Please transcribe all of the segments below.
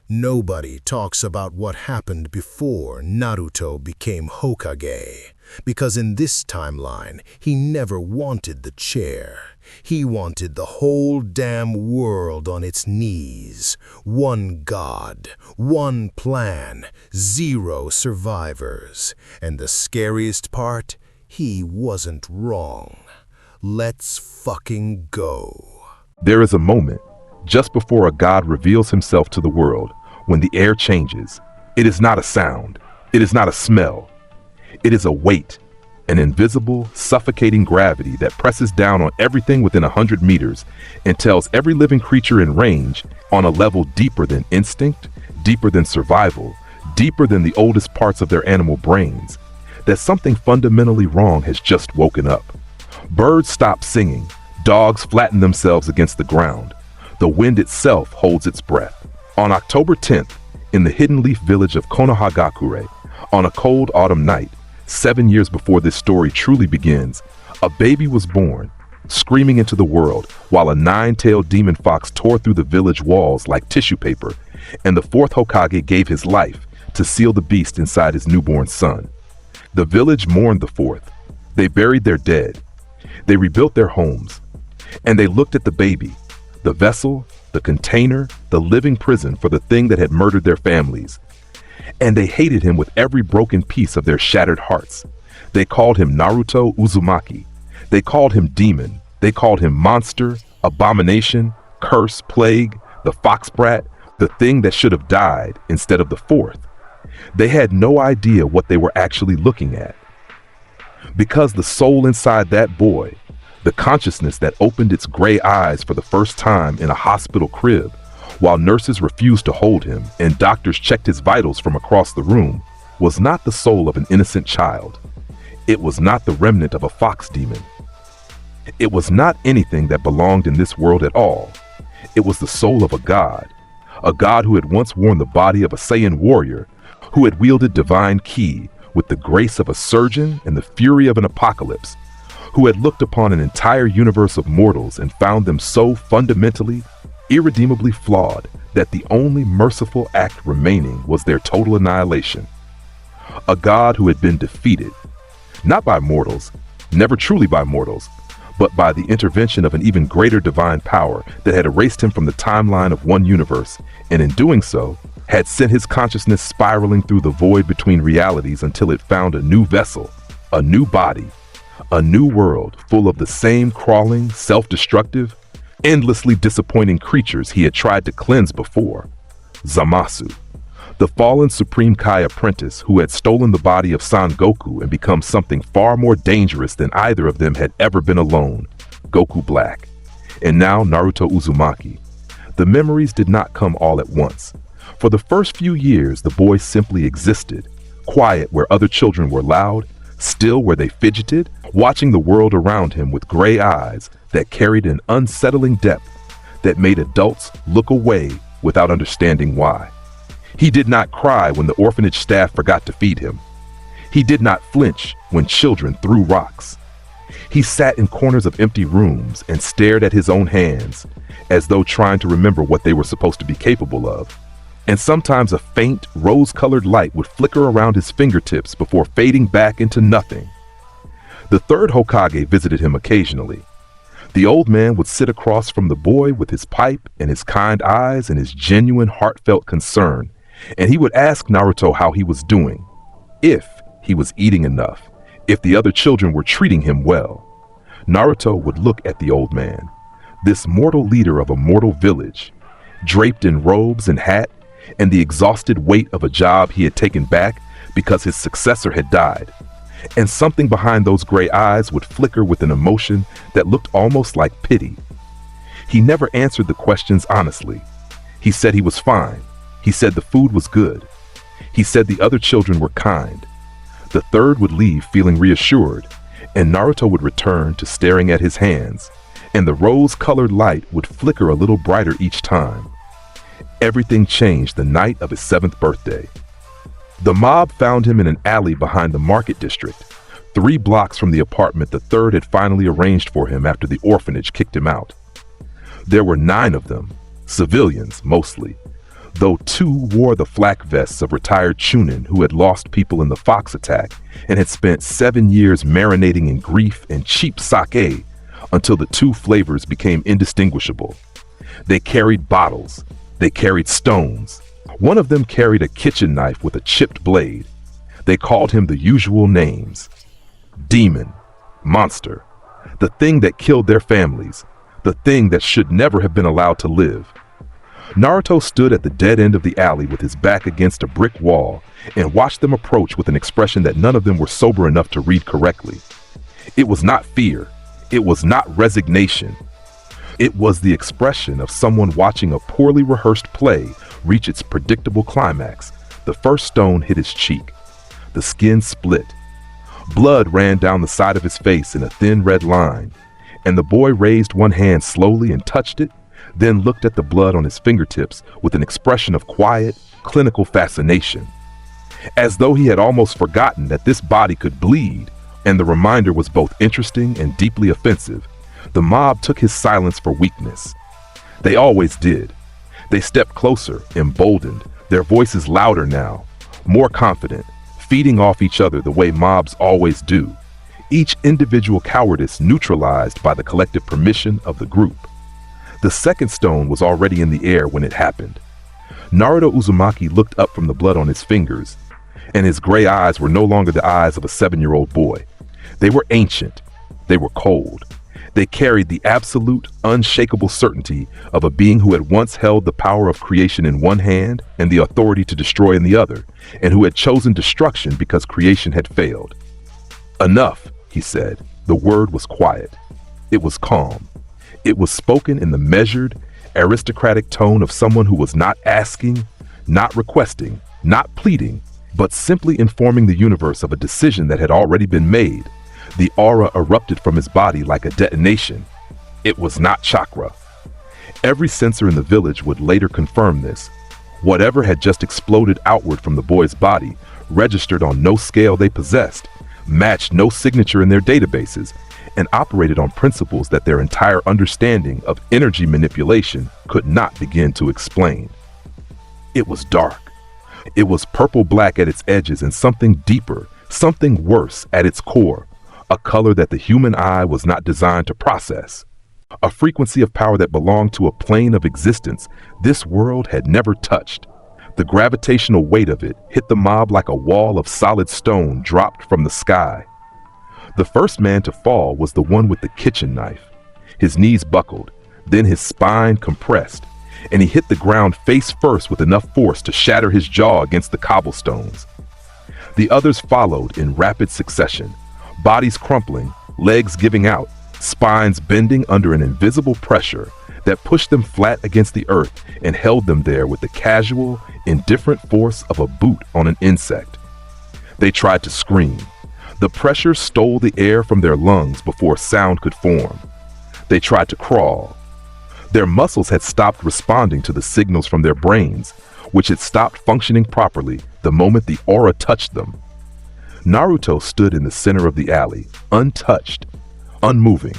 Nobody talks about what happened before Naruto became Hokage, because in this timeline, he never wanted the chair. He wanted the whole damn world on its knees. One God, one plan, 0 survivors. And the scariest part, he wasn't wrong. Let's fucking go. There is a moment, just before a god reveals himself to the world, when the air changes. It is not a sound. It is not a smell. It is a weight, an invisible, suffocating gravity that presses down on everything within 100 meters and tells every living creature in range, on a level deeper than instinct, deeper than survival, deeper than the oldest parts of their animal brains, that something fundamentally wrong has just woken up. Birds stop singing. Dogs flatten themselves against the ground. The wind itself holds its breath. On October 10th, in the hidden leaf village of Konohagakure, on a cold autumn night, 7 years before this story truly begins, a baby was born, screaming into the world, while a 9-tailed demon fox tore through the village walls like tissue paper, and the 4th Hokage gave his life to seal the beast inside his newborn son. The village mourned the 4th. They buried their dead. They rebuilt their homes. And they looked at the baby, the vessel, the container, the living prison for the thing that had murdered their families. And they hated him with every broken piece of their shattered hearts. They called him Naruto Uzumaki. They called him demon. They called him monster, abomination, curse, plague, the fox brat, the thing that should have died instead of the 4th. They had no idea what they were actually looking at. Because the soul inside that boy, the consciousness that opened its gray eyes for the first time in a hospital crib, while nurses refused to hold him and doctors checked his vitals from across the room, was not the soul of an innocent child. It was not the remnant of a fox demon. It was not anything that belonged in this world at all. It was the soul of a god who had once worn the body of a Saiyan warrior, who had wielded divine ki with the grace of a surgeon and the fury of an apocalypse, who had looked upon an entire universe of mortals and found them so fundamentally, irredeemably flawed that the only merciful act remaining was their total annihilation. A god who had been defeated, not by mortals, never truly by mortals, but by the intervention of an even greater divine power that had erased him from the timeline of one universe, and in doing so, had sent his consciousness spiraling through the void between realities until it found a new vessel, a new body, a new world full of the same crawling, self-destructive, endlessly disappointing creatures he had tried to cleanse before. Zamasu, the fallen Supreme Kai apprentice who had stolen the body of Son Goku and become something far more dangerous than either of them had ever been alone, Goku Black, and now Naruto Uzumaki. The memories did not come all at once. For the first few years, the boy simply existed, quiet where other children were loud, still where they fidgeted, watching the world around him with gray eyes that carried an unsettling depth that made adults look away without understanding why. He did not cry when the orphanage staff forgot to feed him. He did not flinch when children threw rocks. He sat in corners of empty rooms and stared at his own hands, as though trying to remember what they were supposed to be capable of. And sometimes a faint, rose-colored light would flicker around his fingertips before fading back into nothing. The 3rd Hokage visited him occasionally. The old man would sit across from the boy with his pipe and his kind eyes and his genuine, heartfelt concern, and he would ask Naruto how he was doing, if he was eating enough, if the other children were treating him well. Naruto would look at the old man, this mortal leader of a mortal village, draped in robes and hat, and the exhausted weight of a job he had taken back because his successor had died. And something behind those gray eyes would flicker with an emotion that looked almost like pity. He never answered the questions honestly. He said he was fine. He said the food was good. He said the other children were kind. The 3rd would leave feeling reassured, and Naruto would return to staring at his hands, and the rose-colored light would flicker a little brighter each time. Everything changed the night of his 7th birthday. The mob found him in an alley behind the market district, 3 blocks from the apartment the 3rd had finally arranged for him after the orphanage kicked him out. There were 9 of them, civilians mostly. though two wore the flak vests of retired shonen who had lost people in the Fox attack and had spent 7 years marinating in grief and cheap sake until the two flavors became indistinguishable. They carried bottles. They carried stones. One of them carried a kitchen knife with a chipped blade. They called him the usual names: demon, monster, the thing that killed their families, the thing that should never have been allowed to live. Naruto stood at the dead end of the alley with his back against a brick wall and watched them approach with an expression that none of them were sober enough to read correctly. It was not fear. It was not resignation. It was the expression of someone watching a poorly rehearsed play reach its predictable climax. The first stone hit his cheek. The skin split. Blood ran down the side of his face in a thin red line, and the boy raised one hand slowly and touched it, then looked at the blood on his fingertips with an expression of quiet, clinical fascination, as though he had almost forgotten that this body could bleed, and the reminder was both interesting and deeply offensive. The mob took his silence for weakness. They always did. They stepped closer, emboldened, their voices louder now, more confident, feeding off each other the way mobs always do, each individual cowardice neutralized by the collective permission of the group. The second stone was already in the air when it happened. Naruto Uzumaki looked up from the blood on his fingers, and his gray eyes were no longer the eyes of a 7-year-old boy. They were ancient. They were cold. They carried the absolute, unshakable certainty of a being who had once held the power of creation in one hand and the authority to destroy in the other, and who had chosen destruction because creation had failed. "Enough," he said. The word was quiet. It was calm. It was spoken in the measured, aristocratic tone of someone who was not asking, not requesting, not pleading, but simply informing the universe of a decision that had already been made. The aura erupted from his body like a detonation. It was not chakra. Every sensor in the village would later confirm this. Whatever had just exploded outward from the boy's body registered on no scale they possessed, matched no signature in their databases, and operated on principles that their entire understanding of energy manipulation could not begin to explain. It was dark. It was purple-black at its edges and something deeper, something worse at its core, a color that the human eye was not designed to process, a frequency of power that belonged to a plane of existence this world had never touched. The gravitational weight of it hit the mob like a wall of solid stone dropped from the sky. The first man to fall was the one with the kitchen knife. His knees buckled, then his spine compressed, and he hit the ground face first with enough force to shatter his jaw against the cobblestones. The others followed in rapid succession, bodies crumpling, legs giving out, spines bending under an invisible pressure that pushed them flat against the earth and held them there with the casual, indifferent force of a boot on an insect. They tried to scream. The pressure stole the air from their lungs before sound could form. They tried to crawl. Their muscles had stopped responding to the signals from their brains, which had stopped functioning properly the moment the aura touched them. Naruto stood in the center of the alley, untouched, unmoving,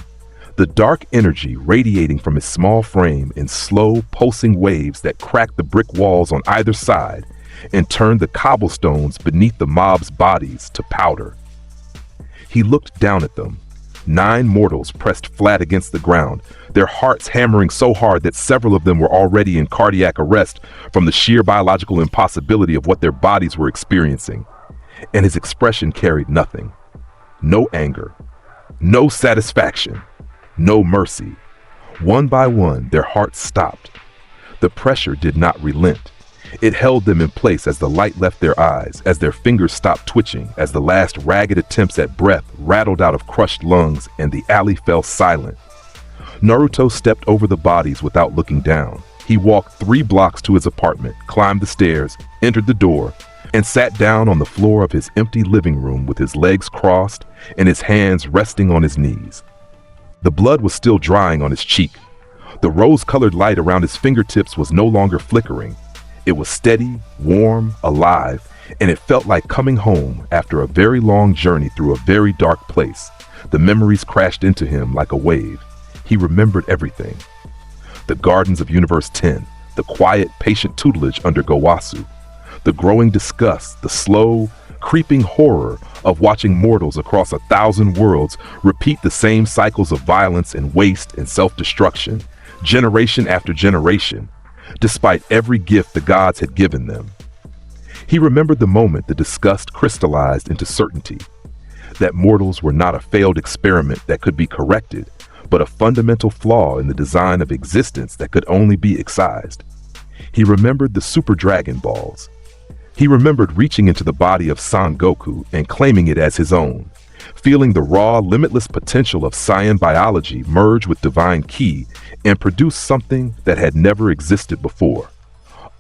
the dark energy radiating from his small frame in slow, pulsing waves that cracked the brick walls on either side and turned the cobblestones beneath the mob's bodies to powder. He looked down at them, 9 mortals pressed flat against the ground, their hearts hammering so hard that several of them were already in cardiac arrest from the sheer biological impossibility of what their bodies were experiencing. And his expression carried nothing. No anger, no satisfaction, no mercy. One by one, their hearts stopped. The pressure did not relent. It held them in place as the light left their eyes, as their fingers stopped twitching, as the last ragged attempts at breath rattled out of crushed lungs and the alley fell silent. Naruto stepped over the bodies without looking down. He walked 3 blocks to his apartment, climbed the stairs, entered the door, and sat down on the floor of his empty living room with his legs crossed and his hands resting on his knees. The blood was still drying on his cheek. The rose-colored light around his fingertips was no longer flickering. It was steady, warm, alive, and it felt like coming home after a very long journey through a very dark place. The memories crashed into him like a wave. He remembered everything. The gardens of Universe 10, the quiet, patient tutelage under Gowasu, the growing disgust, the slow, creeping horror of watching mortals across 1,000 worlds repeat the same cycles of violence and waste and self-destruction, generation after generation, despite every gift the gods had given them. He remembered the moment the disgust crystallized into certainty, that mortals were not a failed experiment that could be corrected, but a fundamental flaw in the design of existence that could only be excised. He remembered the super Dragon Balls. He remembered reaching into the body of Son Goku and claiming it as his own, feeling the raw, limitless potential of Saiyan biology merge with divine ki and produce something that had never existed before.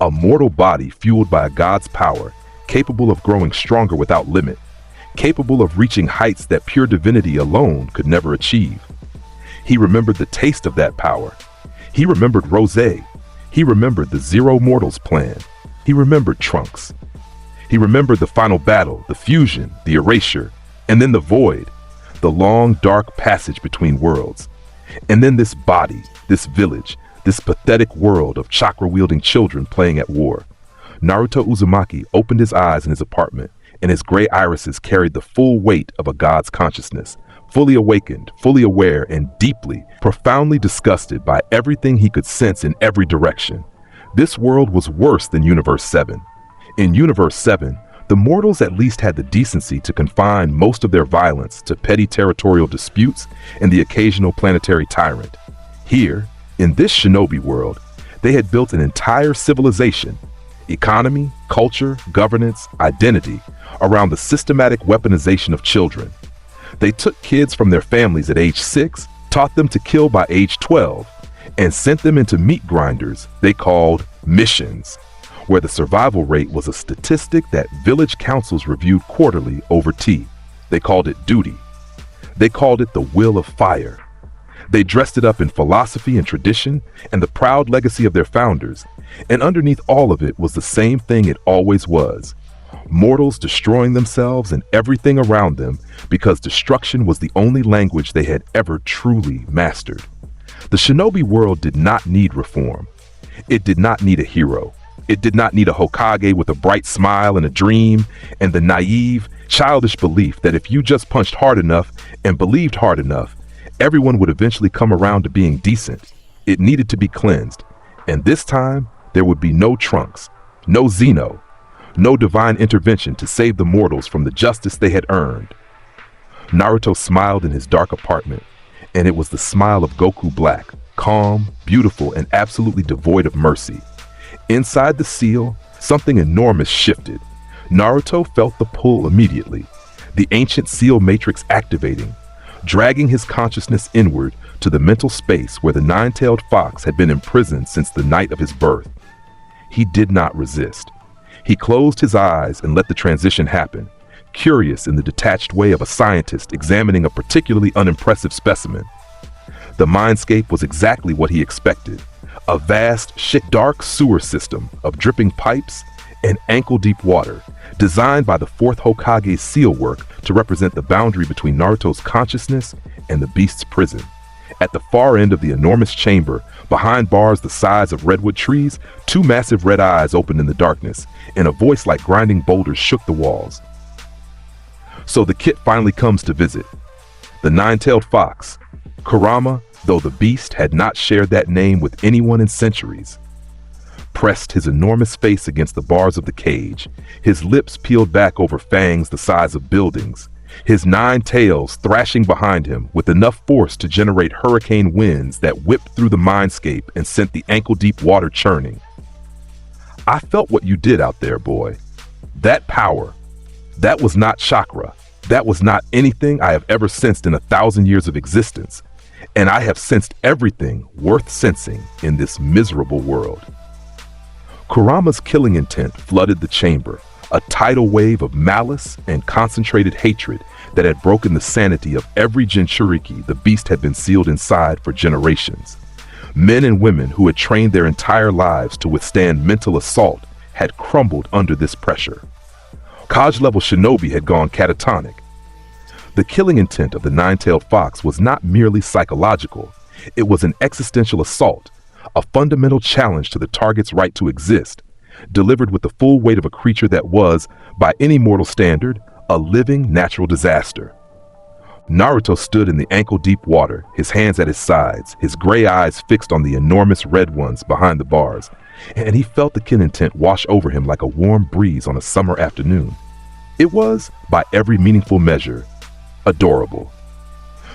A mortal body fueled by a god's power, capable of growing stronger without limit, capable of reaching heights that pure divinity alone could never achieve. He remembered the taste of that power. He remembered Rosé. He remembered the Zero Mortals plan. He remembered Trunks. He remembered the final battle, the fusion, the erasure, and then the void, the long, dark passage between worlds. And then this body, this village, this pathetic world of chakra-wielding children playing at war. Naruto Uzumaki opened his eyes in his apartment, and his gray irises carried the full weight of a god's consciousness, fully awakened, fully aware, and deeply, profoundly disgusted by everything he could sense in every direction. This world was worse than Universe 7. In Universe 7, the mortals at least had the decency to confine most of their violence to petty territorial disputes and the occasional planetary tyrant. Here, in this shinobi world, they had built an entire civilization, economy, culture, governance, identity, around the systematic weaponization of children. They took kids from their families at age 6, taught them to kill by age 12, and sent them into meat grinders they called missions, where the survival rate was a statistic that village councils reviewed quarterly over tea. They called it duty. They called it the will of fire. They dressed it up in philosophy and tradition and the proud legacy of their founders, and underneath all of it was the same thing it always was: mortals destroying themselves and everything around them because destruction was the only language they had ever truly mastered. The shinobi world did not need reform. It did not need a hero. It did not need a Hokage with a bright smile and a dream and the naive, childish belief that if you just punched hard enough and believed hard enough, everyone would eventually come around to being decent. It needed to be cleansed, and this time there would be no Trunks, no Zeno, no divine intervention to save the mortals from the justice they had earned. Naruto smiled in his dark apartment, and it was the smile of Goku Black, calm, beautiful, and absolutely devoid of mercy. Inside the seal, something enormous shifted. Naruto felt the pull immediately, the ancient seal matrix activating, dragging his consciousness inward to the mental space where the nine-tailed fox had been imprisoned since the night of his birth. He did not resist. He closed his eyes and let the transition happen, curious in the detached way of a scientist examining a particularly unimpressive specimen. The mindscape was exactly what he expected: a vast, dark sewer system of dripping pipes and ankle-deep water, designed by the fourth Hokage's seal work to represent the boundary between Naruto's consciousness and the beast's prison. At the far end of the enormous chamber, behind bars the size of redwood trees, two massive red eyes opened in the darkness, and a voice like grinding boulders shook the walls. So the kid finally comes to visit. The nine-tailed fox, Kurama, though the beast had not shared that name with anyone in centuries, pressed his enormous face against the bars of the cage, his lips peeled back over fangs the size of buildings, his 9 tails thrashing behind him with enough force to generate hurricane winds that whipped through the mindscape and sent the ankle-deep water churning. I felt what you did out there, boy. That power, that was not chakra. That was not anything I have ever sensed in 1,000 years of existence. And I have sensed everything worth sensing in this miserable world. Kurama's killing intent flooded the chamber, a tidal wave of malice and concentrated hatred that had broken the sanity of every Jinchuriki the beast had been sealed inside for generations. Men and women who had trained their entire lives to withstand mental assault had crumbled under this pressure. Kage-level shinobi had gone catatonic. The killing intent of the nine-tailed fox was not merely psychological. It was an existential assault, a fundamental challenge to the target's right to exist, delivered with the full weight of a creature that was, by any mortal standard, a living natural disaster. Naruto stood in the ankle-deep water, his hands at his sides, his gray eyes fixed on the enormous red ones behind the bars, and he felt the kin intent wash over him like a warm breeze on a summer afternoon. It was, by every meaningful measure, adorable.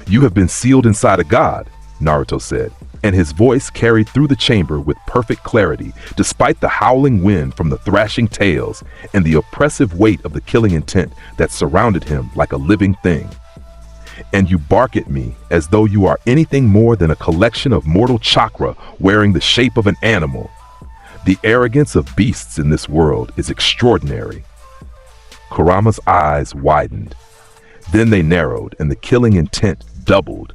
"You have been sealed inside a god," Naruto said, and his voice carried through the chamber with perfect clarity, despite the howling wind from the thrashing tails and the oppressive weight of the killing intent that surrounded him like a living thing. "And you bark at me as though you are anything more than a collection of mortal chakra wearing the shape of an animal. The arrogance of beasts in this world is extraordinary." Kurama's eyes widened. Then they narrowed and the killing intent doubled.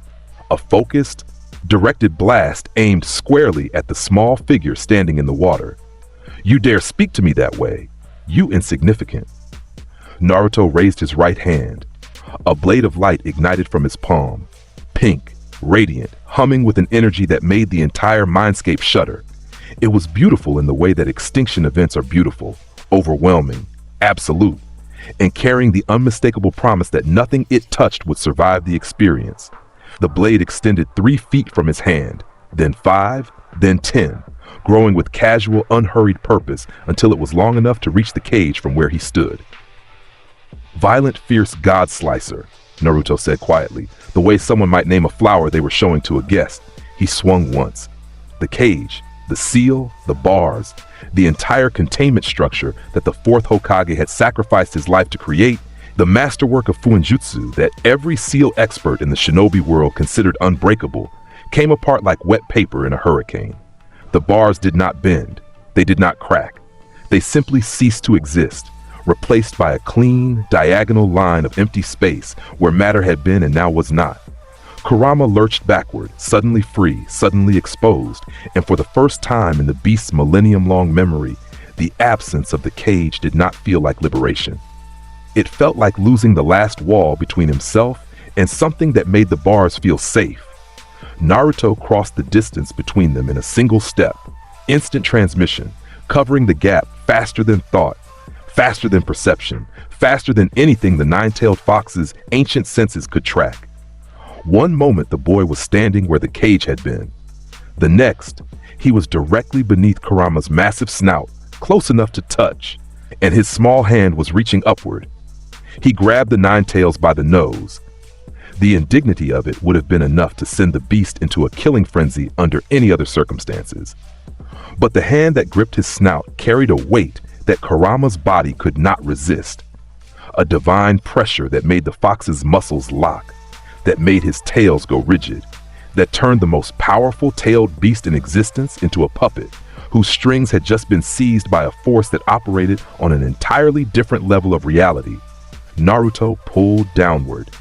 A focused, directed blast aimed squarely at the small figure standing in the water. "You dare speak to me that way? You insignificant." Naruto raised his right hand. A blade of light ignited from his palm, pink, radiant, humming with an energy that made the entire mindscape shudder. It was beautiful in the way that extinction events are beautiful, overwhelming, absolute, and carrying the unmistakable promise that nothing it touched would survive the experience. The blade extended 3 feet from his hand, then 5, then 10, growing with casual, unhurried purpose until it was long enough to reach the cage from where he stood. "Violent, fierce god slicer," Naruto said quietly, the way someone might name a flower they were showing to a guest. He swung once. The cage, the seal, the bars, the entire containment structure that the fourth Hokage had sacrificed his life to create, the masterwork of Fuinjutsu that every seal expert in the shinobi world considered unbreakable, came apart like wet paper in a hurricane. The bars did not bend. They did not crack. They simply ceased to exist, replaced by a clean, diagonal line of empty space where matter had been and now was not. Kurama lurched backward, suddenly free, suddenly exposed, and for the first time in the beast's millennium-long memory, the absence of the cage did not feel like liberation. It felt like losing the last wall between himself and something that made the bars feel safe. Naruto crossed the distance between them in a single step, instant transmission, covering the gap faster than thought, faster than perception, faster than anything the nine-tailed fox's ancient senses could track. One moment the boy was standing where the cage had been. The next, he was directly beneath Kurama's massive snout, close enough to touch, and his small hand was reaching upward. He grabbed the nine-tails by the nose. The indignity of it would have been enough to send the beast into a killing frenzy under any other circumstances. But the hand that gripped his snout carried a weight that Kurama's body could not resist. A divine pressure that made the fox's muscles lock, that made his tails go rigid, that turned the most powerful tailed beast in existence into a puppet whose strings had just been seized by a force that operated on an entirely different level of reality. Naruto pulled downward.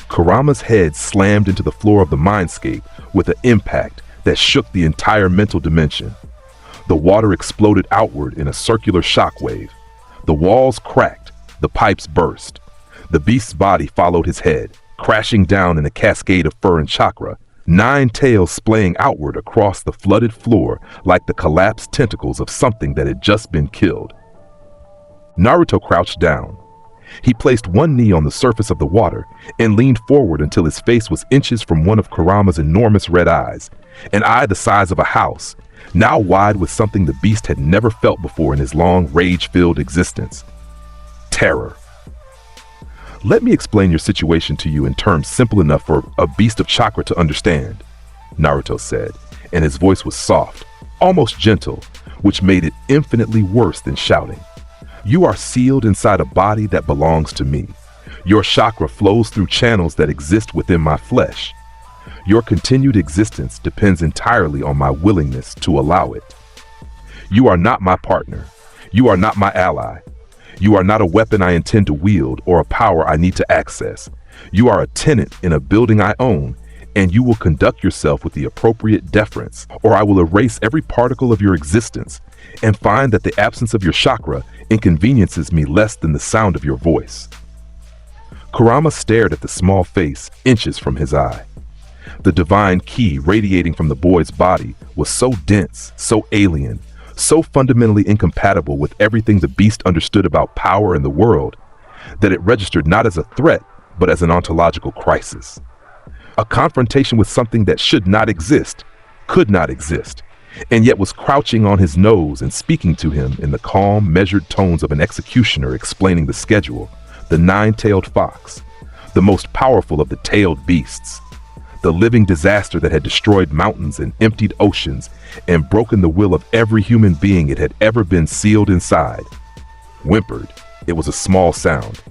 Kurama's head slammed into the floor of the mindscape with an impact that shook the entire mental dimension. The water exploded outward in a circular shockwave. The walls cracked, the pipes burst. The beast's body followed his head, crashing down in a cascade of fur and chakra, 9 tails splaying outward across the flooded floor like the collapsed tentacles of something that had just been killed. Naruto crouched down. He placed one knee on the surface of the water and leaned forward until his face was inches from one of Kurama's enormous red eyes, an eye the size of a house, now wide with something the beast had never felt before in his long, rage-filled existence. Terror. "Let me explain your situation to you in terms simple enough for a beast of chakra to understand," Naruto said, and his voice was soft, almost gentle, which made it infinitely worse than shouting. "You are sealed inside a body that belongs to me. Your chakra flows through channels that exist within my flesh. Your continued existence depends entirely on my willingness to allow it. You are not my partner. You are not my ally. You are not a weapon I intend to wield or a power I need to access. You are a tenant in a building I own, and you will conduct yourself with the appropriate deference, or I will erase every particle of your existence and find that the absence of your chakra inconveniences me less than the sound of your voice." Kurama stared at the small face inches from his eye. The divine ki radiating from the boy's body was so dense, so alien, so fundamentally incompatible with everything the beast understood about power in the world, that it registered not as a threat, but as an ontological crisis. A confrontation with something that should not exist, could not exist, and yet was crouching on his nose and speaking to him in the calm, measured tones of an executioner explaining the schedule, the nine-tailed fox, the most powerful of the tailed beasts, the living disaster that had destroyed mountains and emptied oceans and broken the will of every human being it had ever been sealed inside. Whimpered. It was a small sound.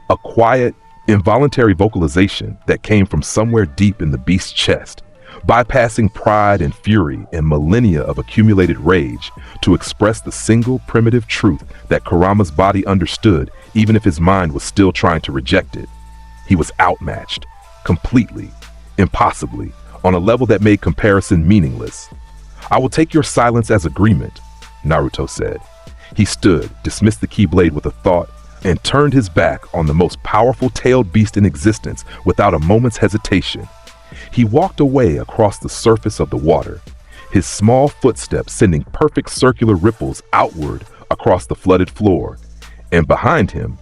A quiet, involuntary vocalization that came from somewhere deep in the beast's chest, bypassing pride and fury and millennia of accumulated rage to express the single primitive truth that Kurama's body understood, even if his mind was still trying to reject it. He was outmatched, completely, impossibly, on a level that made comparison meaningless. "I will take your silence as agreement," Naruto said. He stood, dismissed the Keyblade with a thought, and turned his back on the most powerful tailed beast in existence without a moment's hesitation. He walked away across the surface of the water, his small footsteps sending perfect circular ripples outward across the flooded floor, and behind him,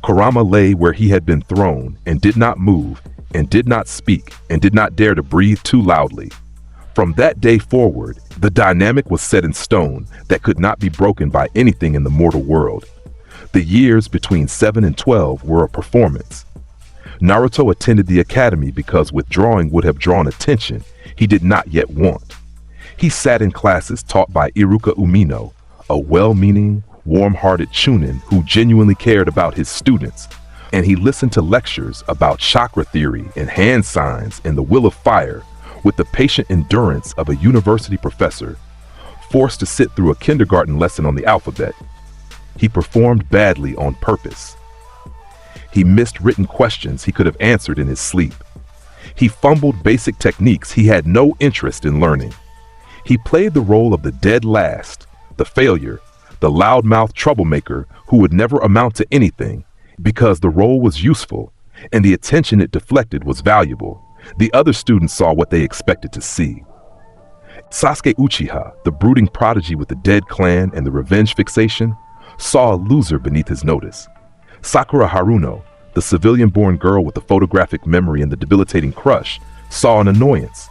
Kurama lay where he had been thrown and did not move and did not speak and did not dare to breathe too loudly. From that day forward, the dynamic was set in stone that could not be broken by anything in the mortal world. The years between 7 and 12 were a performance. Naruto attended the academy because withdrawing would have drawn attention he did not yet want. He sat in classes taught by Iruka Umino, a well-meaning, warm-hearted chunin who genuinely cared about his students, and he listened to lectures about chakra theory and hand signs and the will of fire with the patient endurance of a university professor, forced to sit through a kindergarten lesson on the alphabet. He performed badly on purpose. He missed written questions he could have answered in his sleep. He fumbled basic techniques he had no interest in learning. He played the role of the dead last, the failure, the loudmouth troublemaker who would never amount to anything, because the role was useful and the attention it deflected was valuable. The other students saw what they expected to see. Sasuke Uchiha, the brooding prodigy with the dead clan and the revenge fixation, saw a loser beneath his notice. Sakura Haruno, the civilian-born girl with the photographic memory and the debilitating crush, saw an annoyance.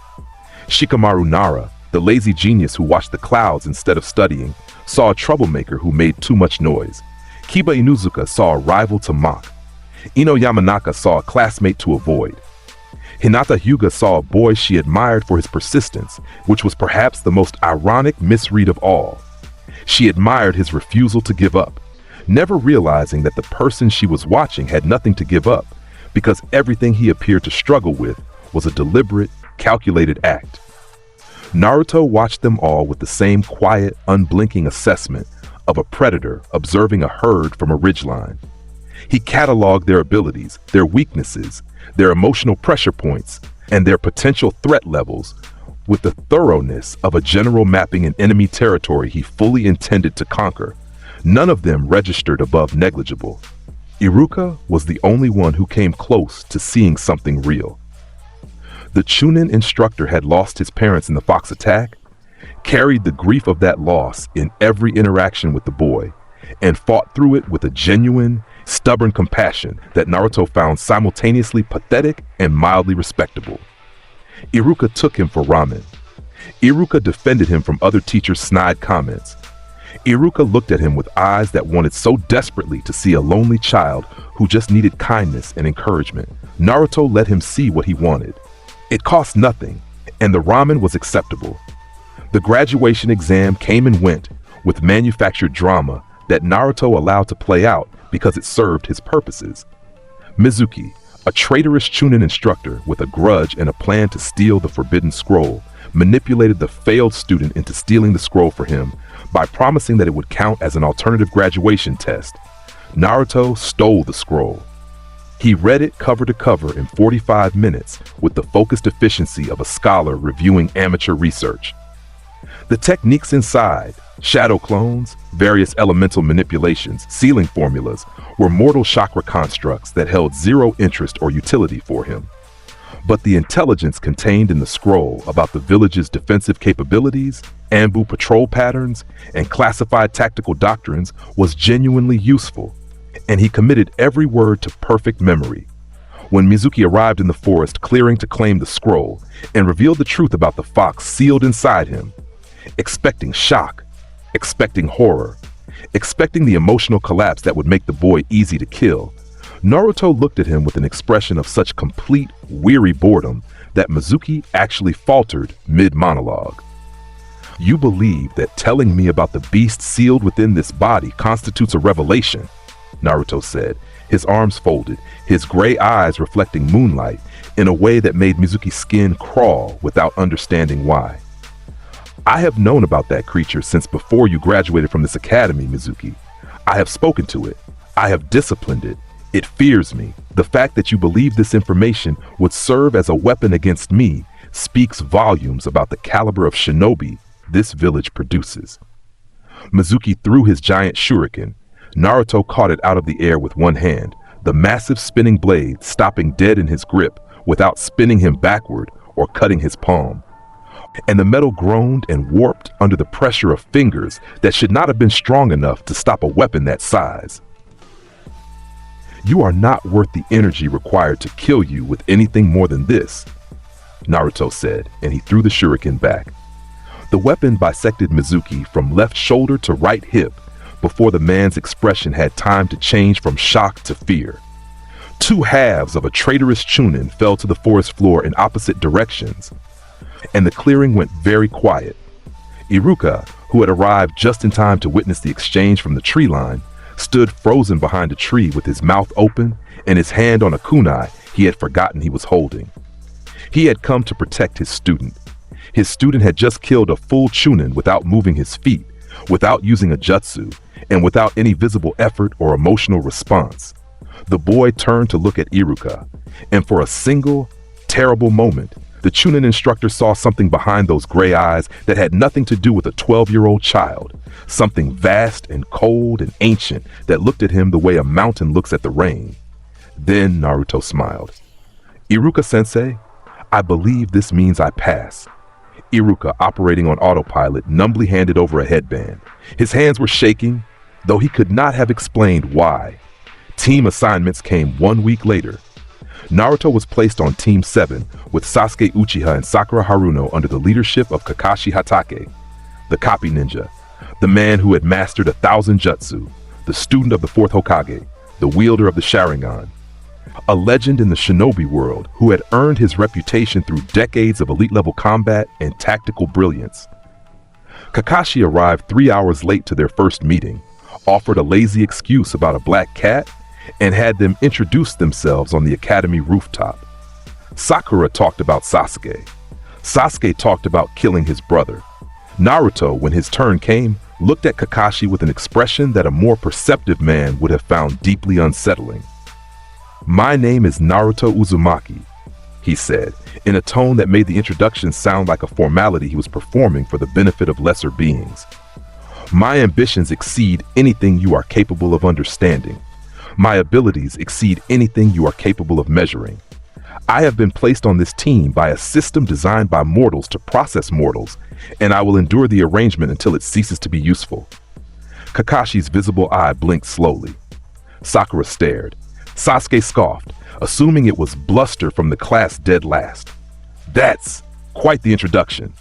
Shikamaru Nara, the lazy genius who watched the clouds instead of studying, saw a troublemaker who made too much noise. Kiba Inuzuka saw a rival to mock. Ino Yamanaka saw a classmate to avoid. Hinata Hyuga saw a boy she admired for his persistence, which was perhaps the most ironic misread of all. She admired his refusal to give up, never realizing that the person she was watching had nothing to give up, because everything he appeared to struggle with was a deliberate, calculated act. Naruto watched them all with the same quiet, unblinking assessment of a predator observing a herd from a ridgeline. He cataloged their abilities, their weaknesses, their emotional pressure points, and their potential threat levels with the thoroughness of a general mapping an enemy territory he fully intended to conquer. None of them registered above negligible. Iruka was the only one who came close to seeing something real. The Chunin instructor had lost his parents in the Fox attack, carried the grief of that loss in every interaction with the boy, and fought through it with a genuine, stubborn compassion that Naruto found simultaneously pathetic and mildly respectable. Iruka took him for ramen. Iruka defended him from other teachers' snide comments. Iruka looked at him with eyes that wanted so desperately to see a lonely child who just needed kindness and encouragement. Naruto let him see what he wanted. It cost nothing, and the ramen was acceptable. The graduation exam came and went with manufactured drama that Naruto allowed to play out because it served his purposes. Mizuki, a traitorous Chunin instructor with a grudge and a plan to steal the forbidden scroll, manipulated the failed student into stealing the scroll for him by promising that it would count as an alternative graduation test. Naruto stole the scroll. He read it cover to cover in 45 minutes with the focused efficiency of a scholar reviewing amateur research. The techniques inside, shadow clones, various elemental manipulations, sealing formulas, were mortal chakra constructs that held zero interest or utility for him. But the intelligence contained in the scroll about the village's defensive capabilities, ambu patrol patterns, and classified tactical doctrines was genuinely useful, and he committed every word to perfect memory. When Mizuki arrived in the forest clearing to claim the scroll and revealed the truth about the fox sealed inside him, expecting shock, expecting horror, expecting the emotional collapse that would make the boy easy to kill, Naruto looked at him with an expression of such complete, weary boredom that Mizuki actually faltered mid-monologue. "You believe that telling me about the beast sealed within this body constitutes a revelation," Naruto said, his arms folded, his gray eyes reflecting moonlight in a way that made Mizuki's skin crawl without understanding why. "I have known about that creature since before you graduated from this academy, Mizuki. I have spoken to it. I have disciplined it. It fears me. The fact that you believe this information would serve as a weapon against me speaks volumes about the caliber of shinobi this village produces." Mizuki threw his giant shuriken. Naruto caught it out of the air with one hand, the massive spinning blade stopping dead in his grip without spinning him backward or cutting his palm. And the metal groaned and warped under the pressure of fingers that should not have been strong enough to stop a weapon that size. "You are not worth the energy required to kill you with anything more than this," Naruto said, and he threw the shuriken back. The weapon bisected Mizuki from left shoulder to right hip before the man's expression had time to change from shock to fear. Two halves of a traitorous Chunin fell to the forest floor in opposite directions, and the clearing went very quiet. Iruka, who had arrived just in time to witness the exchange from the tree line, stood frozen behind a tree with his mouth open and his hand on a kunai he had forgotten he was holding. He had come to protect his student. His student had just killed a full Chunin without moving his feet, without using a jutsu, and without any visible effort or emotional response. The boy turned to look at Iruka, and for a single, terrible moment, the Chunin instructor saw something behind those gray eyes that had nothing to do with a 12-year-old child, something vast and cold and ancient that looked at him the way a mountain looks at the rain. Then Naruto smiled. "Iruka-sensei, I believe this means I pass." Iruka, operating on autopilot, numbly handed over a headband. His hands were shaking, though he could not have explained why. Team assignments came 1 week later. Naruto was placed on Team 7 with Sasuke Uchiha and Sakura Haruno under the leadership of Kakashi Hatake, the copy ninja, the man who had mastered 1,000 jutsu, the student of the 4th Hokage, the wielder of the Sharingan, a legend in the shinobi world who had earned his reputation through decades of elite-level combat and tactical brilliance. Kakashi arrived 3 hours late to their first meeting, offered a lazy excuse about a black cat, and had them introduce themselves on the academy rooftop. Sakura talked about Sasuke. Sasuke talked about killing his brother. Naruto, when his turn came, looked at Kakashi with an expression that a more perceptive man would have found deeply unsettling. "My name is Naruto Uzumaki," he said, in a tone that made the introduction sound like a formality he was performing for the benefit of lesser beings. "My ambitions exceed anything you are capable of understanding. My abilities exceed anything you are capable of measuring. I have been placed on this team by a system designed by mortals to process mortals, and I will endure the arrangement until it ceases to be useful." Kakashi's visible eye blinked slowly. Sakura stared. Sasuke scoffed, assuming it was bluster from the class dead last. "That's quite the introduction,"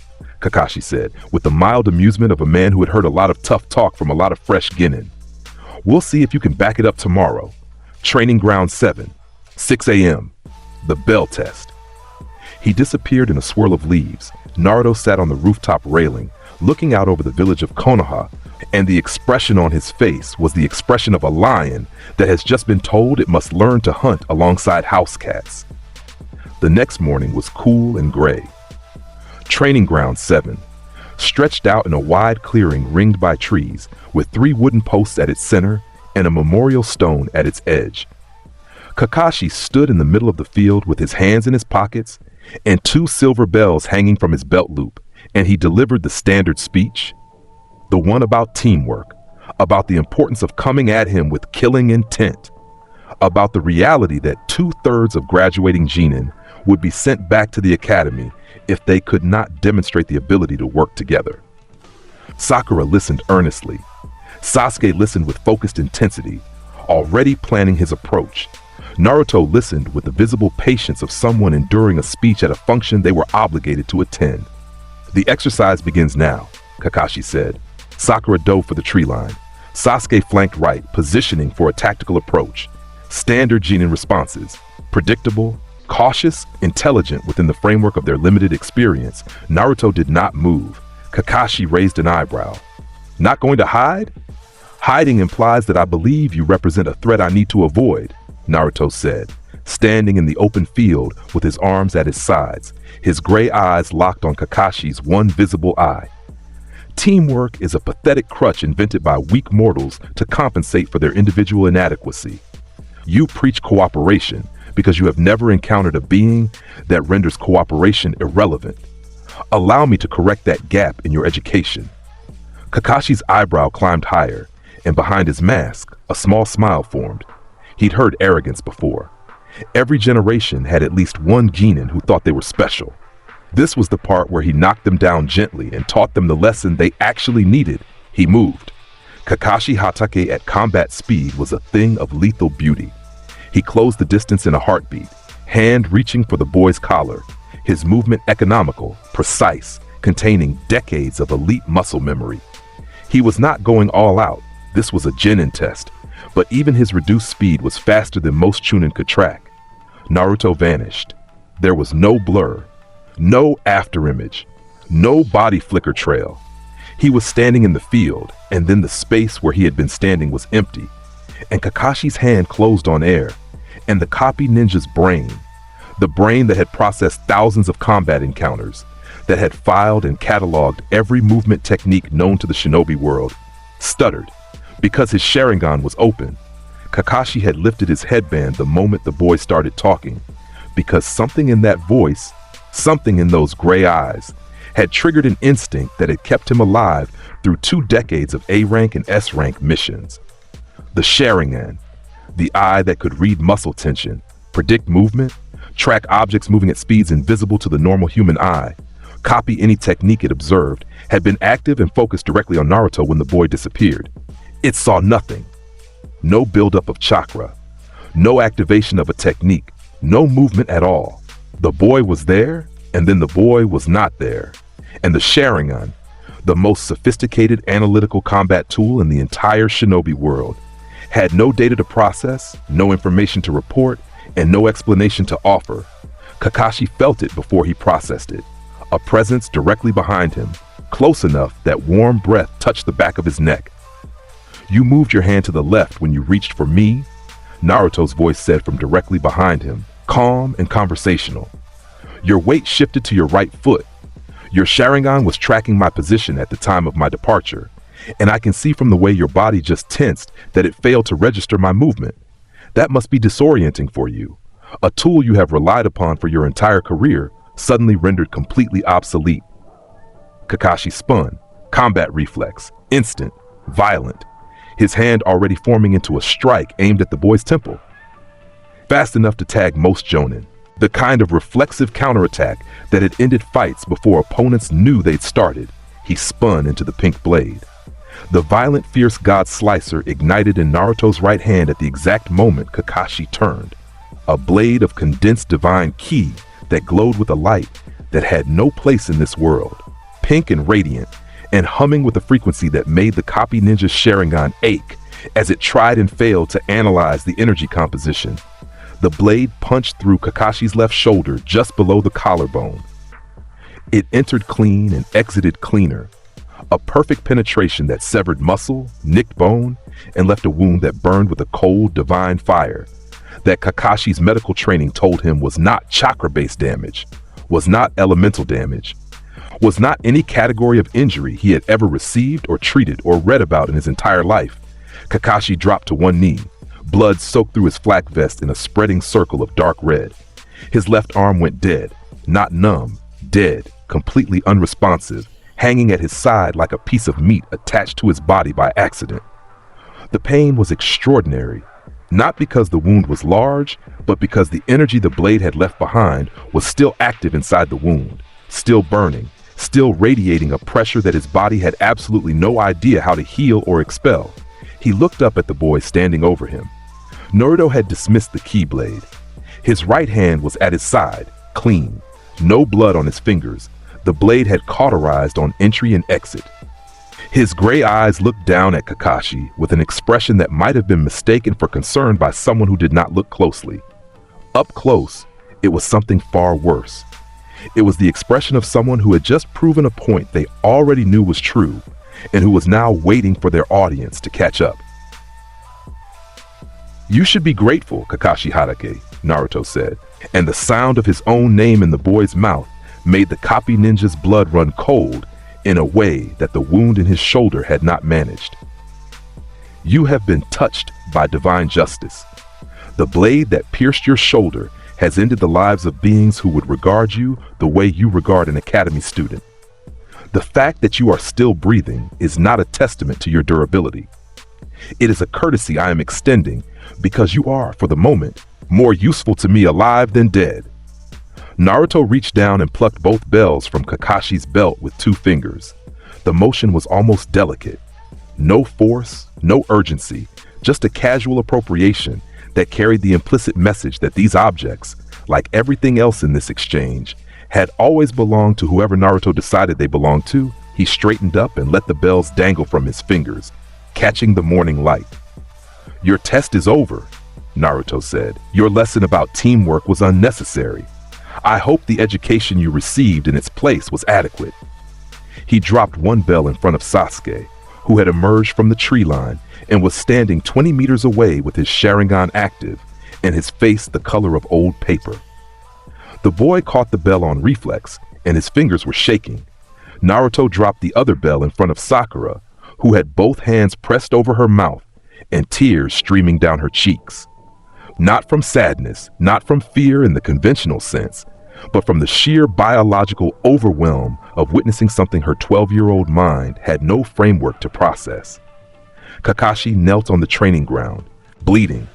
Kakashi said, with the mild amusement of a man who had heard a lot of tough talk from a lot of fresh genin. "We'll see if you can back it up tomorrow. Training ground 7, 6 a.m., the bell test." He disappeared in a swirl of leaves. Naruto sat on the rooftop railing, looking out over the village of Konoha, and the expression on his face was the expression of a lion that has just been told it must learn to hunt alongside house cats. The next morning was cool and gray. Training ground 7, stretched out in a wide clearing ringed by trees, with 3 wooden posts at its center and a memorial stone at its edge. Kakashi stood in the middle of the field with his hands in his pockets and 2 silver bells hanging from his belt loop, and he delivered the standard speech, the one about teamwork, about the importance of coming at him with killing intent, about the reality that 2/3 of graduating genin would be sent back to the academy if they could not demonstrate the ability to work together. Sakura listened earnestly. Sasuke listened with focused intensity, already planning his approach. Naruto listened with the visible patience of someone enduring a speech at a function they were obligated to attend. "The exercise begins now," Kakashi said. Sakura dove for the tree line. Sasuke flanked right, positioning for a tactical approach. Standard Genin responses. Predictable, cautious, intelligent within the framework of their limited experience. Naruto did not move. Kakashi raised an eyebrow. "Not going to hide?" "Hiding implies that I believe you represent a threat I need to avoid," Naruto said, standing in the open field with his arms at his sides, his gray eyes locked on Kakashi's one visible eye. Teamwork is a pathetic crutch invented by weak mortals to compensate for their individual inadequacy. You preach cooperation because you have never encountered a being that renders cooperation irrelevant. Allow me to correct that gap in your education. Kakashi's eyebrow climbed higher, and behind his mask, a small smile formed. He'd heard arrogance before. Every generation had at least one genin who thought they were special. This was the part where he knocked them down gently and taught them the lesson they actually needed. He moved. Kakashi Hatake at combat speed was a thing of lethal beauty. He closed the distance in a heartbeat, hand reaching for the boy's collar, his movement economical, precise, containing decades of elite muscle memory. He was not going all out. This was a genin test, but even his reduced speed was faster than most chunin could track. Naruto vanished. There was no blur, no afterimage, no body flicker trail. He was standing in the field, and then the space where he had been standing was empty, and Kakashi's hand closed on air, and the copy ninja's brain, the brain that had processed thousands of combat encounters, that had filed and cataloged every movement technique known to the shinobi world, stuttered. Because his Sharingan was open, Kakashi had lifted his headband the moment the boy started talking, because something in that voice, something in those gray eyes, had triggered an instinct that had kept him alive through 2 decades of A-rank and S-rank missions. The Sharingan, the eye that could read muscle tension, predict movement, track objects moving at speeds invisible to the normal human eye, copy any technique it observed, had been active and focused directly on Naruto when the boy disappeared. It saw nothing. No buildup of chakra, no activation of a technique, no movement at all. The boy was there, and then the boy was not there. And the Sharingan, the most sophisticated analytical combat tool in the entire shinobi world, had no data to process, no information to report, and no explanation to offer. Kakashi felt it before he processed it. A presence directly behind him, close enough that warm breath touched the back of his neck. "You moved your hand to the left when you reached for me," Naruto's voice said from directly behind him, calm and conversational. "Your weight shifted to your right foot. Your Sharingan was tracking my position at the time of my departure, and I can see from the way your body just tensed that it failed to register my movement. That must be disorienting for you. A tool you have relied upon for your entire career suddenly rendered completely obsolete." Kakashi spun, combat reflex, instant, violent, his hand already forming into a strike aimed at the boy's temple. Fast enough to tag most jonin, the kind of reflexive counterattack that had ended fights before opponents knew they'd started. He spun into the pink blade. The violent, fierce god slicer ignited in Naruto's right hand at the exact moment Kakashi turned. A blade of condensed divine ki that glowed with a light that had no place in this world, pink and radiant, and humming with a frequency that made the copy ninja's Sharingan ache as it tried and failed to analyze the energy composition. The blade punched through Kakashi's left shoulder just below the collarbone. It entered clean and exited cleaner, a perfect penetration that severed muscle, nicked bone, and left a wound that burned with a cold, divine fire that Kakashi's medical training told him was not chakra-based damage, was not elemental damage, was not any category of injury he had ever received or treated or read about in his entire life. Kakashi dropped to one knee, blood soaked through his flak vest in a spreading circle of dark red. His left arm went dead, not numb, dead, completely unresponsive, hanging at his side like a piece of meat attached to his body by accident. The pain was extraordinary, Not because the wound was large, but because the energy the blade had left behind was still active inside the wound, still burning, still radiating a pressure that his body had absolutely no idea how to heal or expel. He looked up at the boy standing over him. Naruto had dismissed the ki blade. His right hand was at his side, clean, no blood on his fingers. The blade had cauterized on entry and exit. His gray eyes looked down at Kakashi with an expression that might have been mistaken for concern by someone who did not look closely. Up close, it was something far worse. It was the expression of someone who had just proven a point they already knew was true, and who was now waiting for their audience to catch up. "You should be grateful, Kakashi Hatake," Naruto said, and the sound of his own name in the boy's mouth made the copy ninja's blood run cold in a way that the wound in his shoulder had not managed. "You have been touched by divine justice. The blade that pierced your shoulder has ended the lives of beings who would regard you the way you regard an academy student. The fact that you are still breathing is not a testament to your durability. It is a courtesy I am extending because you are, for the moment, more useful to me alive than dead." Naruto reached down and plucked both bells from Kakashi's belt with 2 fingers. The motion was almost delicate. No force, no urgency, just a casual appropriation that carried the implicit message that these objects, like everything else in this exchange, had always belonged to whoever Naruto decided they belonged to. He straightened up and let the bells dangle from his fingers, catching the morning light. "Your test is over," Naruto said. "Your lesson about teamwork was unnecessary. I hope the education you received in its place was adequate." He dropped one bell in front of Sasuke, who had emerged from the tree line and was standing 20 meters away with his Sharingan active and his face the color of old paper. The boy caught the bell on reflex, and his fingers were shaking. Naruto dropped the other bell in front of Sakura, who had both hands pressed over her mouth and tears streaming down her cheeks. Not from sadness, not from fear in the conventional sense, but from the sheer biological overwhelm of witnessing something her 12-year-old mind had no framework to process. Kakashi knelt on the training ground, bleeding,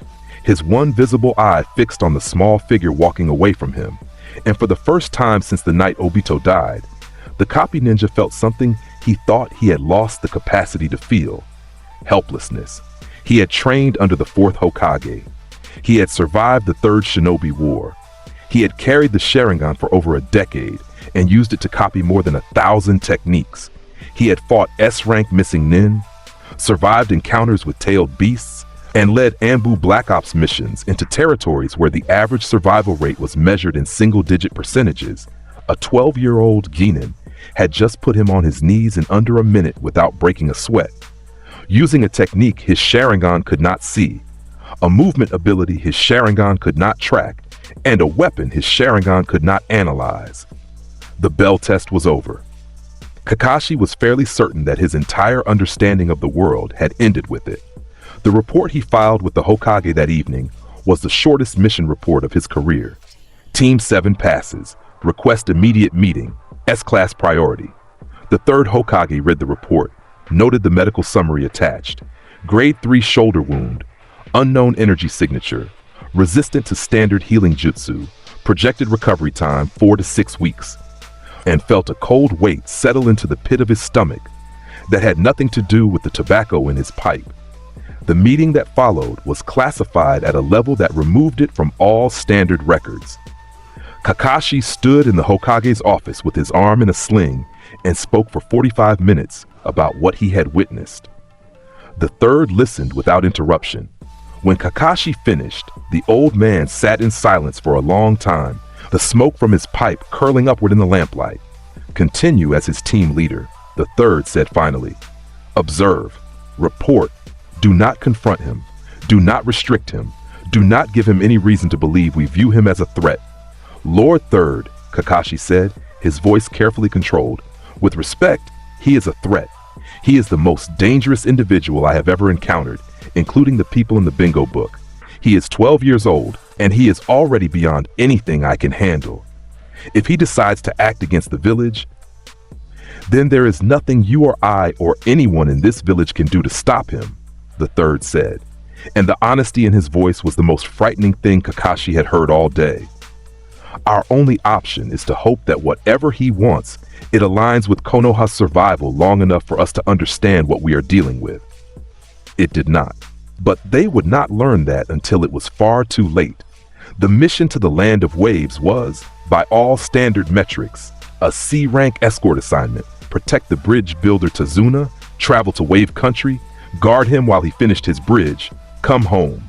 his one visible eye fixed on the small figure walking away from him, and for the first time since the night Obito died, the copy ninja felt something he thought he had lost the capacity to feel: helplessness. He had trained under the 4th Hokage. He had survived the 3rd Shinobi War. He had carried the Sharingan for over a decade and used it to copy more than 1,000 techniques. He had fought S-rank missing nin, survived encounters with tailed beasts, and led Ambu Black Ops missions into territories where the average survival rate was measured in single-digit percentages. A 12-year-old genin had just put him on his knees in under a minute without breaking a sweat, using a technique his Sharingan could not see, a movement ability his Sharingan could not track, and a weapon his Sharingan could not analyze. The bell test was over. Kakashi was fairly certain that his entire understanding of the world had ended with it. The report he filed with the Hokage that evening was the shortest mission report of his career. Team 7 passes. Request immediate meeting. S-class priority. The 3rd Hokage read the report, noted the medical summary attached. Grade 3 shoulder wound. Unknown energy signature. Resistant to standard healing jutsu. Projected recovery time 4 to 6 weeks. And felt a cold weight settle into the pit of his stomach that had nothing to do with the tobacco in his pipe. The meeting that followed was classified at a level that removed it from all standard records. Kakashi stood in the Hokage's office with his arm in a sling and spoke for 45 minutes about what he had witnessed. The 3rd listened without interruption. When Kakashi finished, the old man sat in silence for a long time, the smoke from his pipe curling upward in the lamplight. "Continue as his team leader," the 3rd said finally. "Observe, report, do not confront him, do not restrict him, do not give him any reason to believe we view him as a threat." "Lord 3rd, Kakashi said, his voice carefully controlled. "With respect, he is a threat. He is the most dangerous individual I have ever encountered, including the people in the bingo book. He is 12 years old, and he is already beyond anything I can handle. If he decides to act against the village, then there is nothing you or I or anyone in this village can do to stop him," the 3rd said. and the honesty in his voice was the most frightening thing Kakashi had heard all day. Our only option is to hope that whatever he wants, it aligns with Konoha's survival long enough for us to understand what we are dealing with. It did not. But they would not learn that until it was far too late. The mission to the Land of Waves was, by all standard metrics, a C-rank escort assignment: protect the bridge builder Tazuna, travel to Wave Country, guard him while he finished his bridge, come home.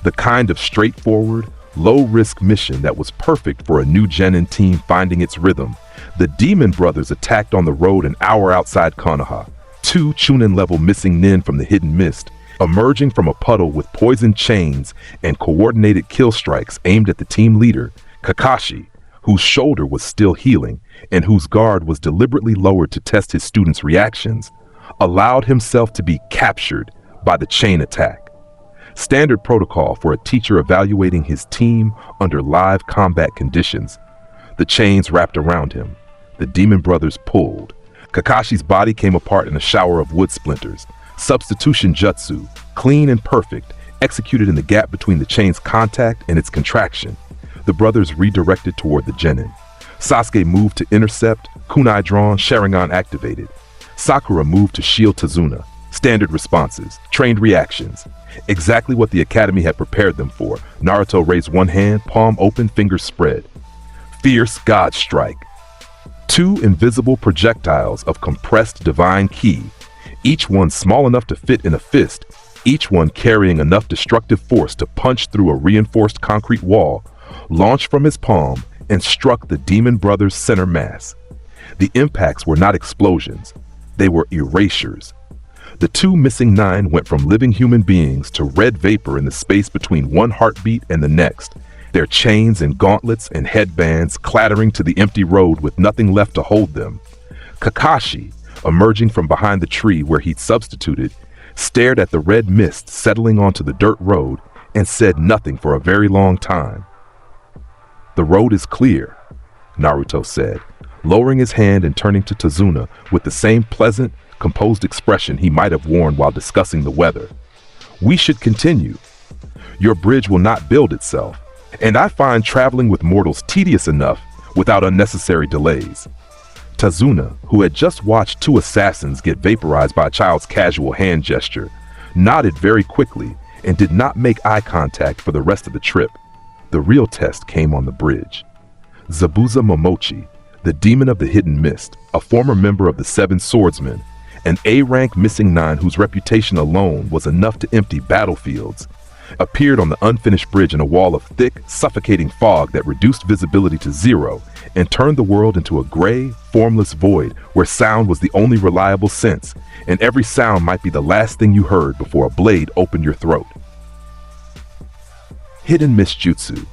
The kind of straightforward, low-risk mission that was perfect for a new genin team finding its rhythm. The Demon Brothers attacked on the road an hour outside Konoha. 2 Chunin-level missing nin from the hidden mist, emerging from a puddle with poisoned chains and coordinated kill strikes aimed at the team leader, Kakashi, whose shoulder was still healing and whose guard was deliberately lowered to test his students' reactions, allowed himself to be captured by the chain attack. Standard protocol for a teacher evaluating his team under live combat conditions. The chains wrapped around him. The Demon Brothers pulled. Kakashi's body came apart in a shower of wood splinters. Substitution jutsu, clean and perfect, executed in the gap between the chain's contact and its contraction. The brothers redirected toward the genin. Sasuke moved to intercept, kunai drawn, Sharingan activated. Sakura moved to shield Tazuna. Standard responses, trained reactions. Exactly what the academy had prepared them for. Naruto raised one hand, palm open, fingers spread. Fierce God Strike. 2 invisible projectiles of compressed divine ki, each one small enough to fit in a fist, each one carrying enough destructive force to punch through a reinforced concrete wall, launched from his palm and struck the Demon Brothers' center mass. The impacts were not explosions, they were erasures. The 2 missing 9 went from living human beings to red vapor in the space between one heartbeat and the next, their chains and gauntlets and headbands clattering to the empty road with nothing left to hold them. Kakashi, emerging from behind the tree where he'd substituted, stared at the red mist settling onto the dirt road and said nothing for a very long time. "The road is clear," Naruto said, lowering his hand and turning to Tazuna with the same pleasant, composed expression he might have worn while discussing the weather. "We should continue. Your bridge will not build itself, and I find traveling with mortals tedious enough without unnecessary delays." Tazuna, who had just watched 2 assassins get vaporized by a child's casual hand gesture, nodded very quickly and did not make eye contact for the rest of the trip. The real test came on the bridge. Zabuza Momochi, the demon of the hidden mist, a former member of the 7 swordsmen, an A-rank missing 9 whose reputation alone was enough to empty battlefields, appeared on the unfinished bridge in a wall of thick, suffocating fog that reduced visibility to 0 and turned the world into a gray, formless void where sound was the only reliable sense, and every sound might be the last thing you heard before a blade opened your throat. Hidden Mist Jutsu.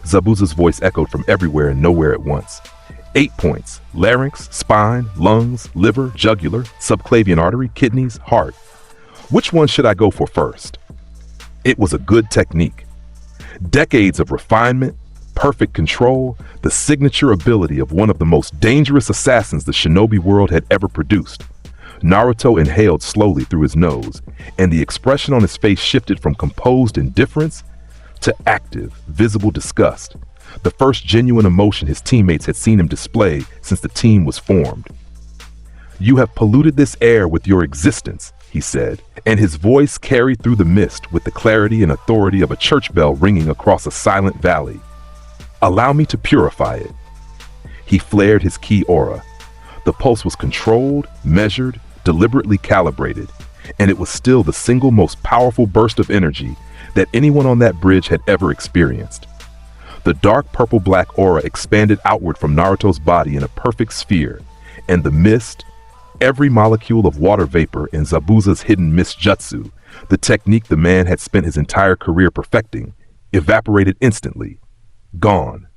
Zabuza's voice echoed from everywhere and nowhere at once. 8 points: larynx, spine, lungs, liver, jugular, subclavian artery, kidneys, heart. Which one should I go for first? It was a good technique. Decades of refinement, perfect control, the signature ability of one of the most dangerous assassins the shinobi world had ever produced. Naruto inhaled slowly through his nose, and the expression on his face shifted from composed indifference to active, visible disgust, the first genuine emotion his teammates had seen him display since the team was formed. "You have polluted this air with your existence," he said, and his voice carried through the mist with the clarity and authority of a church bell ringing across a silent valley. "Allow me to purify it." He flared his ki aura. The pulse was controlled, measured, deliberately calibrated, and it was still the single most powerful burst of energy that anyone on that bridge had ever experienced. The dark purple-black aura expanded outward from Naruto's body in a perfect sphere, and the mist, every molecule of water vapor in Zabuza's hidden mist jutsu, the technique the man had spent his entire career perfecting, evaporated instantly. Gone.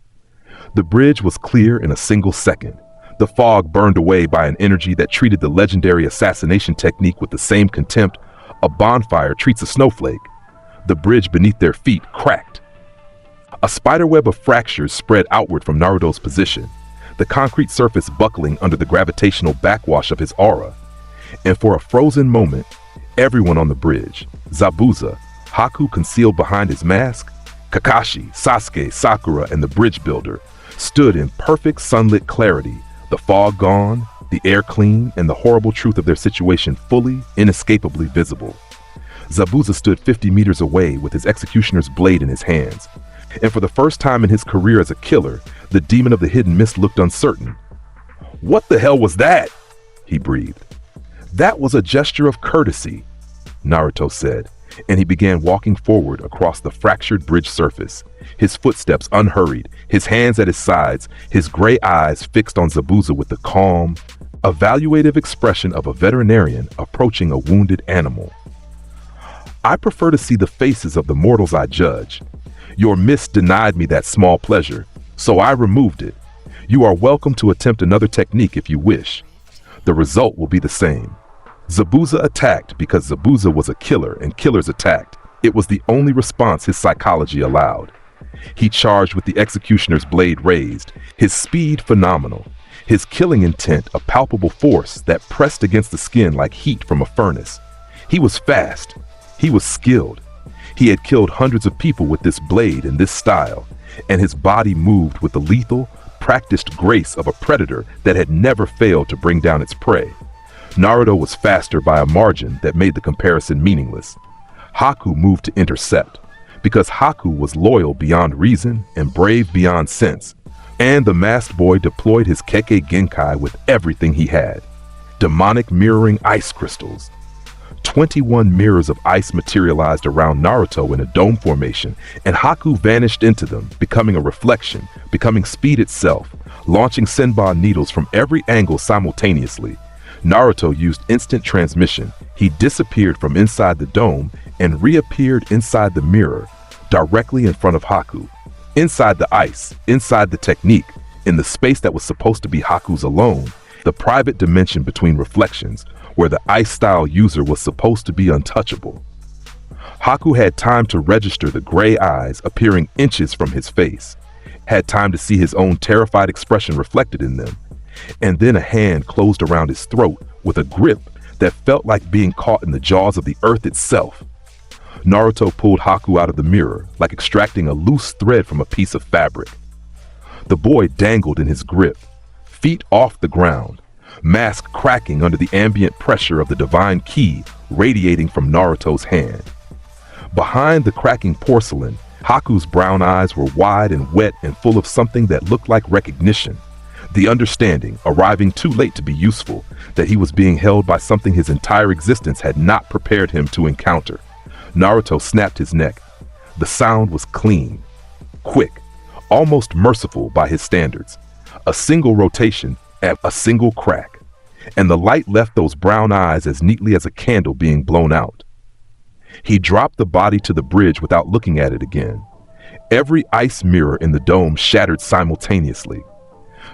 The bridge was clear in a single second, the fog burned away by an energy that treated the legendary assassination technique with the same contempt a bonfire treats a snowflake. The bridge beneath their feet cracked. A spiderweb of fractures spread outward from Naruto's position, the concrete surface buckling under the gravitational backwash of his aura. And for a frozen moment, everyone on the bridge, Zabuza, Haku concealed behind his mask, Kakashi, Sasuke, Sakura, and the bridge builder stood in perfect sunlit clarity, the fog gone, the air clean, and the horrible truth of their situation fully, inescapably visible. Zabuza stood 50 meters away with his executioner's blade in his hands, and for the first time in his career as a killer, the demon of the hidden mist looked uncertain. "What the hell was that?" he breathed. "That was a gesture of courtesy," Naruto said, and he began walking forward across the fractured bridge surface, his footsteps unhurried, his hands at his sides, his gray eyes fixed on Zabuza with the calm, evaluative expression of a veterinarian approaching a wounded animal. "I prefer to see the faces of the mortals I judge. Your mist denied me that small pleasure, so I removed it. You are welcome to attempt another technique if you wish. The result will be the same." Zabuza attacked because Zabuza was a killer and killers attacked. It was the only response his psychology allowed. He charged with the executioner's blade raised, his speed phenomenal, his killing intent a palpable force that pressed against the skin like heat from a furnace. He was fast. He was skilled. He had killed hundreds of people with this blade in this style, and his body moved with the lethal, practiced grace of a predator that had never failed to bring down its prey. Naruto was faster by a margin that made the comparison meaningless. Haku moved to intercept, because Haku was loyal beyond reason and brave beyond sense, and the masked boy deployed his Kekkei Genkai with everything he had. Demonic mirroring ice crystals. 21 mirrors of ice materialized around Naruto in a dome formation, and Haku vanished into them, becoming a reflection, becoming speed itself, launching Senbon needles from every angle simultaneously. Naruto used instant transmission. He disappeared from inside the dome and reappeared inside the mirror, directly in front of Haku. Inside the ice, inside the technique, in the space that was supposed to be Haku's alone, the private dimension between reflections, where the ice-style user was supposed to be untouchable. Haku had time to register the gray eyes appearing inches from his face, had time to see his own terrified expression reflected in them, and then a hand closed around his throat with a grip that felt like being caught in the jaws of the earth itself. Naruto pulled Haku out of the mirror, like extracting a loose thread from a piece of fabric. The boy dangled in his grip, feet off the ground, mask cracking under the ambient pressure of the divine ki radiating from Naruto's hand. Behind the cracking porcelain, Haku's brown eyes were wide and wet and full of something that looked like recognition. The understanding, arriving too late to be useful, that he was being held by something his entire existence had not prepared him to encounter. Naruto snapped his neck. The sound was clean, quick, almost merciful by his standards. A single rotation at a single crack, and the light left those brown eyes as neatly as a candle being blown out. He dropped the body to the bridge without looking at it again. Every ice mirror in the dome shattered simultaneously.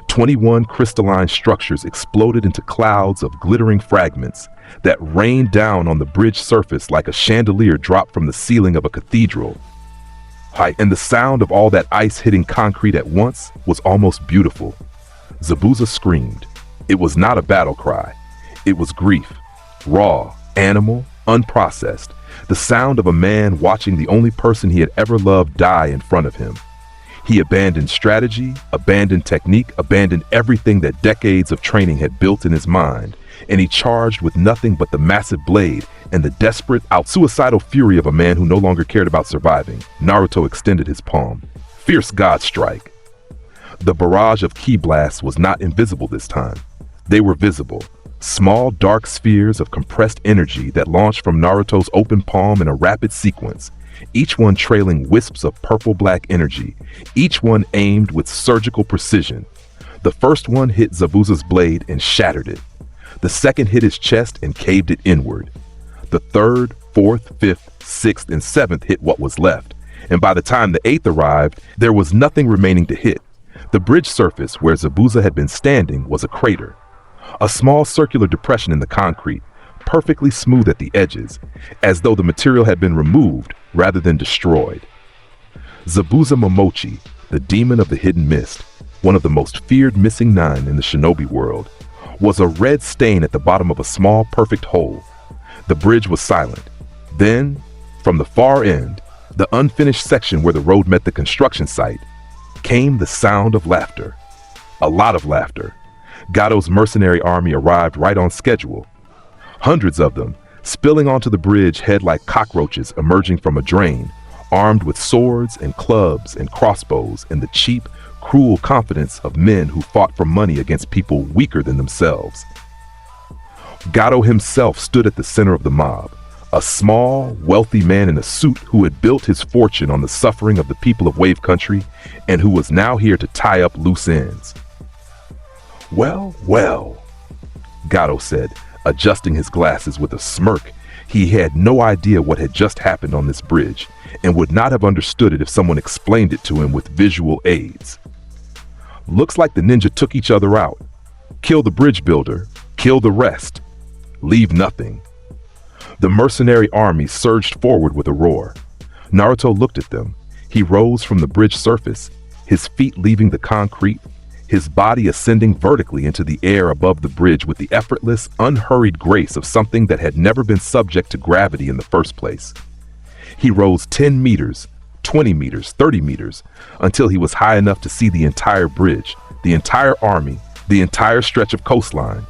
21 crystalline structures exploded into clouds of glittering fragments that rained down on the bridge surface like a chandelier dropped from the ceiling of a cathedral. And the sound of all that ice hitting concrete at once was almost beautiful. Zabuza screamed. It was not a battle cry. It was grief. Raw, animal, unprocessed. The sound of a man watching the only person he had ever loved die in front of him. He abandoned strategy, abandoned technique, abandoned everything that decades of training had built in his mind, and he charged with nothing but the massive blade and the desperate, suicidal fury of a man who no longer cared about surviving. Naruto extended his palm. Fierce God strike. The barrage of ki blasts was not invisible this time. They were visible. Small, dark spheres of compressed energy that launched from Naruto's open palm in a rapid sequence, each one trailing wisps of purple-black energy, each one aimed with surgical precision. The first one hit Zabuza's blade and shattered it. The second hit his chest and caved it inward. The third, fourth, fifth, sixth, and seventh hit what was left, and by the time the eighth arrived, there was nothing remaining to hit. The bridge surface where Zabuza had been standing was a crater. A small circular depression in the concrete, perfectly smooth at the edges, as though the material had been removed rather than destroyed. Zabuza Momochi, the demon of the hidden mist, one of the most feared missing nine in the shinobi world, was a red stain at the bottom of a small, perfect hole. The bridge was silent. Then, From the far end, the unfinished section where the road met the construction site, came the sound of laughter. A lot of laughter. Gato's mercenary army arrived right on schedule. Hundreds of them, spilling onto the bridge head like cockroaches emerging from a drain, armed with swords and clubs and crossbows and the cheap, cruel confidence of men who fought for money against people weaker than themselves. Gato himself stood at the center of the mob, a small, wealthy man in a suit who had built his fortune on the suffering of the people of Wave Country and who was now here to tie up loose ends. "Well, well," Gato said, adjusting his glasses with a smirk. He had no idea what had just happened on this bridge and would not have understood it if someone explained it to him with visual aids. "Looks like the ninja took each other out. Kill the bridge builder, kill the rest. Leave nothing." The mercenary army surged forward with a roar. Naruto looked at them. He rose from the bridge surface, his feet leaving the concrete, his body ascending vertically into the air above the bridge with the effortless, unhurried grace of something that had never been subject to gravity in the first place. He rose 10 meters, 20 meters, 30 meters, until he was high enough to see the entire bridge, the entire army, the entire stretch of coastline,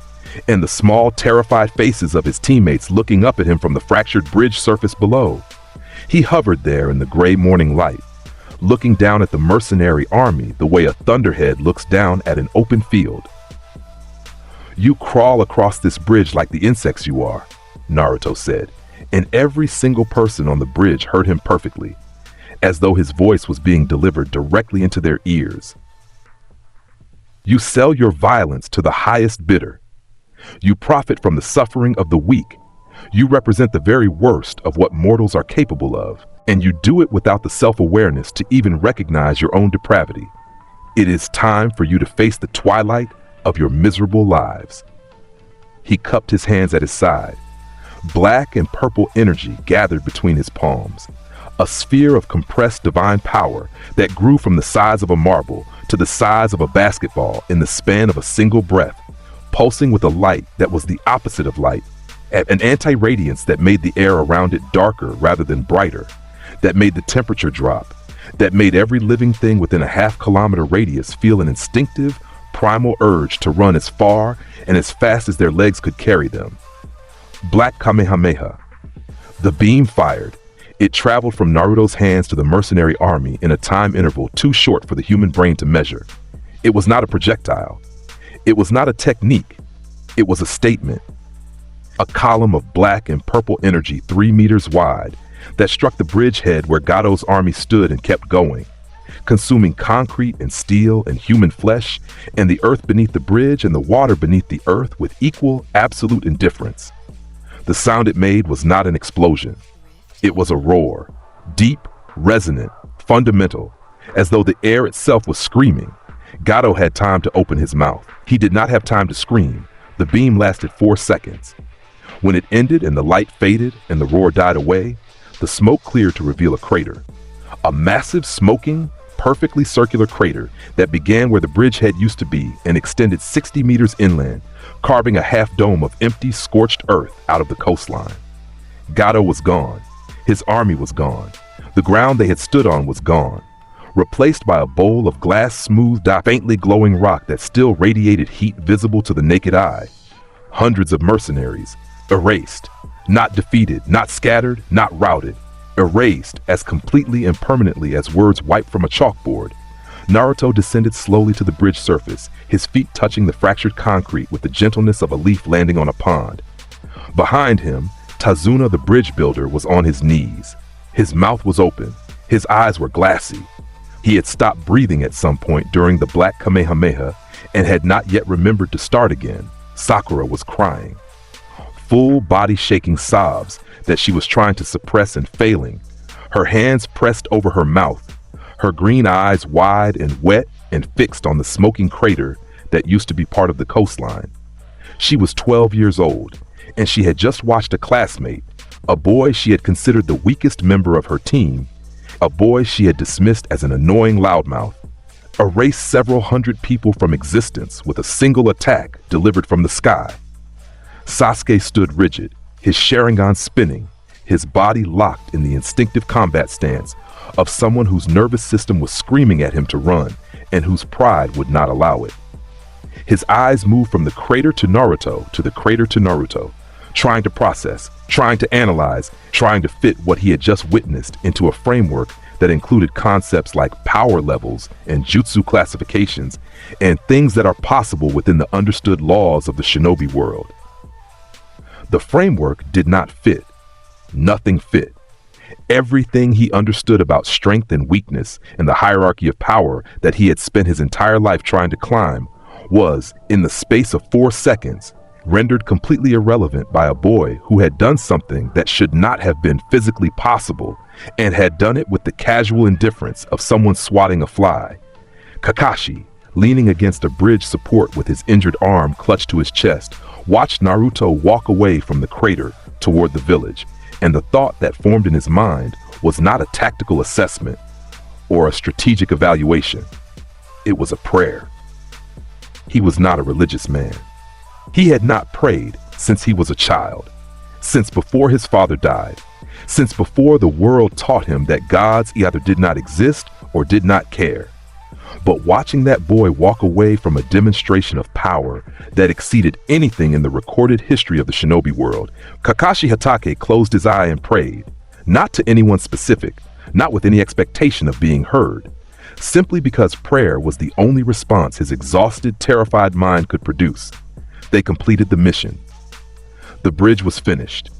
and the small, terrified faces of his teammates looking up at him from the fractured bridge surface below. He hovered there in the gray morning light, looking down at the mercenary army the way a thunderhead looks down at an open field. "You crawl across this bridge like the insects you are," Naruto said, and every single person on the bridge heard him perfectly, as though his voice was being delivered directly into their ears. "You sell your violence to the highest bidder. You profit from the suffering of the weak. You represent the very worst of what mortals are capable of, and you do it without the self-awareness to even recognize your own depravity. It is time for you to face the twilight of your miserable lives." He cupped his hands at his side. Black and purple energy gathered between his palms, a sphere of compressed divine power that grew from the size of a marble to the size of a basketball in the span of a single breath, pulsing with a light that was the opposite of light, an anti-radiance that made the air around it darker rather than brighter, that made the temperature drop, that made every living thing within a half-kilometer radius feel an instinctive, primal urge to run as far and as fast as their legs could carry them. Black Kamehameha. The beam fired. It traveled from Naruto's hands to the mercenary army in a time interval too short for the human brain to measure. It was not a projectile. It was not a technique. It was a statement. A column of black and purple energy 3 meters wide that struck the bridgehead where Gato's army stood and kept going, consuming concrete and steel and human flesh and the earth beneath the bridge and the water beneath the earth with equal, absolute indifference. The sound it made was not an explosion. It was a roar, deep, resonant, fundamental, as though the air itself was screaming. Gato had time to open his mouth. He did not have time to scream. The beam lasted 4 seconds. When it ended and the light faded and the roar died away, the smoke cleared to reveal a crater. A massive, smoking, perfectly circular crater that began where the bridgehead used to be and extended 60 meters inland, carving a half-dome of empty, scorched earth out of the coastline. Gato was gone. His army was gone. The ground they had stood on was gone, replaced by a bowl of glass-smoothed, faintly glowing rock that still radiated heat visible to the naked eye. Hundreds of mercenaries, erased, not defeated, not scattered, not routed, erased as completely and permanently as words wiped from a chalkboard. Naruto descended slowly to the bridge surface, his feet touching the fractured concrete with the gentleness of a leaf landing on a pond. Behind him, Tazuna the bridge builder was on his knees. His mouth was open, his eyes were glassy. He had stopped breathing at some point during the Black Kamehameha and had not yet remembered to start again. Sakura was crying. Full body shaking sobs that she was trying to suppress and failing, her hands pressed over her mouth, her green eyes wide and wet and fixed on the smoking crater that used to be part of the coastline. She was 12 years old, and she had just watched a classmate, a boy she had considered the weakest member of her team, a boy she had dismissed as an annoying loudmouth, erase several hundred people from existence with a single attack delivered from the sky. Sasuke stood rigid, his Sharingan spinning, his body locked in the instinctive combat stance of someone whose nervous system was screaming at him to run and whose pride would not allow it. His eyes moved from the crater to Naruto to the crater to Naruto, trying to process, trying to analyze, trying to fit what he had just witnessed into a framework that included concepts like power levels and jutsu classifications and things that are possible within the understood laws of the shinobi world. The framework did not fit. Nothing fit. Everything he understood about strength and weakness and the hierarchy of power that he had spent his entire life trying to climb was, in the space of 4 seconds, rendered completely irrelevant by a boy who had done something that should not have been physically possible and had done it with the casual indifference of someone swatting a fly. Kakashi, leaning against a bridge support with his injured arm clutched to his chest, watched Naruto walk away from the crater toward the village, and the thought that formed in his mind was not a tactical assessment or a strategic evaluation. It was a prayer. He was not a religious man. He had not prayed since he was a child, since before his father died, since before the world taught him that gods either did not exist or did not care. But watching that boy walk away from a demonstration of power that exceeded anything in the recorded history of the shinobi world, Kakashi Hatake closed his eye and prayed, not to anyone specific, not with any expectation of being heard, simply because prayer was the only response his exhausted, terrified mind could produce. They completed the mission. The bridge was finished.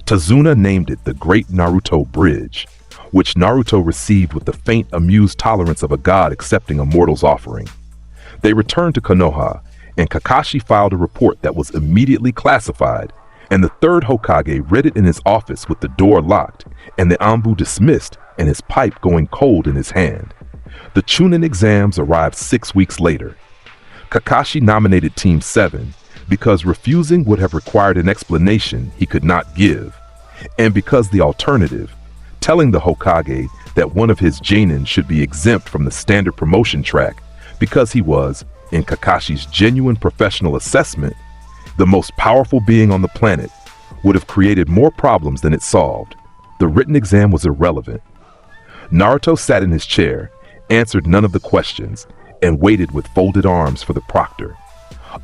Tazuna named it the Great Naruto Bridge, which Naruto received with the faint, amused tolerance of a god accepting a mortal's offering. They returned to Konoha, and Kakashi filed a report that was immediately classified, and the third Hokage read it in his office with the door locked and the Anbu dismissed and his pipe going cold in his hand. The Chunin exams arrived 6 weeks later. Kakashi nominated Team 7 because refusing would have required an explanation he could not give, and because the alternative, telling the Hokage that one of his genin should be exempt from the standard promotion track because he was, in Kakashi's genuine professional assessment, the most powerful being on the planet, would have created more problems than it solved. The written exam was irrelevant. Naruto sat in his chair, answered none of the questions, and waited with folded arms for the proctor,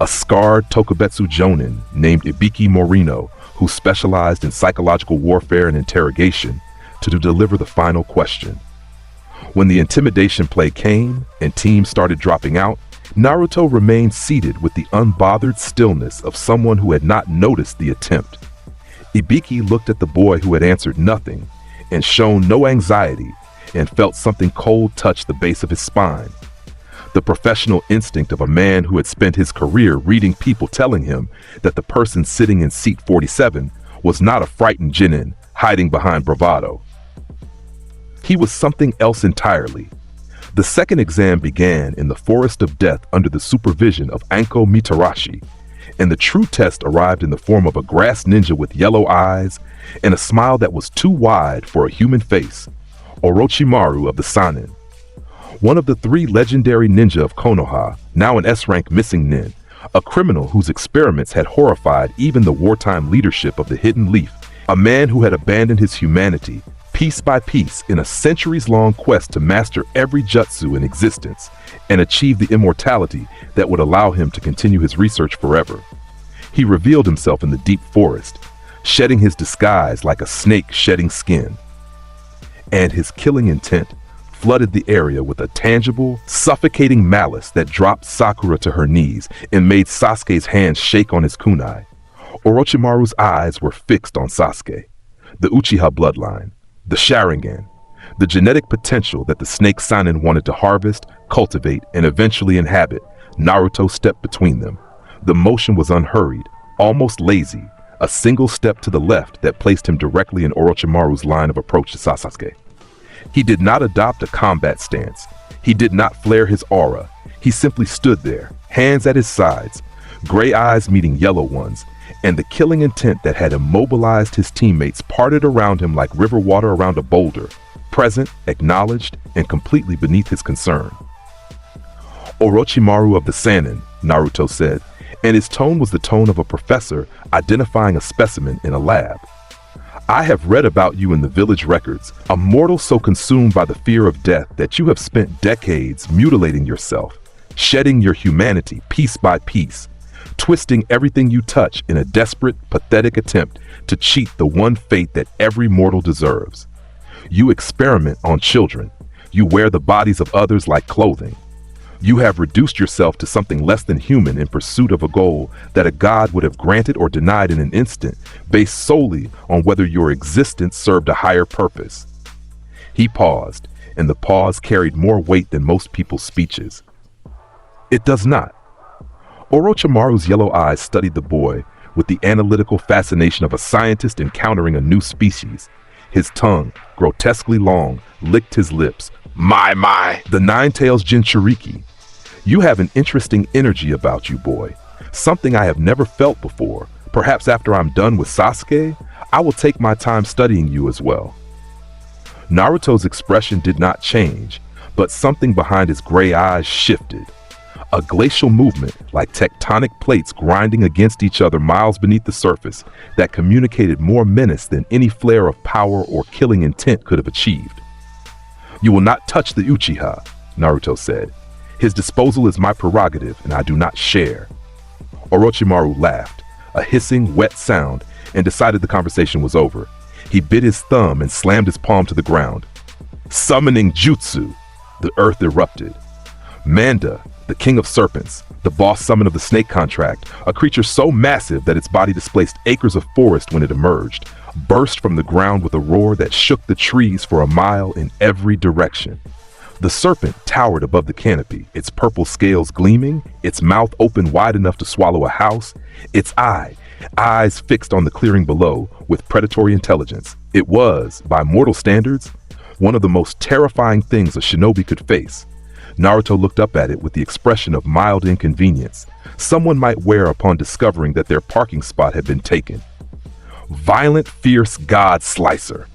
a scarred Tokubetsu jonin named Ibiki Morino, who specialized in psychological warfare and interrogation, to deliver the final question. When the intimidation play came and teams started dropping out, Naruto remained seated with the unbothered stillness of someone who had not noticed the attempt. Ibiki looked at the boy who had answered nothing and shown no anxiety and felt something cold touch the base of his spine. The professional instinct of a man who had spent his career reading people telling him that the person sitting in seat 47 was not a frightened genin hiding behind bravado. He was something else entirely. The second exam began in the forest of death under the supervision of Anko Mitarashi, and the true test arrived in the form of a grass ninja with yellow eyes and a smile that was too wide for a human face, Orochimaru of the Sannin. One of the 3 legendary ninja of Konoha, now an S-rank missing nin, a criminal whose experiments had horrified even the wartime leadership of the Hidden Leaf, a man who had abandoned his humanity piece by piece in a centuries-long quest to master every jutsu in existence and achieve the immortality that would allow him to continue his research forever. He revealed himself in the deep forest, shedding his disguise like a snake shedding skin. And his killing intent flooded the area with a tangible, suffocating malice that dropped Sakura to her knees and made Sasuke's hands shake on his kunai. Orochimaru's eyes were fixed on Sasuke, the Uchiha bloodline, the Sharingan, the genetic potential that the snake Sannin wanted to harvest, cultivate, and eventually inhabit. Naruto stepped between them. The motion was unhurried, almost lazy, a single step to the left that placed him directly in Orochimaru's line of approach to Sasuke. He did not adopt a combat stance. He did not flare his aura. He simply stood there, hands at his sides, gray eyes meeting yellow ones, and the killing intent that had immobilized his teammates parted around him like river water around a boulder, present, acknowledged, and completely beneath his concern. Orochimaru of the Sannin, Naruto said, and his tone was the tone of a professor identifying a specimen in a lab. I have read about you in the village records, a mortal so consumed by the fear of death that you have spent decades mutilating yourself, shedding your humanity piece by piece, twisting everything you touch in a desperate, pathetic attempt to cheat the one fate that every mortal deserves. You experiment on children. You wear the bodies of others like clothing. You have reduced yourself to something less than human in pursuit of a goal that a god would have granted or denied in an instant, based solely on whether your existence served a higher purpose. He paused, and the pause carried more weight than most people's speeches. It does not. Orochimaru's yellow eyes studied the boy with the analytical fascination of a scientist encountering a new species. His tongue, grotesquely long, licked his lips. My, the Nine-Tails Jinchuriki. You have an interesting energy about you, boy. Something I have never felt before. Perhaps after I'm done with Sasuke, I will take my time studying you as well. Naruto's expression did not change, but something behind his gray eyes shifted. A glacial movement, like tectonic plates grinding against each other miles beneath the surface, that communicated more menace than any flare of power or killing intent could have achieved. You will not touch the Uchiha, Naruto said. His disposal is my prerogative, and I do not share. Orochimaru laughed, a hissing, wet sound, and decided the conversation was over. He bit his thumb and slammed his palm to the ground. Summoning Jutsu! The earth erupted. Manda, the king of serpents, the boss summon of the snake contract, a creature so massive that its body displaced acres of forest when it emerged, burst from the ground with a roar that shook the trees for a mile in every direction. The serpent towered above the canopy, its purple scales gleaming, its mouth open wide enough to swallow a house, its eyes fixed on the clearing below with predatory intelligence. It was, by mortal standards, one of the most terrifying things a shinobi could face. Naruto looked up at it with the expression of mild inconvenience someone might wear upon discovering that their parking spot had been taken. Violent, fierce God Slicer.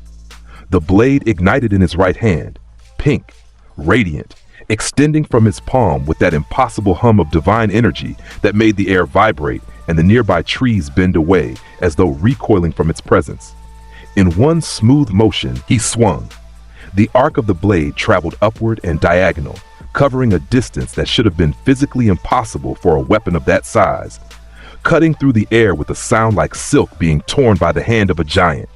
The blade ignited in his right hand, pink, radiant, extending from his palm with that impossible hum of divine energy that made the air vibrate and the nearby trees bend away as though recoiling from its presence. In one smooth motion, he swung. The arc of the blade traveled upward and diagonal, covering a distance that should have been physically impossible for a weapon of that size, cutting through the air with a sound like silk being torn by the hand of a giant.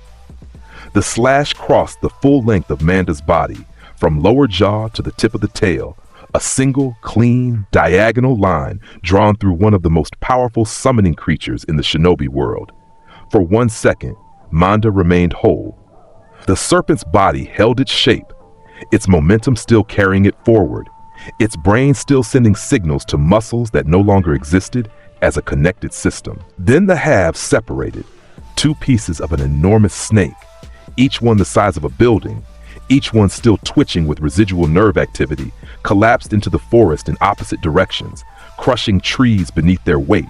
The slash crossed the full length of Manda's body, from lower jaw to the tip of the tail, a single, clean, diagonal line drawn through one of the most powerful summoning creatures in the shinobi world. For 1 second, Manda remained whole. The serpent's body held its shape, its momentum still carrying it forward, its brain still sending signals to muscles that no longer existed as a connected system. Then the halves separated, 2 pieces of an enormous snake, each one the size of a building, each one still twitching with residual nerve activity, collapsed into the forest in opposite directions, crushing trees beneath their weight,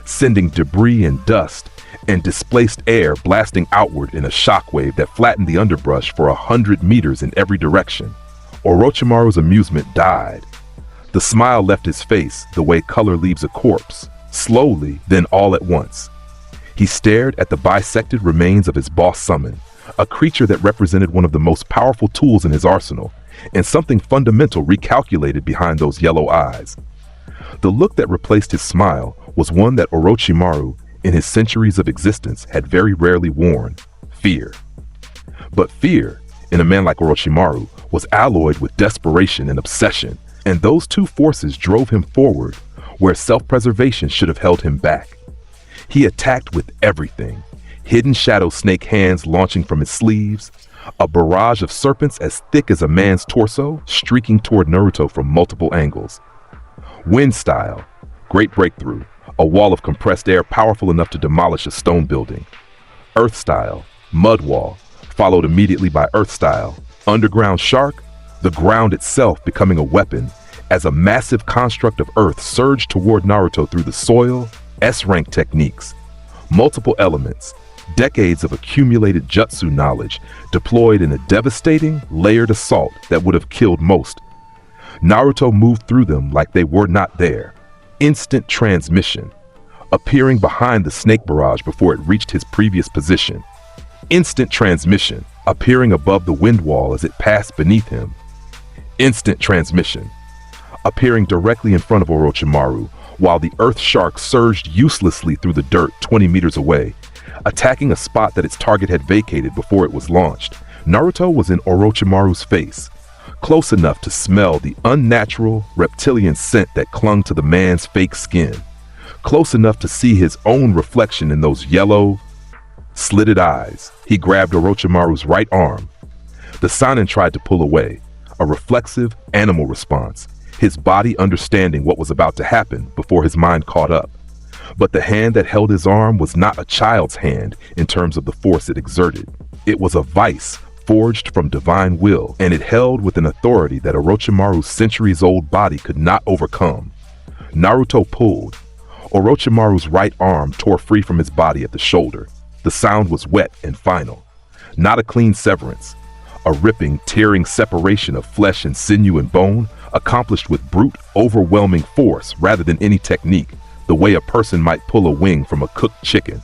sending debris and dust and displaced air blasting outward in a shockwave that flattened the underbrush for 100 meters in every direction. Orochimaru's amusement died. The smile left his face the way color leaves a corpse, slowly, then all at once. He stared at the bisected remains of his boss summon, a creature that represented one of the most powerful tools in his arsenal, and something fundamental recalculated behind those yellow eyes. The look that replaced his smile was one that Orochimaru, in his centuries of existence, had very rarely worn: fear. But fear, in a man like Orochimaru, was alloyed with desperation and obsession, and those 2 forces drove him forward where self-preservation should have held him back. He attacked with everything, hidden shadow snake hands launching from his sleeves, a barrage of serpents as thick as a man's torso streaking toward Naruto from multiple angles. Wind style, great breakthrough, a wall of compressed air powerful enough to demolish a stone building. Earth style, mud wall, followed immediately by earth style. Underground shark, the ground itself becoming a weapon as a massive construct of earth surged toward Naruto through the soil, S-rank techniques, multiple elements, decades of accumulated jutsu knowledge deployed in a devastating, layered assault that would have killed most. Naruto moved through them like they were not there. Instant transmission, appearing behind the snake barrage before it reached his previous position. Instant transmission, appearing above the wind wall as it passed beneath him. Instant transmission, appearing directly in front of Orochimaru, while the earth shark surged uselessly through the dirt 20 meters away, attacking a spot that its target had vacated before it was launched. Naruto was in Orochimaru's face, close enough to smell the unnatural reptilian scent that clung to the man's fake skin, close enough to see his own reflection in those yellow, slitted eyes. He grabbed Orochimaru's right arm. The Saiyan tried to pull away, a reflexive animal response, his body understanding what was about to happen before his mind caught up. But the hand that held his arm was not a child's hand in terms of the force it exerted. It was a vice forged from divine will, and it held with an authority that Orochimaru's centuries-old body could not overcome. Naruto pulled. Orochimaru's right arm tore free from his body at the shoulder. The sound was wet and final. Not a clean severance. A ripping, tearing separation of flesh and sinew and bone, accomplished with brute, overwhelming force rather than any technique, the way a person might pull a wing from a cooked chicken.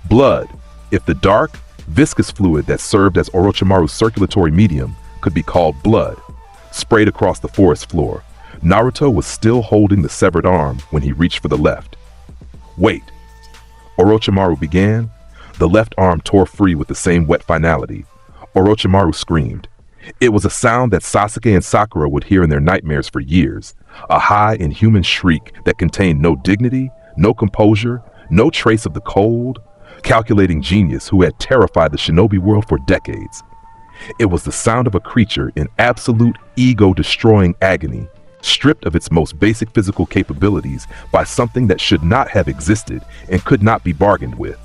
Blood, if the dark, viscous fluid that served as Orochimaru's circulatory medium could be called blood, sprayed across the forest floor. Naruto was still holding the severed arm when he reached for the left. Wait. Orochimaru began. The left arm tore free with the same wet finality. Orochimaru screamed. It was a sound that Sasuke and Sakura would hear in their nightmares for years, a high, inhuman shriek that contained no dignity, no composure, no trace of the cold, calculating genius who had terrified the shinobi world for decades. It was the sound of a creature in absolute ego-destroying agony, stripped of its most basic physical capabilities by something that should not have existed and could not be bargained with.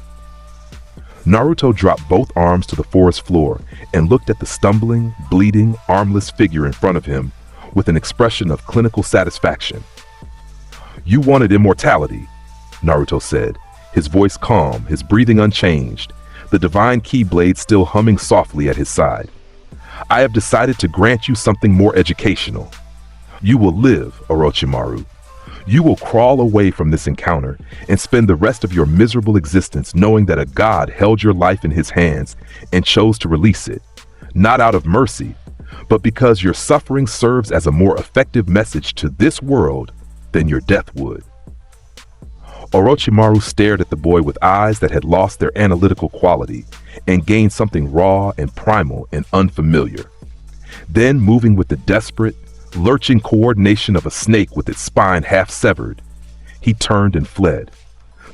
Naruto dropped both arms to the forest floor and looked at the stumbling, bleeding, armless figure in front of him with an expression of clinical satisfaction. "You wanted immortality," Naruto said, his voice calm, his breathing unchanged, the divine keyblade still humming softly at his side. "I have decided to grant you something more educational. You will live, Orochimaru. You will crawl away from this encounter and spend the rest of your miserable existence knowing that a god held your life in his hands and chose to release it, not out of mercy, but because your suffering serves as a more effective message to this world than your death would." Orochimaru stared at the boy with eyes that had lost their analytical quality and gained something raw and primal and unfamiliar. Then, moving with the desperate, lurching coordination of a snake with its spine half severed, he turned and fled.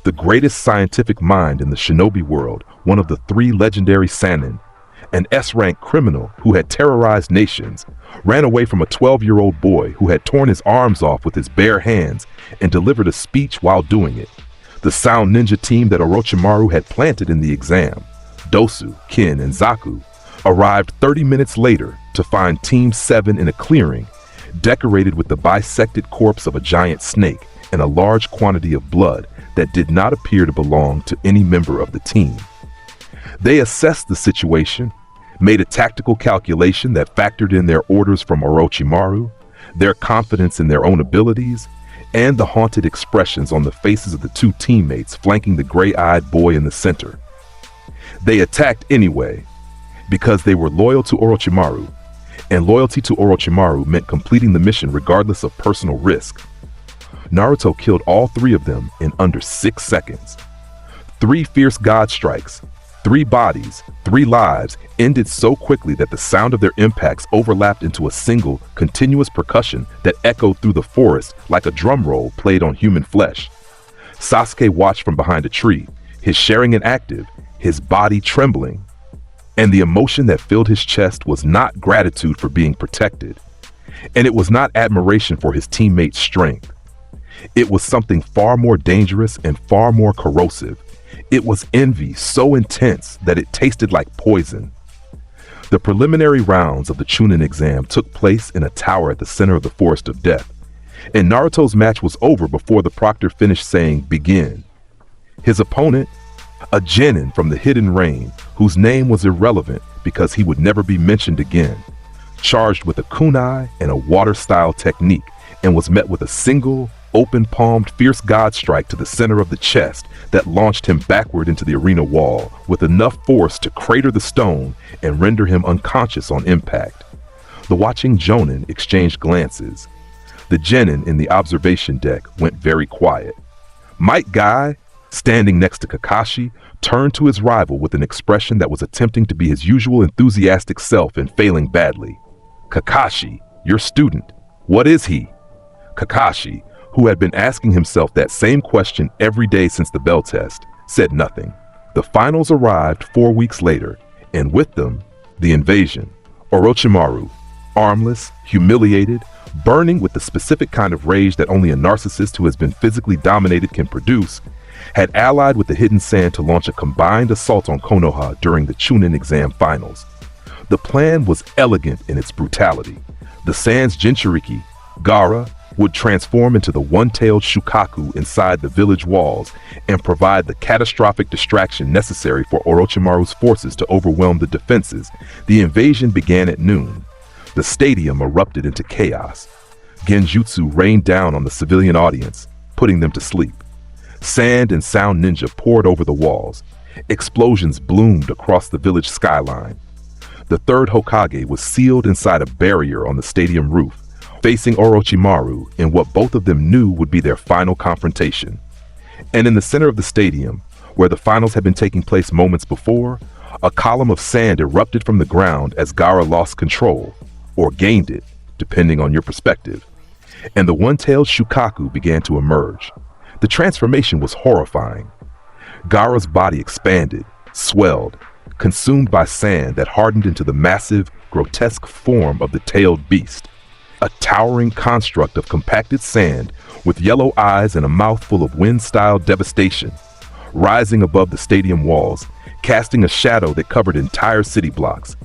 The greatest scientific mind in the shinobi world, one of the 3 legendary Sannin, an S-rank criminal who had terrorized nations, ran away from a 12-year-old boy who had torn his arms off with his bare hands and delivered a speech while doing it. The sound ninja team that Orochimaru had planted in the exam, Dosu, Kin, and Zaku, arrived 30 minutes later to find Team 7 in a clearing, decorated with the bisected corpse of a giant snake and a large quantity of blood that did not appear to belong to any member of the team. They assessed the situation, made a tactical calculation that factored in their orders from Orochimaru, their confidence in their own abilities, and the haunted expressions on the faces of the 2 teammates flanking the gray-eyed boy in the center. They attacked anyway, because they were loyal to Orochimaru, and loyalty to Orochimaru meant completing the mission regardless of personal risk. Naruto killed all 3 of them in under 6 seconds. 3 fierce god strikes, 3 bodies, 3 lives ended so quickly that the sound of their impacts overlapped into a single, continuous percussion that echoed through the forest like a drum roll played on human flesh. Sasuke watched from behind a tree, his Sharingan active, his body trembling. And the emotion that filled his chest was not gratitude for being protected, and it was not admiration for his teammates' strength. It was something far more dangerous and far more corrosive. It was envy so intense that it tasted like poison. The preliminary rounds of the Chunin exam took place in a tower at the center of the Forest of Death, and Naruto's match was over before the proctor finished saying, "Begin." His opponent, a genin from the Hidden Rain, whose name was irrelevant because he would never be mentioned again, charged with a kunai and a water-style technique and was met with a single, open-palmed fierce god strike to the center of the chest that launched him backward into the arena wall with enough force to crater the stone and render him unconscious on impact. The watching jonin exchanged glances. The genin in the observation deck went very quiet. Might Guy, standing next to Kakashi, turned to his rival with an expression that was attempting to be his usual enthusiastic self and failing badly. "Kakashi, your student, what is he?" Kakashi, who had been asking himself that same question every day since the bell test, said nothing. The finals arrived 4 weeks later, and with them, the invasion. Orochimaru, armless, humiliated, burning with the specific kind of rage that only a narcissist who has been physically dominated can produce, had allied with the Hidden Sand to launch a combined assault on Konoha during the Chunin exam finals. The plan was elegant in its brutality. The Sand's Jinchuriki, Gaara, would transform into the one-tailed Shukaku inside the village walls and provide the catastrophic distraction necessary for Orochimaru's forces to overwhelm the defenses. The invasion began at noon. The stadium erupted into chaos. Genjutsu rained down on the civilian audience, putting them to sleep. Sand and sound ninja poured over the walls. Explosions bloomed across the village skyline. The third Hokage was sealed inside a barrier on the stadium roof, facing Orochimaru in what both of them knew would be their final confrontation. And in the center of the stadium, where the finals had been taking place moments before, a column of sand erupted from the ground as Gaara lost control, or gained it, depending on your perspective. And the one-tailed Shukaku began to emerge. The transformation was horrifying. Gaara's body expanded, swelled, consumed by sand that hardened into the massive, grotesque form of the tailed beast. A towering construct of compacted sand with yellow eyes and a mouth full of wind-style devastation, rising above the stadium walls, casting a shadow that covered entire city blocks.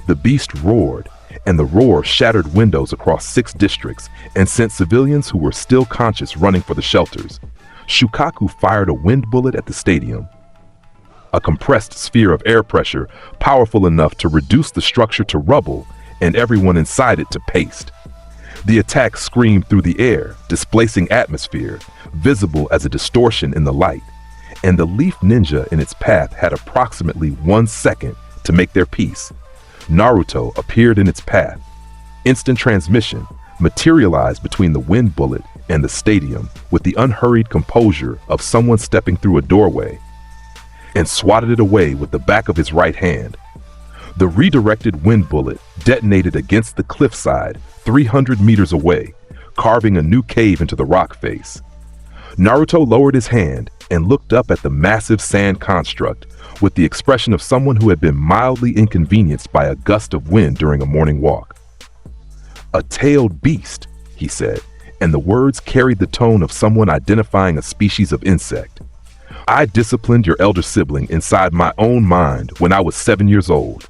The beast roared, and the roar shattered windows across 6 districts and sent civilians who were still conscious running for the shelters. Shukaku fired a wind bullet at the stadium, a compressed sphere of air pressure powerful enough to reduce the structure to rubble and everyone inside it to paste. The attack screamed through the air, displacing atmosphere, visible as a distortion in the light, and the leaf ninja in its path had approximately 1 second to make their peace. Naruto appeared in its path. Instant transmission materialized between the wind bullet and the stadium with the unhurried composure of someone stepping through a doorway, and swatted it away with the back of his right hand. The redirected wind bullet detonated against the cliffside 300 meters away, carving a new cave into the rock face. Naruto lowered his hand and looked up at the massive sand construct with the expression of someone who had been mildly inconvenienced by a gust of wind during a morning walk. "A tailed beast," he said, and the words carried the tone of someone identifying a species of insect. "I disciplined your elder sibling inside my own mind when I was 7 years old.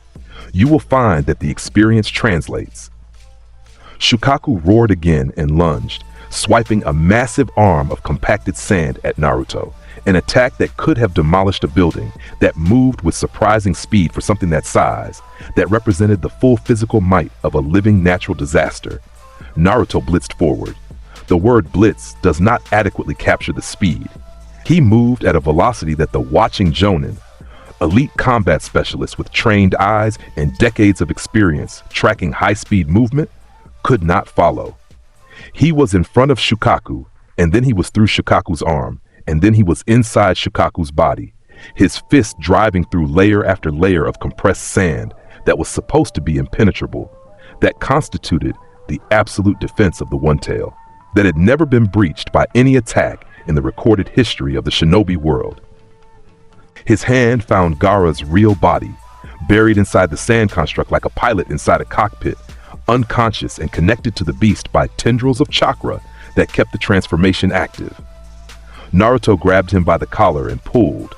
You will find that the experience translates." Shukaku roared again and lunged, swiping a massive arm of compacted sand at Naruto, an attack that could have demolished a building, that moved with surprising speed for something that size, that represented the full physical might of a living natural disaster. Naruto blitzed forward. The word blitz does not adequately capture the speed. He moved at a velocity that the watching jonin, elite combat specialist with trained eyes and decades of experience tracking high-speed movement, could not follow. He was in front of Shukaku, and then he was through Shukaku's arm, and then he was inside Shukaku's body, his fist driving through layer after layer of compressed sand that was supposed to be impenetrable, that constituted the absolute defense of the One Tail, that had never been breached by any attack in the recorded history of the shinobi world. His hand found Gaara's real body, buried inside the sand construct like a pilot inside a cockpit, unconscious and connected to the beast by tendrils of chakra that kept the transformation active. Naruto grabbed him by the collar and pulled.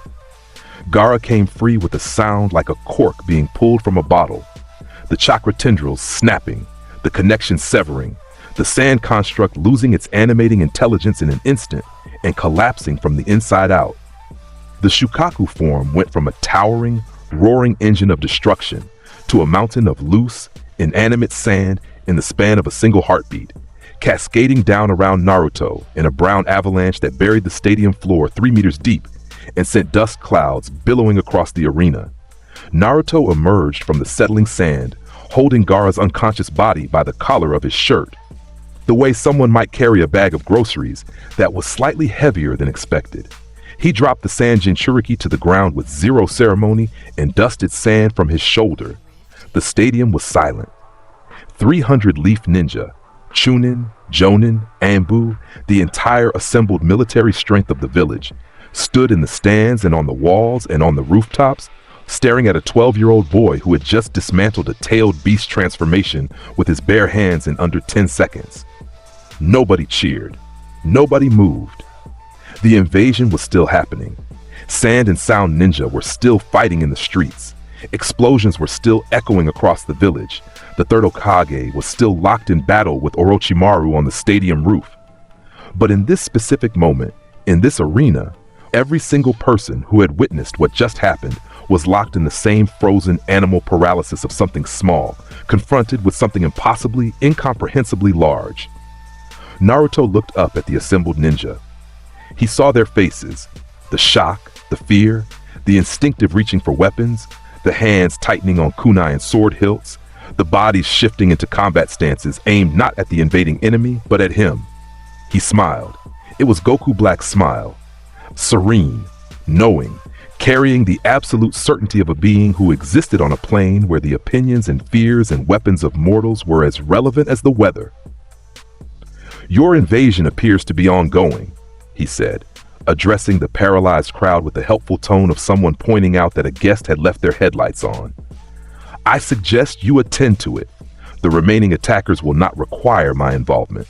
Gaara came free with a sound like a cork being pulled from a bottle, the chakra tendrils snapping, the connection severing, the sand construct losing its animating intelligence in an instant and collapsing from the inside out. The Shukaku form went from a towering, roaring engine of destruction to a mountain of loose, inanimate sand in the span of a single heartbeat, cascading down around Naruto in a brown avalanche that buried the stadium floor 3 meters deep and sent dust clouds billowing across the arena. Naruto emerged from the settling sand, holding Gaara's unconscious body by the collar of his shirt, the way someone might carry a bag of groceries that was slightly heavier than expected. He dropped the sand Jinchuriki to the ground with zero ceremony and dusted sand from his shoulder. The stadium was silent. 300 Leaf Ninja, Chunin, Jonin, Anbu, the entire assembled military strength of the village, stood in the stands and on the walls and on the rooftops, staring at a 12-year-old boy who had just dismantled a tailed beast transformation with his bare hands in under 10 seconds. Nobody cheered. Nobody moved. The invasion was still happening. Sand and Sound Ninja were still fighting in the streets. Explosions were still echoing across the village. The third Hokage was still locked in battle with Orochimaru on the stadium roof. But in this specific moment, in this arena, every single person who had witnessed what just happened was locked in the same frozen animal paralysis of something small, confronted with something impossibly, incomprehensibly large. Naruto looked up at the assembled ninja. He saw their faces, the shock, the fear, the instinctive reaching for weapons, the hands tightening on kunai and sword hilts, the bodies shifting into combat stances aimed not at the invading enemy, but at him. He smiled. It was Goku Black's smile. Serene, knowing, carrying the absolute certainty of a being who existed on a plane where the opinions and fears and weapons of mortals were as relevant as the weather. "Your invasion appears to be ongoing," he said, addressing the paralyzed crowd with the helpful tone of someone pointing out that a guest had left their headlights on. "I suggest you attend to it. The remaining attackers will not require my involvement."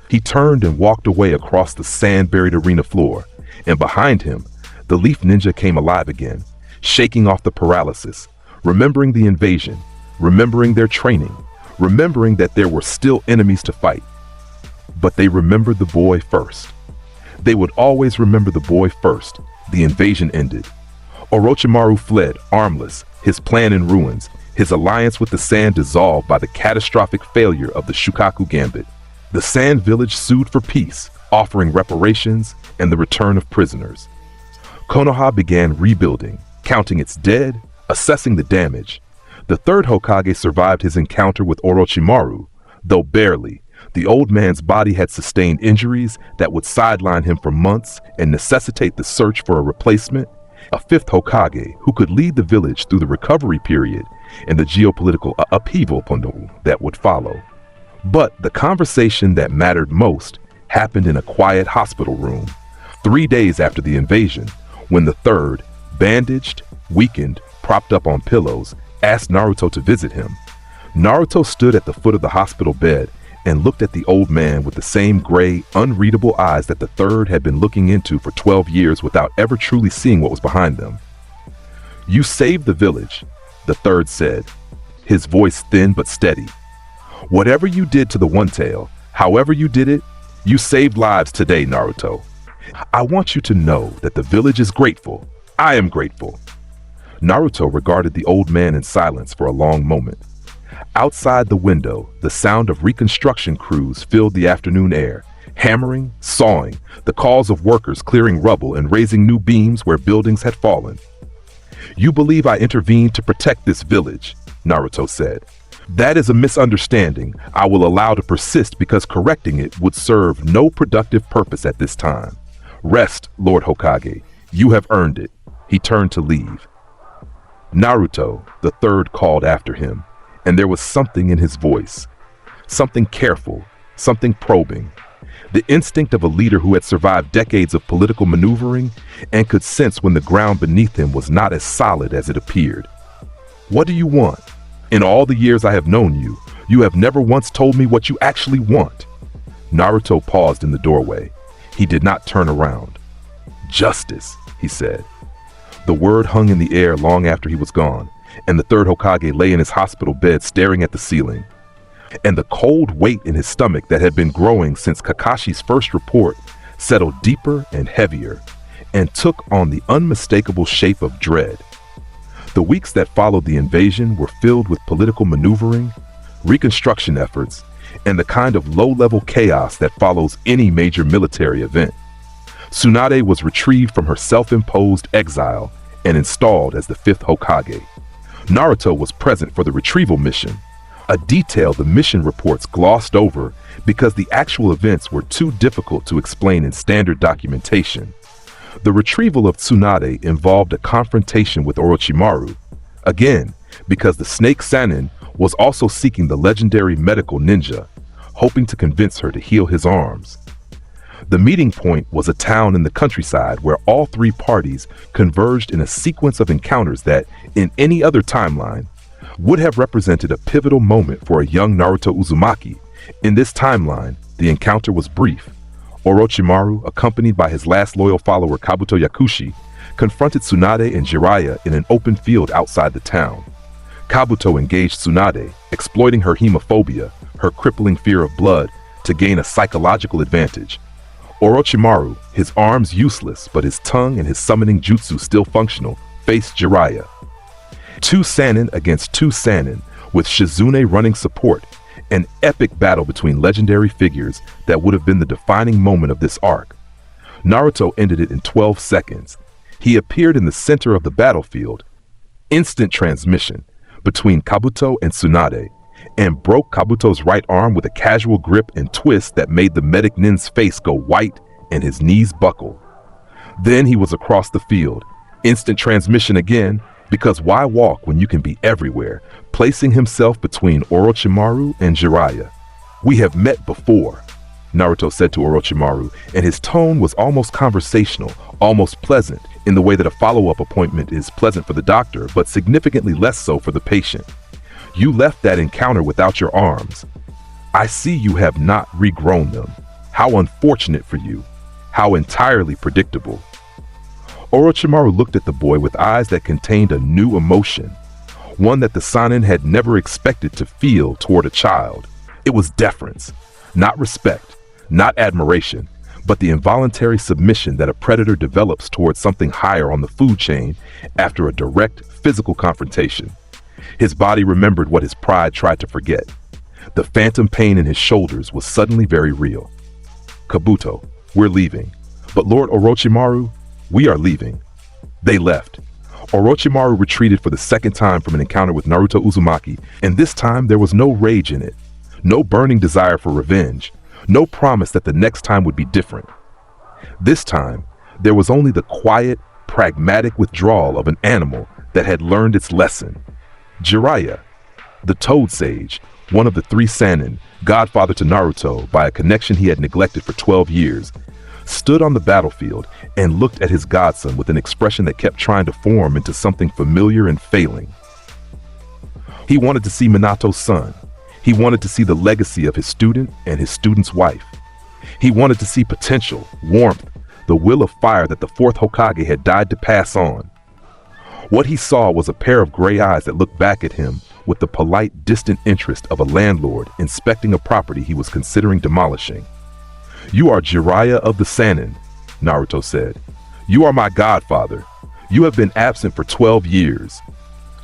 He turned and walked away across the sand-buried arena floor, and behind him, the Leaf Ninja came alive again, shaking off the paralysis, remembering the invasion, remembering their training, remembering that there were still enemies to fight. But they remembered the boy first. They would always remember the boy first. The invasion ended. Orochimaru fled, armless, his plan in ruins, his alliance with the Sand dissolved by the catastrophic failure of the Shukaku Gambit. The Sand Village sued for peace, offering reparations and the return of prisoners. Konoha began rebuilding, counting its dead, assessing the damage. The third Hokage survived his encounter with Orochimaru, though barely. The old man's body had sustained injuries that would sideline him for months and necessitate the search for a replacement. A fifth Hokage who could lead the village through the recovery period and the geopolitical upheaval that would follow. But the conversation that mattered most happened in a quiet hospital room, 3 days after the invasion, when the third, bandaged, weakened, propped up on pillows, asked Naruto to visit him. Naruto stood at the foot of the hospital bed and looked at the old man with the same gray, unreadable eyes that the third had been looking into for 12 years without ever truly seeing what was behind them. "You saved the village," the third said, his voice thin but steady. "Whatever you did to the One-Tail, however you did it, you saved lives today, Naruto. I want you to know that the village is grateful. I am grateful." Naruto regarded the old man in silence for a long moment. Outside the window, the sound of reconstruction crews filled the afternoon air, hammering, sawing, the calls of workers clearing rubble and raising new beams where buildings had fallen. "You believe I intervened to protect this village," Naruto said. "That is a misunderstanding I will allow to persist because correcting it would serve no productive purpose at this time. Rest, Lord Hokage. You have earned it." He turned to leave. "Naruto," the third called after him, and there was something in his voice, something careful, something probing, the instinct of a leader who had survived decades of political maneuvering and could sense when the ground beneath him was not as solid as it appeared. "What do you want? In all the years I have known you, you have never once told me what you actually want." Naruto paused in the doorway. He did not turn around. "Justice," he said. The word hung in the air long after he was gone, and the third Hokage lay in his hospital bed staring at the ceiling. And the cold weight in his stomach that had been growing since Kakashi's first report settled deeper and heavier, and took on the unmistakable shape of dread. The weeks that followed the invasion were filled with political maneuvering, reconstruction efforts, and the kind of low-level chaos that follows any major military event. Tsunade was retrieved from her self-imposed exile and installed as the 5th Hokage. Naruto was present for the retrieval mission, a detail the mission reports glossed over because the actual events were too difficult to explain in standard documentation. The retrieval of Tsunade involved a confrontation with Orochimaru, again because the Snake Sannin was also seeking the legendary medical ninja, hoping to convince her to heal his arms. The meeting point was a town in the countryside where all three parties converged in a sequence of encounters that, in any other timeline, would have represented a pivotal moment for a young Naruto Uzumaki. In this timeline, the encounter was brief. Orochimaru, accompanied by his last loyal follower Kabuto Yakushi, confronted Tsunade and Jiraiya in an open field outside the town. Kabuto engaged Tsunade, exploiting her hemophobia, her crippling fear of blood, to gain a psychological advantage. Orochimaru, his arms useless but his tongue and his summoning jutsu still functional, faced Jiraiya. 2 Sannin against 2 Sannin, with Shizune running support, an epic battle between legendary figures that would have been the defining moment of this arc. Naruto ended it in 12 seconds. He appeared in the center of the battlefield, instant transmission, between Kabuto and Tsunade, and broke Kabuto's right arm with a casual grip and twist that made the medic nin's face go white and his knees buckle. Then he was across the field, instant transmission again, because why walk when you can be everywhere, placing himself between Orochimaru and Jiraiya. "We have met before," Naruto said to Orochimaru, and his tone was almost conversational, almost pleasant, in the way that a follow-up appointment is pleasant for the doctor, but significantly less so for the patient. "You left that encounter without your arms. I see you have not regrown them. How unfortunate for you. How entirely predictable." Orochimaru looked at the boy with eyes that contained a new emotion, one that the Sannin had never expected to feel toward a child. It was deference, not respect, not admiration, but the involuntary submission that a predator develops towards something higher on the food chain after a direct physical confrontation. His body remembered what his pride tried to forget. The phantom pain in his shoulders was suddenly very real. "Kabuto, we're leaving. But Lord Orochimaru, we are leaving." They left. Orochimaru retreated for the second time from an encounter with Naruto Uzumaki, and this time there was no rage in it, no burning desire for revenge, no promise that the next time would be different. This time, there was only the quiet, pragmatic withdrawal of an animal that had learned its lesson. Jiraiya, the Toad Sage, one of the 3 Sannin, godfather to Naruto by a connection he had neglected for 12 years, stood on the battlefield and looked at his godson with an expression that kept trying to form into something familiar and failing. He wanted to see Minato's son. He wanted to see the legacy of his student and his student's wife. He wanted to see potential, warmth, the will of fire that the 4th Hokage had died to pass on. What he saw was a pair of gray eyes that looked back at him with the polite, distant interest of a landlord inspecting a property he was considering demolishing. "You are Jiraiya of the Sannin," Naruto said. "You are my godfather. You have been absent for 12 years.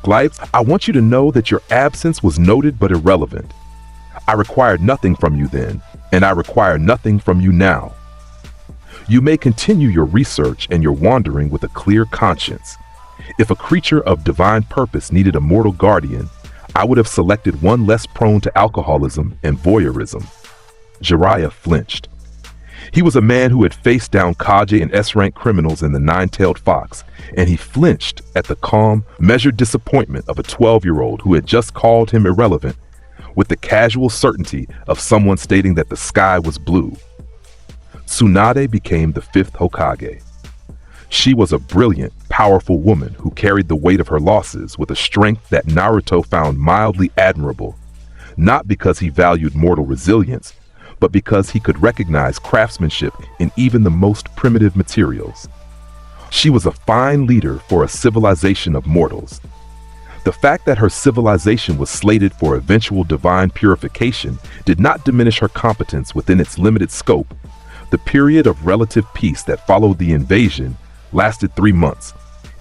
Glyph, I want you to know that your absence was noted but irrelevant. I required nothing from you then, and I require nothing from you now. You may continue your research and your wandering with a clear conscience. If a creature of divine purpose needed a mortal guardian, I would have selected one less prone to alcoholism and voyeurism." Jiraiya flinched. He was a man who had faced down Kage and S-rank criminals in the Nine-Tailed Fox, and he flinched at the calm, measured disappointment of a 12-year-old who had just called him irrelevant, with the casual certainty of someone stating that the sky was blue. Tsunade became the 5th Hokage. She was a brilliant, powerful woman who carried the weight of her losses with a strength that Naruto found mildly admirable, not because he valued mortal resilience, but because he could recognize craftsmanship in even the most primitive materials. She was a fine leader for a civilization of mortals. The fact that her civilization was slated for eventual divine purification did not diminish her competence within its limited scope. The period of relative peace that followed the invasion lasted 3 months.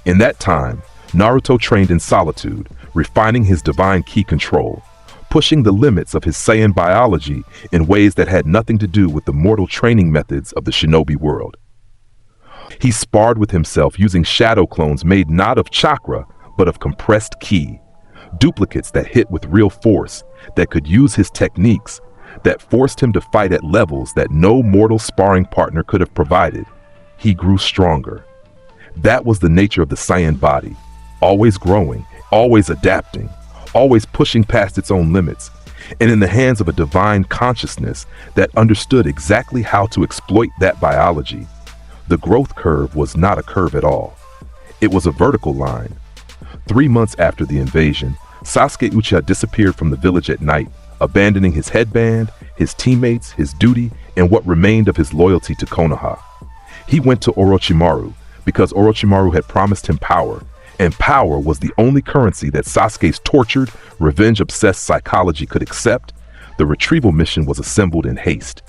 In that time, Naruto trained in solitude, refining his divine ki control, pushing the limits of his Saiyan biology in ways that had nothing to do with the mortal training methods of the shinobi world. He sparred with himself using shadow clones made not of chakra, but of compressed ki, duplicates that hit with real force, that could use his techniques, that forced him to fight at levels that no mortal sparring partner could have provided. He grew stronger. That was the nature of the Saiyan body, always growing, always adapting, always pushing past its own limits, and in the hands of a divine consciousness that understood exactly how to exploit that biology. The growth curve was not a curve at all. It was a vertical line. 3 months after the invasion, Sasuke Uchiha disappeared from the village at night, abandoning his headband, his teammates, his duty, and what remained of his loyalty to Konoha. He went to Orochimaru because Orochimaru had promised him power, and power was the only currency that Sasuke's tortured, revenge-obsessed psychology could accept. The retrieval mission was assembled in haste.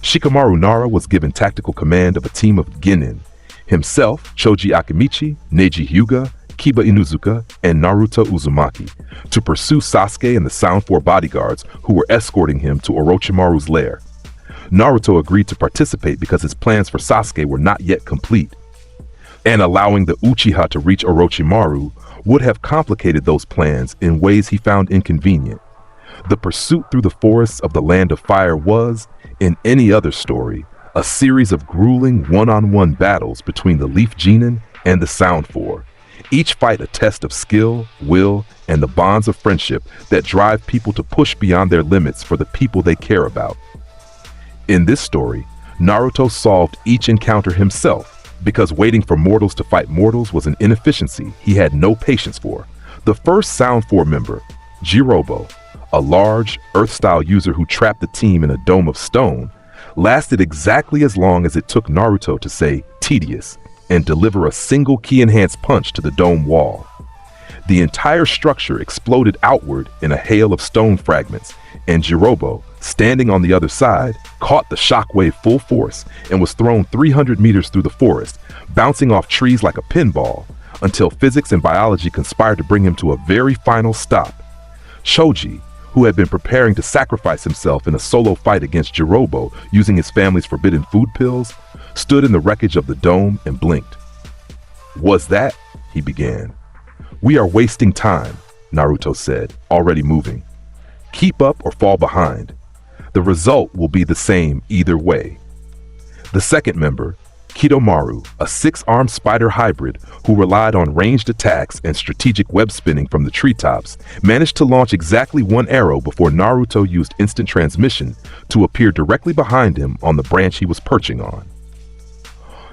Shikamaru Nara was given tactical command of a team of Genin, himself, Choji Akimichi, Neji Hyuga, Kiba Inuzuka, and Naruto Uzumaki, to pursue Sasuke and the Sound Four bodyguards who were escorting him to Orochimaru's lair. Naruto agreed to participate because his plans for Sasuke were not yet complete, and allowing the Uchiha to reach Orochimaru would have complicated those plans in ways he found inconvenient. The pursuit through the forests of the Land of Fire was, in any other story, a series of grueling one-on-one battles between the Leaf Genin and the Sound Four, each fight a test of skill, will, and the bonds of friendship that drive people to push beyond their limits for the people they care about. In this story, Naruto solved each encounter himself, because waiting for mortals to fight mortals was an inefficiency he had no patience for. The first Sound Four member, Jirobo, a large, Earth-style user who trapped the team in a dome of stone, lasted exactly as long as it took Naruto to say "tedious" and deliver a single ki-enhanced punch to the dome wall. The entire structure exploded outward in a hail of stone fragments, and Jirobo, standing on the other side, caught the shockwave full force and was thrown 300 meters through the forest, bouncing off trees like a pinball, until physics and biology conspired to bring him to a very final stop. Shoji, who had been preparing to sacrifice himself in a solo fight against Jirobo using his family's forbidden food pills, stood in the wreckage of the dome and blinked. "Was that?" he began. "We are wasting time," Naruto said, already moving. "Keep up or fall behind. The result will be the same either way." The second member, Kidomaru, a 6-armed spider hybrid who relied on ranged attacks and strategic web spinning from the treetops, managed to launch exactly one arrow before Naruto used instant transmission to appear directly behind him on the branch he was perching on.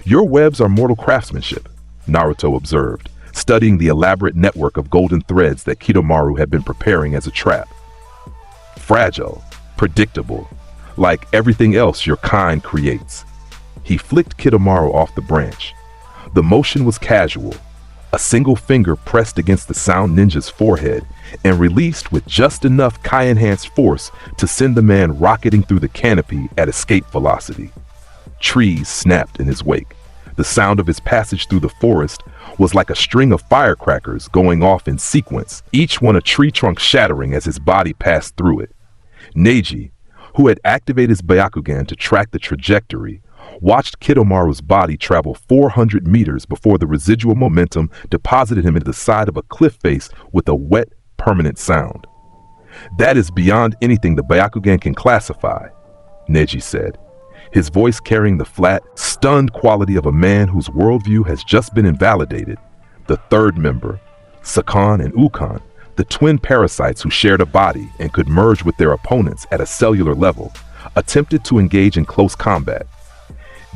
"Your webs are mortal craftsmanship," Naruto observed, studying the elaborate network of golden threads that Kidomaru had been preparing as a trap. "Fragile, predictable, like everything else your kind creates." He flicked Kidomaru off the branch. The motion was casual, a single finger pressed against the Sound Ninja's forehead and released with just enough Ki-enhanced force to send the man rocketing through the canopy at escape velocity. Trees snapped in his wake. The sound of his passage through the forest was like a string of firecrackers going off in sequence, each one a tree trunk shattering as his body passed through it. Neji, who had activated his Byakugan to track the trajectory, watched Kidomaru's body travel 400 meters before the residual momentum deposited him into the side of a cliff face with a wet, permanent sound. "That is beyond anything the Byakugan can classify," Neji said, his voice carrying the flat, stunned quality of a man whose worldview has just been invalidated. The third member, Sakan and Ukon, the twin parasites who shared a body and could merge with their opponents at a cellular level, attempted to engage in close combat.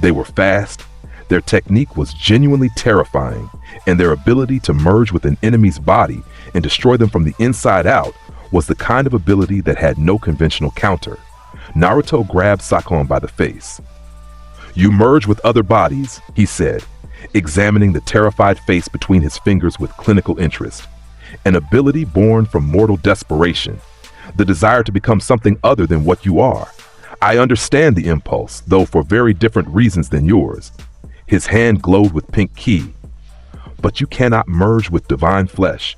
They were fast, their technique was genuinely terrifying, and their ability to merge with an enemy's body and destroy them from the inside out was the kind of ability that had no conventional counter. Naruto grabbed Sakon by the face. "You merge with other bodies," he said, examining the terrified face between his fingers with clinical interest. "An ability born from mortal desperation, the desire to become something other than what you are. I understand the impulse, though for very different reasons than yours." His hand glowed with pink ki. "But you cannot merge with divine flesh.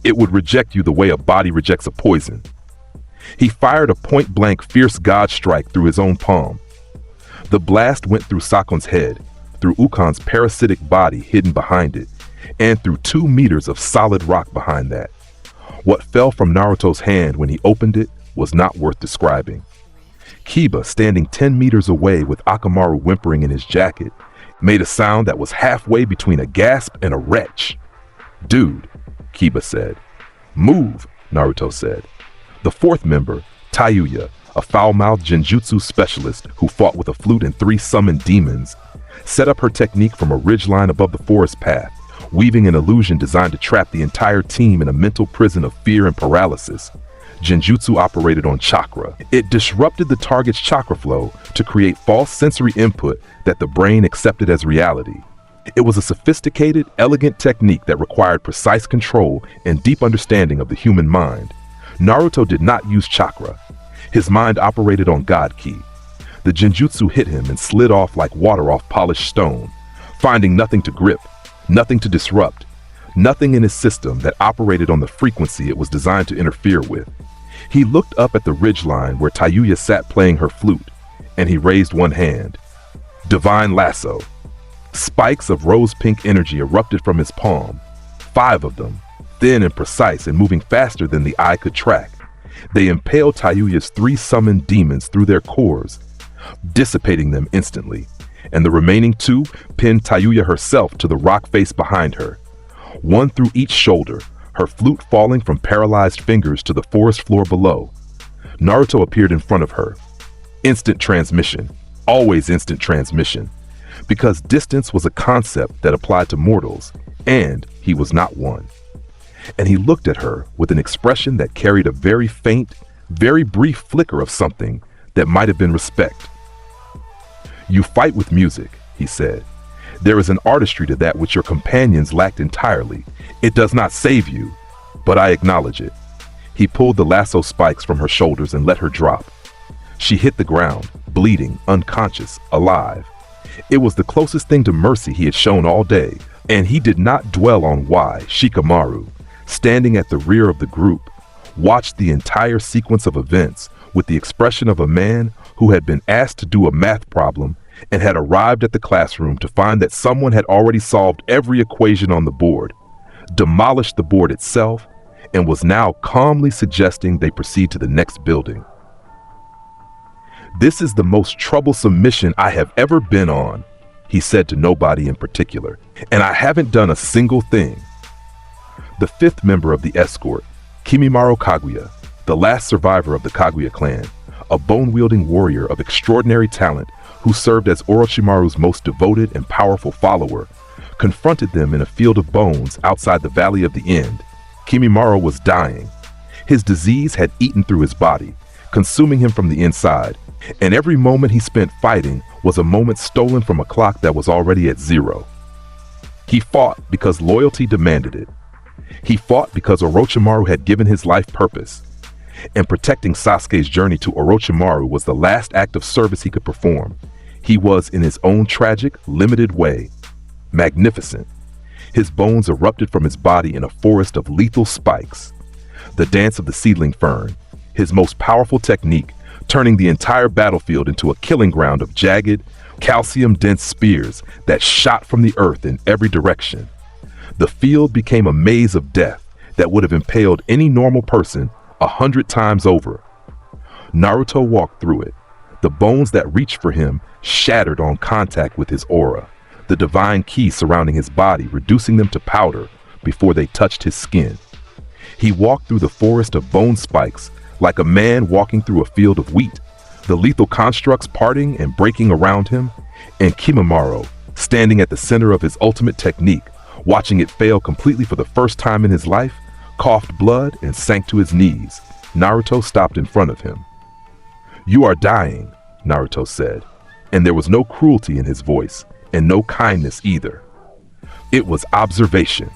It would reject you the way a body rejects a poison. He fired a point-blank fierce god strike through his own palm. The blast went through Sakon's head, through Ukon's parasitic body hidden behind it, and through 2 meters of solid rock behind that. What fell from Naruto's hand when he opened it was not worth describing. Kiba, standing 10 meters away with Akamaru whimpering in his jacket, made a sound that was halfway between a gasp and a retch. "Dude," Kiba said. "Move," Naruto said. The 4th member, Tayuya, a foul-mouthed genjutsu specialist who fought with a flute and 3 summoned demons, set up her technique from a ridgeline above the forest path, weaving an illusion designed to trap the entire team in a mental prison of fear and paralysis. Genjutsu operated on chakra. It disrupted the target's chakra flow to create false sensory input that the brain accepted as reality. It was a sophisticated, elegant technique that required precise control and deep understanding of the human mind. Naruto did not use chakra. His mind operated on God Ki. The genjutsu hit him and slid off like water off polished stone, finding nothing to grip, nothing to disrupt, nothing in his system that operated on the frequency it was designed to interfere with. He looked up at the ridgeline where Tayuya sat playing her flute, and he raised one hand. Divine lasso. Spikes of rose-pink energy erupted from his palm, 5 of them, thin and precise and moving faster than the eye could track. They impaled Tayuya's 3 summoned demons through their cores, dissipating them instantly, and the remaining 2 pinned Tayuya herself to the rock face behind her, 1 through each shoulder, her flute falling from paralyzed fingers to the forest floor below. Naruto appeared in front of her. Instant transmission, always instant transmission, because distance was a concept that applied to mortals, and he was not one. And he looked at her with an expression that carried a very faint, very brief flicker of something that might have been respect. "You fight with music," he said. "There is an artistry to that which your companions lacked entirely. It does not save you, but I acknowledge it." He pulled the lasso spikes from her shoulders and let her drop. She hit the ground, bleeding, unconscious, alive. It was the closest thing to mercy he had shown all day, and he did not dwell on why Shikamaru, standing at the rear of the group, watched the entire sequence of events with the expression of a man who had been asked to do a math problem and had arrived at the classroom to find that someone had already solved every equation on the board, demolished the board itself, and was now calmly suggesting they proceed to the next building. "This is the most troublesome mission I have ever been on," he said to nobody in particular, "and I haven't done a single thing." The 5th member of the escort, Kimimaro Kaguya, the last survivor of the Kaguya clan, a bone-wielding warrior of extraordinary talent who served as Orochimaru's most devoted and powerful follower, confronted them in a field of bones outside the Valley of the End. Kimimaro was dying. His disease had eaten through his body, consuming him from the inside, and every moment he spent fighting was a moment stolen from a clock that was already at 0. He fought because loyalty demanded it. He fought because Orochimaru had given his life purpose, and protecting Sasuke's journey to Orochimaru was the last act of service he could perform. He was, in his own tragic, limited way, magnificent. His bones erupted from his body in a forest of lethal spikes. The dance of the seedling fern, his most powerful technique, turning the entire battlefield into a killing ground of jagged, calcium-dense spears that shot from the earth in every direction. The field became a maze of death that would have impaled any normal person 100 times over. Naruto walked through it. The bones that reached for him shattered on contact with his aura, the divine ki surrounding his body reducing them to powder before they touched his skin. He walked through the forest of bone spikes like a man walking through a field of wheat, the lethal constructs parting and breaking around him, and Kimimaro, standing at the center of his ultimate technique, watching it fail completely for the first time in his life, coughed blood and sank to his knees. Naruto stopped in front of him. "You are dying," Naruto said, and there was no cruelty in his voice, and no kindness either. It was observation,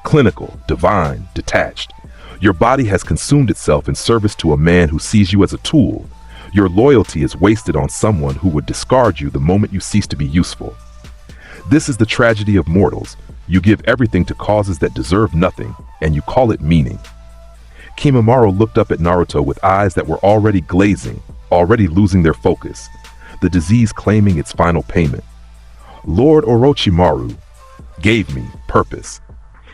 clinical, divine, detached. Your body has consumed itself in service to a man who sees you as a tool. Your loyalty is wasted on someone who would discard you the moment you cease to be useful. This is the tragedy of mortals. You give everything to causes that deserve nothing, and you call it meaning. Kimimaro looked up at Naruto with eyes that were already glazing, already losing their focus, the disease claiming its final payment. Lord Orochimaru gave me purpose.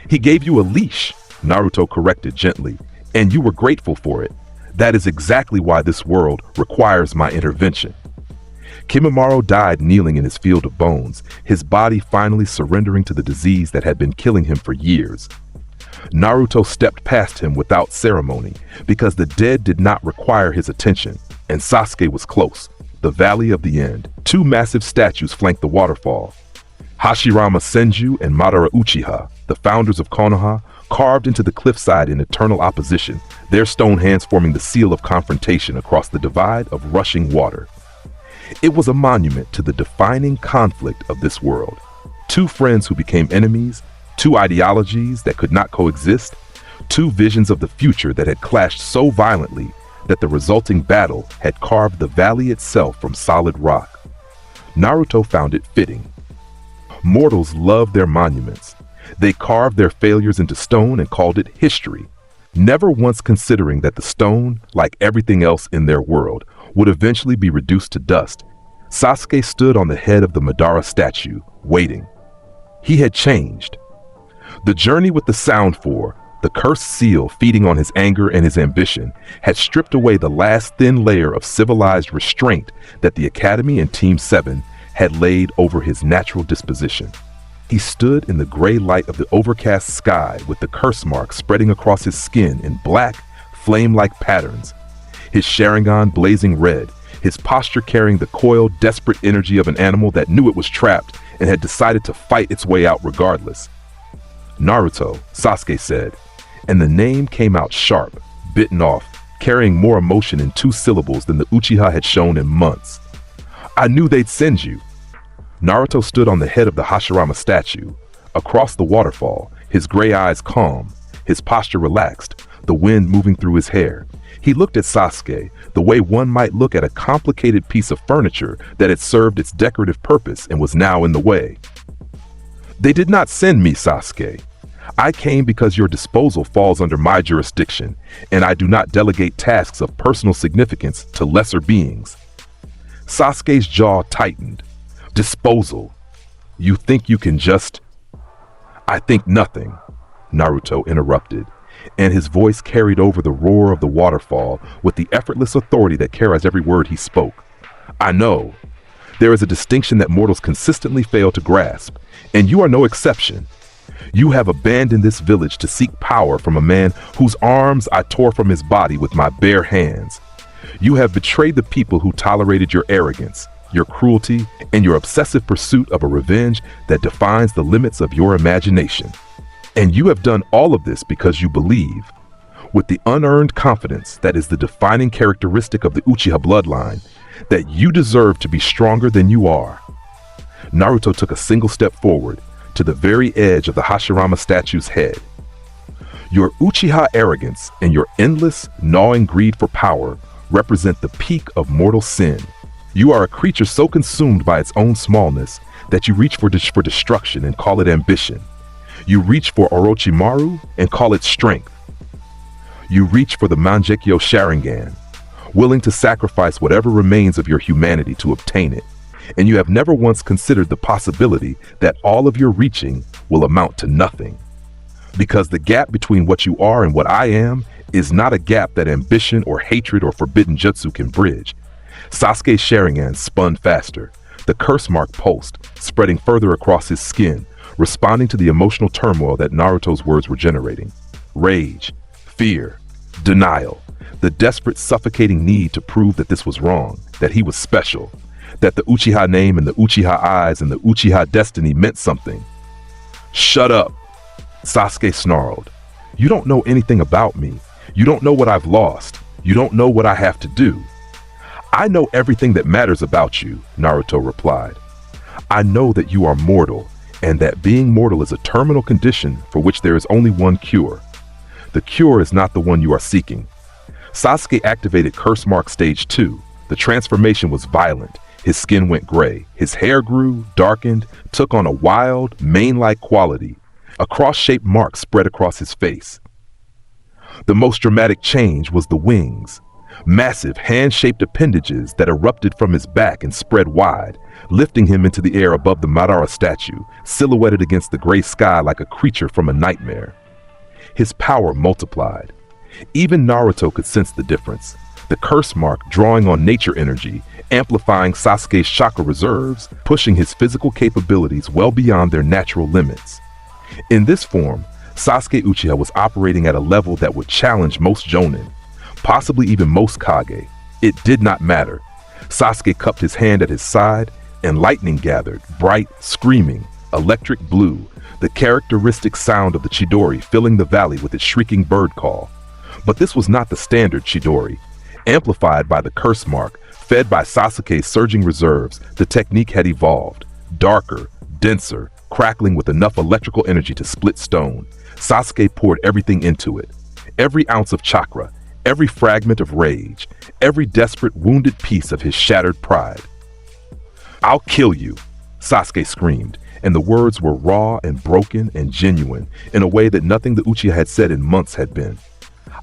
He gave you a leash, Naruto corrected gently, and you were grateful for it. That is exactly why this world requires my intervention. Kimimaro died kneeling in his field of bones, his body finally surrendering to the disease that had been killing him for years. Naruto stepped past him without ceremony, because the dead did not require his attention, and Sasuke was close. The Valley of the End. Two massive statues flanked the waterfall. Hashirama Senju and Madara Uchiha, the founders of Konoha, carved into the cliffside in eternal opposition, their stone hands forming the seal of confrontation across the divide of rushing water. It was a monument to the defining conflict of this world. Two friends who became enemies, two ideologies that could not coexist, two visions of the future that had clashed so violently that the resulting battle had carved the valley itself from solid rock. Naruto found it fitting. Mortals love their monuments. They carved their failures into stone and called it history, never once considering that the stone, like everything else in their world, would eventually be reduced to dust. Sasuke stood on the head of the Madara statue, waiting. He had changed. The journey with the Sound Four, the cursed seal feeding on his anger and his ambition, had stripped away the last thin layer of civilized restraint that the Academy and Team 7 had laid over his natural disposition. He stood in the gray light of the overcast sky with the curse mark spreading across his skin in black, flame-like patterns, his Sharingan blazing red, his posture carrying the coiled, desperate energy of an animal that knew it was trapped and had decided to fight its way out regardless. Naruto, Sasuke said, and the name came out sharp, bitten off, carrying more emotion in 2 syllables than the Uchiha had shown in months. I knew they'd send you. Naruto stood on the head of the Hashirama statue, across the waterfall, his gray eyes calm, his posture relaxed, the wind moving through his hair. He looked at Sasuke the way one might look at a complicated piece of furniture that had served its decorative purpose and was now in the way. They did not send me, Sasuke. I came because your disposal falls under my jurisdiction, and I do not delegate tasks of personal significance to lesser beings. Sasuke's jaw tightened. Disposal. You think you can just... I think nothing, Naruto interrupted, and his voice carried over the roar of the waterfall with the effortless authority that carries every word he spoke. I know. There is a distinction that mortals consistently fail to grasp, and you are no exception. You have abandoned this village to seek power from a man whose arms I tore from his body with my bare hands. You have betrayed the people who tolerated your arrogance, your cruelty, and your obsessive pursuit of a revenge that defines the limits of your imagination. And you have done all of this because you believe, with the unearned confidence that is the defining characteristic of the Uchiha bloodline, that you deserve to be stronger than you are. Naruto took a single step forward, to the very edge of the Hashirama statue's head. Your Uchiha arrogance and your endless, gnawing greed for power represent the peak of mortal sin. You are a creature so consumed by its own smallness that you reach for destruction and call it ambition. You reach for Orochimaru and call it strength. You reach for the Mangekyo Sharingan, willing to sacrifice whatever remains of your humanity to obtain it. And you have never once considered the possibility that all of your reaching will amount to nothing. Because the gap between what you are and what I am is not a gap that ambition or hatred or forbidden jutsu can bridge. Sasuke's Sharingan spun faster, the curse mark pulsed, spreading further across his skin, responding to the emotional turmoil that Naruto's words were generating. Rage, fear, denial, the desperate, suffocating need to prove that this was wrong, that he was special, that the Uchiha name and the Uchiha eyes and the Uchiha destiny meant something. Shut up, Sasuke snarled. You don't know anything about me. You don't know what I've lost. You don't know what I have to do. I know everything that matters about you, Naruto replied. I know that you are mortal, and that being mortal is a terminal condition for which there is only one cure. The cure is not the one you are seeking. Sasuke activated Curse Mark Stage 2. The transformation was violent. His skin went gray, his hair grew, darkened, took on a wild, mane-like quality. A cross-shaped mark spread across his face. The most dramatic change was the wings. Massive, hand-shaped appendages that erupted from his back and spread wide, lifting him into the air above the Madara statue, silhouetted against the gray sky like a creature from a nightmare. His power multiplied. Even Naruto could sense the difference. The curse mark drawing on nature energy, amplifying Sasuke's chakra reserves, pushing his physical capabilities well beyond their natural limits. In this form, Sasuke Uchiha was operating at a level that would challenge most jonin, possibly even most Kage. It did not matter. Sasuke cupped his hand at his side, and lightning gathered, bright, screaming, electric blue, the characteristic sound of the Chidori filling the valley with its shrieking bird call. But this was not the standard Chidori. Amplified by the curse mark, fed by Sasuke's surging reserves, the technique had evolved. Darker, denser, crackling with enough electrical energy to split stone. Sasuke poured everything into it. Every ounce of chakra, every fragment of rage, every desperate, wounded piece of his shattered pride. "I'll kill you," Sasuke screamed, and the words were raw and broken and genuine in a way that nothing the Uchiha had said in months had been.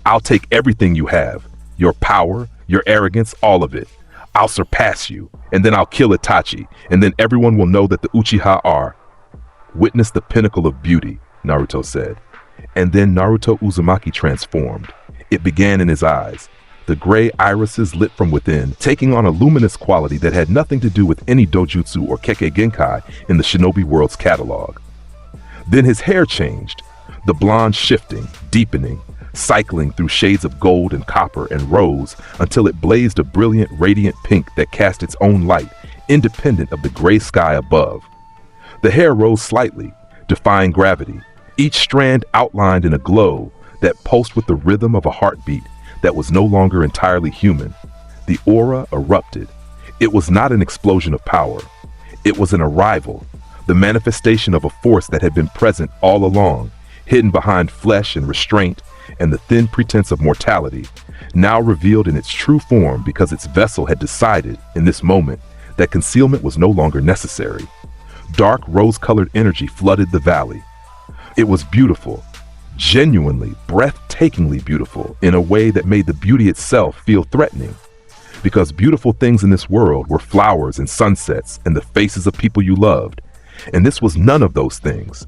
"I'll take everything you have, your power, your arrogance, all of it. I'll surpass you, and then I'll kill Itachi, and then everyone will know that the Uchiha are." "Witness the pinnacle of beauty," Naruto said. And then Naruto Uzumaki transformed. It began in his eyes. The gray irises lit from within, taking on a luminous quality that had nothing to do with any dojutsu or keke genkai in the shinobi world's catalog. Then his hair changed, the blonde shifting, deepening, cycling through shades of gold and copper and rose until it blazed a brilliant, radiant pink that cast its own light, independent of the gray sky above. The hair rose slightly, defying gravity, each strand outlined in a glow that pulsed with the rhythm of a heartbeat that was no longer entirely human. The aura erupted. It was not an explosion of power. It was an arrival, the manifestation of a force that had been present all along, hidden behind flesh and restraint and the thin pretense of mortality, now revealed in its true form because its vessel had decided, in this moment, that concealment was no longer necessary. Dark rose-colored energy flooded the valley. It was beautiful, genuinely, breathtakingly beautiful, in a way that made the beauty itself feel threatening. Because beautiful things in this world were flowers and sunsets and the faces of people you loved, and this was none of those things.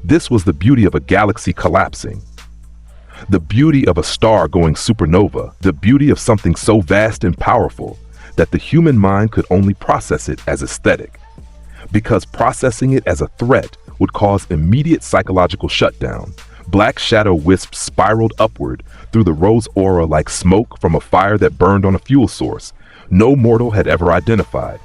This was the beauty of a galaxy collapsing, the beauty of a star going supernova, the beauty of something so vast and powerful that the human mind could only process it as aesthetic, because processing it as a threat would cause immediate psychological shutdown. Black shadow wisps spiraled upward through the rose aura like smoke from a fire that burned on a fuel source no mortal had ever identified.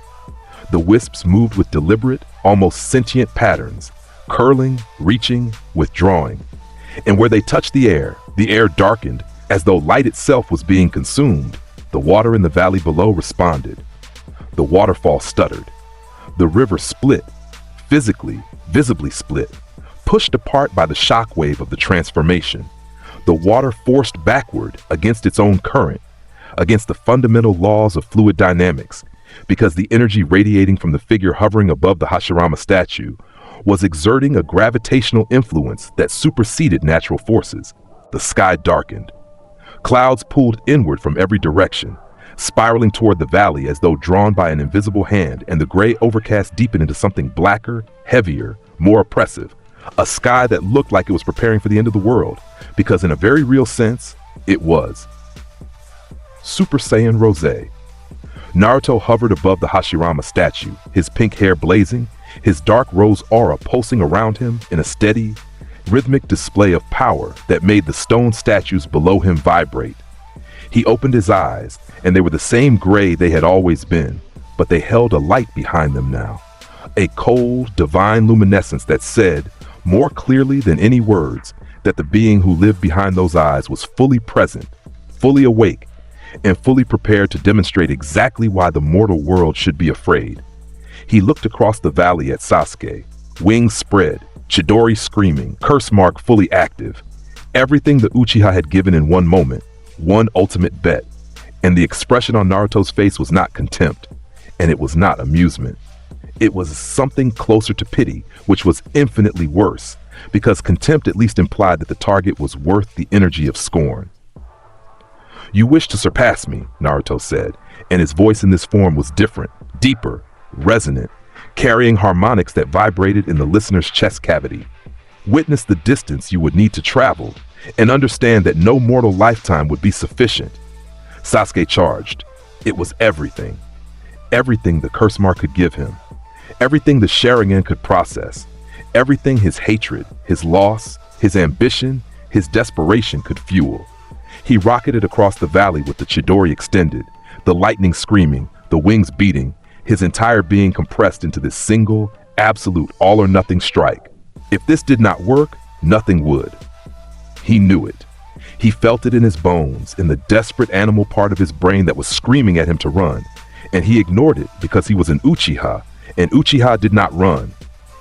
The wisps moved with deliberate, almost sentient patterns, curling, reaching, withdrawing. And where they touched the air darkened as though light itself was being consumed. The water in the valley below responded. The waterfall stuttered. The river split, physically, visibly split, pushed apart by the shockwave of the transformation. The water forced backward against its own current, against the fundamental laws of fluid dynamics, because the energy radiating from the figure hovering above the Hashirama statue was exerting a gravitational influence that superseded natural forces. The sky darkened. Clouds pulled inward from every direction, spiraling toward the valley as though drawn by an invisible hand, and the gray overcast deepened into something blacker, heavier, more oppressive, a sky that looked like it was preparing for the end of the world, because in a very real sense, it was. Super Saiyan Rosé. Naruto hovered above the Hashirama statue, his pink hair blazing, his dark rose aura pulsing around him in a steady, rhythmic display of power that made the stone statues below him vibrate. He opened his eyes, and they were the same gray they had always been, but they held a light behind them now, a cold, divine luminescence that said, more clearly than any words, that the being who lived behind those eyes was fully present, fully awake, and fully prepared to demonstrate exactly why the mortal world should be afraid. He looked across the valley at Sasuke, wings spread, Chidori screaming, curse mark fully active. Everything the Uchiha had given in one moment, one ultimate bet. And the expression on Naruto's face was not contempt, and it was not amusement. It was something closer to pity, which was infinitely worse, because contempt at least implied that the target was worth the energy of scorn. "You wish to surpass me," Naruto said, and his voice in this form was different, deeper, resonant, carrying harmonics that vibrated in the listener's chest cavity. "Witness the distance you would need to travel, and understand that no mortal lifetime would be sufficient." Sasuke charged. It was everything. Everything the curse mark could give him. Everything the Sharingan could process. Everything his hatred, his loss, his ambition, his desperation could fuel. He rocketed across the valley with the Chidori extended, the lightning screaming, the wings beating, his entire being compressed into this single, absolute all-or-nothing strike. If this did not work, nothing would. He knew it. He felt it in his bones, in the desperate animal part of his brain that was screaming at him to run. And he ignored it because he was an Uchiha, and Uchiha did not run.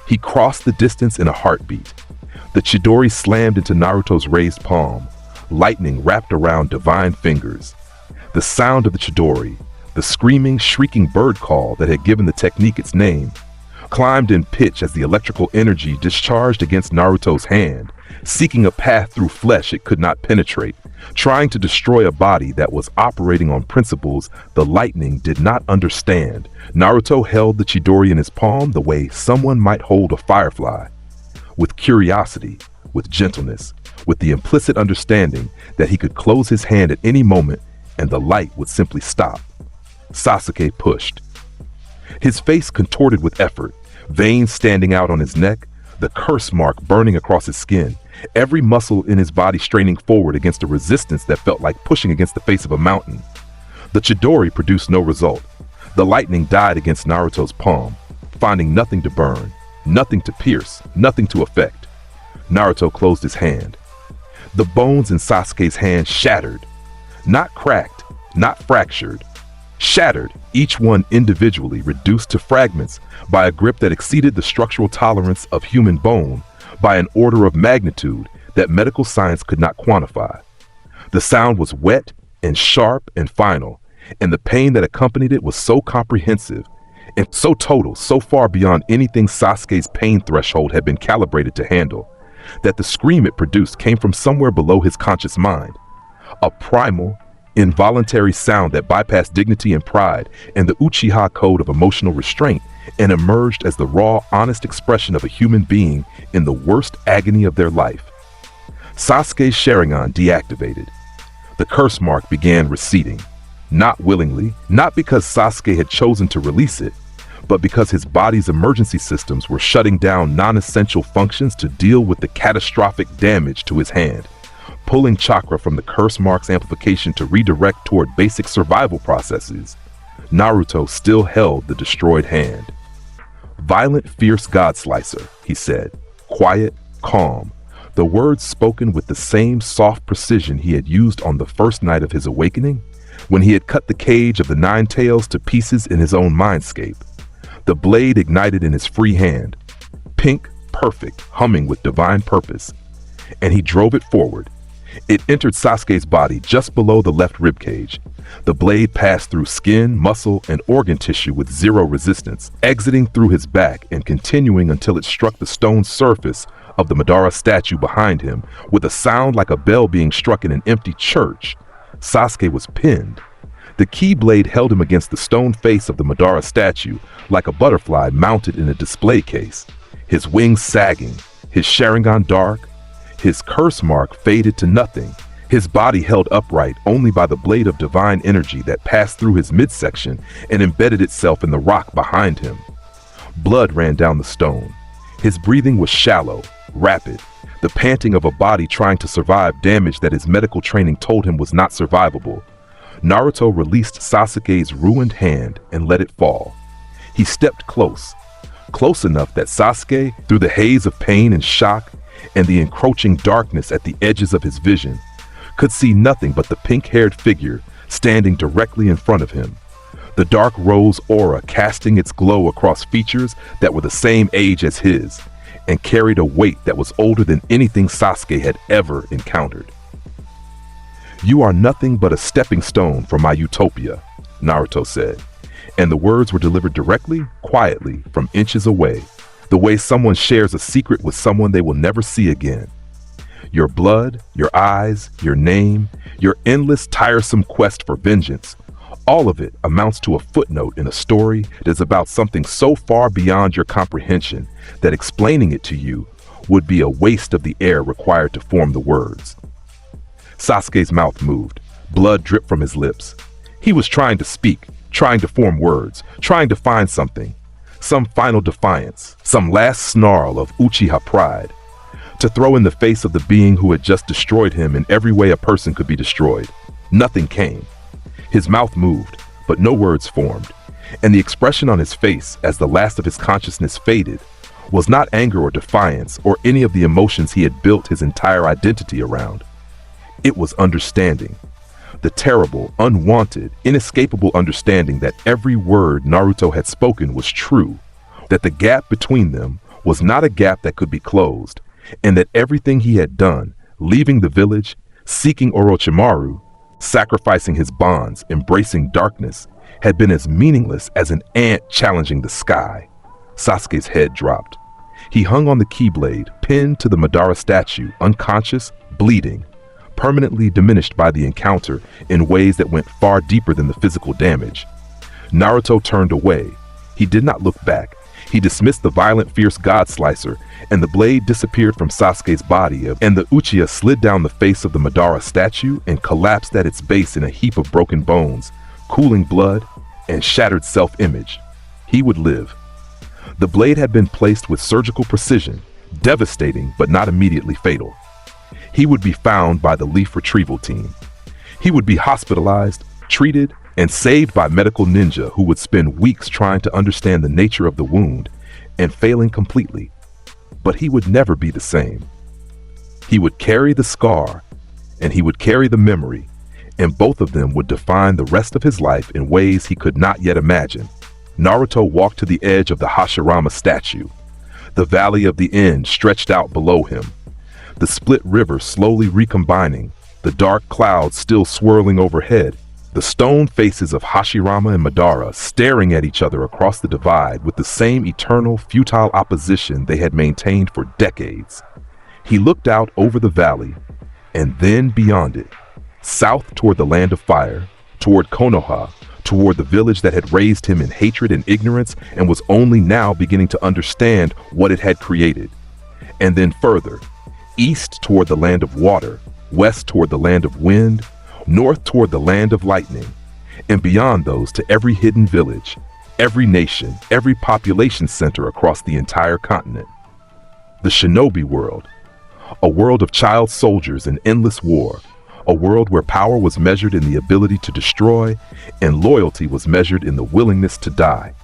He crossed the distance in a heartbeat. The Chidori slammed into Naruto's raised palm, lightning wrapped around divine fingers. The sound of the Chidori, the screaming, shrieking bird call that had given the technique its name, climbed in pitch as the electrical energy discharged against Naruto's hand, seeking a path through flesh it could not penetrate, trying to destroy a body that was operating on principles the lightning did not understand. Naruto held the Chidori in his palm the way someone might hold a firefly, with curiosity, with gentleness, with the implicit understanding that he could close his hand at any moment and the light would simply stop. Sasuke pushed. His face contorted with effort, veins standing out on his neck, the curse mark burning across his skin, every muscle in his body straining forward against a resistance that felt like pushing against the face of a mountain. The Chidori produced no result. The lightning died against Naruto's palm, finding nothing to burn, nothing to pierce, nothing to affect. Naruto closed his hand. The bones in Sasuke's hand shattered, not cracked, not fractured, shattered, each one individually reduced to fragments by a grip that exceeded the structural tolerance of human bone by an order of magnitude that medical science could not quantify. The sound was wet and sharp and final, and the pain that accompanied it was so comprehensive and so total, so far beyond anything Sasuke's pain threshold had been calibrated to handle, that the scream it produced came from somewhere below his conscious mind. A primal, involuntary sound that bypassed dignity and pride and the Uchiha code of emotional restraint and emerged as the raw, honest expression of a human being in the worst agony of their life. Sasuke's Sharingan deactivated. The curse mark began receding, not willingly, not because Sasuke had chosen to release it, but because his body's emergency systems were shutting down non-essential functions to deal with the catastrophic damage to his hand, pulling chakra from the curse mark's amplification to redirect toward basic survival processes. Naruto still held the destroyed hand. "Violent, fierce God Slicer," he said, quiet, calm, the words spoken with the same soft precision he had used on the first night of his awakening, when he had cut the cage of the Nine Tails to pieces in his own mindscape. The blade ignited in his free hand, pink, perfect, humming with divine purpose, and he drove it forward. It entered Sasuke's body just below the left ribcage. The blade passed through skin, muscle, and organ tissue with zero resistance, exiting through his back and continuing until it struck the stone surface of the Madara statue behind him with a sound like a bell being struck in an empty church. Sasuke was pinned. The keyblade held him against the stone face of the Madara statue like a butterfly mounted in a display case, his wings sagging, his Sharingan dark, his curse mark faded to nothing, his body held upright only by the blade of divine energy that passed through his midsection and embedded itself in the rock behind him. Blood ran down the stone. His breathing was shallow, rapid, the panting of a body trying to survive damage that his medical training told him was not survivable. Naruto released Sasuke's ruined hand and let it fall. He stepped close enough that Sasuke, through the haze of pain and shock and the encroaching darkness at the edges of his vision, could see nothing but the pink-haired figure standing directly in front of him. The dark rose aura casting its glow across features that were the same age as his and carried a weight that was older than anything Sasuke had ever encountered. "You are nothing but a stepping stone for my utopia," Naruto said, and the words were delivered directly, quietly, from inches away, the way someone shares a secret with someone they will never see again. Your blood, your eyes, your name, your endless, tiresome quest for vengeance, all of it amounts to a footnote in a story that's about something so far beyond your comprehension that explaining it to you would be a waste of the air required to form the words. Sasuke's mouth moved. Blood dripped from his lips. He was trying to speak, trying to form words, trying to find something. Some final defiance, some last snarl of Uchiha pride, to throw in the face of the being who had just destroyed him in every way a person could be destroyed. Nothing came. His mouth moved, but no words formed, and the expression on his face as the last of his consciousness faded was not anger or defiance or any of the emotions he had built his entire identity around. It was understanding. The terrible, unwanted, inescapable understanding that every word Naruto had spoken was true, that the gap between them was not a gap that could be closed, and that everything he had done, leaving the village, seeking Orochimaru, sacrificing his bonds, embracing darkness, had been as meaningless as an ant challenging the sky. Sasuke's head dropped. He hung on the keyblade, pinned to the Madara statue, unconscious, bleeding, permanently diminished by the encounter in ways that went far deeper than the physical damage. Naruto turned away. He did not look back. He dismissed the violent, fierce God Slicer, and the blade disappeared from Sasuke's body, and the Uchiha slid down the face of the Madara statue and collapsed at its base in a heap of broken bones, cooling blood, and shattered self-image. He would live. The blade had been placed with surgical precision, devastating but not immediately fatal. He would be found by the leaf retrieval team. He would be hospitalized, treated, and saved by medical ninja who would spend weeks trying to understand the nature of the wound and failing completely. But he would never be the same. He would carry the scar, and he would carry the memory, and both of them would define the rest of his life in ways he could not yet imagine. Naruto walked to the edge of the Hashirama statue. The valley of the end stretched out below him, the split river slowly recombining, the dark clouds still swirling overhead, the stone faces of Hashirama and Madara staring at each other across the divide with the same eternal, futile opposition they had maintained for decades. He looked out over the valley, and then beyond it, south toward the land of fire, toward Konoha, toward the village that had raised him in hatred and ignorance and was only now beginning to understand what it had created. And then further, east toward the land of water, west toward the land of wind, north toward the land of lightning, and beyond those to every hidden village, every nation, every population center across the entire continent. The shinobi world, a world of child soldiers and endless war, a world where power was measured in the ability to destroy and loyalty was measured in the willingness to die.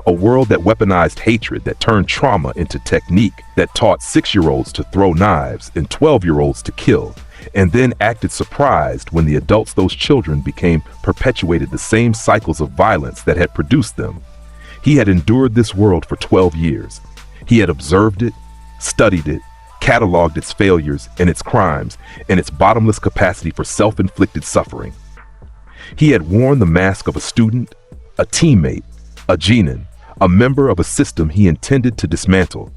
A world that weaponized hatred, that turned trauma into technique, that taught 6-year-olds to throw knives and 12-year-olds to kill, and then acted surprised when the adults those children became perpetuated the same cycles of violence that had produced them. He had endured this world for 12 years. He had observed it, studied it, cataloged its failures and its crimes and its bottomless capacity for self-inflicted suffering. He had worn the mask of a student, a teammate, a genin, a member of a system he intended to dismantle,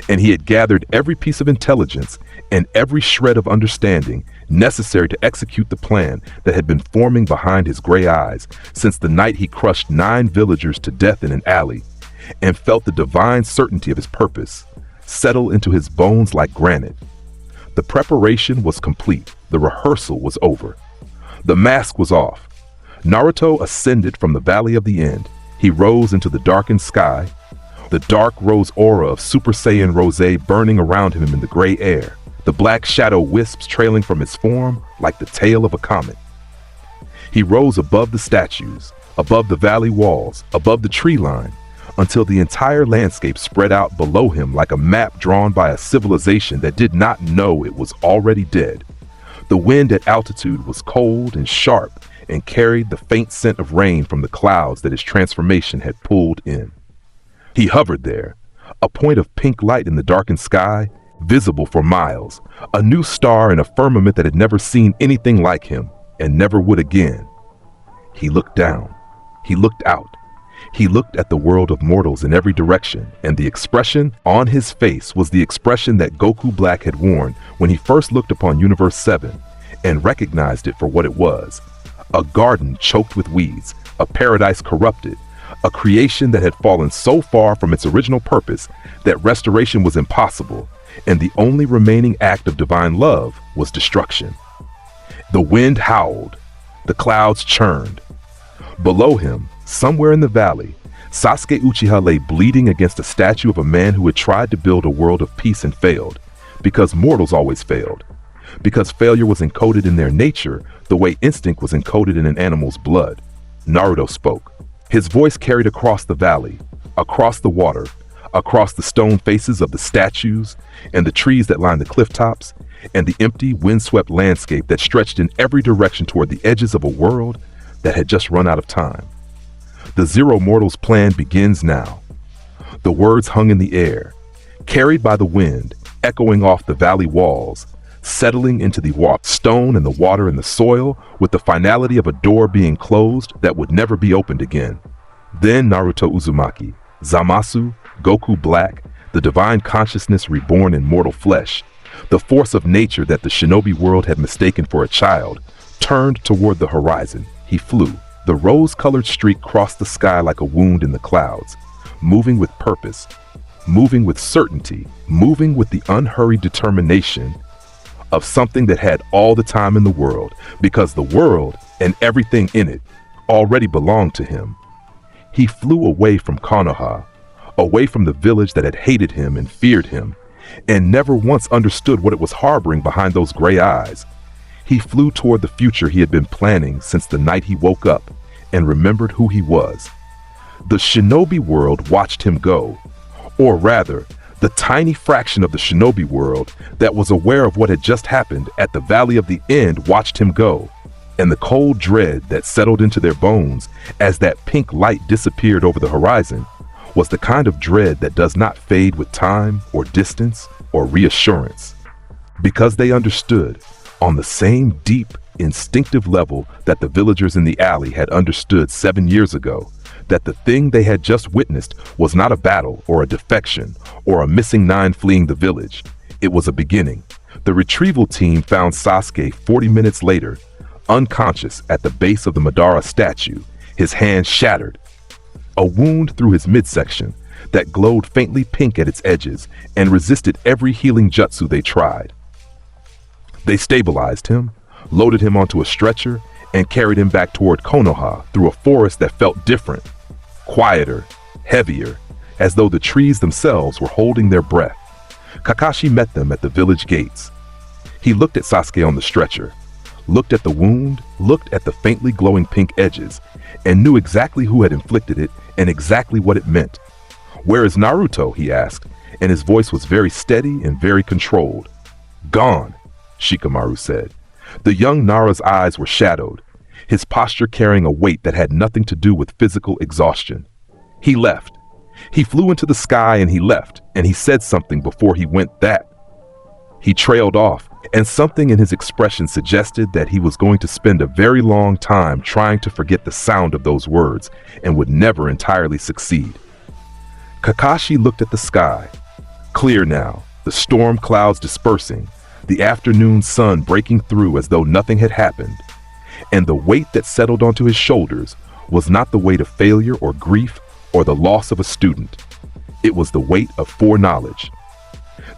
and he had gathered every piece of intelligence and every shred of understanding necessary to execute the plan that had been forming behind his gray eyes since the night he crushed 9 villagers to death in an alley, and felt the divine certainty of his purpose settle into his bones like granite. The preparation was complete. The rehearsal was over. The mask was off. Naruto ascended from the Valley of the End. He rose into the darkened sky, the dark rose aura of Super Saiyan Rose burning around him in the gray air, the black shadow wisps trailing from his form like the tail of a comet. He rose above the statues, above the valley walls, above the tree line, until the entire landscape spread out below him like a map drawn by a civilization that did not know it was already dead. The wind at altitude was cold and sharp and carried the faint scent of rain from the clouds that his transformation had pulled in. He hovered there, a point of pink light in the darkened sky, visible for miles, a new star in a firmament that had never seen anything like him and never would again. He looked down. He looked out. He looked at the world of mortals in every direction, and the expression on his face was the expression that Goku Black had worn when he first looked upon Universe 7 and recognized it for what it was. A garden choked with weeds, a paradise corrupted, a creation that had fallen so far from its original purpose that restoration was impossible, and the only remaining act of divine love was destruction. The wind howled, the clouds churned. Below him, somewhere in the valley, Sasuke Uchiha lay bleeding against a statue of a man who had tried to build a world of peace and failed, because mortals always failed. Because failure was encoded in their nature the way instinct was encoded in an animal's blood. Naruto spoke. His voice carried across the valley, across the water, across the stone faces of the statues and the trees that lined the cliff tops, and the empty, windswept landscape that stretched in every direction toward the edges of a world that had just run out of time. The Zero Mortals plan begins now. The words hung in the air, carried by the wind, echoing off the valley walls, settling into the stone and the water and the soil, with the finality of a door being closed that would never be opened again. Then Naruto Uzumaki, Zamasu, Goku Black, the divine consciousness reborn in mortal flesh, the force of nature that the shinobi world had mistaken for a child, turned toward the horizon. He flew. The rose-colored streak crossed the sky like a wound in the clouds, moving with purpose, moving with certainty, moving with the unhurried determination of something that had all the time in the world, because the world and everything in it already belonged to him. He flew away from Konoha, away from the village that had hated him and feared him, and never once understood what it was harboring behind those gray eyes. He flew toward the future he had been planning since the night he woke up and remembered who he was. The shinobi world watched him go, or rather, the tiny fraction of the shinobi world that was aware of what had just happened at the Valley of the End watched him go, and the cold dread that settled into their bones as that pink light disappeared over the horizon was the kind of dread that does not fade with time or distance or reassurance, because they understood on the same deep, instinctive level that the villagers in the alley had understood 7 years ago, that the thing they had just witnessed was not a battle or a defection or a missing 9 fleeing the village. It was a beginning. The retrieval team found Sasuke 40 minutes later, unconscious at the base of the Madara statue, his hand shattered, a wound through his midsection that glowed faintly pink at its edges and resisted every healing jutsu they tried. They stabilized him, loaded him onto a stretcher, and carried him back toward Konoha through a forest that felt different, quieter, heavier, as though the trees themselves were holding their breath. Kakashi met them at the village gates. He looked at Sasuke on the stretcher, looked at the wound, looked at the faintly glowing pink edges, and knew exactly who had inflicted it and exactly what it meant. "Where is Naruto?" he asked, and his voice was very steady and very controlled. "Gone," Shikamaru said. The young Nara's eyes were shadowed, his posture carrying a weight that had nothing to do with physical exhaustion. He left. He flew into the sky and he left, and he said something before he went that. He trailed off, and something in his expression suggested that he was going to spend a very long time trying to forget the sound of those words and would never entirely succeed. Kakashi looked at the sky. Clear now, the storm clouds dispersing, the afternoon sun breaking through as though nothing had happened, and the weight that settled onto his shoulders was not the weight of failure or grief or the loss of a student. It was the weight of foreknowledge.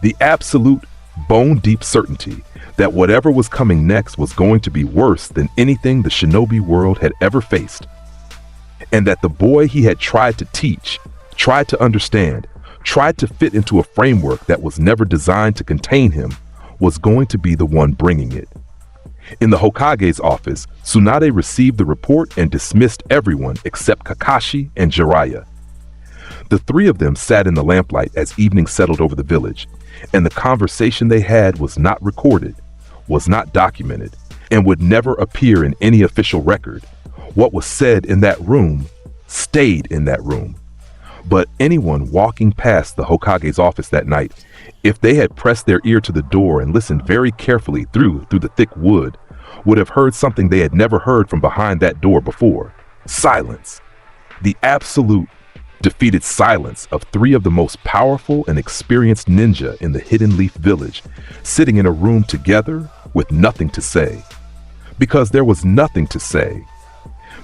The absolute, bone-deep certainty that whatever was coming next was going to be worse than anything the shinobi world had ever faced, and that the boy he had tried to teach, tried to understand, tried to fit into a framework that was never designed to contain him, was going to be the one bringing it. In the Hokage's office, Tsunade received the report and dismissed everyone except Kakashi and Jiraiya. The three of them sat in the lamplight as evening settled over the village, and the conversation they had was not recorded, was not documented, and would never appear in any official record. What was said in that room stayed in that room. But anyone walking past the Hokage's office that night, if they had pressed their ear to the door and listened very carefully through the thick wood, would have heard something they had never heard from behind that door before. Silence. The absolute defeated silence of three of the most powerful and experienced ninja in the Hidden Leaf Village, sitting in a room together with nothing to say. Because there was nothing to say.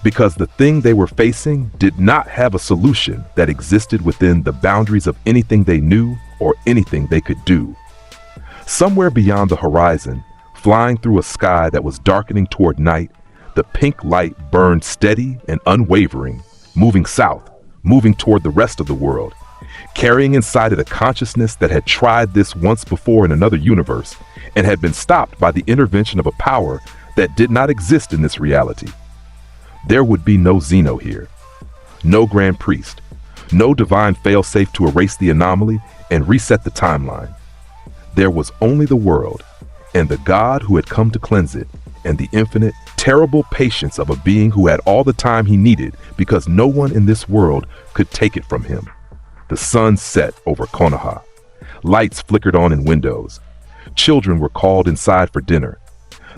Because the thing they were facing did not have a solution that existed within the boundaries of anything they knew or anything they could do. Somewhere beyond the horizon, flying through a sky that was darkening toward night, the pink light burned steady and unwavering, moving south, moving toward the rest of the world, carrying inside it a consciousness that had tried this once before in another universe and had been stopped by the intervention of a power that did not exist in this reality. There would be no Xeno here, no Grand Priest, no divine failsafe to erase the anomaly and reset the timeline. There was only the world, and the God who had come to cleanse it, and the infinite, terrible patience of a being who had all the time he needed because no one in this world could take it from him. The sun set over Konoha. Lights flickered on in windows. Children were called inside for dinner.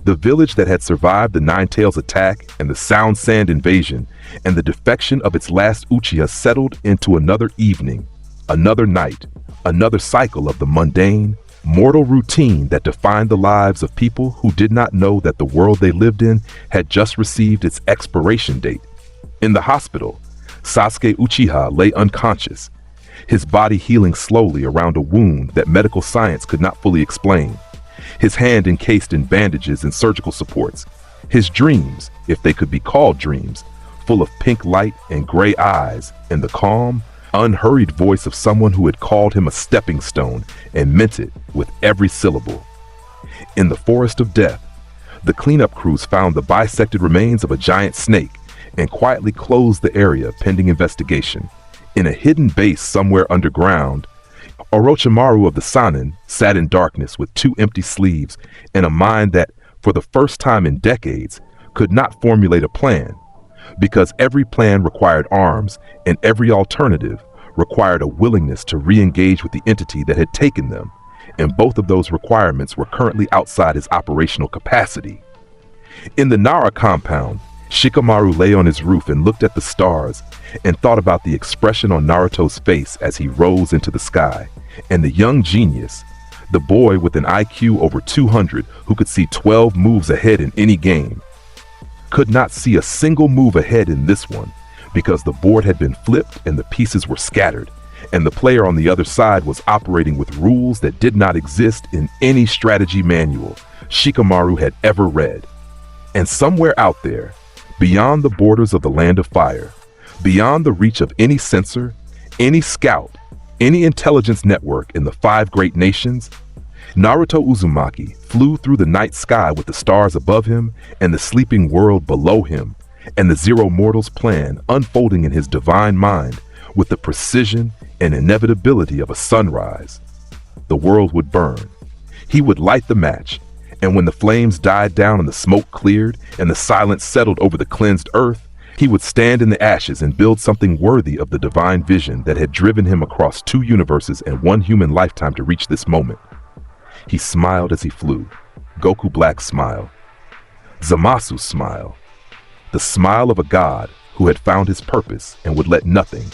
The village that had survived the Nine-Tails attack and the Sound Sand invasion and the defection of its last Uchiha settled into another evening, another night, another cycle of the mundane, mortal routine that defined the lives of people who did not know that the world they lived in had just received its expiration date. In the hospital, Sasuke Uchiha lay unconscious, his body healing slowly around a wound that medical science could not fully explain, his hand encased in bandages and surgical supports, his dreams, if they could be called dreams, full of pink light and gray eyes and the calm, unhurried voice of someone who had called him a stepping stone and meant it with every syllable. In the forest of death, the cleanup crews found the bisected remains of a giant snake and quietly closed the area pending investigation. In a hidden base somewhere underground, Orochimaru of the Sannin sat in darkness with two empty sleeves and a mind that, for the first time in decades, could not formulate a plan. Because every plan required arms, and every alternative required a willingness to re-engage with the entity that had taken them, and both of those requirements were currently outside his operational capacity. In the Nara compound, Shikamaru lay on his roof and looked at the stars and thought about the expression on Naruto's face as he rose into the sky, and the young genius, the boy with an IQ over 200 who could see 12 moves ahead in any game, could not see a single move ahead in this one because the board had been flipped and the pieces were scattered, and the player on the other side was operating with rules that did not exist in any strategy manual Shikamaru had ever read. And somewhere out there, beyond the borders of the Land of Fire, beyond the reach of any censor, any scout, any intelligence network in the 5 great nations, Naruto Uzumaki flew through the night sky with the stars above him and the sleeping world below him, and the Zero Mortal's plan unfolding in his divine mind with the precision and inevitability of a sunrise. The world would burn. He would light the match, and when the flames died down and the smoke cleared and the silence settled over the cleansed earth, he would stand in the ashes and build something worthy of the divine vision that had driven him across 2 universes and 1 human lifetime to reach this moment. He smiled as he flew. Goku Black's smile. Zamasu's smile. The smile of a god who had found his purpose and would let nothing,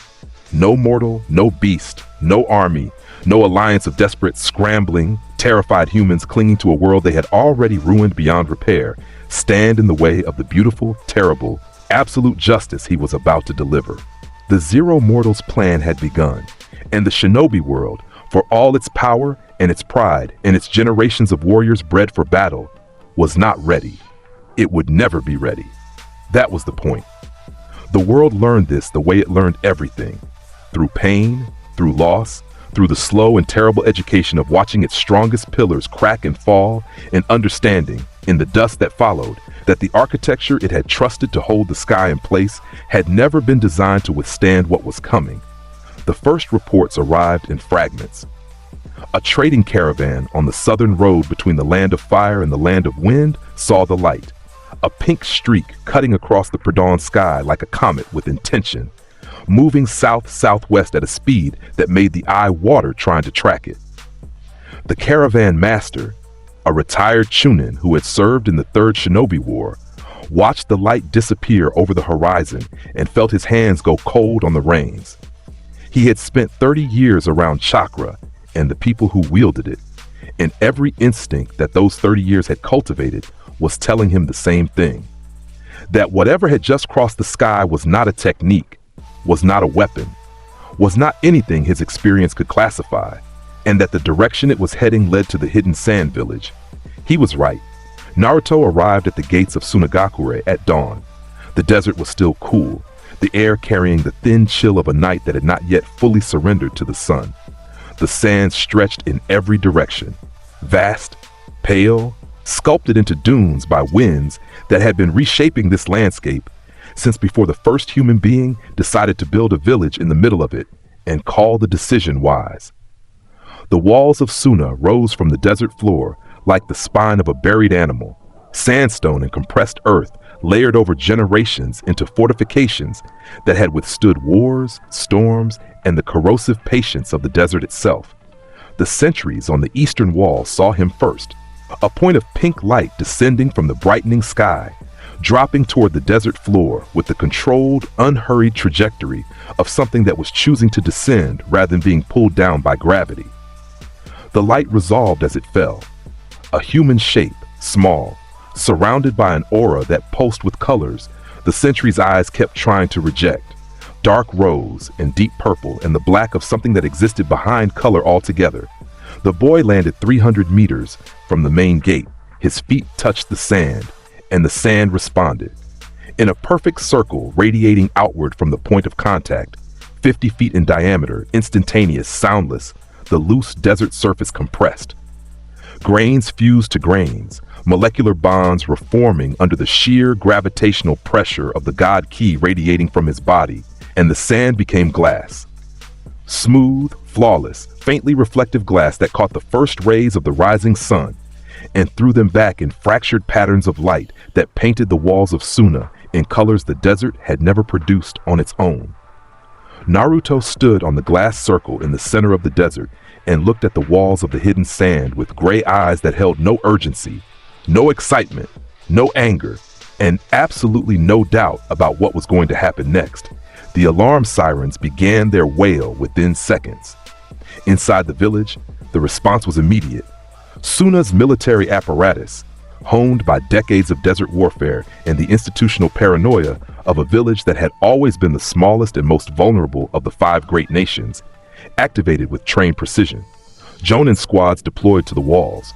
no mortal, no beast, no army, no alliance of desperate, scrambling, terrified humans clinging to a world they had already ruined beyond repair, stand in the way of the beautiful, terrible, absolute justice he was about to deliver. The Zero Mortal's plan had begun, and the shinobi world, for all its power and its pride and its generations of warriors bred for battle, was not ready. It would never be ready. That was the point. The world learned this the way it learned everything, through pain, through loss, through the slow and terrible education of watching its strongest pillars crack and fall, and understanding, in the dust that followed, that the architecture it had trusted to hold the sky in place had never been designed to withstand what was coming. The first reports arrived in fragments. A trading caravan on the southern road between the Land of Fire and the Land of Wind saw the light, a pink streak cutting across the pre-dawn sky like a comet with intention, moving south-southwest at a speed that made the eye water trying to track it. The caravan master, a retired chunin who had served in the Third Shinobi War, watched the light disappear over the horizon, and felt his hands go cold on the reins. He had spent 30 years around Chakra and the people who wielded it, and every instinct that those 30 years had cultivated was telling him the same thing. That whatever had just crossed the sky was not a technique, was not a weapon, was not anything his experience could classify, and that the direction it was heading led to the hidden sand village. He was right. Naruto arrived at the gates of Sunagakure at dawn. The desert was still cool, the air carrying the thin chill of a night that had not yet fully surrendered to the sun. The sand stretched in every direction, vast, pale, sculpted into dunes by winds that had been reshaping this landscape since before the first human being decided to build a village in the middle of it and call the decision wise. The walls of Suna rose from the desert floor like the spine of a buried animal, sandstone and compressed earth layered over generations into fortifications that had withstood wars, storms, and the corrosive patience of the desert itself. The sentries on the eastern wall saw him first, a point of pink light descending from the brightening sky, dropping toward the desert floor with the controlled, unhurried trajectory of something that was choosing to descend rather than being pulled down by gravity. The light resolved as it fell, a human shape, small, surrounded by an aura that pulsed with colors the sentry's eyes kept trying to reject. Dark rose and deep purple and the black of something that existed behind color altogether. The boy landed 300 meters from the main gate. His feet touched the sand, and the sand responded. In a perfect circle radiating outward from the point of contact, 50 feet in diameter, instantaneous, soundless, the loose desert surface compressed. Grains fused to grains, molecular bonds were forming under the sheer gravitational pressure of the God Ki radiating from his body, and the sand became glass. Smooth, flawless, faintly reflective glass that caught the first rays of the rising sun and threw them back in fractured patterns of light that painted the walls of Suna in colors the desert had never produced on its own. Naruto stood on the glass circle in the center of the desert and looked at the walls of the hidden sand with gray eyes that held no urgency, no excitement, no anger, and absolutely no doubt about what was going to happen next. The alarm sirens began their wail within seconds. Inside the village, the response was immediate. Suna's military apparatus, honed by decades of desert warfare and the institutional paranoia of a village that had always been the smallest and most vulnerable of the 5 great nations, activated with trained precision. Jonin squads deployed to the walls.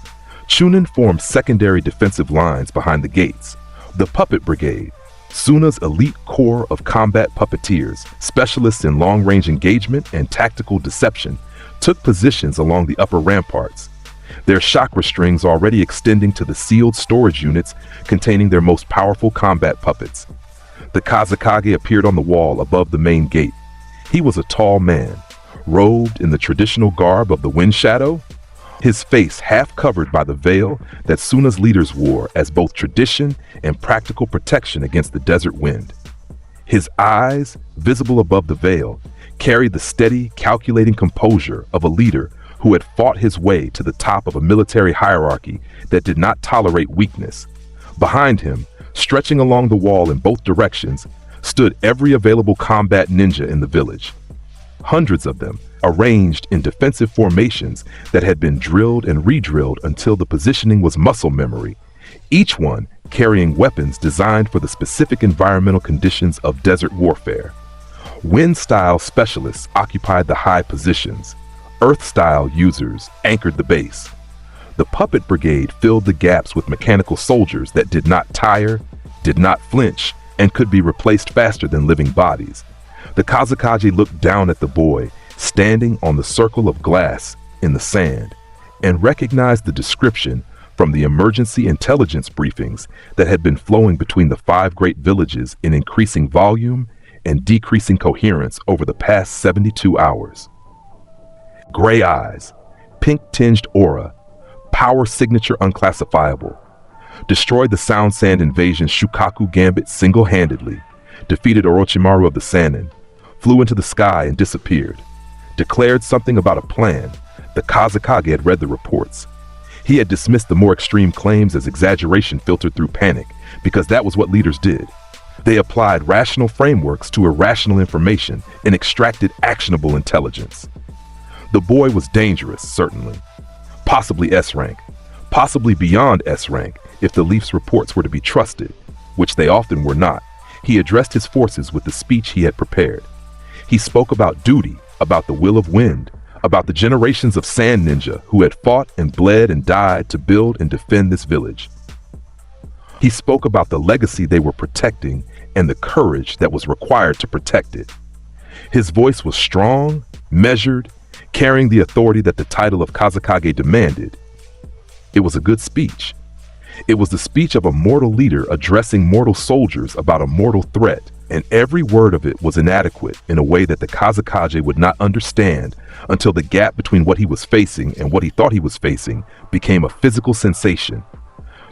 Chunin formed secondary defensive lines behind the gates. The Puppet Brigade, Suna's elite corps of combat puppeteers, specialists in long-range engagement and tactical deception, took positions along the upper ramparts, their chakra strings already extending to the sealed storage units containing their most powerful combat puppets. The Kazekage appeared on the wall above the main gate. He was a tall man, robed in the traditional garb of the Wind Shadow, his face half covered by the veil that Suna's leaders wore as both tradition and practical protection against the desert wind. His eyes, visible above the veil, carried the steady, calculating composure of a leader who had fought his way to the top of a military hierarchy that did not tolerate weakness. Behind him, stretching along the wall in both directions, stood every available combat ninja in the village. Hundreds of them, arranged in defensive formations that had been drilled and re-drilled until the positioning was muscle memory, each one carrying weapons designed for the specific environmental conditions of desert warfare. Wind-style specialists occupied the high positions. Earth-style users anchored the base. The Puppet Brigade filled the gaps with mechanical soldiers that did not tire, did not flinch, and could be replaced faster than living bodies. The Kazekage looked down at the boy, standing on the circle of glass in the sand, and recognized the description from the emergency intelligence briefings that had been flowing between the 5 great villages in increasing volume and decreasing coherence over the past 72 hours. Gray eyes, pink-tinged aura, power signature unclassifiable. Destroyed the Sound Sand Invasion Shukaku Gambit single-handedly, defeated Orochimaru of the Sannin, flew into the sky and disappeared. Declared something about a plan. The Kazekage had read the reports. He had dismissed the more extreme claims as exaggeration filtered through panic, because that was what leaders did. They applied rational frameworks to irrational information and extracted actionable intelligence. The boy was dangerous, certainly. Possibly S rank. Possibly beyond S rank if the Leafs' reports were to be trusted, which they often were not. He addressed his forces with the speech he had prepared. He spoke about duty, about the will of wind, about the generations of sand ninja who had fought and bled and died to build and defend this village. He spoke about the legacy they were protecting and the courage that was required to protect it. His voice was strong, measured, carrying the authority that the title of Kazekage demanded. It was a good speech. It was the speech of a mortal leader addressing mortal soldiers about a mortal threat, and every word of it was inadequate in a way that the Kazekage would not understand until the gap between what he was facing and what he thought he was facing became a physical sensation.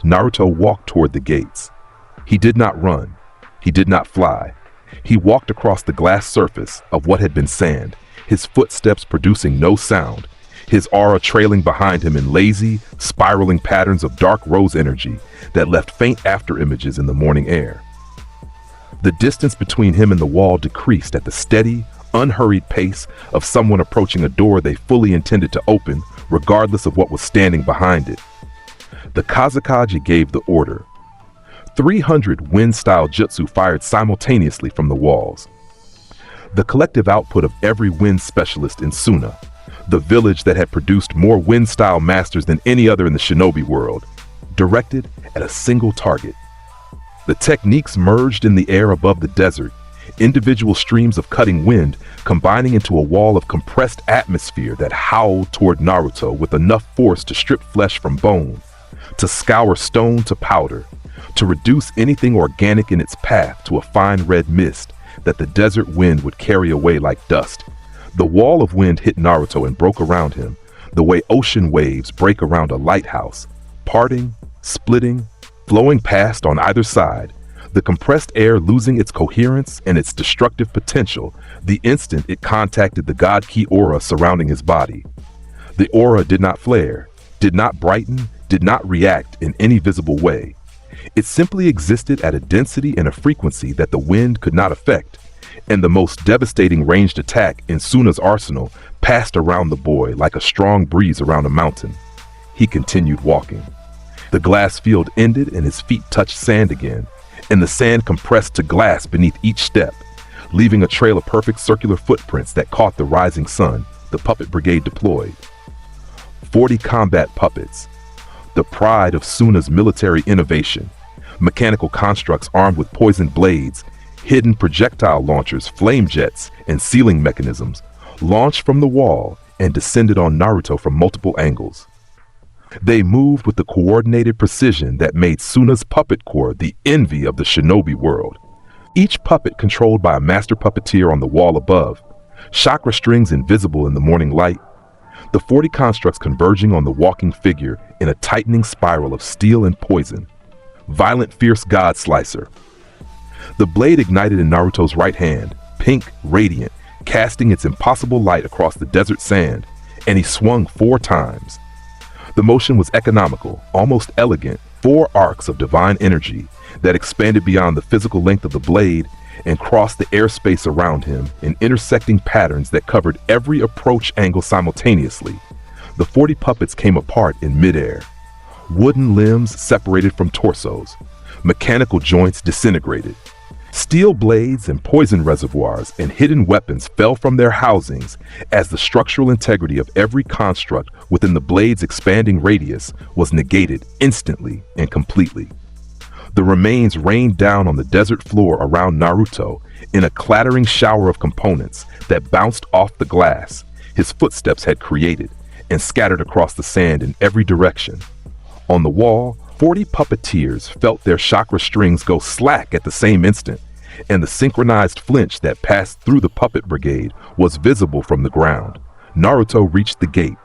Naruto walked toward the gates. He did not run. He did not fly. He walked across the glass surface of what had been sand, his footsteps producing no sound, his aura trailing behind him in lazy, spiraling patterns of dark rose energy that left faint afterimages in the morning air. The distance between him and the wall decreased at the steady, unhurried pace of someone approaching a door they fully intended to open, regardless of what was standing behind it. The Kazekage gave the order. 300 wind-style jutsu fired simultaneously from the walls. The collective output of every wind specialist in Suna, the village that had produced more wind-style masters than any other in the shinobi world, directed at a single target. The techniques merged in the air above the desert, individual streams of cutting wind combining into a wall of compressed atmosphere that howled toward Naruto with enough force to strip flesh from bone, to scour stone to powder, to reduce anything organic in its path to a fine red mist that the desert wind would carry away like dust. The wall of wind hit Naruto and broke around him, the way ocean waves break around a lighthouse, parting, splitting, flowing past on either side, the compressed air losing its coherence and its destructive potential the instant it contacted the God Ki aura surrounding his body. The aura did not flare, did not brighten, did not react in any visible way. It simply existed at a density and a frequency that the wind could not affect, and the most devastating ranged attack in Suna's arsenal passed around the boy like a strong breeze around a mountain. He continued walking. The glass field ended and his feet touched sand again, and the sand compressed to glass beneath each step, leaving a trail of perfect circular footprints that caught the rising sun. The puppet brigade deployed. 40 combat puppets, the pride of Suna's military innovation, mechanical constructs armed with poisoned blades, hidden projectile launchers, flame jets, and sealing mechanisms, launched from the wall and descended on Naruto from multiple angles. They moved with the coordinated precision that made Suna's puppet corps the envy of the shinobi world. Each puppet controlled by a master puppeteer on the wall above, chakra strings invisible in the morning light, the 40 constructs converging on the walking figure in a tightening spiral of steel and poison. Violent, fierce God Slicer. The blade ignited in Naruto's right hand, pink, radiant, casting its impossible light across the desert sand, and he swung 4 times. The motion was economical, almost elegant, 4 arcs of divine energy that expanded beyond the physical length of the blade and crossed the airspace around him in intersecting patterns that covered every approach angle simultaneously. The 40 puppets came apart in midair. Wooden limbs separated from torsos, mechanical joints disintegrated. Steel blades and poison reservoirs and hidden weapons fell from their housings as the structural integrity of every construct within the blade's expanding radius was negated instantly and completely. The remains rained down on the desert floor around Naruto in a clattering shower of components that bounced off the glass his footsteps had created and scattered across the sand in every direction. On the wall, 40 puppeteers felt their chakra strings go slack at the same instant, and the synchronized flinch that passed through the puppet brigade was visible from the ground. Naruto reached the gate.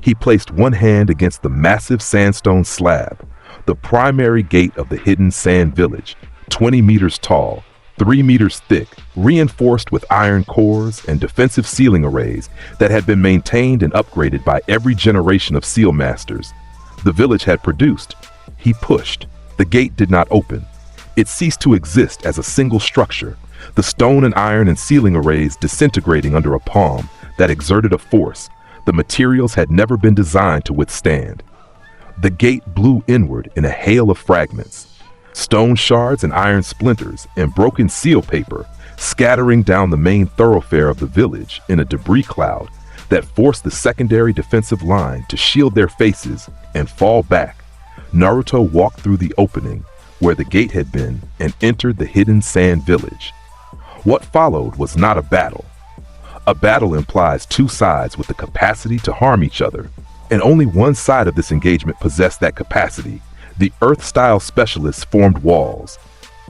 He placed one hand against the massive sandstone slab, the primary gate of the hidden sand village, 20 meters tall, 3 meters thick, reinforced with iron cores and defensive sealing arrays that had been maintained and upgraded by every generation of seal masters the village had produced. He pushed. The gate did not open. It ceased to exist as a single structure, the stone and iron and ceiling arrays disintegrating under a palm that exerted a force the materials had never been designed to withstand. The gate blew inward in a hail of fragments, stone shards and iron splinters and broken seal paper scattering down the main thoroughfare of the village in a debris cloud that forced the secondary defensive line to shield their faces and fall back. Naruto walked through the opening where the gate had been and entered the hidden sand village. What followed was not a battle. A battle implies two sides with the capacity to harm each other, and only one side of this engagement possessed that capacity. The Earth-style specialists formed walls,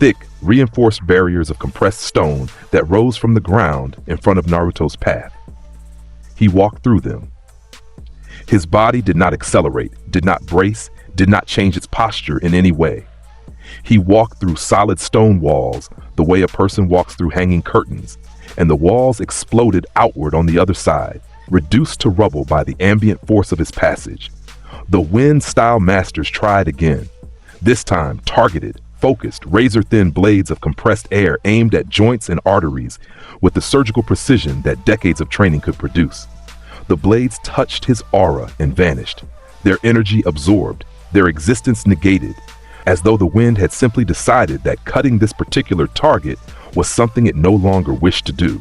thick, reinforced barriers of compressed stone that rose from the ground in front of Naruto's path. He walked through them. His body did not accelerate, did not brace, did not change its posture in any way. He walked through solid stone walls the way a person walks through hanging curtains, and the walls exploded outward on the other side, reduced to rubble by the ambient force of his passage. The wind-style masters tried again, this time targeted, focused, razor-thin blades of compressed air aimed at joints and arteries with the surgical precision that decades of training could produce. The blades touched his aura and vanished, their energy absorbed, their existence negated, as though the wind had simply decided that cutting this particular target was something it no longer wished to do.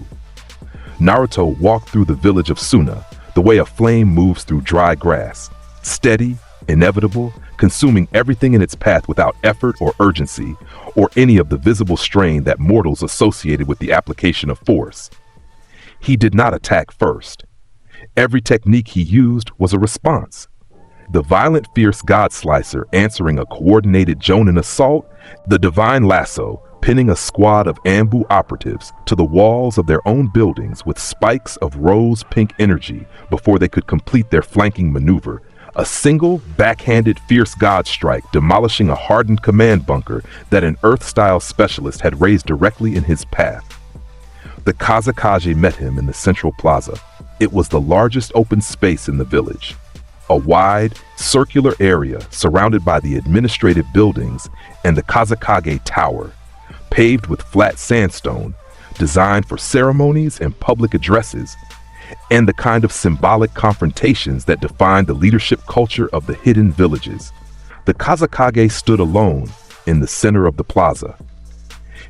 Naruto walked through the village of Suna the way a flame moves through dry grass, steady, inevitable, consuming everything in its path without effort or urgency, or any of the visible strain that mortals associated with the application of force. He did not attack first. Every technique he used was a response. The violent, fierce God Slicer answering a coordinated Jonin assault, the divine lasso pinning a squad of Anbu operatives to the walls of their own buildings with spikes of rose-pink energy before they could complete their flanking maneuver, a single, backhanded, fierce God strike demolishing a hardened command bunker that an Earth-style specialist had raised directly in his path. The Kazekage met him in the central plaza. It was the largest open space in the village. A wide, circular area surrounded by the administrative buildings and the Kazekage Tower, paved with flat sandstone, designed for ceremonies and public addresses, and the kind of symbolic confrontations that defined the leadership culture of the hidden villages. The Kazekage stood alone in the center of the plaza.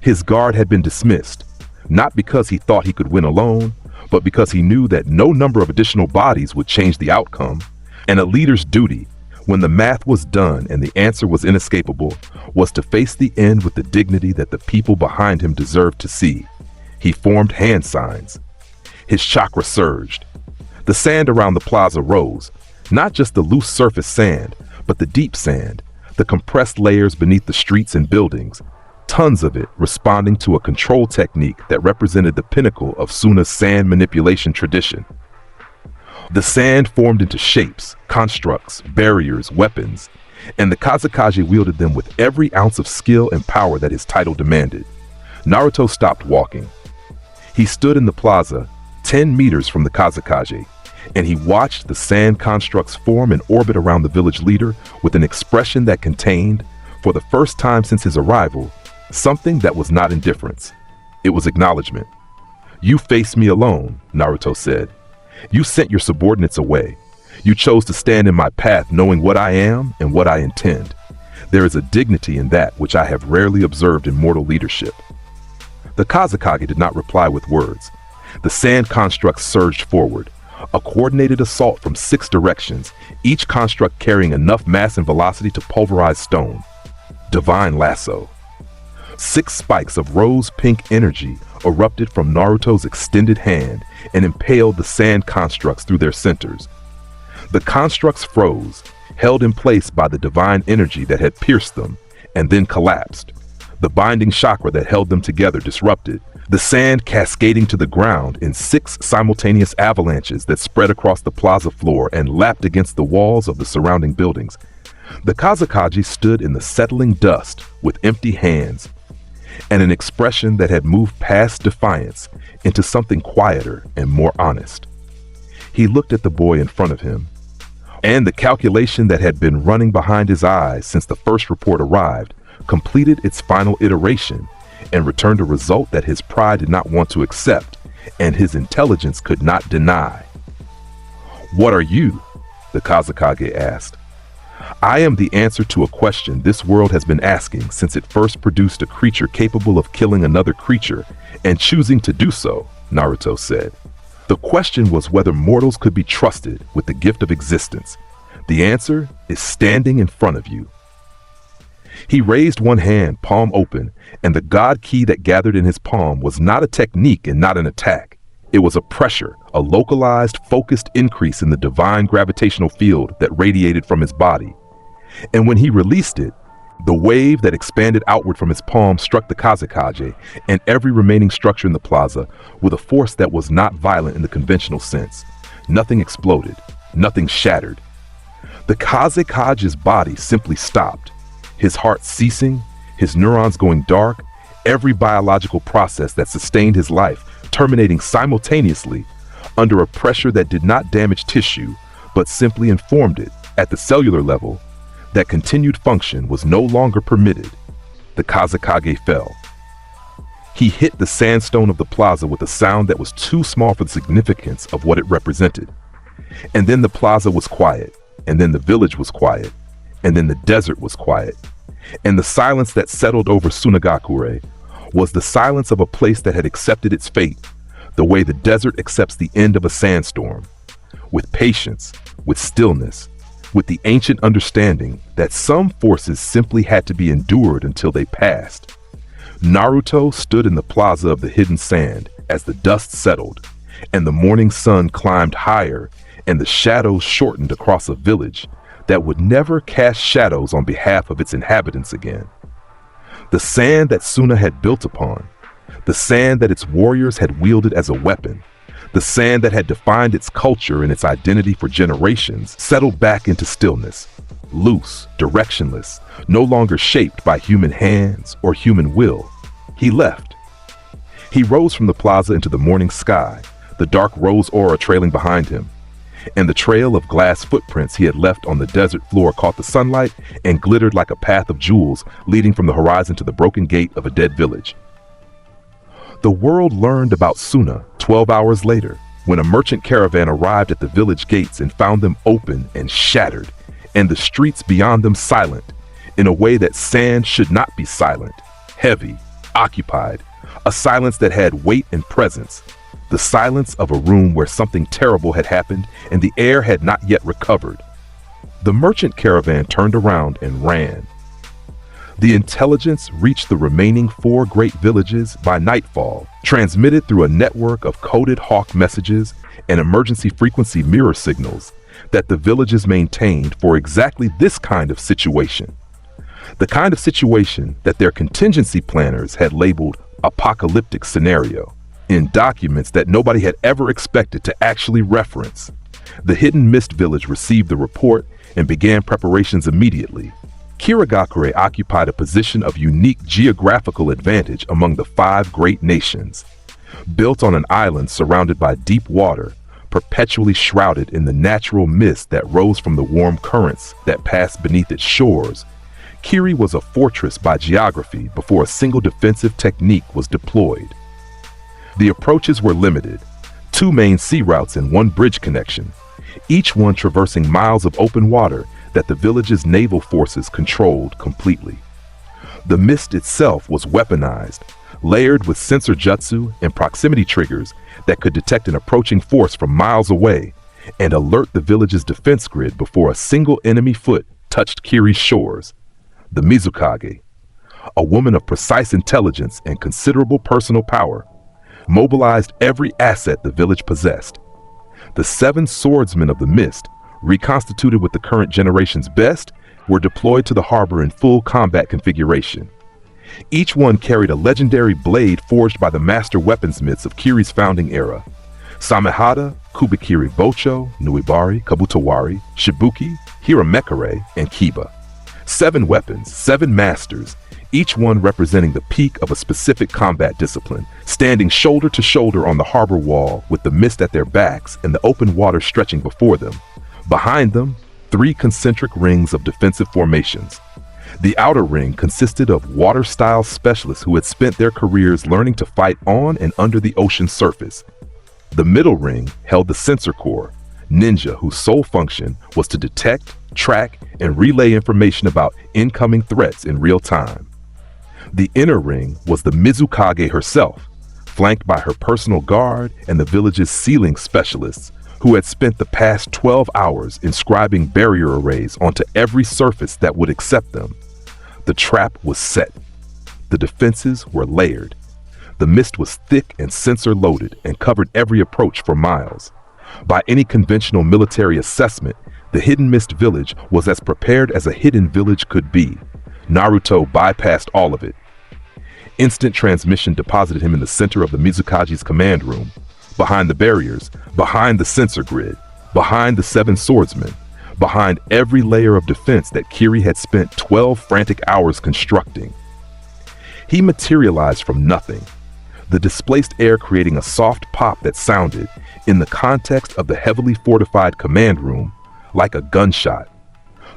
His guard had been dismissed, not because he thought he could win alone, but because he knew that no number of additional bodies would change the outcome, and a leader's duty, when the math was done and the answer was inescapable, was to face the end with the dignity that the people behind him deserved to see. He formed hand signs. His chakra surged. The sand around the plaza rose, not just the loose surface sand, but the deep sand, the compressed layers beneath the streets and buildings, tons of it responding to a control technique that represented the pinnacle of Suna's sand manipulation tradition. The sand formed into shapes, constructs, barriers, weapons, and the Kazekage wielded them with every ounce of skill and power that his title demanded. Naruto stopped walking. He stood in the plaza, 10 meters from the Kazekage, and he watched the sand constructs form and orbit around the village leader with an expression that contained, for the first time since his arrival, something that was not indifference. It was acknowledgement. "You face me alone," Naruto said. "You sent your subordinates away. You chose to stand in my path knowing what I am and what I intend. There is a dignity in that which I have rarely observed in mortal leadership." The Kazekage did not reply with words. The sand constructs surged forward, a coordinated assault from 6 directions, each construct carrying enough mass and velocity to pulverize stone. Divine lasso. 6 spikes of rose-pink energy erupted from Naruto's extended hand and impaled the sand constructs through their centers. The constructs froze, held in place by the divine energy that had pierced them, and then collapsed. The binding chakra that held them together disrupted, the sand cascading to the ground in 6 simultaneous avalanches that spread across the plaza floor and lapped against the walls of the surrounding buildings. The Kazekage stood in the settling dust with empty hands, and an expression that had moved past defiance into something quieter and more honest. He looked at the boy in front of him, and the calculation that had been running behind his eyes since the first report arrived completed its final iteration, and returned a result that his pride did not want to accept and his intelligence could not deny. "What are you?" the Kazekage asked. "I am the answer to a question this world has been asking since it first produced a creature capable of killing another creature and choosing to do so," Naruto said. "The question was whether mortals could be trusted with the gift of existence. The answer is standing in front of you." He raised one hand, palm open, and the god key that gathered in his palm was not a technique and not an attack. It was a pressure, a localized, focused increase in the divine gravitational field that radiated from his body. And when he released it, the wave that expanded outward from his palm struck the Kazekage and every remaining structure in the plaza with a force that was not violent in the conventional sense. Nothing exploded, nothing shattered. The Kazekage's body simply stopped, his heart ceasing, his neurons going dark, every biological process that sustained his life terminating simultaneously under a pressure that did not damage tissue, but simply informed it, at the cellular level, that continued function was no longer permitted. The Kazekage fell. He hit the sandstone of the plaza with a sound that was too small for the significance of what it represented. And then the plaza was quiet, and then the village was quiet, and then the desert was quiet. And the silence that settled over Sunagakure was the silence of a place that had accepted its fate, the way the desert accepts the end of a sandstorm, with patience, with stillness, with the ancient understanding that some forces simply had to be endured until they passed. Naruto stood in the plaza of the hidden sand as the dust settled, and the morning sun climbed higher, and the shadows shortened across a village that would never cast shadows on behalf of its inhabitants again. The sand that Suna had built upon, the sand that its warriors had wielded as a weapon, the sand that had defined its culture and its identity for generations, settled back into stillness, loose, directionless, no longer shaped by human hands or human will. He left. He rose from the plaza into the morning sky, the dark rose aura trailing behind him, and the trail of glass footprints he had left on the desert floor caught the sunlight and glittered like a path of jewels leading from the horizon to the broken gate of a dead village. The world learned about Suna 12 hours later, when a merchant caravan arrived at the village gates and found them open and shattered, and the streets beyond them silent, in a way that sand should not be silent, heavy, occupied, a silence that had weight and presence, the silence of a room where something terrible had happened and the air had not yet recovered. The merchant caravan turned around and ran. The intelligence reached the remaining 4 great villages by nightfall, transmitted through a network of coded hawk messages and emergency frequency mirror signals that the villages maintained for exactly this kind of situation. The kind of situation that their contingency planners had labeled apocalyptic scenario, in documents that nobody had ever expected to actually reference. The Hidden Mist village received the report and began preparations immediately. Kirigakure occupied a position of unique geographical advantage among the 5 great nations. Built on an island surrounded by deep water, perpetually shrouded in the natural mist that rose from the warm currents that passed beneath its shores, Kiri was a fortress by geography before a single defensive technique was deployed. The approaches were limited, 2 main sea routes and 1 bridge connection, each one traversing miles of open water that the village's naval forces controlled completely. The mist itself was weaponized, layered with sensor jutsu and proximity triggers that could detect an approaching force from miles away and alert the village's defense grid before a single enemy foot touched Kiri's shores. The Mizukage, a woman of precise intelligence and considerable personal power, mobilized every asset the village possessed. The 7 swordsmen of the mist, reconstituted with the current generation's best, were deployed to the harbor in full combat configuration. Each one carried a legendary blade forged by the master weaponsmiths of Kiri's founding era: Samehada, Kubikiri Bocho, Nuibari, Kabutawari, Shibuki, Hiramekare, and Kiba. 7 weapons, 7 masters, each one representing the peak of a specific combat discipline, standing shoulder to shoulder on the harbor wall with the mist at their backs and the open water stretching before them. Behind them, 3 concentric rings of defensive formations. The outer ring consisted of water-style specialists who had spent their careers learning to fight on and under the ocean's surface. The middle ring held the sensor core, ninja whose sole function was to detect, track, and relay information about incoming threats in real time. The inner ring was the Mizukage herself, flanked by her personal guard and the village's sealing specialists, who had spent the past 12 hours inscribing barrier arrays onto every surface that would accept them. The trap was set. The defenses were layered. The mist was thick and sensor-loaded and covered every approach for miles. By any conventional military assessment, the Hidden Mist Village was as prepared as a hidden village could be. Naruto bypassed all of it. Instant transmission deposited him in the center of the Mizukage's command room, behind the barriers, behind the sensor grid, behind the 7 swordsmen, behind every layer of defense that Kiri had spent 12 frantic hours constructing. He materialized from nothing, the displaced air creating a soft pop that sounded, in the context of the heavily fortified command room, like a gunshot.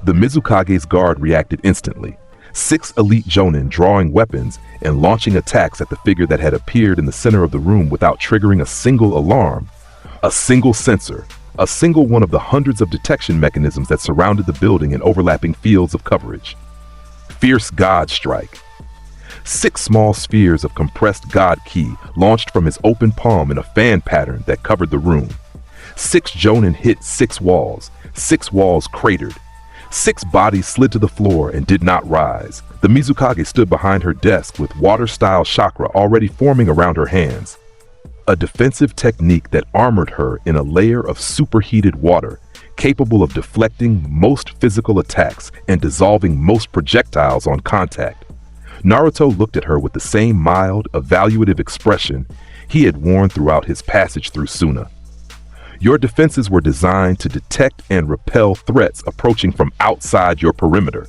The Mizukage's guard reacted instantly, 6 elite jonin drawing weapons and launching attacks at the figure that had appeared in the center of the room without triggering a single alarm, a single sensor, a single one of the hundreds of detection mechanisms that surrounded the building in overlapping fields of coverage. Fierce God Strike. 6 small spheres of compressed God Ki launched from his open palm in a fan pattern that covered the room. 6 jonin hit 6 walls cratered. 6 bodies slid to the floor and did not rise. The Mizukage stood behind her desk with water-style chakra already forming around her hands. A defensive technique that armored her in a layer of superheated water, capable of deflecting most physical attacks and dissolving most projectiles on contact. Naruto looked at her with the same mild, evaluative expression he had worn throughout his passage through Suna. Your defenses were designed to detect and repel threats approaching from outside your perimeter.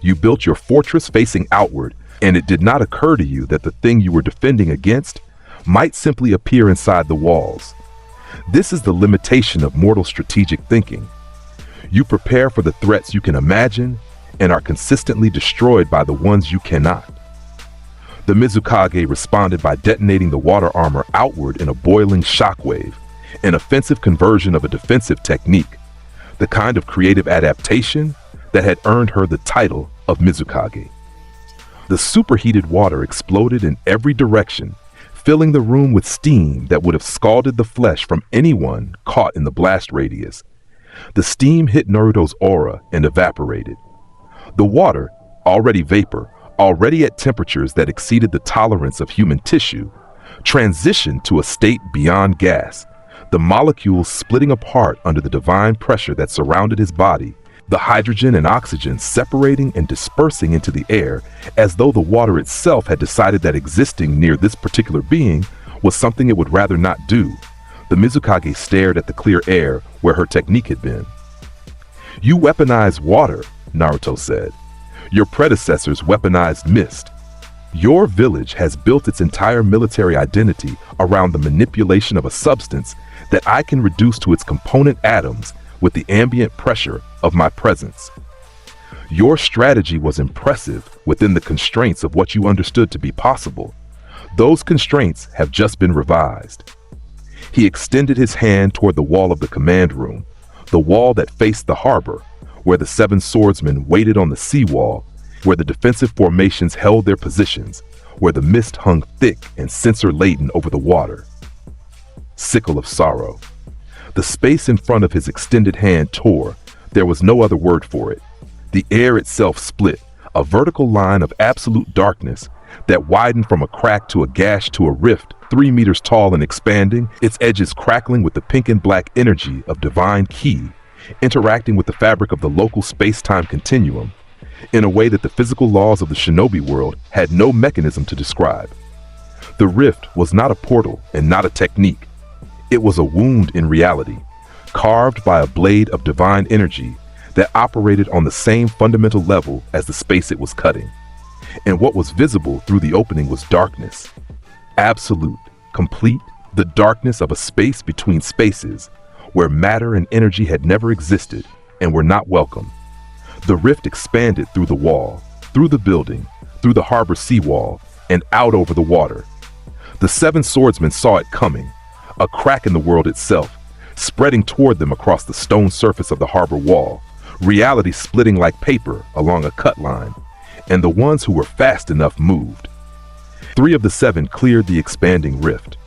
You built your fortress facing outward, and it did not occur to you that the thing you were defending against might simply appear inside the walls. This is the limitation of mortal strategic thinking. You prepare for the threats you can imagine and are consistently destroyed by the ones you cannot. The Mizukage responded by detonating the water armor outward in a boiling shockwave, an offensive conversion of a defensive technique, the kind of creative adaptation that had earned her the title of Mizukage. The superheated water exploded in every direction, filling the room with steam that would have scalded the flesh from anyone caught in the blast radius. The steam hit Naruto's aura and evaporated. The water, already vapor, already at temperatures that exceeded the tolerance of human tissue, transitioned to a state beyond gas, the molecules splitting apart under the divine pressure that surrounded his body, the hydrogen and oxygen separating and dispersing into the air as though the water itself had decided that existing near this particular being was something it would rather not do. The Mizukage stared at the clear air where her technique had been. "You weaponize water," Naruto said. "Your predecessors weaponized mist. Your village has built its entire military identity around the manipulation of a substance that I can reduce to its component atoms with the ambient pressure of my presence. Your strategy was impressive within the constraints of what you understood to be possible. Those constraints have just been revised." He extended his hand toward the wall of the command room, the wall that faced the harbor, where the 7 swordsmen waited on the seawall, where the defensive formations held their positions, where the mist hung thick and sensor-laden over the water. Sickle of sorrow. The space in front of his extended hand tore. There was no other word for it. The air itself split, a vertical line of absolute darkness that widened from a crack to a gash to a rift 3 meters tall and expanding, its edges crackling with the pink and black energy of divine ki, interacting with the fabric of the local space-time continuum in a way that the physical laws of the shinobi world had no mechanism to describe. The rift was not a portal and not a technique. It was a wound in reality, carved by a blade of divine energy that operated on the same fundamental level as the space it was cutting. And what was visible through the opening was darkness. Absolute, complete, the darkness of a space between spaces, where matter and energy had never existed and were not welcome. The rift expanded through the wall, through the building, through the harbor seawall, and out over the water. The 7 swordsmen saw it coming, a crack in the world itself, spreading toward them across the stone surface of the harbor wall, reality splitting like paper along a cut line, and the ones who were fast enough moved. 3 of the 7 cleared the expanding rift.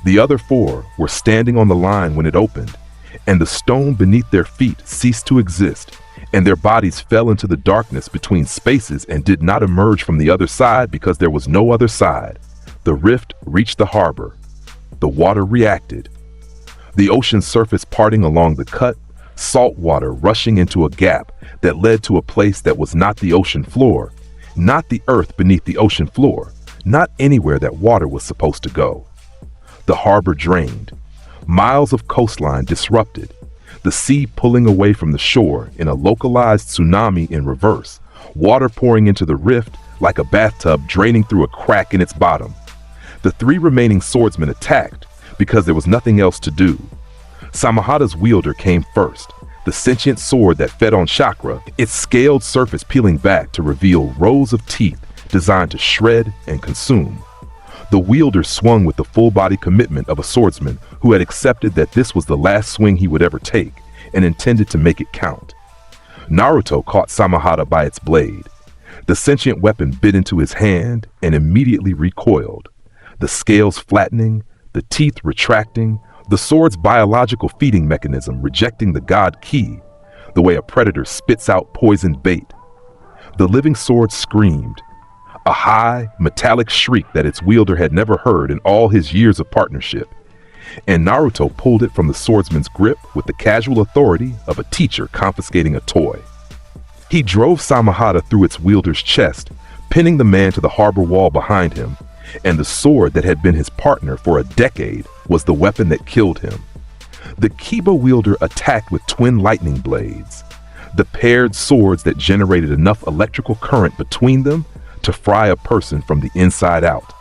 The other 4 were standing on the line when it opened, and the stone beneath their feet ceased to exist, and their bodies fell into the darkness between spaces and did not emerge from the other side because there was no other side. The rift reached the harbor. The water reacted. The ocean surface parting along the cut, salt water rushing into a gap that led to a place that was not the ocean floor, not the earth beneath the ocean floor, not anywhere that water was supposed to go. The harbor drained. Miles of coastline disrupted. The sea pulling away from the shore in a localized tsunami in reverse, water pouring into the rift like a bathtub draining through a crack in its bottom. The 3 remaining swordsmen attacked because there was nothing else to do. Samahada's wielder came first, the sentient sword that fed on Chakra, its scaled surface peeling back to reveal rows of teeth designed to shred and consume. The wielder swung with the full-body commitment of a swordsman who had accepted that this was the last swing he would ever take and intended to make it count. Naruto caught Samahada by its blade. The sentient weapon bit into his hand and immediately recoiled, the scales flattening, the teeth retracting, the sword's biological feeding mechanism rejecting the god ki, the way a predator spits out poisoned bait. The living sword screamed, a high, metallic shriek that its wielder had never heard in all his years of partnership, and Naruto pulled it from the swordsman's grip with the casual authority of a teacher confiscating a toy. He drove Samahada through its wielder's chest, pinning the man to the harbor wall behind him, and the sword that had been his partner for a decade was the weapon that killed him. The Kiba wielder attacked with twin lightning blades, the paired swords that generated enough electrical current between them to fry a person from the inside out.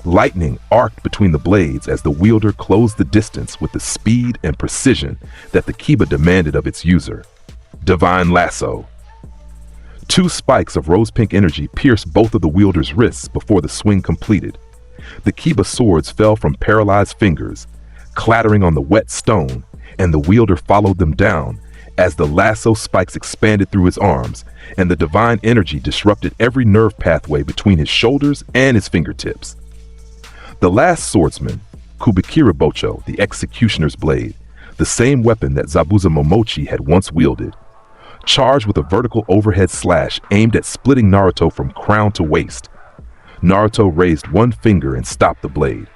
Lightning arced between the blades as the wielder closed the distance with the speed and precision that the Kiba demanded of its user. Divine lasso. 2 spikes of rose-pink energy pierced both of the wielder's wrists before the swing completed. The Kiba swords fell from paralyzed fingers, clattering on the wet stone, and the wielder followed them down as the lasso spikes expanded through his arms, and the divine energy disrupted every nerve pathway between his shoulders and his fingertips. The last swordsman, Kubikiribocho, the executioner's blade, the same weapon that Zabuza Momochi had once wielded, charged with a vertical overhead slash aimed at splitting Naruto from crown to waist. Naruto raised one finger and stopped the blade.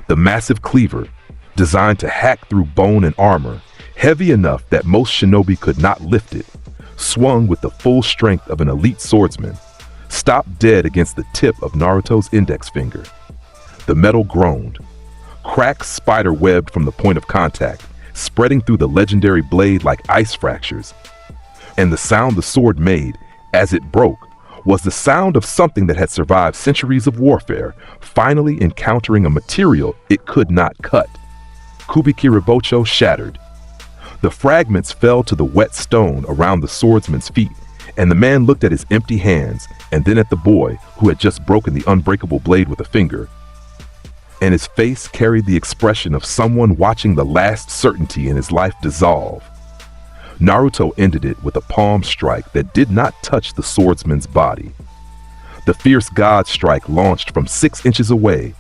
The massive cleaver, designed to hack through bone and armor, heavy enough that most shinobi could not lift it, swung with the full strength of an elite swordsman, stopped dead against the tip of Naruto's index finger. The metal groaned. Cracks spider-webbed from the point of contact, spreading through the legendary blade like ice fractures. And the sound the sword made, as it broke, was the sound of something that had survived centuries of warfare, finally encountering a material it could not cut. Kubikiribocho shattered. The fragments fell to the wet stone around the swordsman's feet, and the man looked at his empty hands and then at the boy who had just broken the unbreakable blade with a finger. And his face carried the expression of someone watching the last certainty in his life dissolve. Naruto ended it with a palm strike that did not touch the swordsman's body. The fierce god strike launched from 6 inches away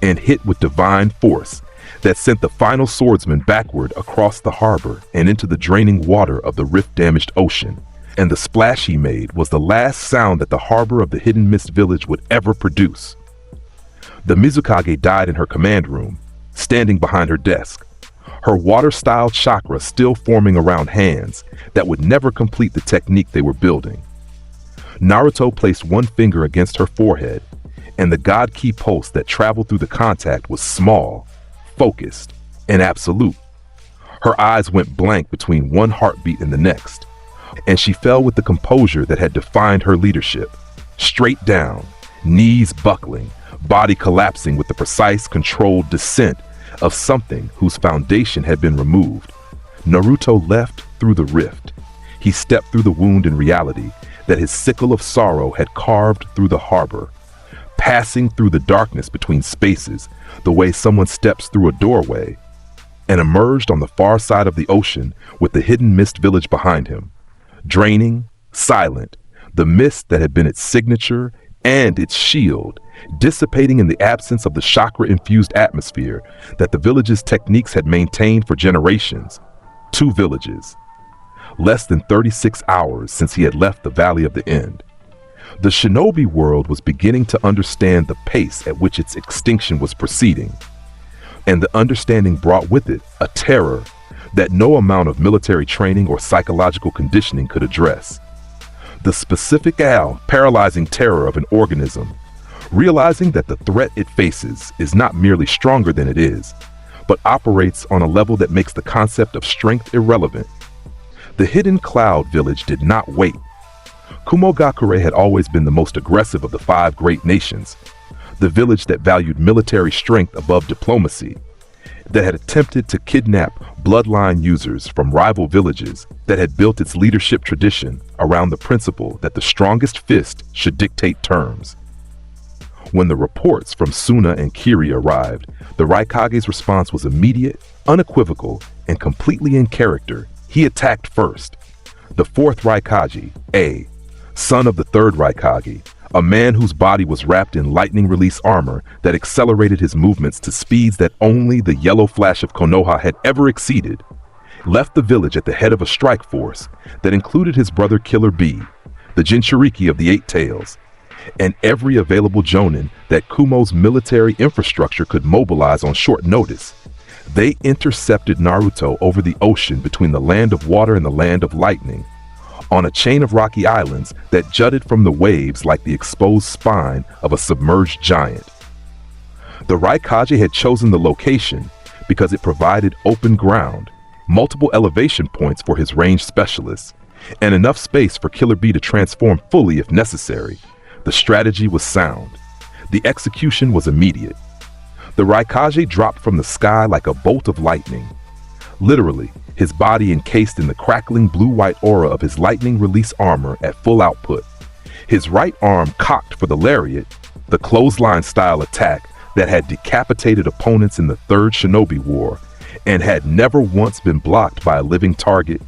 and hit with divine force that sent the final swordsman backward across the harbor and into the draining water of the rift-damaged ocean, and the splash he made was the last sound that the harbor of the Hidden Mist village would ever produce. The Mizukage died in her command room, standing behind her desk, her water-style chakra still forming around hands that would never complete the technique they were building. Naruto placed one finger against her forehead, and the god ki pulse that traveled through the contact was small, focused, and absolute. Her eyes went blank between one heartbeat and the next, and she fell with the composure that had defined her leadership, straight down, knees buckling, body collapsing with the precise, controlled descent of something whose foundation had been removed. Naruto left through the rift. He stepped through the wound in reality, that his sickle of sorrow had carved through the harbor, passing through the darkness between spaces, the way someone steps through a doorway, and emerged on the far side of the ocean with the hidden mist village behind him, draining, silent, the mist that had been its signature and its shield, dissipating in the absence of the chakra-infused atmosphere that the village's techniques had maintained for generations. 2 villages. Less than 36 hours since he had left the Valley of the End. The shinobi world was beginning to understand the pace at which its extinction was proceeding, and the understanding brought with it a terror that no amount of military training or psychological conditioning could address. The specific paralyzing terror of an organism, realizing that the threat it faces is not merely stronger than it is, but operates on a level that makes the concept of strength irrelevant. The hidden cloud village did not wait. Kumogakure had always been the most aggressive of the 5 great nations, the village that valued military strength above diplomacy, that had attempted to kidnap bloodline users from rival villages, that had built its leadership tradition around the principle that the strongest fist should dictate terms. When the reports from Suna and Kiri arrived, the Raikage's response was immediate, unequivocal, and completely in character. He attacked first. The 4th Raikage, A, son of the 3rd Raikage, a man whose body was wrapped in lightning release armor that accelerated his movements to speeds that only the yellow flash of Konoha had ever exceeded, left the village at the head of a strike force that included his brother Killer B, the Jinchuriki of the 8 Tails, and every available jonin that Kumo's military infrastructure could mobilize on short notice. They intercepted Naruto over the ocean between the land of water and the land of lightning, on a chain of rocky islands that jutted from the waves like the exposed spine of a submerged giant. The Raikage had chosen the location because it provided open ground, multiple elevation points for his ranged specialists, and enough space for Killer B to transform fully if necessary. The strategy was sound. The execution was immediate. The Raikage dropped from the sky like a bolt of lightning. Literally, his body encased in the crackling blue-white aura of his lightning release armor at full output. His right arm cocked for the lariat, the clothesline-style attack that had decapitated opponents in the 3rd Shinobi War and had never once been blocked by a living target.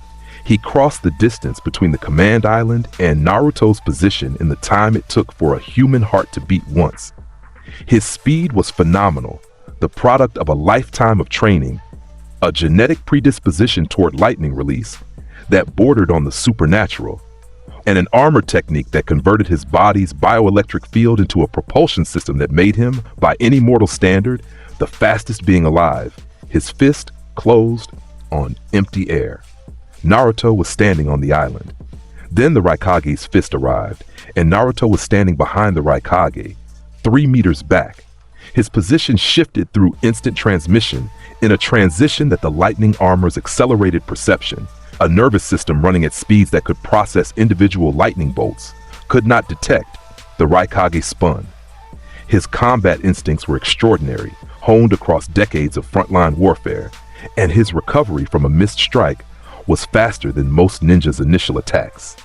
He crossed the distance between the command island and Naruto's position in the time it took for a human heart to beat once. His speed was phenomenal, the product of a lifetime of training, a genetic predisposition toward lightning release that bordered on the supernatural, and an armor technique that converted his body's bioelectric field into a propulsion system that made him, by any mortal standard, the fastest being alive, his fist closed on empty air. Naruto was standing on the island. Then the Raikage's fist arrived, and Naruto was standing behind the Raikage, 3 meters back. His position shifted through instant transmission in a transition that the lightning armor's accelerated perception, a nervous system running at speeds that could process individual lightning bolts, could not detect. The Raikage spun. His combat instincts were extraordinary, honed across decades of frontline warfare, and his recovery from a missed strike was faster than most ninjas' initial attacks.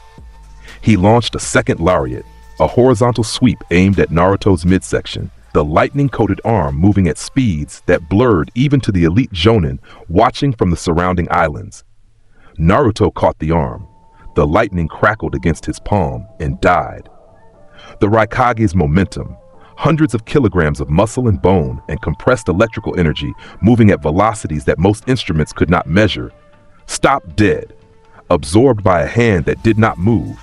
He launched a second lariat, a horizontal sweep aimed at Naruto's midsection, the lightning-coated arm moving at speeds that blurred even to the elite jonin watching from the surrounding islands. Naruto caught the arm. The lightning crackled against his palm and died. The Raikage's momentum, hundreds of kilograms of muscle and bone and compressed electrical energy moving at velocities that most instruments could not measure, stopped dead, absorbed by a hand that did not move,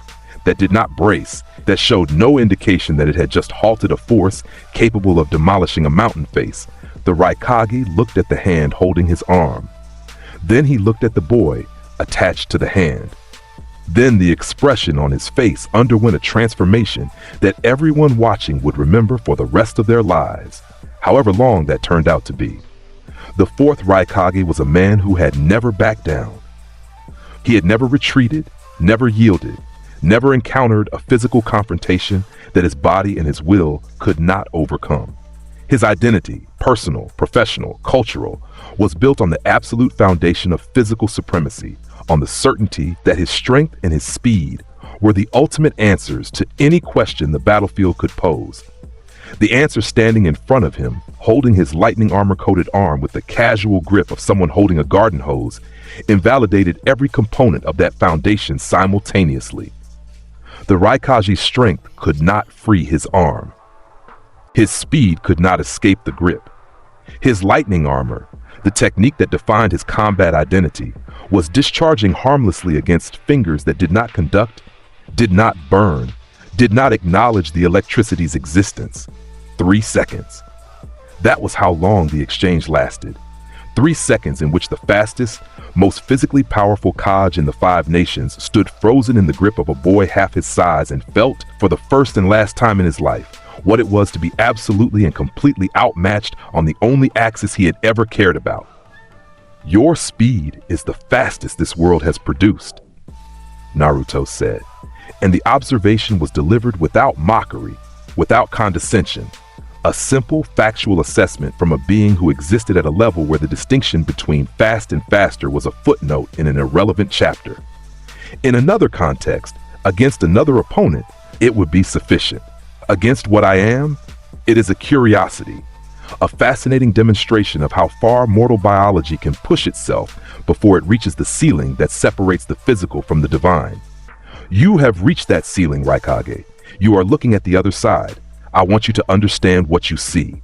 that did not brace, that showed no indication that it had just halted a force capable of demolishing a mountain face. The Raikage looked at the hand holding his arm. Then he looked at the boy attached to the hand. Then the expression on his face underwent a transformation that everyone watching would remember for the rest of their lives, however long that turned out to be. The 4th Raikage was a man who had never backed down. He had never retreated, never yielded, never encountered a physical confrontation that his body and his will could not overcome. His identity, personal, professional, cultural, was built on the absolute foundation of physical supremacy, on the certainty that his strength and his speed, were the ultimate answers to any question the battlefield could pose. The answer standing in front of him, holding his lightning armor-coated arm with the casual grip of someone holding a garden hose, invalidated every component of that foundation simultaneously. The Raikage's strength could not free his arm. His speed could not escape the grip. His lightning armor, the technique that defined his combat identity, was discharging harmlessly against fingers that did not conduct, did not burn, did not acknowledge the electricity's existence. 3 seconds. That was how long the exchange lasted. 3 seconds in which the fastest, most physically powerful Kage in the 5 nations stood frozen in the grip of a boy half his size and felt, for the first and last time in his life, what it was to be absolutely and completely outmatched on the only axis he had ever cared about. "Your speed is the fastest this world has produced," Naruto said, and the observation was delivered without mockery, without condescension. A simple, factual assessment from a being who existed at a level where the distinction between fast and faster was a footnote in an irrelevant chapter. In another context, against another opponent, it would be sufficient. Against what I am, it is a curiosity, a fascinating demonstration of how far mortal biology can push itself before it reaches the ceiling that separates the physical from the divine. You have reached that ceiling, Raikage. You are looking at the other side. I want you to understand what you see.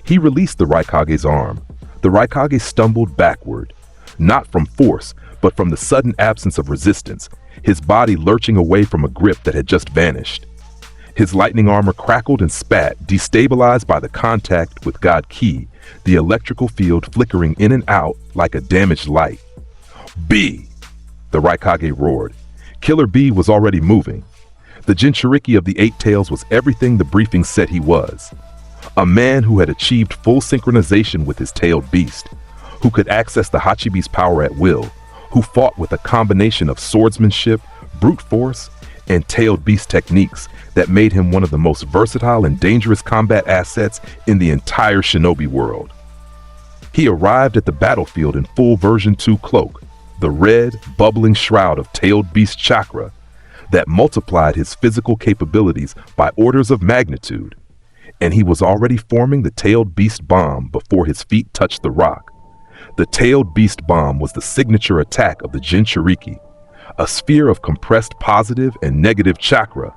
He released the Raikage's arm. The Raikage stumbled backward, not from force, but from the sudden absence of resistance, his body lurching away from a grip that had just vanished. His lightning armor crackled and spat, destabilized by the contact with God Ki, the electrical field flickering in and out like a damaged light. "B!" the Raikage roared. Killer B was already moving. The Jinchuriki of the 8 Tails was everything the briefing said he was. A man who had achieved full synchronization with his tailed beast, who could access the Hachibi's power at will, who fought with a combination of swordsmanship, brute force, and tailed beast techniques that made him one of the most versatile and dangerous combat assets in the entire shinobi world. He arrived at the battlefield in full version 2 cloak, the red, bubbling shroud of tailed beast chakra that multiplied his physical capabilities by orders of magnitude, and he was already forming the tailed beast bomb before his feet touched the rock. The tailed beast bomb was the signature attack of the Jinchuriki, a sphere of compressed positive and negative chakra,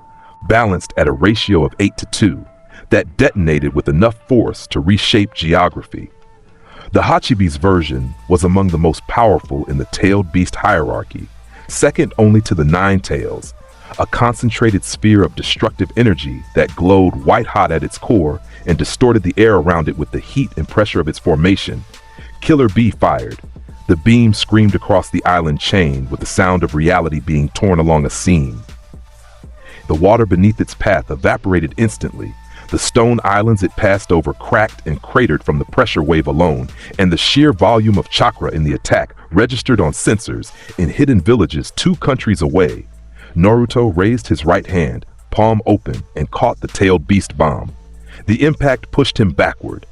balanced at a ratio of 8-2, that detonated with enough force to reshape geography. The Hachibi's version was among the most powerful in the tailed beast hierarchy, second only to the 9 Tails, a concentrated sphere of destructive energy that glowed white-hot at its core and distorted the air around it with the heat and pressure of its formation. Killer B fired. The beam screamed across the island chain with the sound of reality being torn along a seam. The water beneath its path evaporated instantly. The stone islands it passed over cracked and cratered from the pressure wave alone, and the sheer volume of chakra in the attack registered on sensors in hidden villages 2 countries away. Naruto raised his right hand, palm open, and caught the tailed beast bomb. The impact pushed him backward.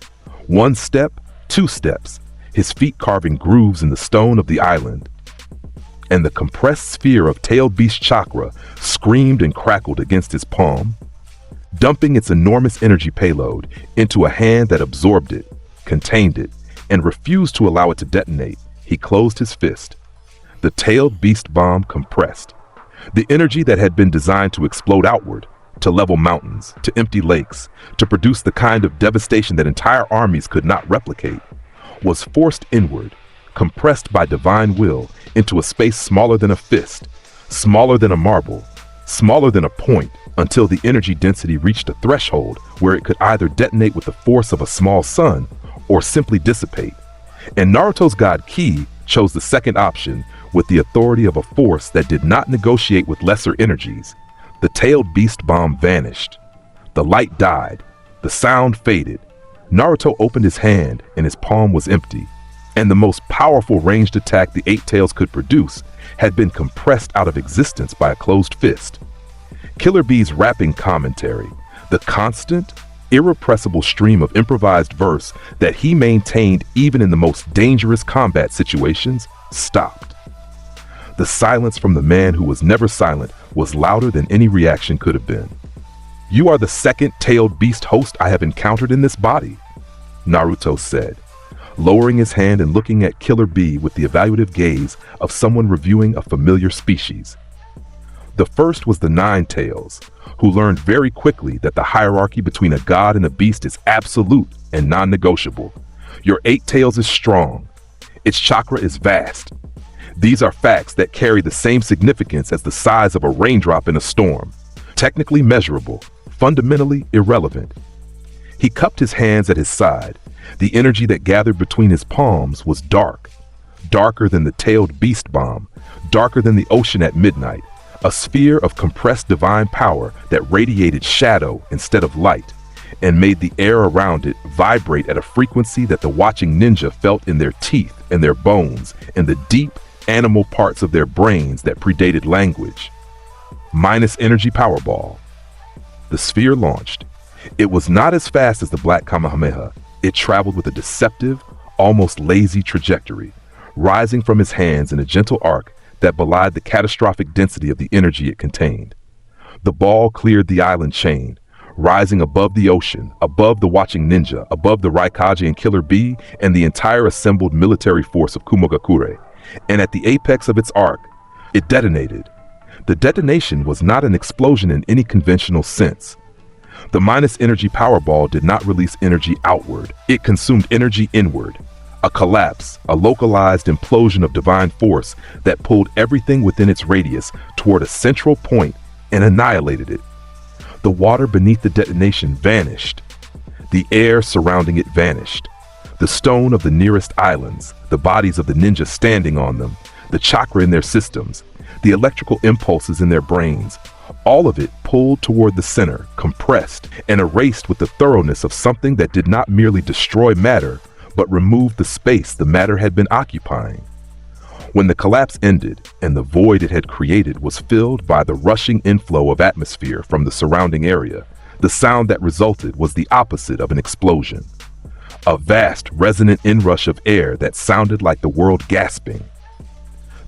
1 step, 2 steps, his feet carving grooves in the stone of the island. And the compressed sphere of tailed beast chakra screamed and crackled against his palm, dumping its enormous energy payload into a hand that absorbed it, contained it, and refused to allow it to detonate. He closed his fist. The tailed beast bomb compressed. The energy that had been designed to explode outward, to level mountains, to empty lakes, to produce the kind of devastation that entire armies could not replicate, was forced inward, compressed by divine will into a space smaller than a fist, smaller than a marble, smaller than a point, until the energy density reached a threshold where it could either detonate with the force of a small sun or simply dissipate. And Naruto's God Ki chose the second option with the authority of a force that did not negotiate with lesser energies. The tailed beast bomb vanished. The light died. The sound faded. Naruto opened his hand and his palm was empty. And the most powerful ranged attack the 8 Tails could produce had been compressed out of existence by a closed fist. Killer B's rapping commentary, the constant, irrepressible stream of improvised verse that he maintained even in the most dangerous combat situations, stopped. The silence from the man who was never silent was louder than any reaction could have been. "You are the second-tailed beast host I have encountered in this body," Naruto said, lowering his hand and looking at Killer Bee with the evaluative gaze of someone reviewing a familiar species. The first was the Nine Tails, who learned very quickly that the hierarchy between a god and a beast is absolute and non-negotiable. Your 8 tails is strong. Its chakra is vast. These are facts that carry the same significance as the size of a raindrop in a storm. Technically measurable, fundamentally irrelevant. He cupped his hands at his side. The energy that gathered between his palms was dark. Darker than the tailed beast bomb. Darker than the ocean at midnight. A sphere of compressed divine power that radiated shadow instead of light, and made the air around it vibrate at a frequency that the watching ninja felt in their teeth and their bones and the deep animal parts of their brains that predated language. Minus energy powerball. The sphere launched. It was not as fast as the Black Kamehameha. It traveled with a deceptive, almost lazy trajectory, rising from his hands in a gentle arc that belied the catastrophic density of the energy it contained. The ball cleared the island chain, rising above the ocean, above the watching ninja, above the Raikage and Killer Bee, and the entire assembled military force of Kumogakure. And at the apex of its arc, it detonated. The detonation was not an explosion in any conventional sense. The minus energy powerball did not release energy outward. It consumed energy inward. A collapse, a localized implosion of divine force that pulled everything within its radius toward a central point and annihilated it. The water beneath the detonation vanished. The air surrounding it vanished. The stone of the nearest islands, the bodies of the ninjas standing on them, the chakra in their systems, the electrical impulses in their brains, all of it pulled toward the center, compressed, and erased with the thoroughness of something that did not merely destroy matter, but removed the space the matter had been occupying. When the collapse ended and the void it had created was filled by the rushing inflow of atmosphere from the surrounding area, the sound that resulted was the opposite of an explosion. A vast, resonant inrush of air that sounded like the world gasping.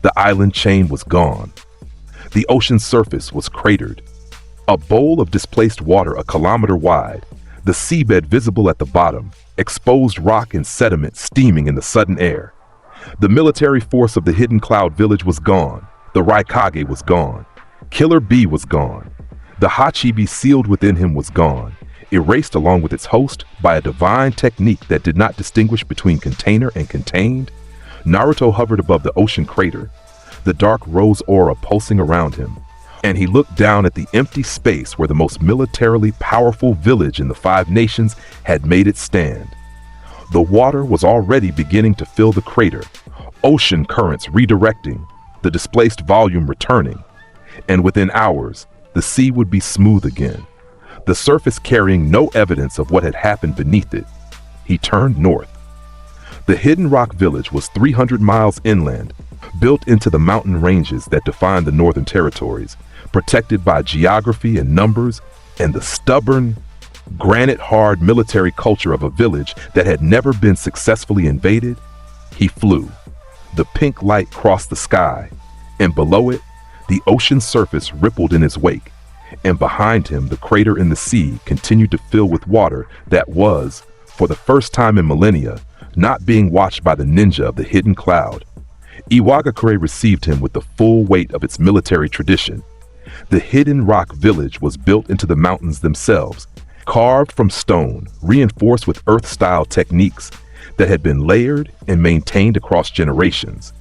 The island chain was gone. The ocean's surface was cratered. A bowl of displaced water a kilometer wide, the seabed visible at the bottom, exposed rock and sediment steaming in the sudden air. The military force of the hidden cloud village was gone. The Raikage was gone. Killer Bee was gone. The Hachibi sealed within him was gone, erased along with its host by a divine technique that did not distinguish between container and contained. Naruto hovered above the ocean crater, the dark rose aura pulsing around him, and he looked down at the empty space where the most militarily powerful village in the 5 nations had made its stand. The water was already beginning to fill the crater, ocean currents redirecting, the displaced volume returning, and within hours, the sea would be smooth again, the surface carrying no evidence of what had happened beneath it. He turned north. The hidden rock village was 300 miles inland, built into the mountain ranges that define the northern territories, protected by geography and numbers and the stubborn, granite-hard military culture of a village that had never been successfully invaded. He flew. The pink light crossed the sky, and below it, the ocean surface rippled in his wake, and behind him the crater in the sea continued to fill with water that was, for the first time in millennia, not being watched by the ninja of the hidden cloud. Iwagakure received him with the full weight of its military tradition. The hidden rock village was built into the mountains themselves, carved from stone, reinforced with earth-style techniques that had been layered and maintained across generations.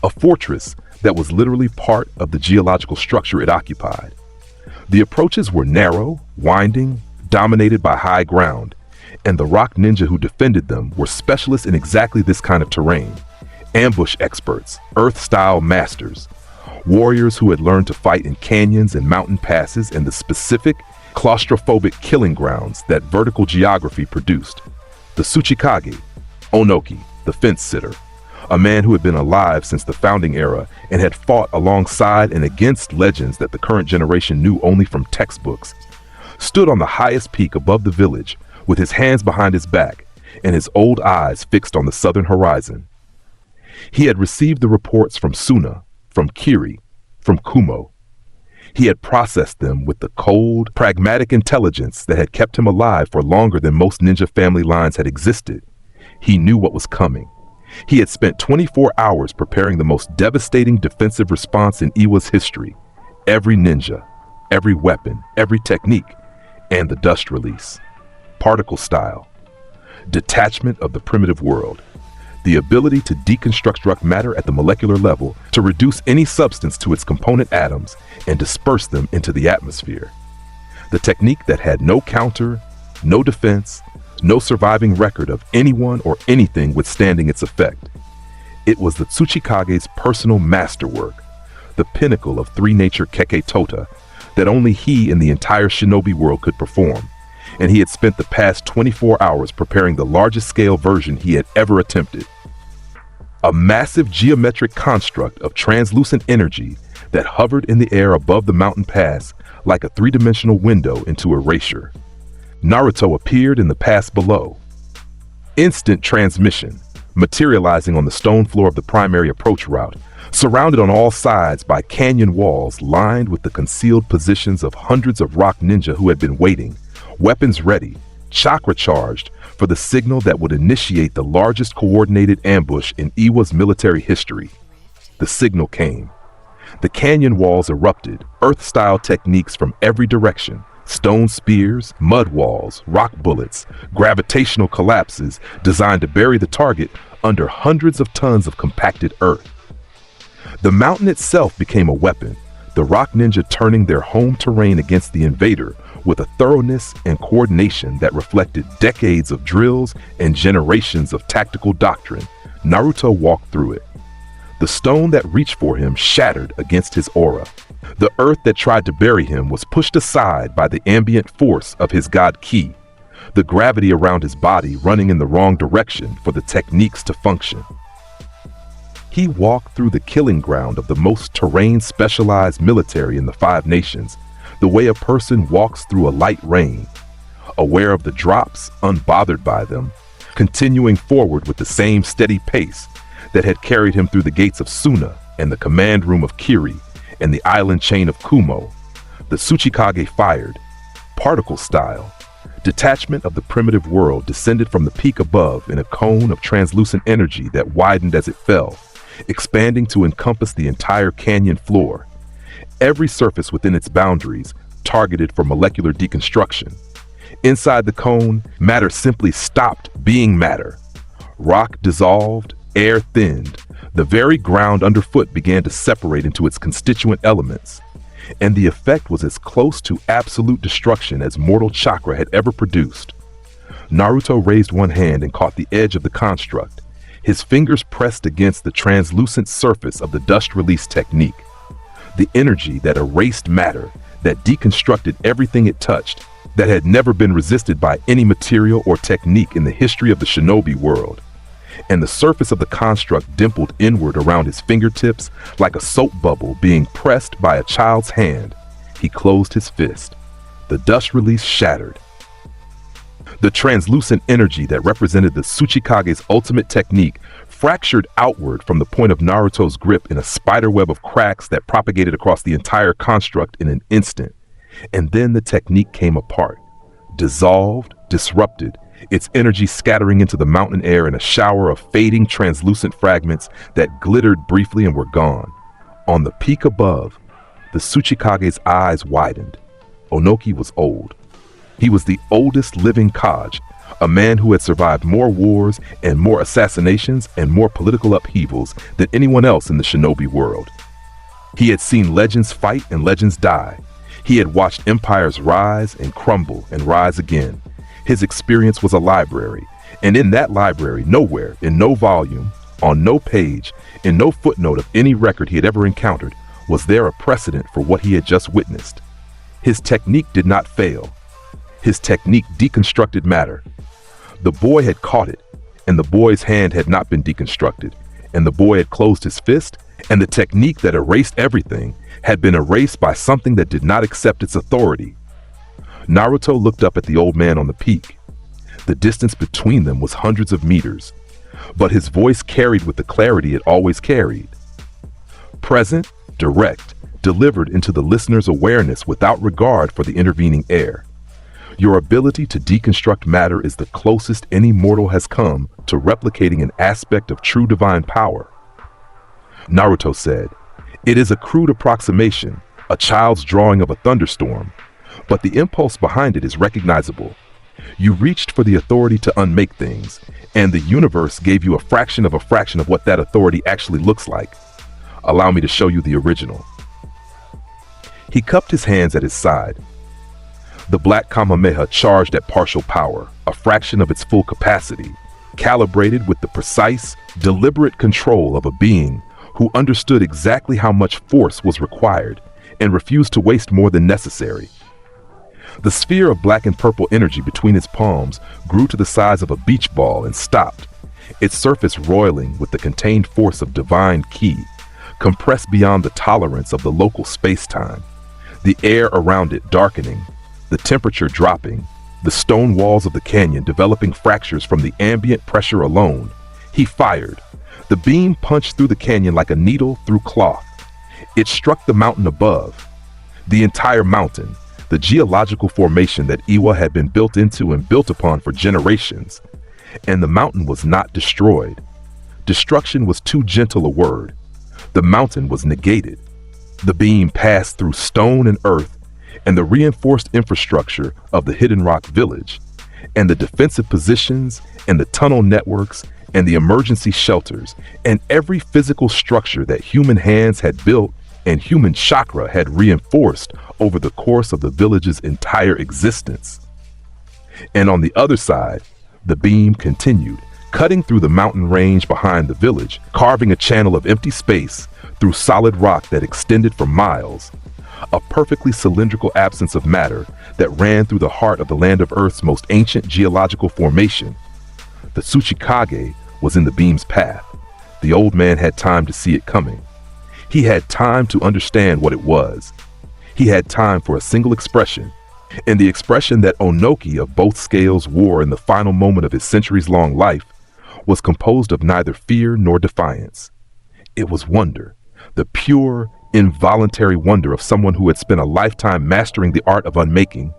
A fortress that was literally part of the geological structure it occupied. The approaches were narrow, winding, dominated by high ground, and the rock ninja who defended them were specialists in exactly this kind of terrain. Ambush experts, earth-style masters, warriors who had learned to fight in canyons and mountain passes and the specific, claustrophobic killing grounds that vertical geography produced. The Tsuchikage, Onoki, the fence-sitter, a man who had been alive since the founding era and had fought alongside and against legends that the current generation knew only from textbooks, stood on the highest peak above the village with his hands behind his back and his old eyes fixed on the southern horizon. He had received the reports from Suna, from Kiri, from Kumo. He had processed them with the cold, pragmatic intelligence that had kept him alive for longer than most ninja family lines had existed. He knew what was coming. He had spent 24 hours preparing the most devastating defensive response in Iwa's history. Every ninja, every weapon, every technique, and the dust release. Particle style. Detachment of the primitive world. The ability to deconstruct matter at the molecular level to reduce any substance to its component atoms and disperse them into the atmosphere. The technique that had no counter, no defense, no surviving record of anyone or anything withstanding its effect. It was the Tsuchikage's personal masterwork, the pinnacle of three-nature Keke Tota, that only he in the entire shinobi world could perform, and he had spent the past 24 hours preparing the largest scale version he had ever attempted. A massive geometric construct of translucent energy that hovered in the air above the mountain pass like a three-dimensional window into erasure. Naruto appeared in the pass below. Instant transmission, materializing on the stone floor of the primary approach route, surrounded on all sides by canyon walls lined with the concealed positions of hundreds of rock ninja who had been waiting, weapons ready, chakra charged, for the signal that would initiate the largest coordinated ambush in Iwa's military history. The signal came. The canyon walls erupted, Earth-style techniques from every direction, stone spears, mud walls, rock bullets, gravitational collapses designed to bury the target under hundreds of tons of compacted earth. The mountain itself became a weapon, the rock ninja turning their home terrain against the invader with a thoroughness and coordination that reflected decades of drills and generations of tactical doctrine. Naruto walked through it. The stone that reached for him shattered against his aura. The earth that tried to bury him was pushed aside by the ambient force of his god ki, the gravity around his body running in the wrong direction for the techniques to function. He walked through the killing ground of the most terrain-specialized military in the 5 nations, the way a person walks through a light rain, aware of the drops, unbothered by them, continuing forward with the same steady pace that had carried him through the gates of Suna and the command room of Kiri and the island chain of Kumo. The Tsuchikage fired, particle style. Detachment of the primitive world descended from the peak above in a cone of translucent energy that widened as it fell, expanding to encompass the entire canyon floor. Every surface within its boundaries targeted for molecular deconstruction. Inside the cone, matter simply stopped being matter. Rock dissolved, air thinned. The very ground underfoot began to separate into its constituent elements. And the effect was as close to absolute destruction as mortal chakra had ever produced. Naruto raised one hand and caught the edge of the construct. His fingers pressed against the translucent surface of the dust release technique. The energy that erased matter, that deconstructed everything it touched, that had never been resisted by any material or technique in the history of the shinobi world. And the surface of the construct dimpled inward around his fingertips like a soap bubble being pressed by a child's hand. He closed his fist. The dust release shattered. The translucent energy that represented the Tsuchikage's ultimate technique fractured outward from the point of Naruto's grip in a spiderweb of cracks that propagated across the entire construct in an instant. And then the technique came apart, dissolved, disrupted, its energy scattering into the mountain air in a shower of fading translucent fragments that glittered briefly and were gone. On the peak above, the Tsuchikage's eyes widened. Onoki was old. He was the oldest living Kage, a man who had survived more wars and more assassinations and more political upheavals than anyone else in the shinobi world. He had seen legends fight and legends die. He had watched empires rise and crumble and rise again. His experience was a library, and in that library, nowhere, in no volume, on no page, in no footnote of any record he had ever encountered, was there a precedent for what he had just witnessed. His technique did not fail. His technique deconstructed matter. The boy had caught it, and the boy's hand had not been deconstructed, and the boy had closed his fist, and the technique that erased everything had been erased by something that did not accept its authority. Naruto looked up at the old man on the peak. The distance between them was hundreds of meters, but his voice carried with the clarity it always carried. present, direct, delivered into the listener's awareness without regard for the intervening air. Your ability to deconstruct matter is the closest any mortal has come to replicating an aspect of true divine power. Naruto said, "It is a crude approximation, a child's drawing of a thunderstorm, but the impulse behind it is recognizable. You reached for the authority to unmake things, and the universe gave you a fraction of what that authority actually looks like. Allow me to show you the original." He cupped his hands at his side. The Black Kamehameha charged at partial power, a fraction of its full capacity, calibrated with the precise, deliberate control of a being who understood exactly how much force was required and refused to waste more than necessary. The sphere of black and purple energy between its palms grew to the size of a beach ball and stopped, its surface roiling with the contained force of divine ki, compressed beyond the tolerance of the local space-time, the air around it darkening, the temperature dropping, the stone walls of the canyon developing fractures from the ambient pressure alone. He fired. The beam punched through the canyon like a needle through cloth. It struck the mountain above. The entire mountain, the geological formation that Iwa had been built into and built upon for generations. And the mountain was not destroyed. Destruction was too gentle a word. The mountain was negated. The beam passed through stone and earth, and the reinforced infrastructure of the Hidden Rock village, and the defensive positions, and the tunnel networks, and the emergency shelters, and every physical structure that human hands had built and human chakra had reinforced over the course of the village's entire existence. And on the other side, the beam continued, cutting through the mountain range behind the village, carving a channel of empty space through solid rock that extended for miles, a perfectly cylindrical absence of matter that ran through the heart of the land of Earth's most ancient geological formation. The Tsuchikage was in the beam's path. The old man had time to see it coming. He had time to understand what it was. He had time for a single expression, and the expression that Onoki of both scales wore in the final moment of his centuries-long life was composed of neither fear nor defiance. It was wonder, the pure, involuntary wonder of someone who had spent a lifetime mastering the art of unmaking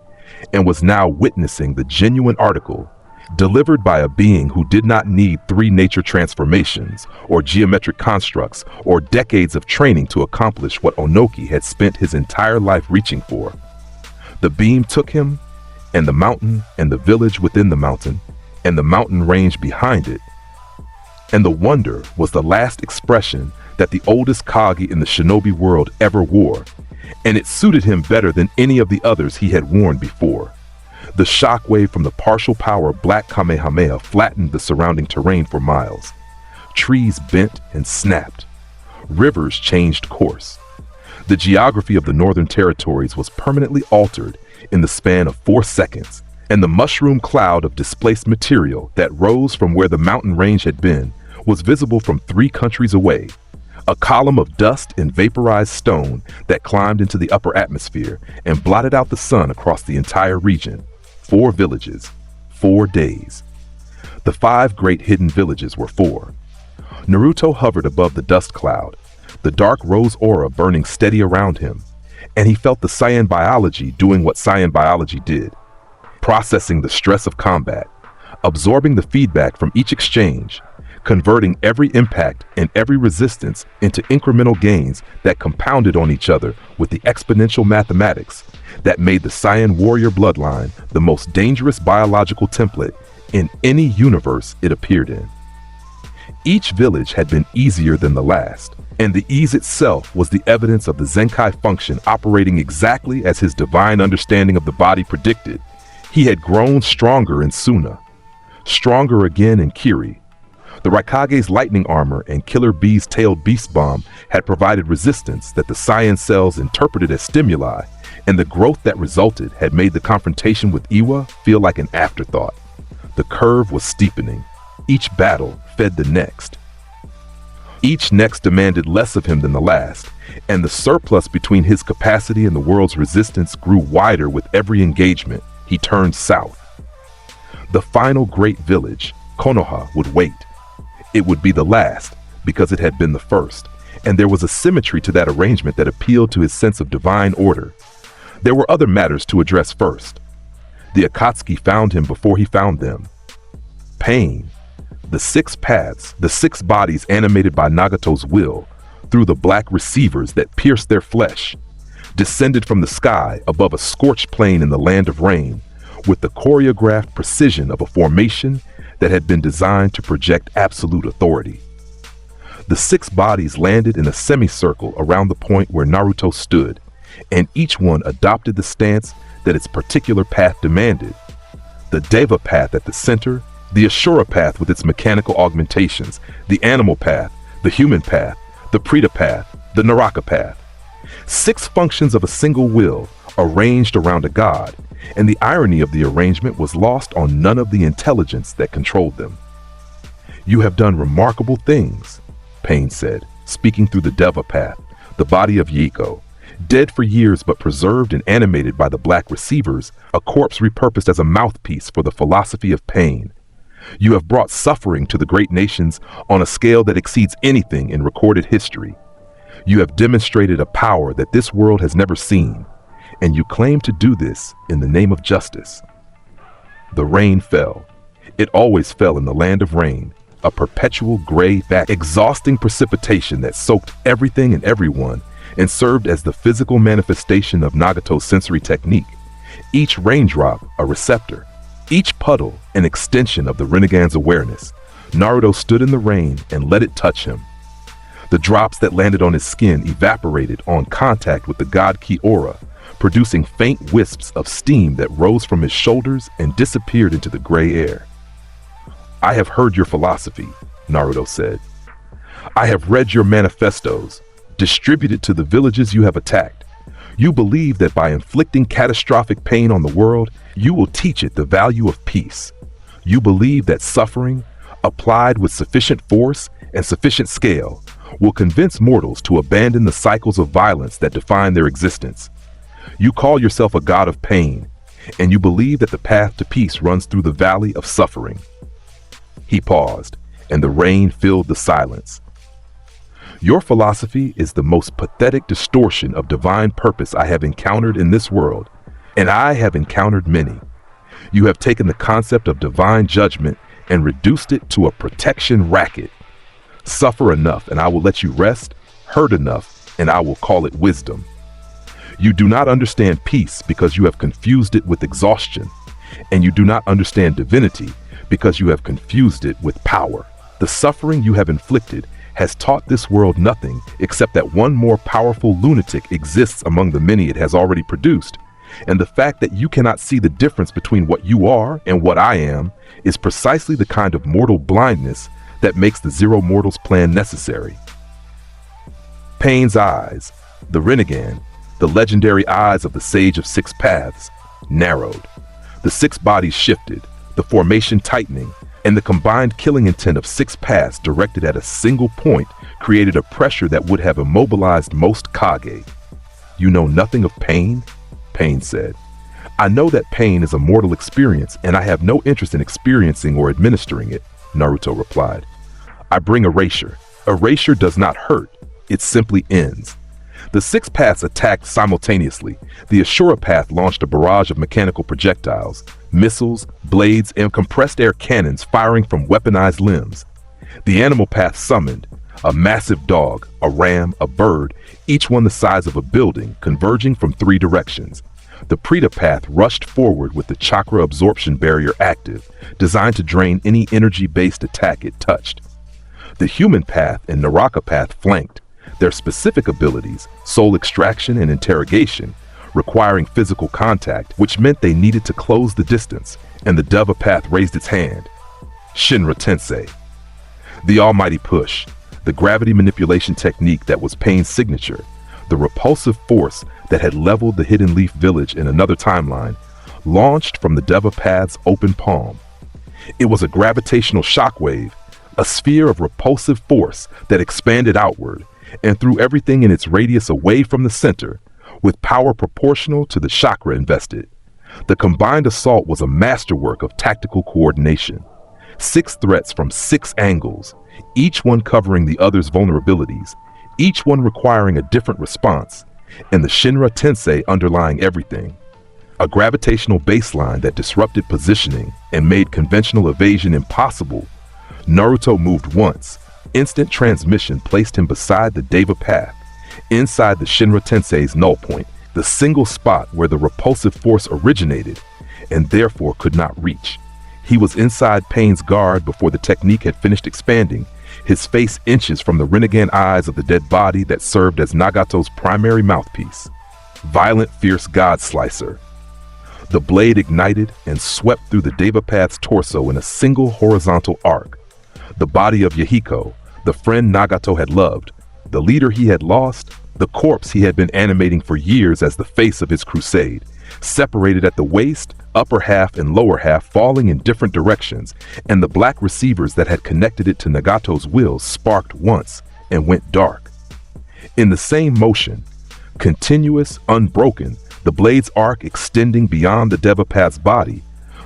and was now witnessing the genuine article delivered by a being who did not need 3 nature transformations or geometric constructs or decades of training to accomplish what Onoki had spent his entire life reaching for. The beam took him, and the mountain and the village within the mountain and the mountain range behind it. And the wonder was the last expression that the oldest Kage in the shinobi world ever wore, and it suited him better than any of the others he had worn before. The shockwave from the partial power Black Kamehameha flattened the surrounding terrain for miles. Trees bent and snapped. Rivers changed course. The geography of the Northern Territories was permanently altered in the span of 4 seconds, and the mushroom cloud of displaced material that rose from where the mountain range had been was visible from 3 countries away. A column of dust and vaporized stone that climbed into the upper atmosphere and blotted out the sun across the entire region. 4 villages, 4 days. The 5 great hidden villages were 4. Naruto hovered above the dust cloud, the dark rose aura burning steady around him, and he felt the Saiyan biology doing what Saiyan biology did, processing the stress of combat, absorbing the feedback from each exchange, converting every impact and every resistance into incremental gains that compounded on each other with the exponential mathematics that made the Saiyan warrior bloodline the most dangerous biological template in any universe it appeared in. Each village had been easier than the last, and the ease itself was the evidence of the Zenkai function operating exactly as his divine understanding of the body predicted. He had grown stronger in Suna, stronger again in Kiri. The Raikage's lightning armor and Killer Bee's tailed beast bomb had provided resistance that the Saiyan cells interpreted as stimuli, and the growth that resulted had made the confrontation with Iwa feel like an afterthought. The curve was steepening. Each battle fed the next. Each next demanded less of him than the last, and the surplus between his capacity and the world's resistance grew wider with every engagement. He turned south. The final great village, Konoha, would wait. It would be the last, because it had been the first, and there was a symmetry to that arrangement that appealed to his sense of divine order. There were other matters to address first. The Akatsuki found him before he found them. Pain, the 6 paths, the 6 bodies animated by Nagato's will, through the black receivers that pierced their flesh, descended from the sky above a scorched plain in the land of rain, with the choreographed precision of a formation that had been designed to project absolute authority. The 6 bodies landed in a semicircle around the point where Naruto stood, and each one adopted the stance that its particular path demanded. The Deva path at the center, the Ashura path with its mechanical augmentations, the animal path, the human path, the Preta path, the Naraka path. 6 functions of a single will, arranged around a god, and the irony of the arrangement was lost on none of the intelligence that controlled them. "You have done remarkable things," Pain said, speaking through the Deva path, the body of Yiko, dead for years but preserved and animated by the black receivers, a corpse repurposed as a mouthpiece for the philosophy of pain. "You have brought suffering to the great nations on a scale that exceeds anything in recorded history. You have demonstrated a power that this world has never seen, and you claim to do this in the name of justice." The rain fell. It always fell in the land of rain, a perpetual gray, exhausting precipitation that soaked everything and everyone and served as the physical manifestation of Nagato's sensory technique. Each raindrop a receptor, each puddle an extension of the Rinnegan's awareness. Naruto stood in the rain and let it touch him. The drops that landed on his skin evaporated on contact with the God Ki aura, producing faint wisps of steam that rose from his shoulders and disappeared into the gray air. "I have heard your philosophy," Naruto said. "I have read your manifestos, distributed to the villages you have attacked. You believe that by inflicting catastrophic pain on the world, you will teach it the value of peace. You believe that suffering, applied with sufficient force and sufficient scale, will convince mortals to abandon the cycles of violence that define their existence. You call yourself a god of pain, and you believe that the path to peace runs through the valley of suffering." He paused, and the rain filled the silence. "Your philosophy is the most pathetic distortion of divine purpose I have encountered in this world, and I have encountered many. You have taken the concept of divine judgment and reduced it to a protection racket. Suffer enough and I will let you rest, hurt enough and I will call it wisdom. You do not understand peace because you have confused it with exhaustion, and you do not understand divinity because you have confused it with power. The suffering you have inflicted has taught this world nothing except that one more powerful lunatic exists among the many it has already produced, and the fact that you cannot see the difference between what you are and what I am is precisely the kind of mortal blindness that makes the Zero Mortals plan necessary." Pain's eyes, the Rinnegan, the legendary eyes of the Sage of 6 Paths, narrowed. The 6 bodies shifted, the formation tightening, and the combined killing intent of 6 paths directed at a single point created a pressure that would have immobilized most Kage. "You know nothing of pain?" Pain said. "I know that pain is a mortal experience, and I have no interest in experiencing or administering it," Naruto replied. "I bring erasure. Erasure does not hurt, it simply ends." The 6 paths attacked simultaneously. The Ashura path launched a barrage of mechanical projectiles, missiles, blades, and compressed air cannons firing from weaponized limbs. The animal path summoned a massive dog, a ram, a bird, each one the size of a building, converging from 3 directions. The Preta path rushed forward with the Chakra absorption barrier active, designed to drain any energy-based attack it touched. The human path and Naraka path flanked, their specific abilities, soul extraction and interrogation, requiring physical contact, which meant they needed to close the distance, and the Deva path raised its hand. Shinra Tensei. The almighty push, the gravity manipulation technique that was Pain's signature, the repulsive force that had leveled the Hidden Leaf village in another timeline, launched from the Deva path's open palm. It was a gravitational shockwave, a sphere of repulsive force that expanded outward and threw everything in its radius away from the center, with power proportional to the chakra invested. The combined assault was a masterwork of tactical coordination. 6 threats from 6 angles, each one covering the other's vulnerabilities, each one requiring a different response, and the Shinra Tensei underlying everything. A gravitational baseline that disrupted positioning and made conventional evasion impossible. Naruto moved once. Instant transmission placed him beside the Deva path, inside the Shinra Tensei's null point, the single spot where the repulsive force originated and therefore could not reach. He was inside Pain's guard before the technique had finished expanding, his face inches from the Rinnegan eyes of the dead body that served as Nagato's primary mouthpiece. Violent, fierce God Slicer. The blade ignited and swept through the Deva path's torso in a single horizontal arc. The body of Yahiko, the friend Nagato had loved, the leader he had lost, the corpse he had been animating for years as the face of his crusade, separated at the waist, upper half and lower half falling in different directions, and the black receivers that had connected it to Nagato's will sparked once and went dark. In the same motion, continuous, unbroken, the blade's arc extending beyond the Devapath's body,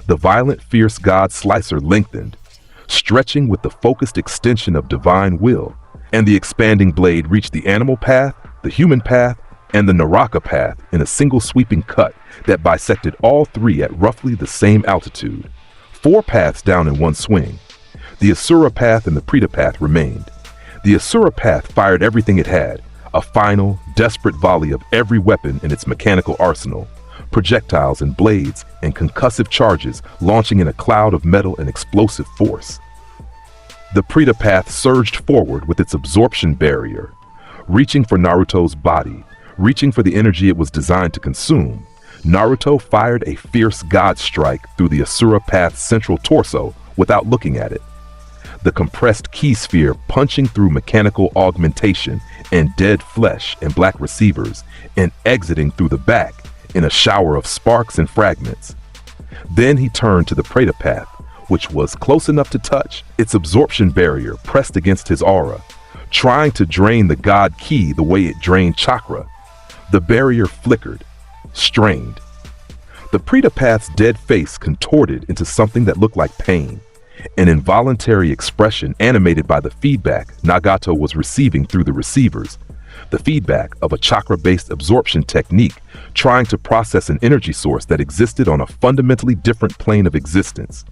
the violent, fierce God Slicer lengthened, stretching with the focused extension of divine will, and the expanding blade reached the animal path, the human path, and the Naraka path in a single sweeping cut that bisected all three at roughly the same altitude. 4 paths down in one swing. The Asura path and the Preta path remained. The Asura path fired everything it had, a final, desperate volley of every weapon in its mechanical arsenal, projectiles and blades and concussive charges launching in a cloud of metal and explosive force. The Preta path surged forward with its absorption barrier, reaching for Naruto's body, reaching for the energy it was designed to consume. Naruto fired a fierce God strike through the Asura path's central torso without looking at it. The compressed ki sphere punching through mechanical augmentation and dead flesh and black receivers and exiting through the back in a shower of sparks and fragments. Then he turned to the Preta path, which was close enough to touch, its absorption barrier pressed against his aura, trying to drain the God ki the way it drained Chakra. The barrier flickered, strained. The Preta path's dead face contorted into something that looked like pain, an involuntary expression animated by the feedback Nagato was receiving through the receivers, the feedback of a chakra-based absorption technique trying to process an energy source that existed on a fundamentally different plane of existence.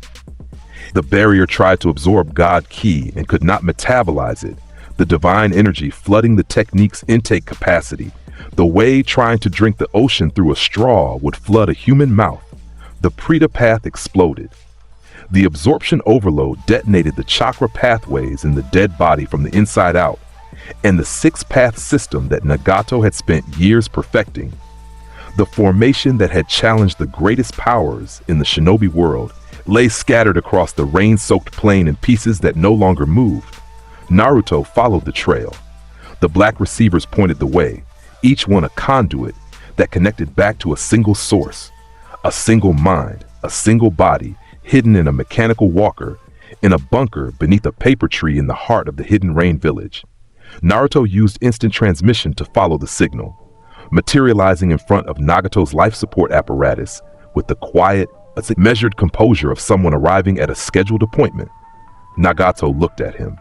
The barrier tried to absorb God ki and could not metabolize it, the divine energy flooding the technique's intake capacity, the way trying to drink the ocean through a straw would flood a human mouth. The Preta path exploded. The absorption overload detonated the chakra pathways in the dead body from the inside out, and the 6-path system that Nagato had spent years perfecting. The formation that had challenged the greatest powers in the shinobi world lay scattered across the rain-soaked plain in pieces that no longer moved. Naruto followed the trail. The black receivers pointed the way, each one a conduit that connected back to a single source, a single mind, a single body, hidden in a mechanical walker, in a bunker beneath a paper tree in the heart of the hidden rain village. Naruto used instant transmission to follow the signal, materializing in front of Nagato's life support apparatus with the quiet, measured composure of someone arriving at a scheduled appointment. Nagato looked at him.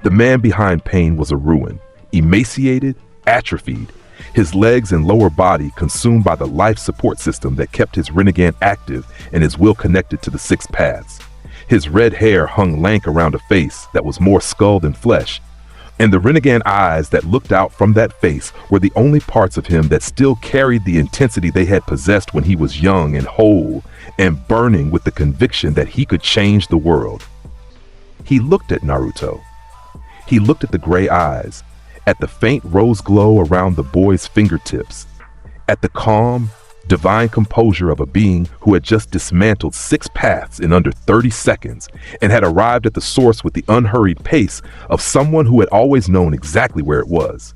The man behind Pain was a ruin, emaciated, atrophied, his legs and lower body consumed by the life support system that kept his Rinnegan active and his will connected to the 6 paths. His red hair hung lank around a face that was more skull than flesh, and the Rinnegan eyes that looked out from that face were the only parts of him that still carried the intensity they had possessed when he was young and whole and burning with the conviction that he could change the world. He looked at Naruto. He looked at the gray eyes, at the faint rose glow around the boy's fingertips, at the calm, divine composure of a being who had just dismantled 6 paths in under 30 seconds and had arrived at the source with the unhurried pace of someone who had always known exactly where it was.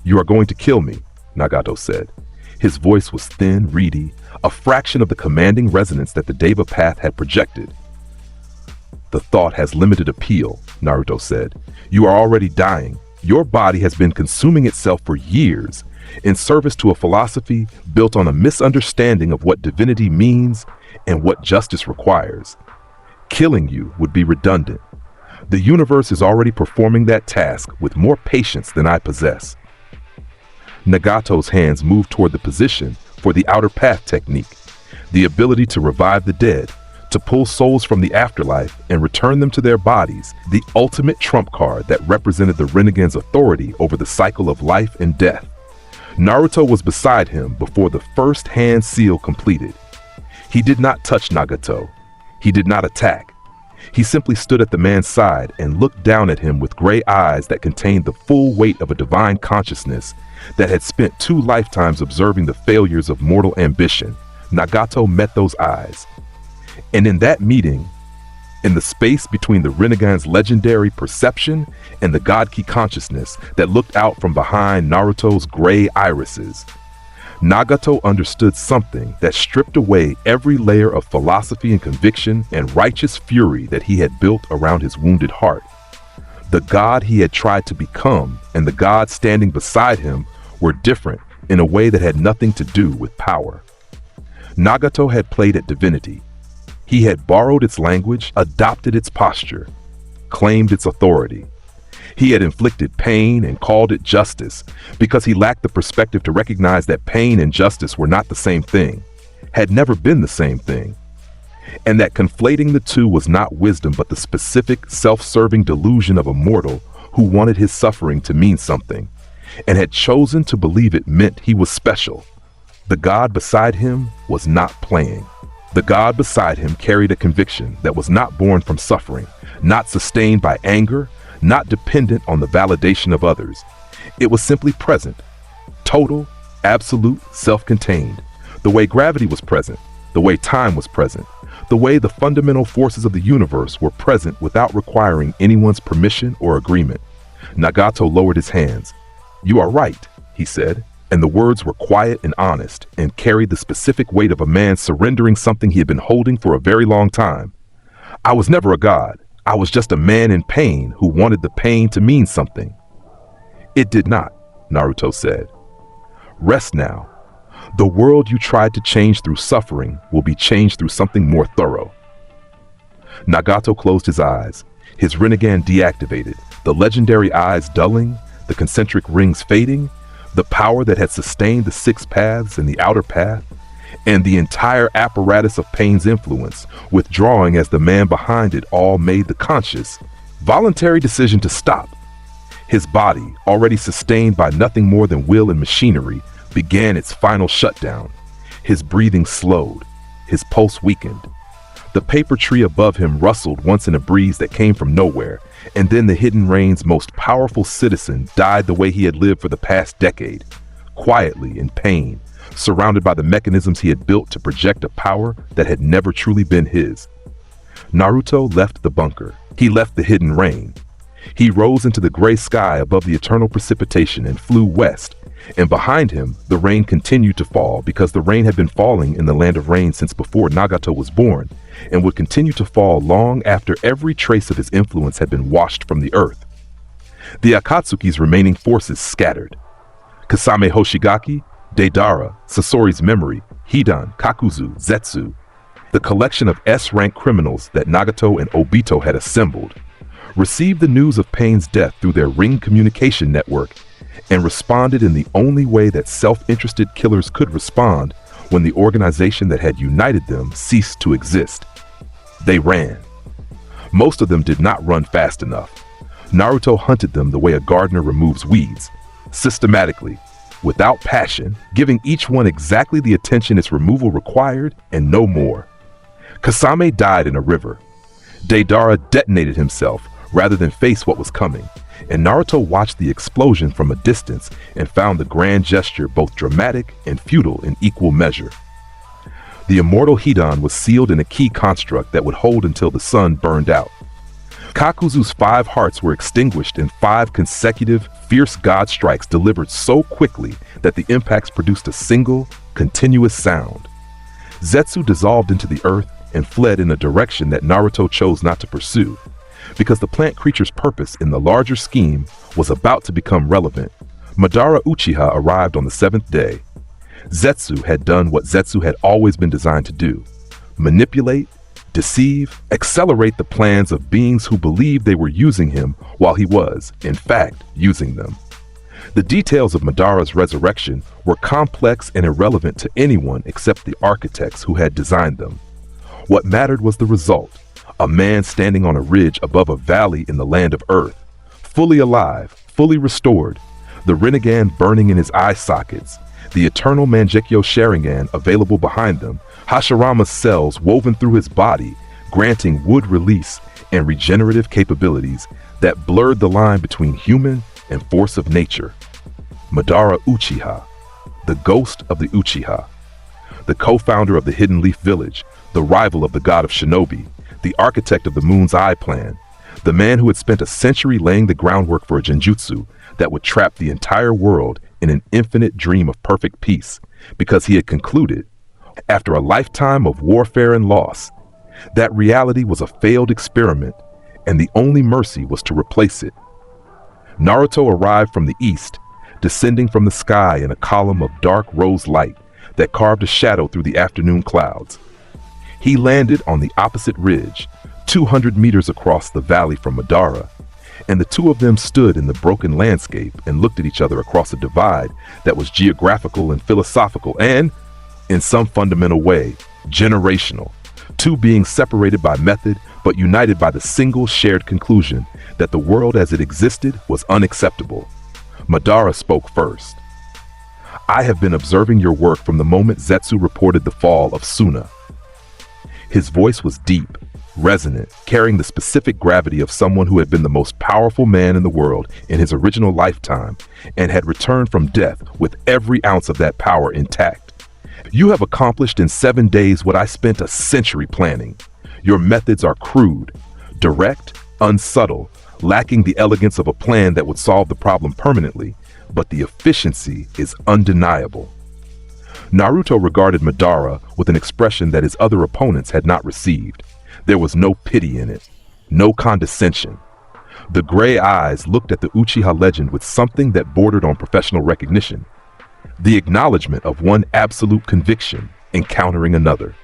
"You are going to kill me," Nagato said. His voice was thin, reedy, a fraction of the commanding resonance that the Deva path had projected. "The thought has limited appeal," Naruto said. "You are already dying. Your body has been consuming itself for years in service to a philosophy built on a misunderstanding of what divinity means and what justice requires. Killing you would be redundant. The universe is already performing that task with more patience than I possess. Nagato's hands moved toward the position for the outer path technique, the ability to revive the dead, to pull souls from the afterlife and return them to their bodies, the ultimate trump card that represented the Renegade's authority over the cycle of life and death. Naruto was beside him before the first hand seal completed. He did not touch Nagato. He did not attack. He simply stood at the man's side and looked down at him with gray eyes that contained the full weight of a divine consciousness that had spent 2 lifetimes observing the failures of mortal ambition. Nagato met those eyes. And in that meeting, in the space between the Renegade's legendary perception and the God-Ki consciousness that looked out from behind Naruto's gray irises, Nagato understood something that stripped away every layer of philosophy and conviction and righteous fury that he had built around his wounded heart. The God he had tried to become and the God standing beside him were different in a way that had nothing to do with power. Nagato had played at divinity. He had borrowed its language, adopted its posture, claimed its authority. He had inflicted pain and called it justice because he lacked the perspective to recognize that pain and justice were not the same thing, had never been the same thing, and that conflating the two was not wisdom but the specific, self-serving delusion of a mortal who wanted his suffering to mean something, and had chosen to believe it meant he was special. The God beside him was not playing. The God beside him carried a conviction that was not born from suffering, not sustained by anger, not dependent on the validation of others. It was simply present, total, absolute, self-contained, the way gravity was present, the way time was present, the way the fundamental forces of the universe were present without requiring anyone's permission or agreement. Nagato lowered his hands. "You are right," he said, and the words were quiet and honest and carried the specific weight of a man surrendering something he had been holding for a very long time. "I was never a god. I was just a man in pain who wanted the pain to mean something." "It did not," Naruto said. "Rest now. The world you tried to change through suffering will be changed through something more thorough." Nagato closed his eyes, his Rinnegan deactivated, the legendary eyes dulling, the concentric rings fading, the power that had sustained the 6 paths and the outer path, and the entire apparatus of pain's influence, withdrawing as the man behind it all made the conscious, voluntary decision to stop. His body, already sustained by nothing more than will and machinery, began its final shutdown. His breathing slowed, his pulse weakened. The paper tree above him rustled once in a breeze that came from nowhere, and then the Hidden Rain's most powerful citizen died the way he had lived for the past decade, quietly in pain, surrounded by the mechanisms he had built to project a power that had never truly been his. Naruto left the bunker. He left the Hidden Rain. He rose into the gray sky above the eternal precipitation and flew west, and behind him, the rain continued to fall because the rain had been falling in the land of rain since before Nagato was born, and would continue to fall long after every trace of his influence had been washed from the earth. The Akatsuki's remaining forces scattered. Kasame Hoshigaki, Deidara, Sasori's memory, Hidan, Kakuzu, Zetsu, the collection of S-rank criminals that Nagato and Obito had assembled, received the news of Pain's death through their ring communication network and responded in the only way that self-interested killers could respond when the organization that had united them ceased to exist. They ran. Most of them did not run fast enough. Naruto hunted them the way a gardener removes weeds, systematically, without passion, giving each one exactly the attention its removal required and no more. Kasame died in a river. Deidara detonated himself rather than face what was coming, and Naruto watched the explosion from a distance and found the grand gesture both dramatic and futile in equal measure. The immortal Hidan was sealed in a key construct that would hold until the sun burned out. Kakuzu's 5 hearts were extinguished in 5 consecutive, fierce god strikes delivered so quickly that the impacts produced a single, continuous sound. Zetsu dissolved into the earth and fled in a direction that Naruto chose not to pursue, because the plant creature's purpose in the larger scheme was about to become relevant. Madara Uchiha arrived on the 7th day. Zetsu had done what Zetsu had always been designed to do: manipulate, deceive, accelerate the plans of beings who believed they were using him while he was, in fact, using them. The details of Madara's resurrection were complex and irrelevant to anyone except the architects who had designed them. What mattered was the result, a man standing on a ridge above a valley in the land of Earth, fully alive, fully restored, the Rinnegan burning in his eye sockets, the eternal Mangekyo Sharingan available behind them, Hashirama's cells woven through his body, granting wood release and regenerative capabilities that blurred the line between human and force of nature. Madara Uchiha, the ghost of the Uchiha, the co-founder of the Hidden Leaf Village, the rival of the god of shinobi, the architect of the Moon's Eye Plan, the man who had spent a century laying the groundwork for a genjutsu that would trap the entire world in an infinite dream of perfect peace, because he had concluded, after a lifetime of warfare and loss, that reality was a failed experiment and the only mercy was to replace it. Naruto arrived from the east, descending from the sky in a column of dark rose light that carved a shadow through the afternoon clouds. He landed on the opposite ridge, 200 meters across the valley from Madara, and the two of them stood in the broken landscape and looked at each other across a divide that was geographical and philosophical and, in some fundamental way, generational, two beings separated by method but united by the single shared conclusion that the world as it existed was unacceptable. Madara spoke first. I have been observing your work from the moment Zetsu reported the fall of Suna. His voice was deep, resonant, carrying the specific gravity of someone who had been the most powerful man in the world in his original lifetime and had returned from death with every ounce of that power intact. You have accomplished in 7 days what I spent a century planning. Your methods are crude, direct, unsubtle, lacking the elegance of a plan that would solve the problem permanently, but the efficiency is undeniable. Naruto regarded Madara with an expression that his other opponents had not received. There was no pity in it, no condescension. The gray eyes looked at the Uchiha legend with something that bordered on professional recognition, the acknowledgement of one absolute conviction encountering another.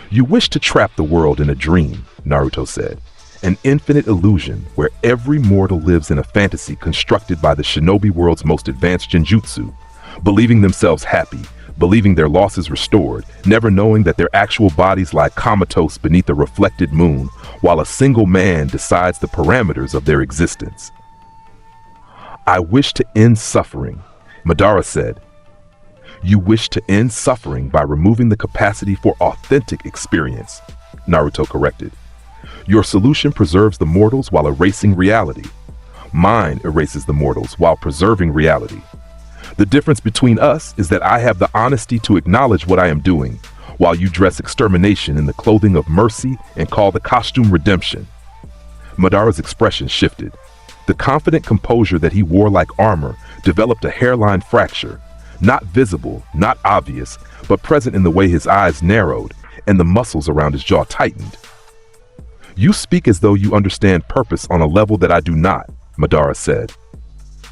You wish to trap the world in a dream, Naruto said, an infinite illusion where every mortal lives in a fantasy constructed by the shinobi world's most advanced genjutsu, believing themselves happy, believing their losses restored, never knowing that their actual bodies lie comatose beneath a reflected moon, while a single man decides the parameters of their existence. I wish to end suffering, Madara said. You wish to end suffering by removing the capacity for authentic experience, Naruto corrected. Your solution preserves the mortals while erasing reality. Mine erases the mortals while preserving reality. The difference between us is that I have the honesty to acknowledge what I am doing, while you dress extermination in the clothing of mercy and call the costume redemption. Madara's expression shifted. The confident composure that he wore like armor developed a hairline fracture, not visible, not obvious, but present in the way his eyes narrowed and the muscles around his jaw tightened. You speak as though you understand purpose on a level that I do not, Madara said.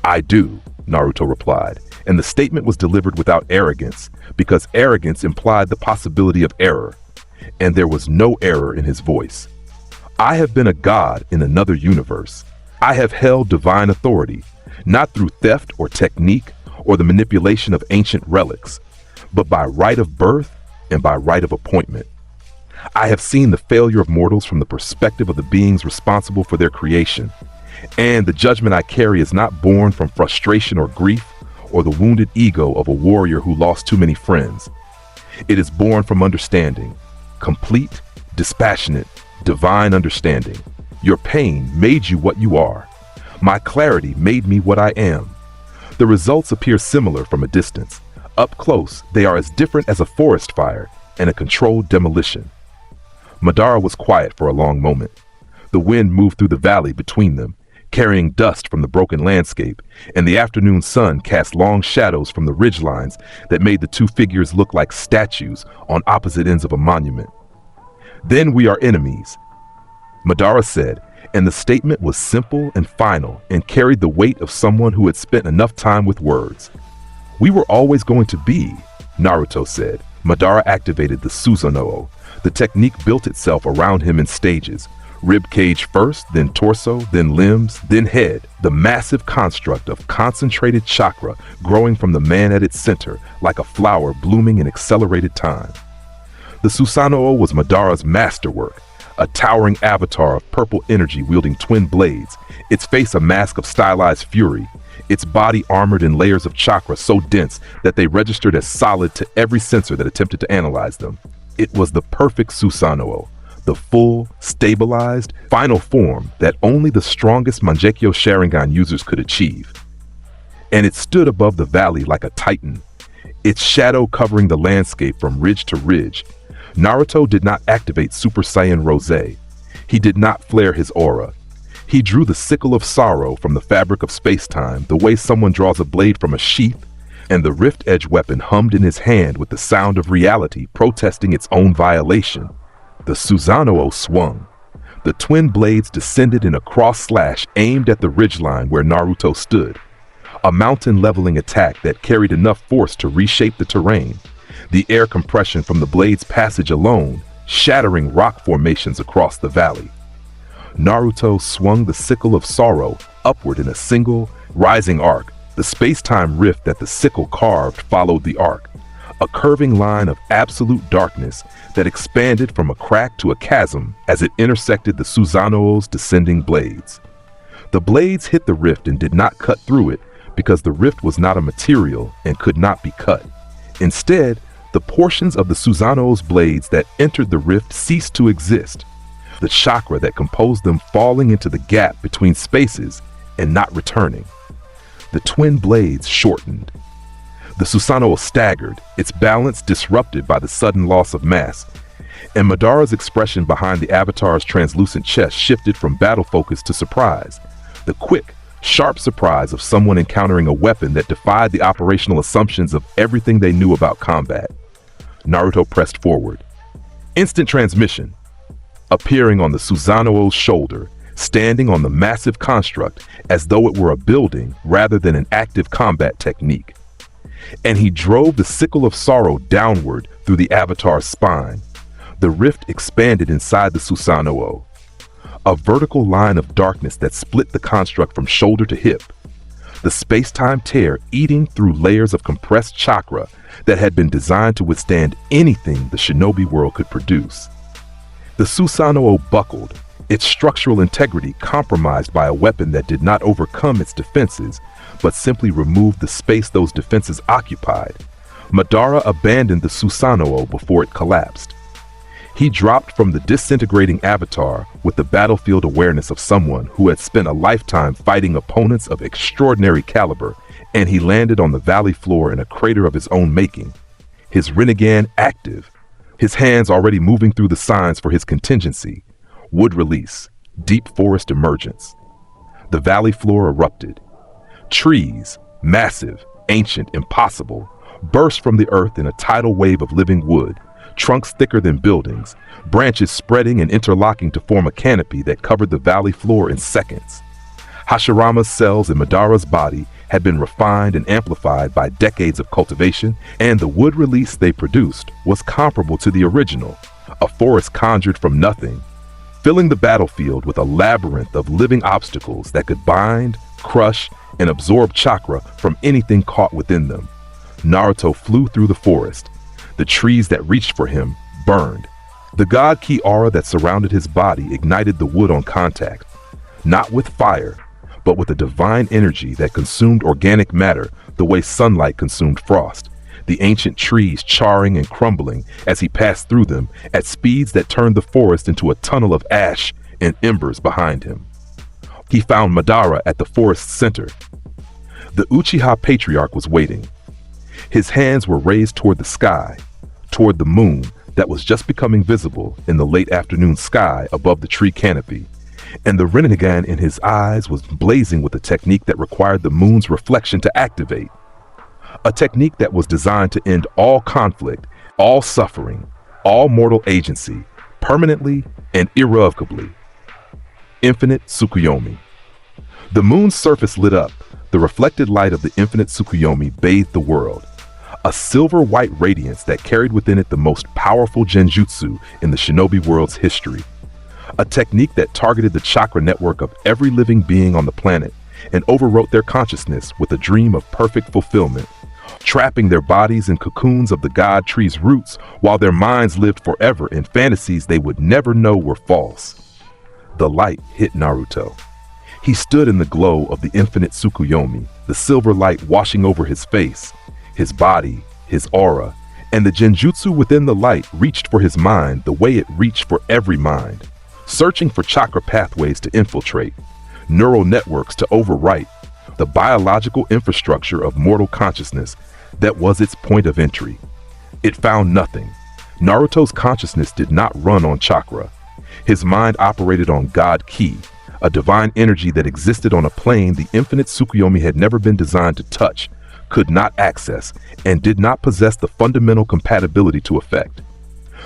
I do, Naruto replied, and the statement was delivered without arrogance, because arrogance implied the possibility of error, and there was no error in his voice. I have been a god in another universe. I have held divine authority, not through theft or technique or the manipulation of ancient relics, but by right of birth and by right of appointment. I have seen the failure of mortals from the perspective of the beings responsible for their creation, and the judgment I carry is not born from frustration or grief or the wounded ego of a warrior who lost too many friends. It is born from understanding, complete, dispassionate, divine understanding. Your pain made you what you are. My clarity made me what I am. The results appear similar from a distance. Up close, they are as different as a forest fire and a controlled demolition. Madara was quiet for a long moment. The wind moved through the valley between them, carrying dust from the broken landscape, and the afternoon sun cast long shadows from the ridgelines that made the two figures look like statues on opposite ends of a monument. Then we are enemies, Madara said, and the statement was simple and final and carried the weight of someone who had spent enough time with words. We were always going to be, Naruto said. Madara activated the Susanoo, The technique built itself around him in stages. Rib cage first, then torso, then limbs, then head. The massive construct of concentrated chakra growing from the man at its center like a flower blooming in accelerated time. The Susanoo was Madara's masterwork, a towering avatar of purple energy wielding twin blades, its face a mask of stylized fury, its body armored in layers of chakra so dense that they registered as solid to every sensor that attempted to analyze them. It was the perfect Susanoo, the full, stabilized, final form that only the strongest Mangekyo Sharingan users could achieve. And it stood above the valley like a titan, its shadow covering the landscape from ridge to ridge. Naruto did not activate Super Saiyan Rose. He did not flare his aura. He drew the sickle of sorrow from the fabric of space-time the way someone draws a blade from a sheath, and the rift-edge weapon hummed in his hand with the sound of reality protesting its own violation. The Susanoo swung. The twin blades descended in a cross-slash aimed at the ridgeline where Naruto stood. A mountain-leveling attack that carried enough force to reshape the terrain. The air compression from the blade's passage alone, shattering rock formations across the valley. Naruto swung the sickle of sorrow upward in a single, rising arc. The space-time rift that the sickle carved followed the arc, a curving line of absolute darkness that expanded from a crack to a chasm as it intersected the Susanoo's descending blades. The blades hit the rift and did not cut through it because the rift was not a material and could not be cut. Instead, the portions of the Susanoo's blades that entered the rift ceased to exist, the chakra that composed them falling into the gap between spaces and not returning. The twin blades shortened. The Susanoo staggered, its balance disrupted by the sudden loss of mass, and Madara's expression behind the avatar's translucent chest shifted from battle focus to surprise, the quick, sharp surprise of someone encountering a weapon that defied the operational assumptions of everything they knew about combat. Naruto pressed forward. Instant transmission. Appearing on the Susanoo's shoulder, standing on the massive construct as though it were a building rather than an active combat technique. And he drove the sickle of sorrow downward through the avatar's spine. The rift expanded inside the Susanoo, a vertical line of darkness that split the construct from shoulder to hip, the space-time tear eating through layers of compressed chakra that had been designed to withstand anything the shinobi world could produce. The Susanoo buckled, its structural integrity compromised by a weapon that did not overcome its defenses, but simply removed the space those defenses occupied. Madara abandoned the Susanoo before it collapsed. He dropped from the disintegrating avatar with the battlefield awareness of someone who had spent a lifetime fighting opponents of extraordinary caliber, and he landed on the valley floor in a crater of his own making, his Rinnegan active, his hands already moving through the signs for his contingency. Wood release, deep forest emergence. The valley floor erupted. Trees, massive, ancient, impossible, burst from the earth in a tidal wave of living wood, trunks thicker than buildings, branches spreading and interlocking to form a canopy that covered the valley floor in seconds. Hashirama's cells in Madara's body had been refined and amplified by decades of cultivation, and the wood release they produced was comparable to the original, a forest conjured from nothing, filling the battlefield with a labyrinth of living obstacles that could bind, crush, and absorb chakra from anything caught within them. Naruto flew through the forest. The trees that reached for him burned. The God Ki aura that surrounded his body ignited the wood on contact, not with fire, but with a divine energy that consumed organic matter the way sunlight consumed frost, the ancient trees charring and crumbling as he passed through them at speeds that turned the forest into a tunnel of ash and embers behind him. He found Madara at the forest's center. The Uchiha patriarch was waiting. His hands were raised toward the sky, toward the moon that was just becoming visible in the late afternoon sky above the tree canopy, and the Rinnegan in his eyes was blazing with a technique that required the moon's reflection to activate. A technique that was designed to end all conflict, all suffering, all mortal agency, permanently and irrevocably. Infinite Tsukuyomi. The moon's surface lit up. The reflected light of the infinite Tsukuyomi bathed the world. a silver-white radiance that carried within it the most powerful genjutsu in the shinobi world's history. A technique that targeted the chakra network of every living being on the planet and overwrote their consciousness with a dream of perfect fulfillment, trapping their bodies in cocoons of the god tree's roots while their minds lived forever in fantasies they would never know were false. The light hit Naruto. He stood in the glow of the infinite Tsukuyomi, the silver light washing over his face, his body, his aura, and the genjutsu within the light reached for his mind the way it reached for every mind, searching for chakra pathways to infiltrate, neural networks to overwrite, the biological infrastructure of mortal consciousness that was its point of entry. It found nothing. Naruto's consciousness did not run on chakra. His mind operated on God Ki, a divine energy that existed on a plane the infinite Tsukuyomi had never been designed to touch, could not access, and did not possess the fundamental compatibility to affect.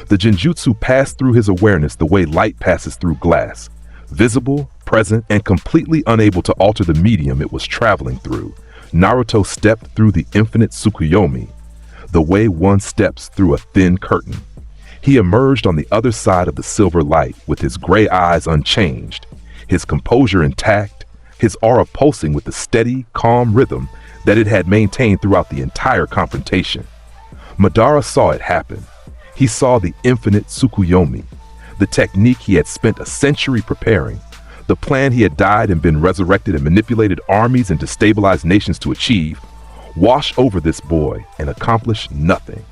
The genjutsu passed through his awareness the way light passes through glass, visible, present, and completely unable to alter the medium it was traveling through. Naruto stepped through the infinite Tsukuyomi, the way one steps through a thin curtain. He emerged on the other side of the silver light with his gray eyes unchanged, his composure intact, his aura pulsing with the steady, calm rhythm that it had maintained throughout the entire confrontation. Madara saw it happen. He saw the infinite Tsukuyomi, the technique he had spent a century preparing, the plan he had died and been resurrected and manipulated armies and destabilized nations to achieve, wash over this boy and accomplish nothing.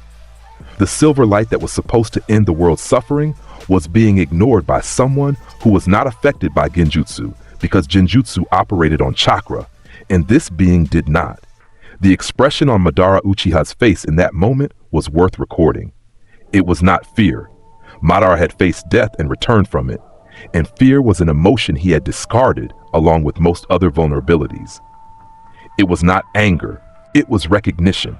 The silver light that was supposed to end the world's suffering was being ignored by someone who was not affected by genjutsu, because genjutsu operated on chakra, and this being did not. The expression on Madara Uchiha's face in that moment was worth recording. It was not fear. Madara had faced death and returned from it, and fear was an emotion he had discarded along with most other vulnerabilities. It was not anger, it was recognition.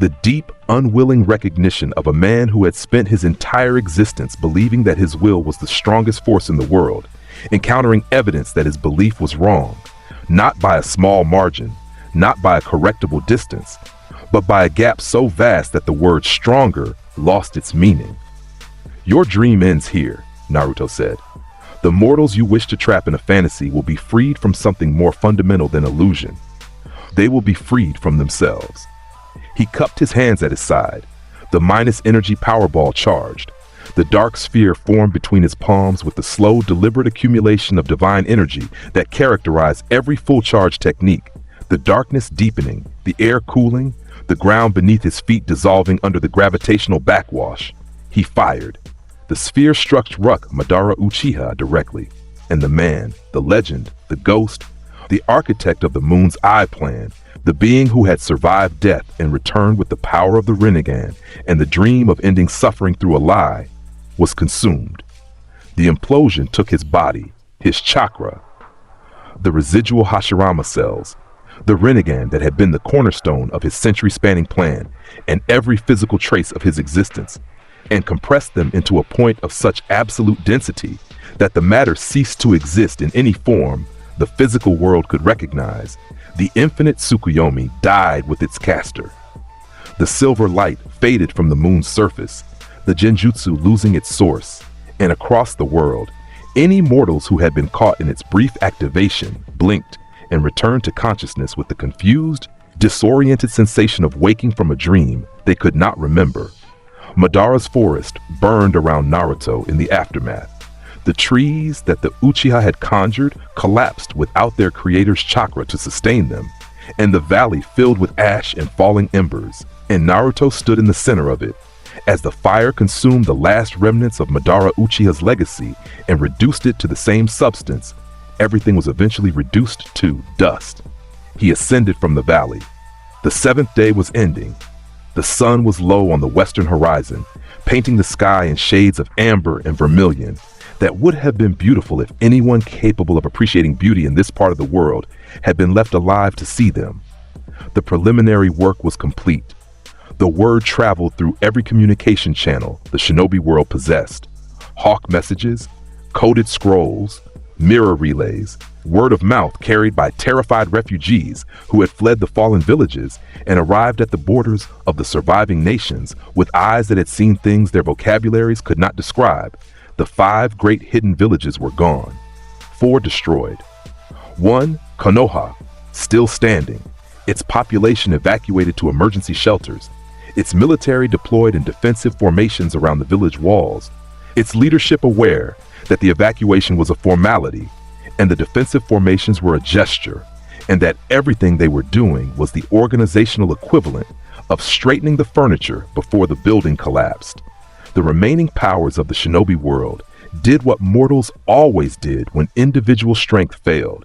The deep, unwilling recognition of a man who had spent his entire existence believing that his will was the strongest force in the world, encountering evidence that his belief was wrong, not by a small margin, not by a correctable distance, but by a gap so vast that the word stronger lost its meaning. Your dream ends here, Naruto said. The mortals you wish to trap in a fantasy will be freed from something more fundamental than illusion. They will be freed from themselves. He cupped his hands at his side. The minus energy power ball charged. The dark sphere formed between his palms with the slow, deliberate accumulation of divine energy that characterized every full charge technique. The darkness deepening, the air cooling, the ground beneath his feet dissolving under the gravitational backwash. He fired. The sphere struck Madara Uchiha directly, and the man, the legend, the ghost, the architect of the Moon's Eye plan, the being who had survived death and returned with the power of the Rinnegan and the dream of ending suffering through a lie, was consumed. The implosion took his body, his chakra, the residual Hashirama cells, the Rinnegan that had been the cornerstone of his century-spanning plan, and every physical trace of his existence, and compressed them into a point of such absolute density that the matter ceased to exist in any form the physical world could recognize. The infinite Tsukuyomi died with its caster. The silver light faded from the moon's surface, the genjutsu losing its source, and across the world, any mortals who had been caught in its brief activation blinked and returned to consciousness with the confused, disoriented sensation of waking from a dream they could not remember. Madara's forest burned around Naruto in the aftermath. The trees that the Uchiha had conjured collapsed without their creator's chakra to sustain them, and the valley filled with ash and falling embers, and Naruto stood in the center of it. As the fire consumed the last remnants of Madara Uchiha's legacy and reduced it to the same substance, everything was eventually reduced to dust. He ascended from the valley. The seventh day was ending. The sun was low on the western horizon, painting the sky in shades of amber and vermilion that would have been beautiful if anyone capable of appreciating beauty in this part of the world had been left alive to see them. The preliminary work was complete. The word traveled through every communication channel the shinobi world possessed. Hawk messages, coded scrolls, mirror relays, Word of mouth carried by terrified refugees who had fled the fallen villages and arrived at the borders of the surviving nations with eyes that had seen things their vocabularies could not describe. The 5 great hidden villages were gone, 4 destroyed. 1, Konoha, still standing, its population evacuated to emergency shelters, its military deployed in defensive formations around the village walls, its leadership aware that the evacuation was a formality and the defensive formations were a gesture, and that everything they were doing was the organizational equivalent of straightening the furniture before the building collapsed. The remaining powers of the shinobi world did what mortals always did when individual strength failed.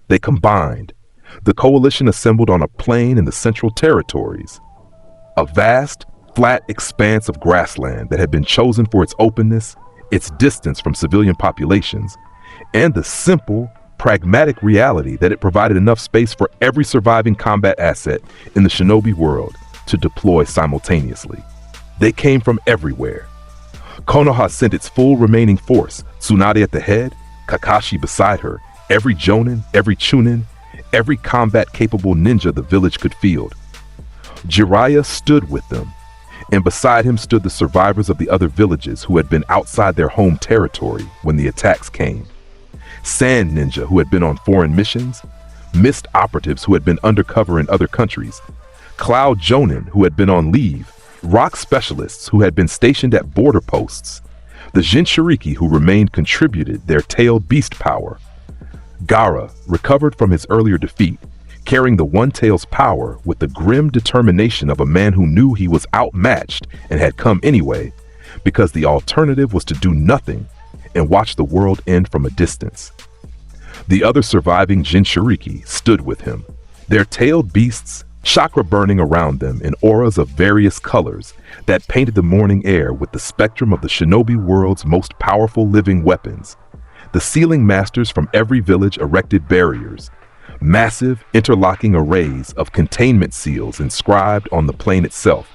They combined. The coalition assembled on a plain in the Central Territories, a vast, flat expanse of grassland that had been chosen for its openness, its distance from civilian populations, and the simple, pragmatic reality that it provided enough space for every surviving combat asset in the shinobi world to deploy simultaneously. They came from everywhere. Konoha sent its full remaining force, Tsunade at the head, Kakashi beside her, every jonin, every chunin, every combat-capable ninja the village could field. Jiraiya stood with them, and beside him stood the survivors of the other villages who had been outside their home territory when the attacks came. Sand ninja who had been on foreign missions, mist operatives who had been undercover in other countries, cloud jonin who had been on leave, rock specialists who had been stationed at border posts, the Jinchuriki who remained contributed their tailed beast power. Gaara recovered from his earlier defeat, carrying the One-Tail's power with the grim determination of a man who knew he was outmatched and had come anyway, because the alternative was to do nothing and watch the world end from a distance. The other surviving Jinchuriki stood with him, their tailed beasts, chakra burning around them in auras of various colors that painted the morning air with the spectrum of the shinobi world's most powerful living weapons. The sealing masters from every village erected barriers, massive interlocking arrays of containment seals inscribed on the plane itself,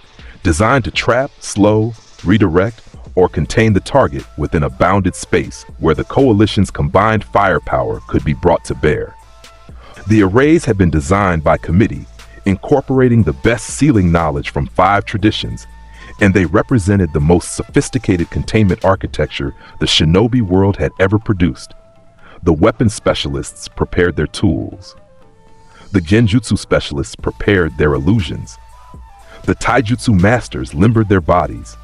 designed to trap, slow, redirect, or contain the target within a bounded space where the coalition's combined firepower could be brought to bear. The arrays had been designed by committee, incorporating the best sealing knowledge from 5 traditions, and they represented the most sophisticated containment architecture the shinobi world had ever produced. The weapons specialists prepared their tools. The genjutsu specialists prepared their illusions. The taijutsu masters limbered their bodies.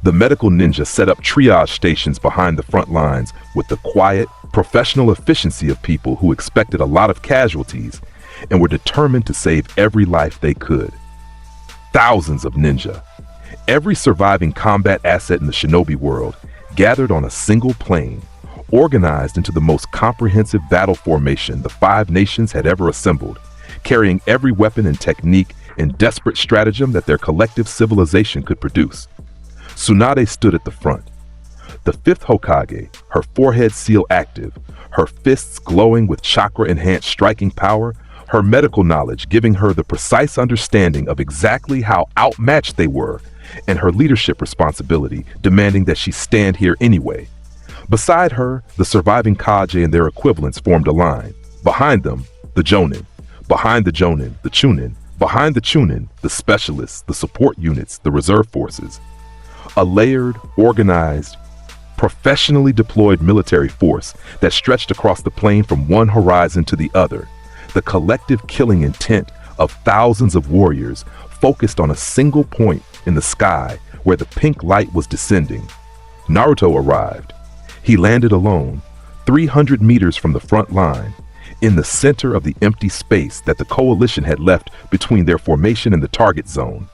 The medical ninja set up triage stations behind the front lines with the quiet, professional efficiency of people who expected a lot of casualties and were determined to save every life they could. Thousands of ninja, every surviving combat asset in the shinobi world, gathered on a single plane, organized into the most comprehensive battle formation the 5 nations had ever assembled, carrying every weapon and technique and desperate stratagem that their collective civilization could produce. Tsunade stood at the front. The 5th Hokage, her forehead seal active, her fists glowing with chakra-enhanced striking power, her medical knowledge giving her the precise understanding of exactly how outmatched they were, and her leadership responsibility demanding that she stand here anyway. Beside her, the surviving Kage and their equivalents formed a line. Behind them, the Jonin. Behind the Jonin, the Chunin. Behind the Chunin, the specialists, the support units, the reserve forces. A layered, organized, professionally deployed military force that stretched across the plain from one horizon to the other. The collective killing intent of thousands of warriors focused on a single point in the sky where the pink light was descending. Naruto arrived. He landed alone, 300 meters from the front line, in the center of the empty space that the coalition had left between their formation and the target zone.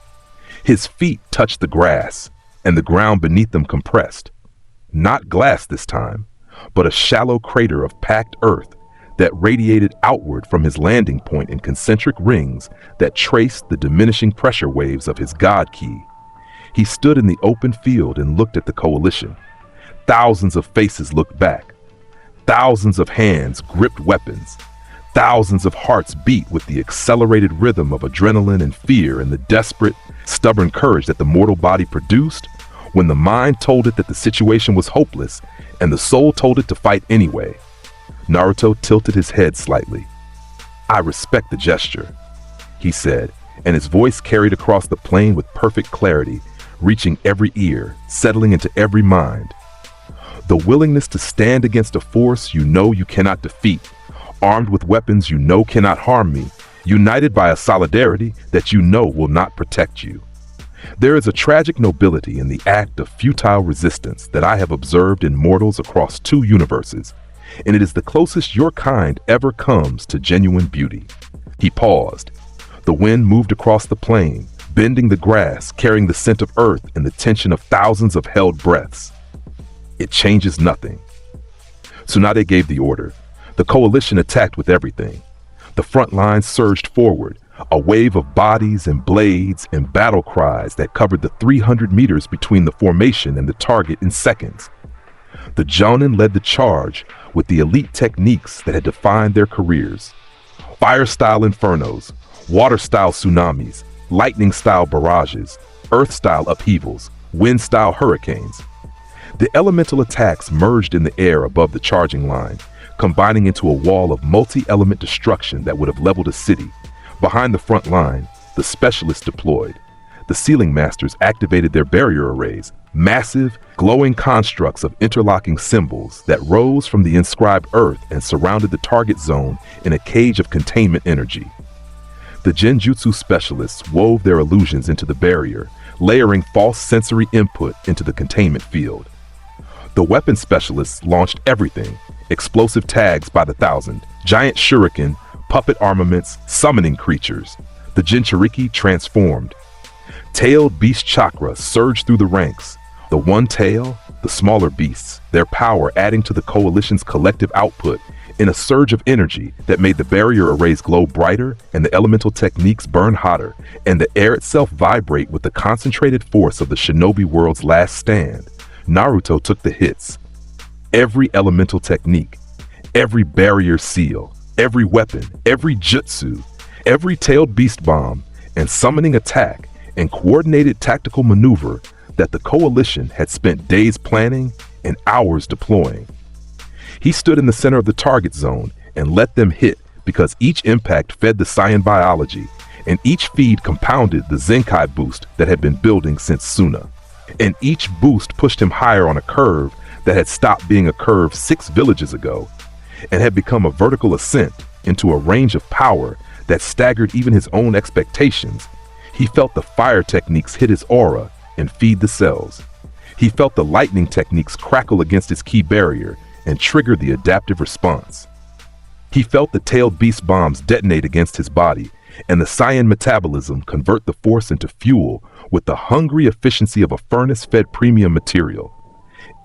His feet touched the grass, and the ground beneath them compressed. Not glass this time, but a shallow crater of packed earth that radiated outward from his landing point in concentric rings that traced the diminishing pressure waves of his God Ki. He stood in the open field and looked at the coalition. Thousands of faces looked back. Thousands of hands gripped weapons. Thousands of hearts beat with the accelerated rhythm of adrenaline and fear and the desperate, stubborn courage that the mortal body produced when the mind told it that the situation was hopeless and the soul told it to fight anyway. Naruto tilted his head slightly. "I respect the gesture," he said, and his voice carried across the plain with perfect clarity, reaching every ear, settling into every mind. "The willingness to stand against a force you know you cannot defeat, armed with weapons you know cannot harm me, united by a solidarity that you know will not protect you. There is a tragic nobility in the act of futile resistance that I have observed in mortals across 2 universes, and it is the closest your kind ever comes to genuine beauty." He paused. The wind moved across the plain, bending the grass, carrying the scent of earth and the tension of thousands of held breaths. "It changes nothing." Tsunade gave the order. The coalition attacked with everything. The front lines surged forward, a wave of bodies and blades and battle cries that covered the 300 meters between the formation and the target in seconds. The Jonin led the charge with the elite techniques that had defined their careers. Fire-style infernos, water-style tsunamis, lightning-style barrages, earth-style upheavals, wind-style hurricanes. The elemental attacks merged in the air above the charging line, combining into a wall of multi-element destruction that would have leveled a city. Behind the front line, the specialists deployed. The Sealing Masters activated their barrier arrays, massive, glowing constructs of interlocking symbols that rose from the inscribed earth and surrounded the target zone in a cage of containment energy. The Genjutsu specialists wove their illusions into the barrier, layering false sensory input into the containment field. The weapon specialists launched everything: explosive tags by the thousand, giant shuriken, puppet armaments, summoning creatures. The Jinchuriki transformed. Tailed beast Chakra surged through the ranks. The one tail, the smaller beasts, their power adding to the coalition's collective output in a surge of energy that made the barrier arrays glow brighter and the elemental techniques burn hotter, and the air itself vibrate with the concentrated force of the shinobi world's last stand. Naruto took the hits. Every elemental technique, every barrier seal, every weapon, every jutsu, every tailed beast bomb, and summoning attack, and coordinated tactical maneuver that the coalition had spent days planning and hours deploying. He stood in the center of the target zone and let them hit because each impact fed the Saiyan biology, and each feed compounded the Zenkai boost that had been building since Suna. And each boost pushed him higher on a curve that had stopped being a curve 6 villages ago and had become a vertical ascent into a range of power that staggered even his own expectations. He felt the fire techniques hit his aura and feed the cells. He felt the lightning techniques crackle against his key barrier and trigger the adaptive response. He felt the tailed beast bombs detonate against his body and the Saiyan metabolism convert the force into fuel with the hungry efficiency of a furnace-fed premium material.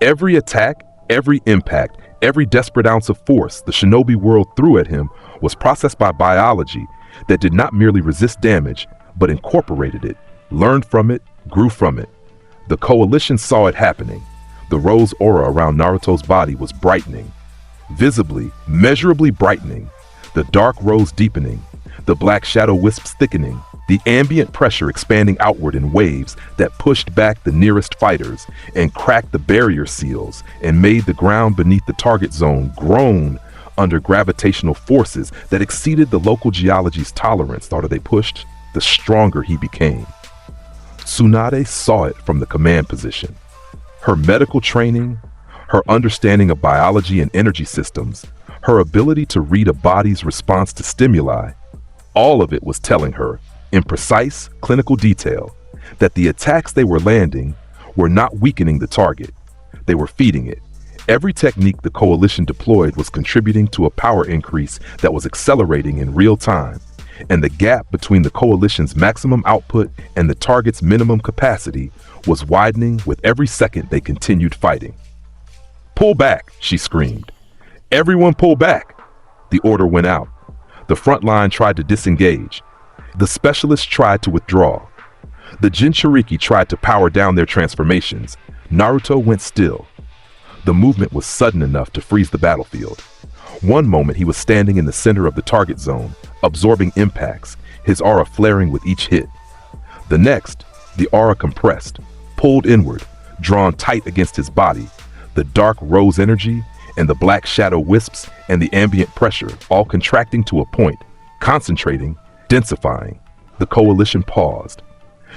Every attack, every impact, every desperate ounce of force the shinobi world threw at him was processed by biology that did not merely resist damage, but incorporated it, learned from it, grew from it. The coalition saw it happening. The rose aura around Naruto's body was brightening. Visibly, measurably brightening. The dark rose deepening. The black shadow wisps thickening. The ambient pressure expanding outward in waves that pushed back the nearest fighters and cracked the barrier seals and made the ground beneath the target zone groan under gravitational forces that exceeded the local geology's tolerance. The harder they pushed, the stronger he became. Tsunade saw it from the command position. Her medical training, her understanding of biology and energy systems, her ability to read a body's response to stimuli, all of it was telling her, in precise clinical detail, that the attacks they were landing were not weakening the target. They were feeding it. Every technique the coalition deployed was contributing to a power increase that was accelerating in real time, and the gap between the coalition's maximum output and the target's minimum capacity was widening with every second they continued fighting. "Pull back," she screamed. "Everyone pull back!" The order went out. The front line tried to disengage. The specialists tried to withdraw. The Jinchuriki tried to power down their transformations. Naruto went still. The movement was sudden enough to freeze the battlefield. One moment he was standing in the center of the target zone, absorbing impacts, his aura flaring with each hit. The next, the aura compressed, pulled inward, drawn tight against his body, the dark rose energy, and the black shadow wisps and the ambient pressure all contracting to a point, concentrating, densifying. The coalition paused.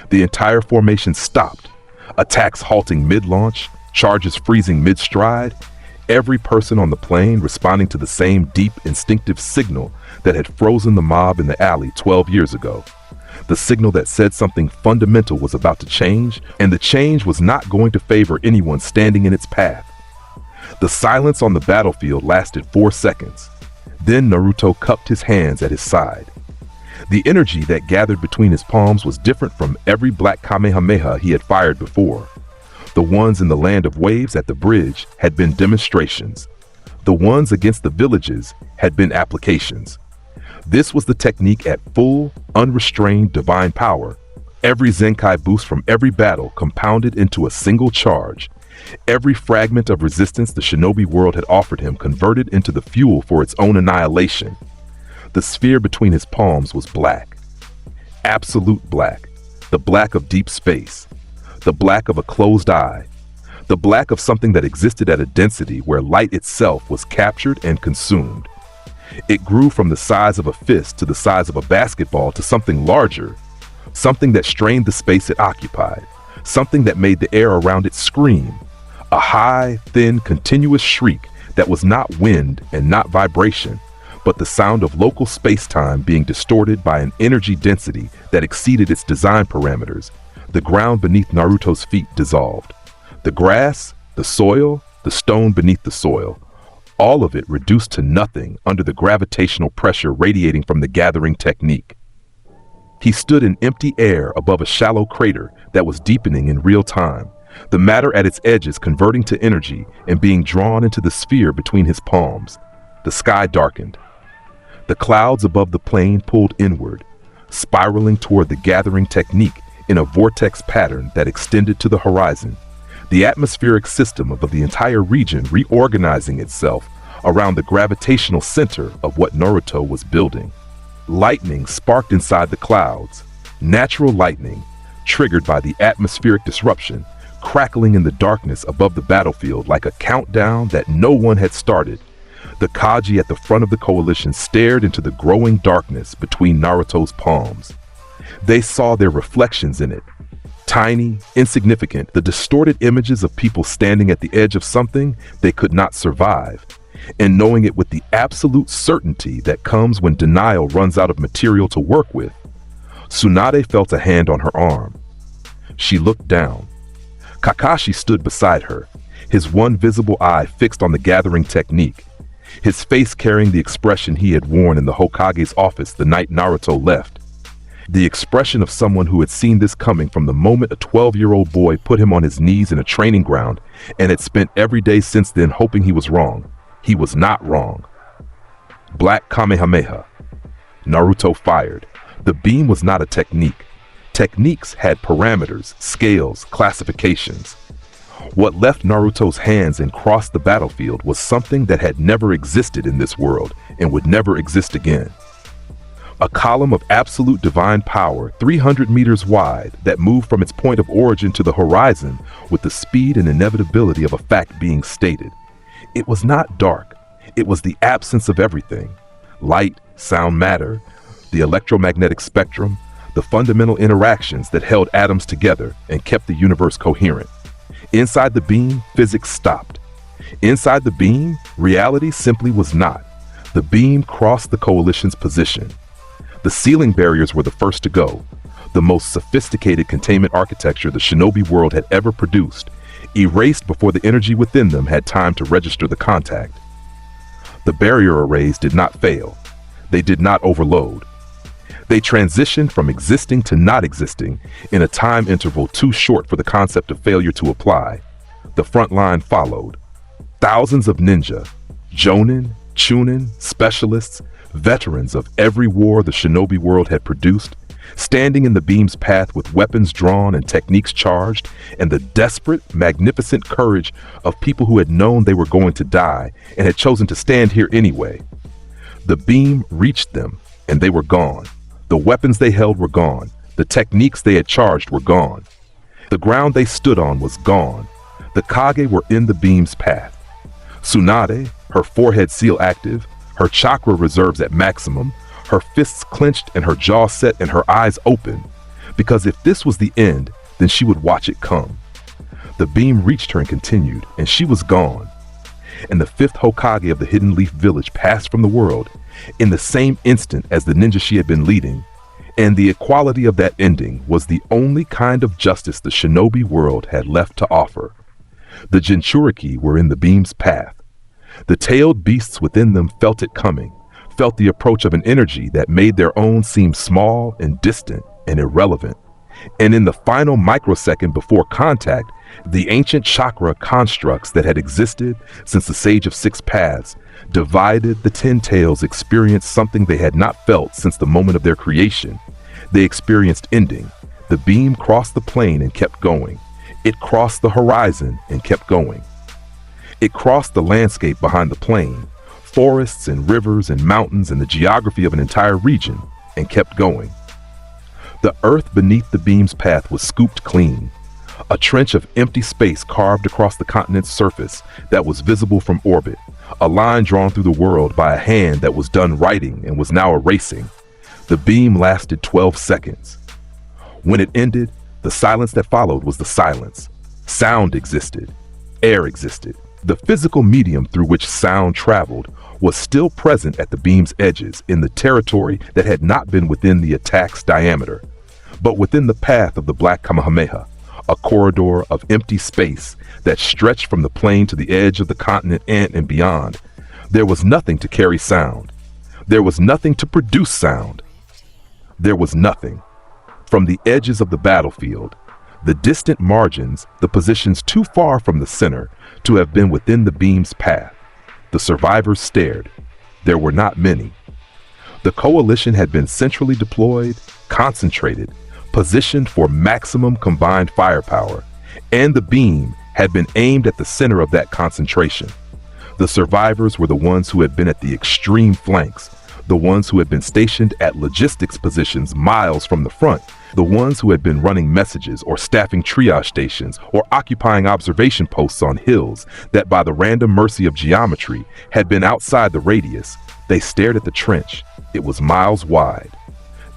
The entire formation stopped, attacks halting mid-launch, charges freezing mid-stride, every person on the plane responding to the same deep, instinctive signal that had frozen the mob in the alley 12 years ago. The signal that said something fundamental was about to change, and the change was not going to favor anyone standing in its path. The silence on the battlefield lasted 4 seconds. Then Naruto cupped his hands at his side. The energy that gathered between his palms was different from every black Kamehameha he had fired before. The ones in the land of waves at the bridge had been demonstrations. The ones against the villages had been applications. This was the technique at full, unrestrained divine power. Every Zenkai boost from every battle compounded into a single charge. Every fragment of resistance the shinobi world had offered him converted into the fuel for its own annihilation. The sphere between his palms was black. Absolute black. The black of deep space. The black of a closed eye. The black of something that existed at a density where light itself was captured and consumed. It grew from the size of a fist to the size of a basketball to something larger, something that strained the space it occupied, something that made the air around it scream, a high, thin, continuous shriek that was not wind and not vibration, but the sound of local space-time being distorted by an energy density that exceeded its design parameters. The ground beneath Naruto's feet dissolved. The grass, the soil, the stone beneath the soil, all of it reduced to nothing under the gravitational pressure radiating from the gathering technique. He stood in empty air above a shallow crater that was deepening in real time, the matter at its edges converting to energy and being drawn into the sphere between his palms. The sky darkened. The clouds above the plane pulled inward, spiraling toward the gathering technique in a vortex pattern that extended to the horizon. The atmospheric system of the entire region reorganizing itself around the gravitational center of what Naruto was building. Lightning sparked inside the clouds, natural lightning, triggered by the atmospheric disruption, crackling in the darkness above the battlefield like a countdown that no one had started. The Kaji at the front of the coalition stared into the growing darkness between Naruto's palms. They saw their reflections in it. Tiny, insignificant, the distorted images of people standing at the edge of something they could not survive, and knowing it with the absolute certainty that comes when denial runs out of material to work with. Tsunade felt a hand on her arm. She looked down. Kakashi stood beside her, his one visible eye fixed on the gathering technique, his face carrying the expression he had worn in the Hokage's office the night Naruto left. The expression of someone who had seen this coming from the moment a 12-year-old boy put him on his knees in a training ground and had spent every day since then hoping he was wrong. He was not wrong. Black Kamehameha. Naruto fired. The beam was not a technique. Techniques had parameters, scales, classifications. What left Naruto's hands and crossed the battlefield was something that had never existed in this world and would never exist again. A column of absolute divine power 300 meters wide that moved from its point of origin to the horizon with the speed and inevitability of a fact being stated. It was not dark. It was the absence of everything. Light, sound, matter, the electromagnetic spectrum, the fundamental interactions that held atoms together and kept the universe coherent. Inside the beam, physics stopped. Inside the beam, reality simply was not. The beam crossed the coalition's position. The ceiling barriers were the first to go, the most sophisticated containment architecture the shinobi world had ever produced, erased before the energy within them had time to register the contact. The barrier arrays did not fail. They did not overload. They transitioned from existing to not existing in a time interval too short for the concept of failure to apply. The front line followed. Thousands of ninja, jonin, chunin, specialists, veterans of every war the shinobi world had produced, standing in the beam's path with weapons drawn and techniques charged, and the desperate, magnificent courage of people who had known they were going to die and had chosen to stand here anyway. The beam reached them, and they were gone. The weapons they held were gone. The techniques they had charged were gone. The ground they stood on was gone. The Kage were in the beam's path. Tsunade, her forehead seal active, her chakra reserves at maximum, her fists clenched and her jaw set and her eyes open, because if this was the end, then she would watch it come. The beam reached her and continued, and she was gone. And the fifth Hokage of the Hidden Leaf Village passed from the world in the same instant as the ninja she had been leading, and the equality of that ending was the only kind of justice the shinobi world had left to offer. The Jinchuriki were in the beam's path. The tailed beasts within them felt it coming, felt the approach of an energy that made their own seem small and distant and irrelevant. And in the final microsecond before contact, the ancient chakra constructs that had existed since the Sage of Six Paths divided. The Ten Tails experienced something they had not felt since the moment of their creation. They experienced ending. The beam crossed the plane and kept going. It crossed the horizon and kept going. It crossed the landscape behind the plane, forests and rivers and mountains and the geography of an entire region, and kept going. The earth beneath the beam's path was scooped clean, a trench of empty space carved across the continent's surface that was visible from orbit, a line drawn through the world by a hand that was done writing and was now erasing. The beam lasted 12 seconds. When it ended, the silence that followed was the silence. Sound existed. Air existed. The physical medium through which sound traveled was still present at the beam's edges in the territory that had not been within the attack's diameter, but within the path of the Black Kamehameha, a corridor of empty space that stretched from the plane to the edge of the continent and beyond. There was nothing to carry sound. There was nothing to produce sound. There was nothing. From the edges of the battlefield, the distant margins, the positions too far from the center to have been within the beam's path, the survivors stared. There were not many. The coalition had been centrally deployed, concentrated, positioned for maximum combined firepower, and the beam had been aimed at the center of that concentration. The survivors were the ones who had been at the extreme flanks, the ones who had been stationed at logistics positions miles from the front, the ones who had been running messages or staffing triage stations or occupying observation posts on hills that by the random mercy of geometry had been outside the radius. They stared at the trench. It was miles wide.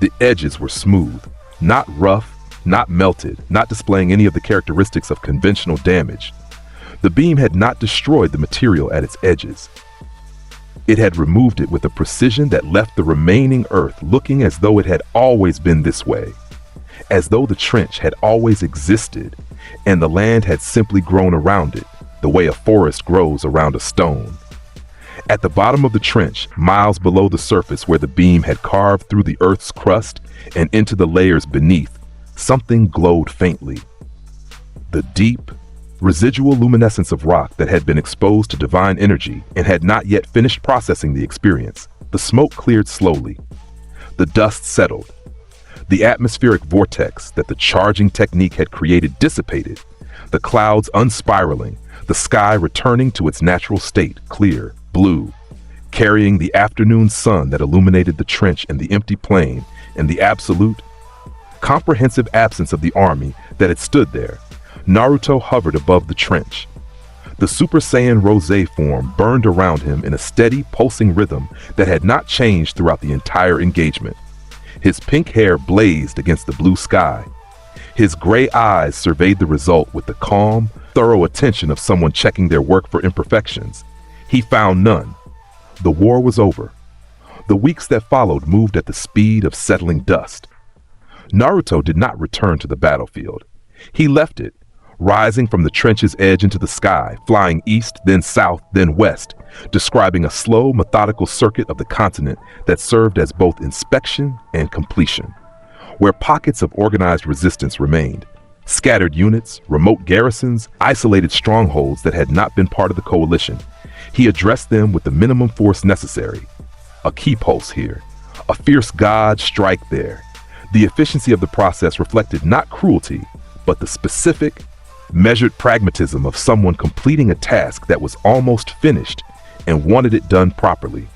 The edges were smooth, not rough, not melted, not displaying any of the characteristics of conventional damage. The beam had not destroyed the material at its edges. It had removed it with a precision that left the remaining earth looking as though it had always been this way, as though the trench had always existed and the land had simply grown around it, the way a forest grows around a stone. At the bottom of the trench, miles below the surface where the beam had carved through the earth's crust and into the layers beneath, something glowed faintly. The deep, residual luminescence of rock that had been exposed to divine energy and had not yet finished processing the experience. The smoke cleared slowly. The dust settled. The atmospheric vortex that the charging technique had created dissipated, the clouds unspiraling, the sky returning to its natural state, clear, blue, carrying the afternoon sun that illuminated the trench and the empty plain and the absolute, comprehensive absence of the army that had stood there. Naruto hovered above the trench. The Super Saiyan Rosé form burned around him in a steady, pulsing rhythm that had not changed throughout the entire engagement. His pink hair blazed against the blue sky. His gray eyes surveyed the result with the calm, thorough attention of someone checking their work for imperfections. He found none. The war was over. The weeks that followed moved at the speed of settling dust. Naruto did not return to the battlefield. He left it, rising from the trench's edge into the sky, flying east, then south, then west, describing a slow, methodical circuit of the continent that served as both inspection and completion, where pockets of organized resistance remained. Scattered units, remote garrisons, isolated strongholds that had not been part of the coalition. He addressed them with the minimum force necessary. A key pulse here, a fierce god strike there. The efficiency of the process reflected not cruelty, but the specific, measured pragmatism of someone completing a task that was almost finished and wanted it done properly.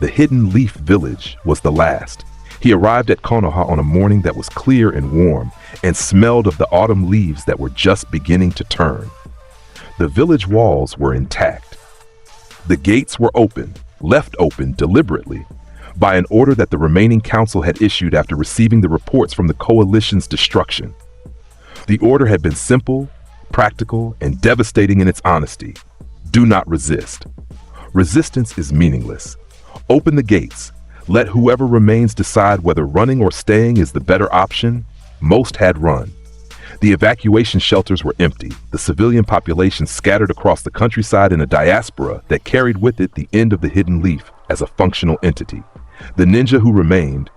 The Hidden Leaf Village was the last. He arrived at Konoha on a morning that was clear and warm and smelled of the autumn leaves that were just beginning to turn. The village walls were intact. The gates were open, left open deliberately, by an order that the remaining council had issued after receiving the reports from the coalition's destruction. The order had been simple, practical, and devastating in its honesty. Do not resist. Resistance is meaningless. Open the gates. Let whoever remains decide whether running or staying is the better option. Most had run. The evacuation shelters were empty, the civilian population scattered across the countryside in a diaspora that carried with it the end of the hidden leaf as a functional entity. The ninja who remained,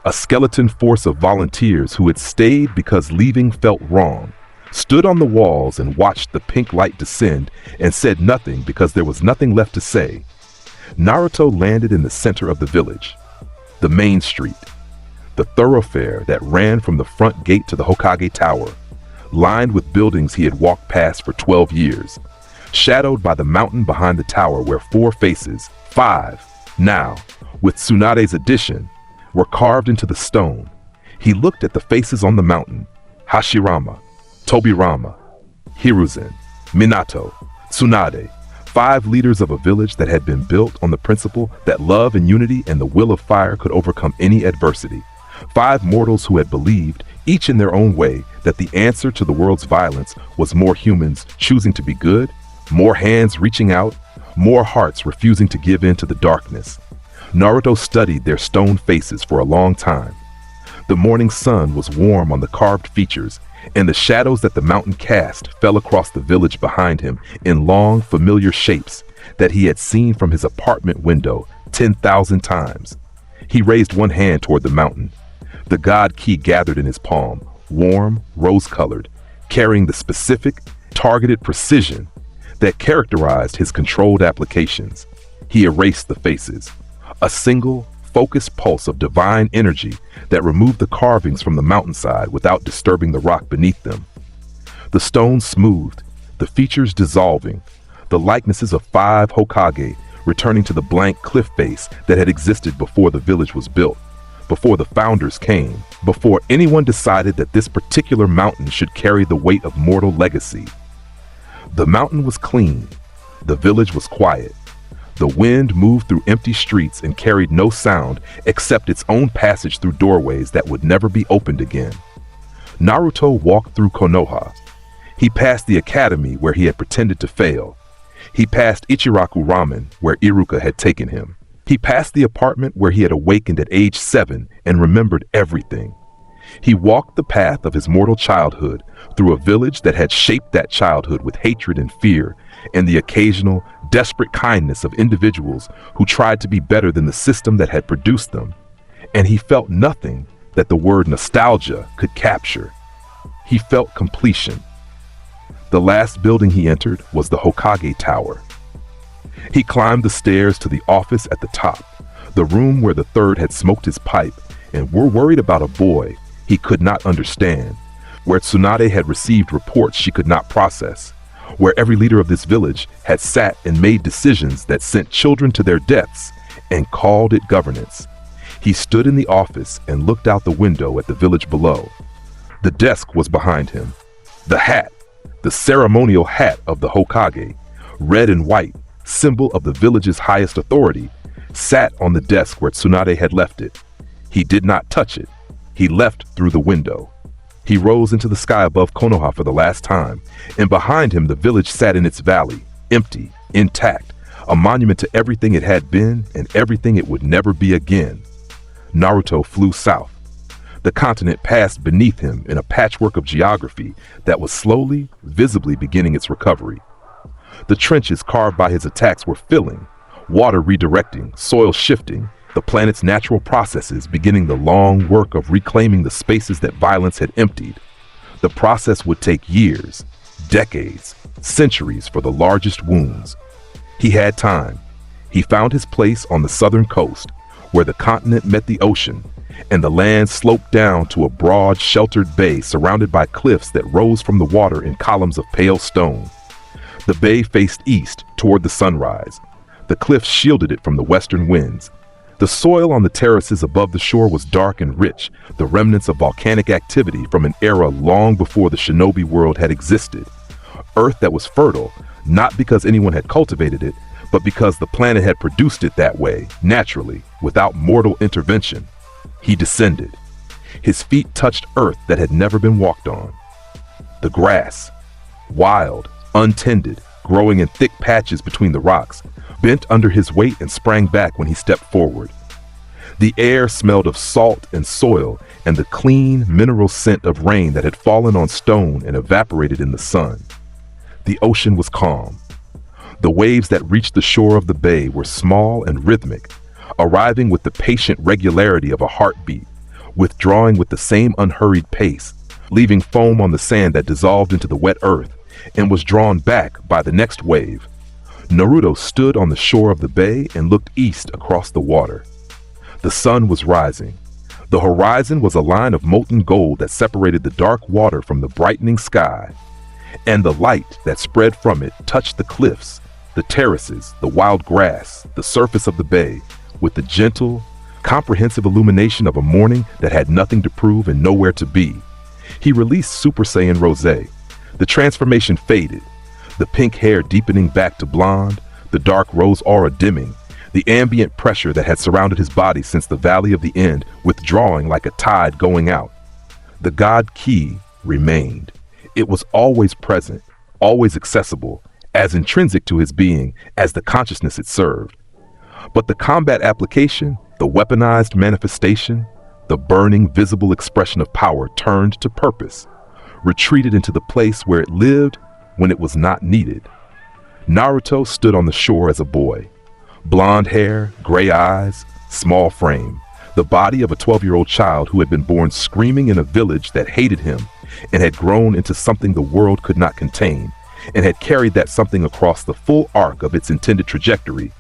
a skeleton force of volunteers who had stayed because leaving felt wrong, stood on the walls and watched the pink light descend and said nothing because there was nothing left to say. Naruto landed in the center of the village, the main street, the thoroughfare that ran from the front gate to the Hokage Tower, lined with buildings he had walked past for 12 years, shadowed by the mountain behind the tower where 4 faces, 5, now, with Tsunade's addition, were carved into the stone. He looked at the faces on the mountain: Hashirama, Tobirama, Hiruzen, Minato, Tsunade, 5 leaders of a village that had been built on the principle that love and unity and the will of fire could overcome any adversity. 5 mortals who had believed, each in their own way, that the answer to the world's violence was more humans choosing to be good, more hands reaching out, more hearts refusing to give in to the darkness. Naruto studied their stone faces for a long time. The morning sun was warm on the carved features, and the shadows that the mountain cast fell across the village behind him in long, familiar shapes that he had seen from his apartment window 10,000 times. He raised one hand toward the mountain, the god key gathered in his palm, warm, rose-colored, carrying the specific, targeted precision that characterized his controlled applications. He erased the faces, a single, focused pulse of divine energy that removed the carvings from the mountainside without disturbing the rock beneath them. The stone smoothed, the features dissolving, the likenesses of 5 Hokage returning to the blank cliff face that had existed before the village was built, before the founders came, before anyone decided that this particular mountain should carry the weight of mortal legacy. The mountain was clean. The village was quiet. The wind moved through empty streets and carried no sound except its own passage through doorways that would never be opened again. Naruto walked through Konoha. He passed the academy where he had pretended to fail. He passed Ichiraku Ramen where Iruka had taken him. He passed the apartment where he had awakened at age 7 and remembered everything. He walked the path of his mortal childhood through a village that had shaped that childhood with hatred and fear and the occasional, desperate kindness of individuals who tried to be better than the system that had produced them. And he felt nothing that the word nostalgia could capture. He felt completion. The last building he entered was the Hokage Tower. He climbed the stairs to the office at the top, the room where the third had smoked his pipe and were worried about a boy he could not understand, where Tsunade had received reports she could not process, where every leader of this village had sat and made decisions that sent children to their deaths and called it governance. He stood in the office and looked out the window at the village below. The desk was behind him. The hat, the ceremonial hat of the Hokage, red and white, symbol of the village's highest authority, sat on the desk where Tsunade had left it. He did not touch it. He left through the window. He rose into the sky above Konoha for the last time, and behind him the village sat in its valley, empty, intact, a monument to everything it had been and everything it would never be again. Naruto flew south. The continent passed beneath him in a patchwork of geography that was slowly, visibly beginning its recovery. The trenches carved by his attacks were filling, water redirecting, soil shifting, the planet's natural processes beginning the long work of reclaiming the spaces that violence had emptied. The process would take years, decades, centuries for the largest wounds. He had time. He found his place on the southern coast, where the continent met the ocean, and the land sloped down to a broad, sheltered bay surrounded by cliffs that rose from the water in columns of pale stone. The bay faced east toward the sunrise. The cliffs shielded it from the western winds. The soil on the terraces above the shore was dark and rich, the remnants of volcanic activity from an era long before the shinobi world had existed. Earth that was fertile, not because anyone had cultivated it, but because the planet had produced it that way, naturally, without mortal intervention. He descended. His feet touched earth that had never been walked on. The grass, wild, untended, growing in thick patches between the rocks, bent under his weight and sprang back when he stepped forward. The air smelled of salt and soil and the clean, mineral scent of rain that had fallen on stone and evaporated in the sun. The ocean was calm. The waves that reached the shore of the bay were small and rhythmic, arriving with the patient regularity of a heartbeat, withdrawing with the same unhurried pace, leaving foam on the sand that dissolved into the wet earth and was drawn back by the next wave. Naruto stood on the shore of the bay and looked east across the water. The sun was rising. The horizon was a line of molten gold that separated the dark water from the brightening sky, and the light that spread from it touched the cliffs, the terraces, the wild grass, the surface of the bay, with the gentle, comprehensive illumination of a morning that had nothing to prove and nowhere to be. He released Super Saiyan Rose. The transformation faded, the pink hair deepening back to blonde, the dark rose aura dimming, the ambient pressure that had surrounded his body since the Valley of the End withdrawing like a tide going out. The God Ki remained. It was always present, always accessible, as intrinsic to his being as the consciousness it served. But the combat application, the weaponized manifestation, the burning, visible expression of power turned to purpose, retreated into the place where it lived when it was not needed. Naruto stood on the shore as a boy. Blonde hair, gray eyes, small frame, the body of a 12-year-old child who had been born screaming in a village that hated him and had grown into something the world could not contain, and had carried that something across the full arc of its intended trajectory,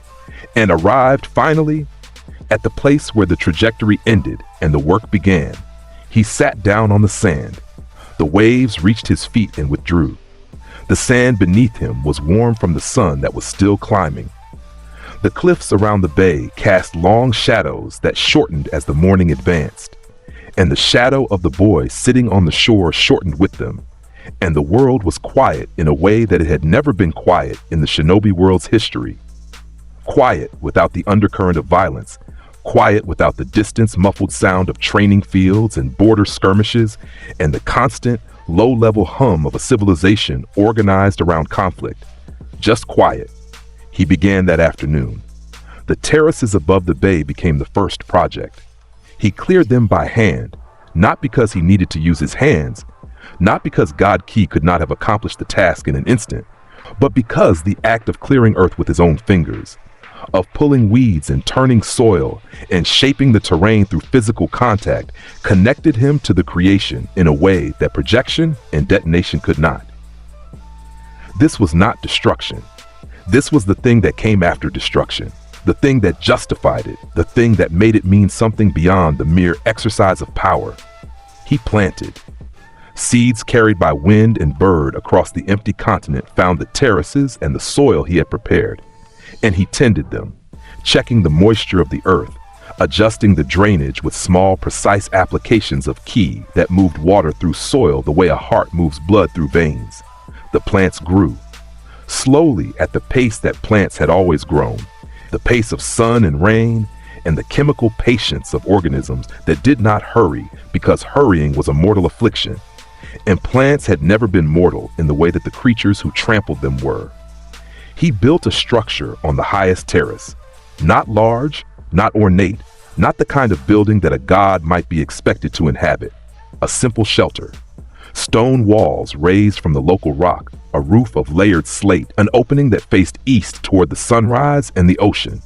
and arrived finally at the place where the trajectory ended and the work began. He sat down on the sand. The waves reached his feet and withdrew. The sand beneath him was warm from the sun that was still climbing. The cliffs around the bay cast long shadows that shortened as the morning advanced, and the shadow of the boy sitting on the shore shortened with them, and the world was quiet in a way that it had never been quiet in the shinobi world's history. Quiet without the undercurrent of violence, quiet without the distant, muffled sound of training fields and border skirmishes, and the constant, low-level hum of a civilization organized around conflict. Just quiet. He began that afternoon. The terraces above the bay became the first project. He cleared them by hand, not because he needed to use his hands, not because God Ki could not have accomplished the task in an instant, but because the act of clearing earth with his own fingers, of pulling weeds and turning soil and shaping the terrain through physical contact, connected him to the creation in a way that projection and detonation could not. This was not destruction. This was the thing that came after destruction, the thing that justified it, the thing that made it mean something beyond the mere exercise of power. He planted. Seeds carried by wind and bird across the empty continent found the terraces and the soil he had prepared, and he tended them, checking the moisture of the earth, adjusting the drainage with small, precise applications of ki that moved water through soil the way a heart moves blood through veins. The plants grew, slowly at the pace that plants had always grown, the pace of sun and rain, and the chemical patience of organisms that did not hurry because hurrying was a mortal affliction. And plants had never been mortal in the way that the creatures who trampled them were. He built a structure on the highest terrace, not large, not ornate, not the kind of building that a god might be expected to inhabit. A simple shelter. Stone walls raised from the local rock, a roof of layered slate, an opening that faced east toward the sunrise and the ocean.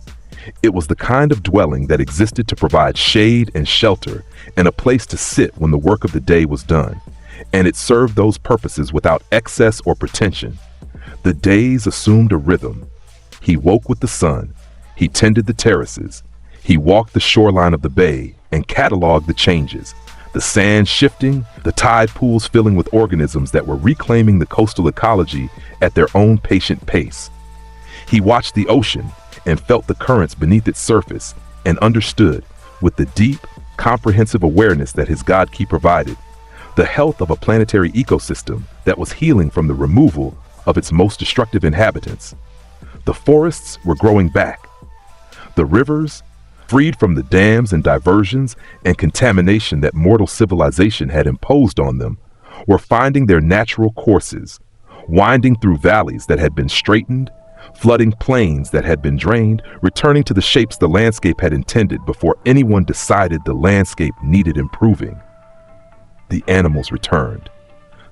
It was the kind of dwelling that existed to provide shade and shelter and a place to sit when the work of the day was done, and it served those purposes without excess or pretension. The days assumed a rhythm. He woke with the sun, he tended the terraces, he walked the shoreline of the bay and cataloged the changes, the sand shifting, the tide pools filling with organisms that were reclaiming the coastal ecology at their own patient pace. He watched the ocean and felt the currents beneath its surface and understood, with the deep, comprehensive awareness that his God Ki provided, the health of a planetary ecosystem that was healing from the removal of its most destructive inhabitants. The forests were growing back. The rivers, freed from the dams and diversions and contamination that mortal civilization had imposed on them, were finding their natural courses, winding through valleys that had been straightened, flooding plains that had been drained, returning to the shapes the landscape had intended before anyone decided the landscape needed improving. The animals returned,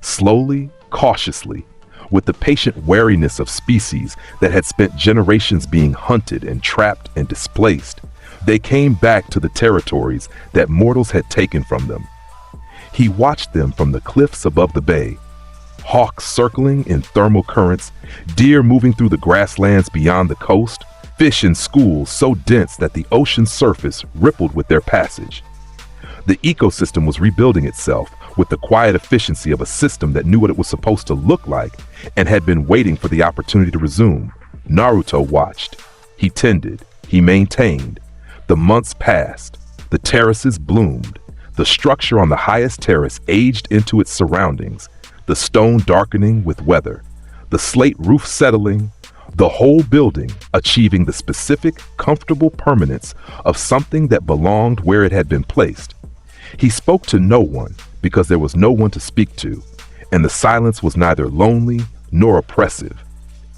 slowly, cautiously, with the patient wariness of species that had spent generations being hunted and trapped and displaced. They came back to the territories that mortals had taken from them. He watched them from the cliffs above the bay, hawks circling in thermal currents, deer moving through the grasslands beyond the coast, fish in schools so dense that the ocean surface rippled with their passage. The ecosystem was rebuilding itself with the quiet efficiency of a system that knew what it was supposed to look like and had been waiting for the opportunity to resume. Naruto watched. He tended. He maintained. The months passed. The terraces bloomed. The structure on the highest terrace aged into its surroundings, the stone darkening with weather, the slate roof settling, the whole building achieving the specific, comfortable permanence of something that belonged where it had been placed. He spoke to no one because there was no one to speak to, and the silence was neither lonely nor oppressive.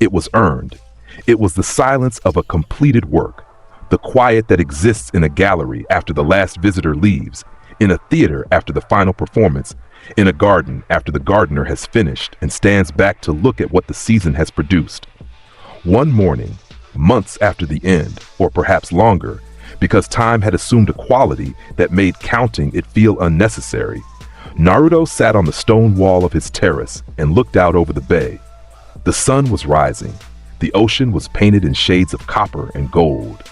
It was earned. It was the silence of a completed work, the quiet that exists in a gallery after the last visitor leaves, in a theater after the final performance, in a garden after the gardener has finished and stands back to look at what the season has produced. One morning, months after the end, or perhaps longer, because time had assumed a quality that made counting it feel unnecessary, Naruto sat on the stone wall of his terrace and looked out over the bay. The sun was rising. The ocean was painted in shades of copper and gold.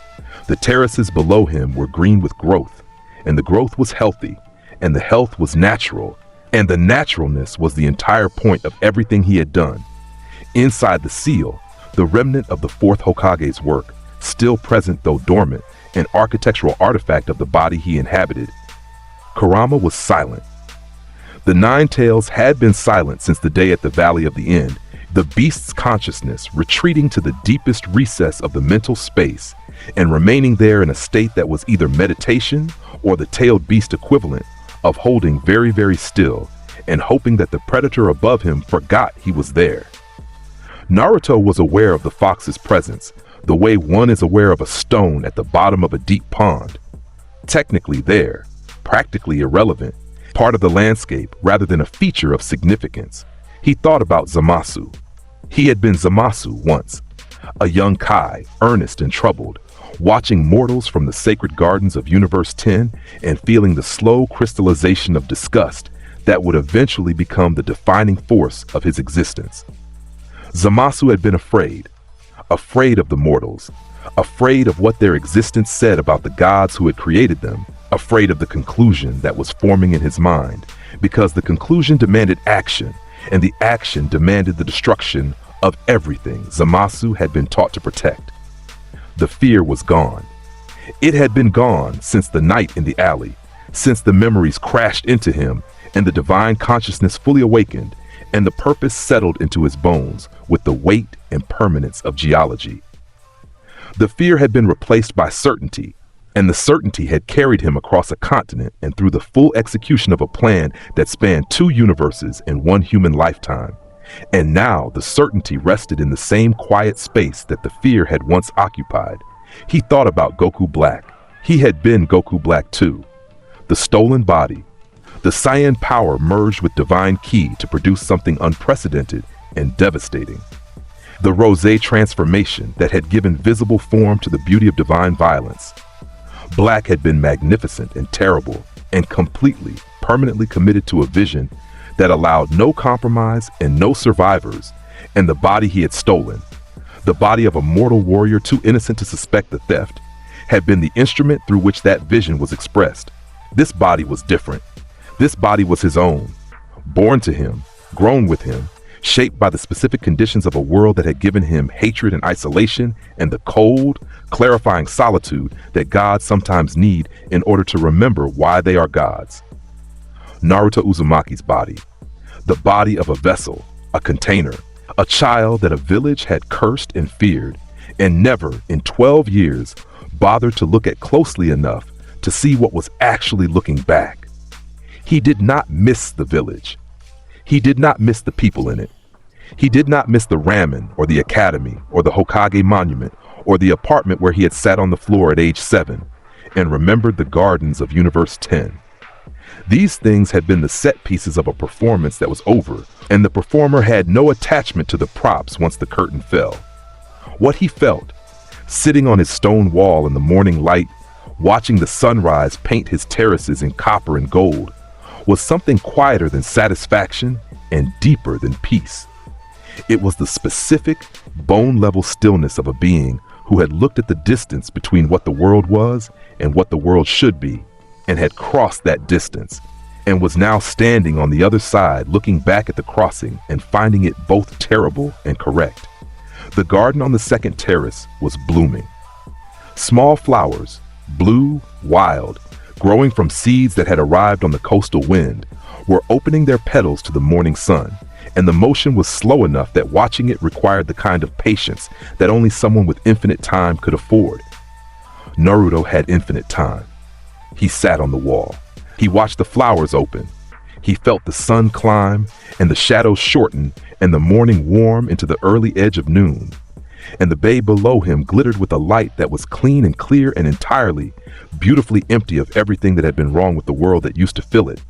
The terraces below him were green with growth, and the growth was healthy, and the health was natural, and the naturalness was the entire point of everything he had done. Inside the seal, the remnant of the fourth Hokage's work, still present though dormant, an architectural artifact of the body he inhabited. Kurama was silent. The Nine Tails had been silent since the day at the Valley of the End, the beast's consciousness retreating to the deepest recess of the mental space and remaining there in a state that was either meditation or the tailed beast equivalent of holding very, very still and hoping that the predator above him forgot he was there. Naruto was aware of the fox's presence, the way one is aware of a stone at the bottom of a deep pond. Technically there, practically irrelevant, part of the landscape rather than a feature of significance. He thought about Zamasu. He had been Zamasu once, a young Kai, earnest and troubled, watching mortals from the sacred gardens of Universe 10 and feeling the slow crystallization of disgust that would eventually become the defining force of his existence. Zamasu had been afraid of the mortals, afraid of what their existence said about the gods who had created them, afraid of the conclusion that was forming in his mind, because the conclusion demanded action, and the action demanded the destruction of everything Zamasu had been taught to protect. The fear was gone. It had been gone since the night in the alley, since the memories crashed into him and the divine consciousness fully awakened, and the purpose settled into his bones with the weight and permanence of geology. The fear had been replaced by certainty, and the certainty had carried him across a continent and through the full execution of a plan that spanned 2 universes in 1 human lifetime. And now the certainty rested in the same quiet space that the fear had once occupied. He thought about Goku Black. He had been Goku Black too. The stolen body. The Saiyan power merged with divine ki to produce something unprecedented and devastating. The Rosé transformation that had given visible form to the beauty of divine violence. Black had been magnificent and terrible and completely, permanently committed to a vision that allowed no compromise and no survivors, and the body he had stolen, the body of a mortal warrior too innocent to suspect the theft, had been the instrument through which that vision was expressed. This body was different. This body was his own, born to him, grown with him, shaped by the specific conditions of a world that had given him hatred and isolation and the cold, clarifying solitude that gods sometimes need in order to remember why they are gods. Naruto Uzumaki's body, the body of a vessel, a container, a child that a village had cursed and feared, and never, in 12 years, bothered to look at closely enough to see what was actually looking back. He did not miss the village. He did not miss the people in it. He did not miss the ramen or the academy or the Hokage monument or the apartment where he had sat on the floor at age 7 and remembered the gardens of Universe 10. These things had been the set pieces of a performance that was over, and the performer had no attachment to the props once the curtain fell. What he felt, sitting on his stone wall in the morning light, watching the sunrise paint his terraces in copper and gold, was something quieter than satisfaction and deeper than peace. It was the specific, bone-level stillness of a being who had looked at the distance between what the world was and what the world should be, and had crossed that distance, and was now standing on the other side looking back at the crossing and finding it both terrible and correct. The garden on the second terrace was blooming. Small flowers, blue, wild, growing from seeds that had arrived on the coastal wind, were opening their petals to the morning sun, and the motion was slow enough that watching it required the kind of patience that only someone with infinite time could afford. Naruto had infinite time. He sat on the wall. He watched the flowers open. He felt the sun climb and the shadows shorten and the morning warm into the early edge of noon. And the bay below him glittered with a light that was clean and clear and entirely, beautifully empty of everything that had been wrong with the world that used to fill it.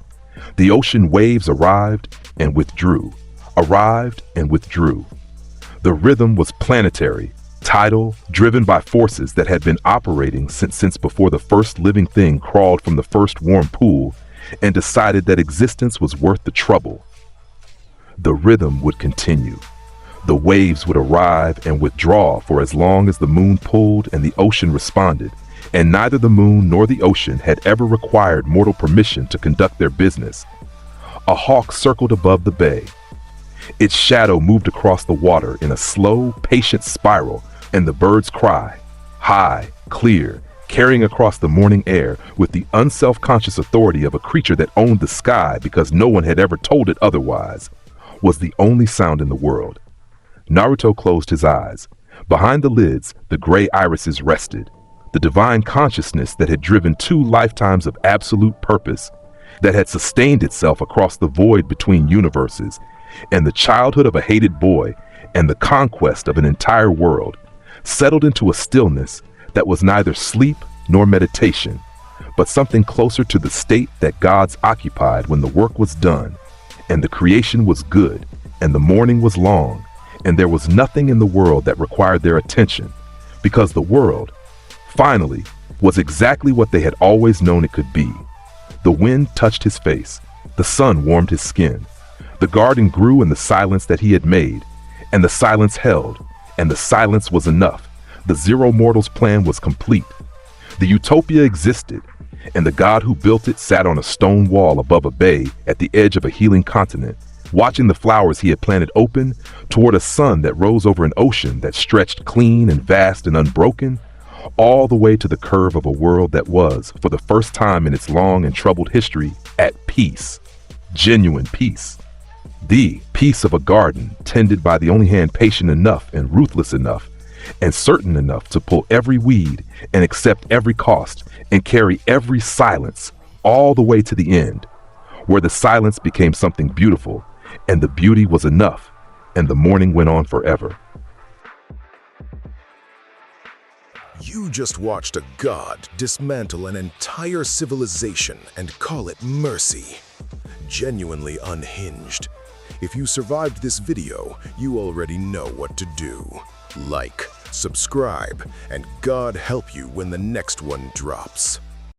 The ocean waves arrived and withdrew, arrived and withdrew. The rhythm was planetary, tidal, driven by forces that had been operating since before the first living thing crawled from the first warm pool and decided that existence was worth the trouble. The rhythm would continue. The waves would arrive and withdraw for as long as the moon pulled and the ocean responded, and neither the moon nor the ocean had ever required mortal permission to conduct their business. A hawk circled above the bay. Its shadow moved across the water in a slow, patient spiral, and the bird's cry, high, clear, carrying across the morning air with the unself-conscious authority of a creature that owned the sky because no one had ever told it otherwise, was the only sound in the world. Naruto closed his eyes. Behind the lids, the gray irises rested. The divine consciousness that had driven 2 lifetimes of absolute purpose, that had sustained itself across the void between universes, and the childhood of a hated boy, and the conquest of an entire world, settled into a stillness that was neither sleep nor meditation, but something closer to the state that gods occupied when the work was done, and the creation was good, and the morning was long, and there was nothing in the world that required their attention, because the world, finally, was exactly what they had always known it could be. The wind touched his face, the sun warmed his skin, the garden grew in the silence that he had made, and the silence held, and the silence was enough. The Zero Mortals plan was complete. The utopia existed, and the god who built it sat on a stone wall above a bay at the edge of a healing continent, watching the flowers he had planted open toward a sun that rose over an ocean that stretched clean and vast and unbroken, all the way to the curve of a world that was, for the first time in its long and troubled history, at peace. Genuine peace. The peace of a garden tended by the only hand patient enough and ruthless enough and certain enough to pull every weed and accept every cost and carry every silence all the way to the end, where the silence became something beautiful and the beauty was enough and the morning went on forever. You just watched a god dismantle an entire civilization and call it mercy. Genuinely unhinged. If you survived this video, you already know what to do. Like, subscribe, and God help you when the next one drops.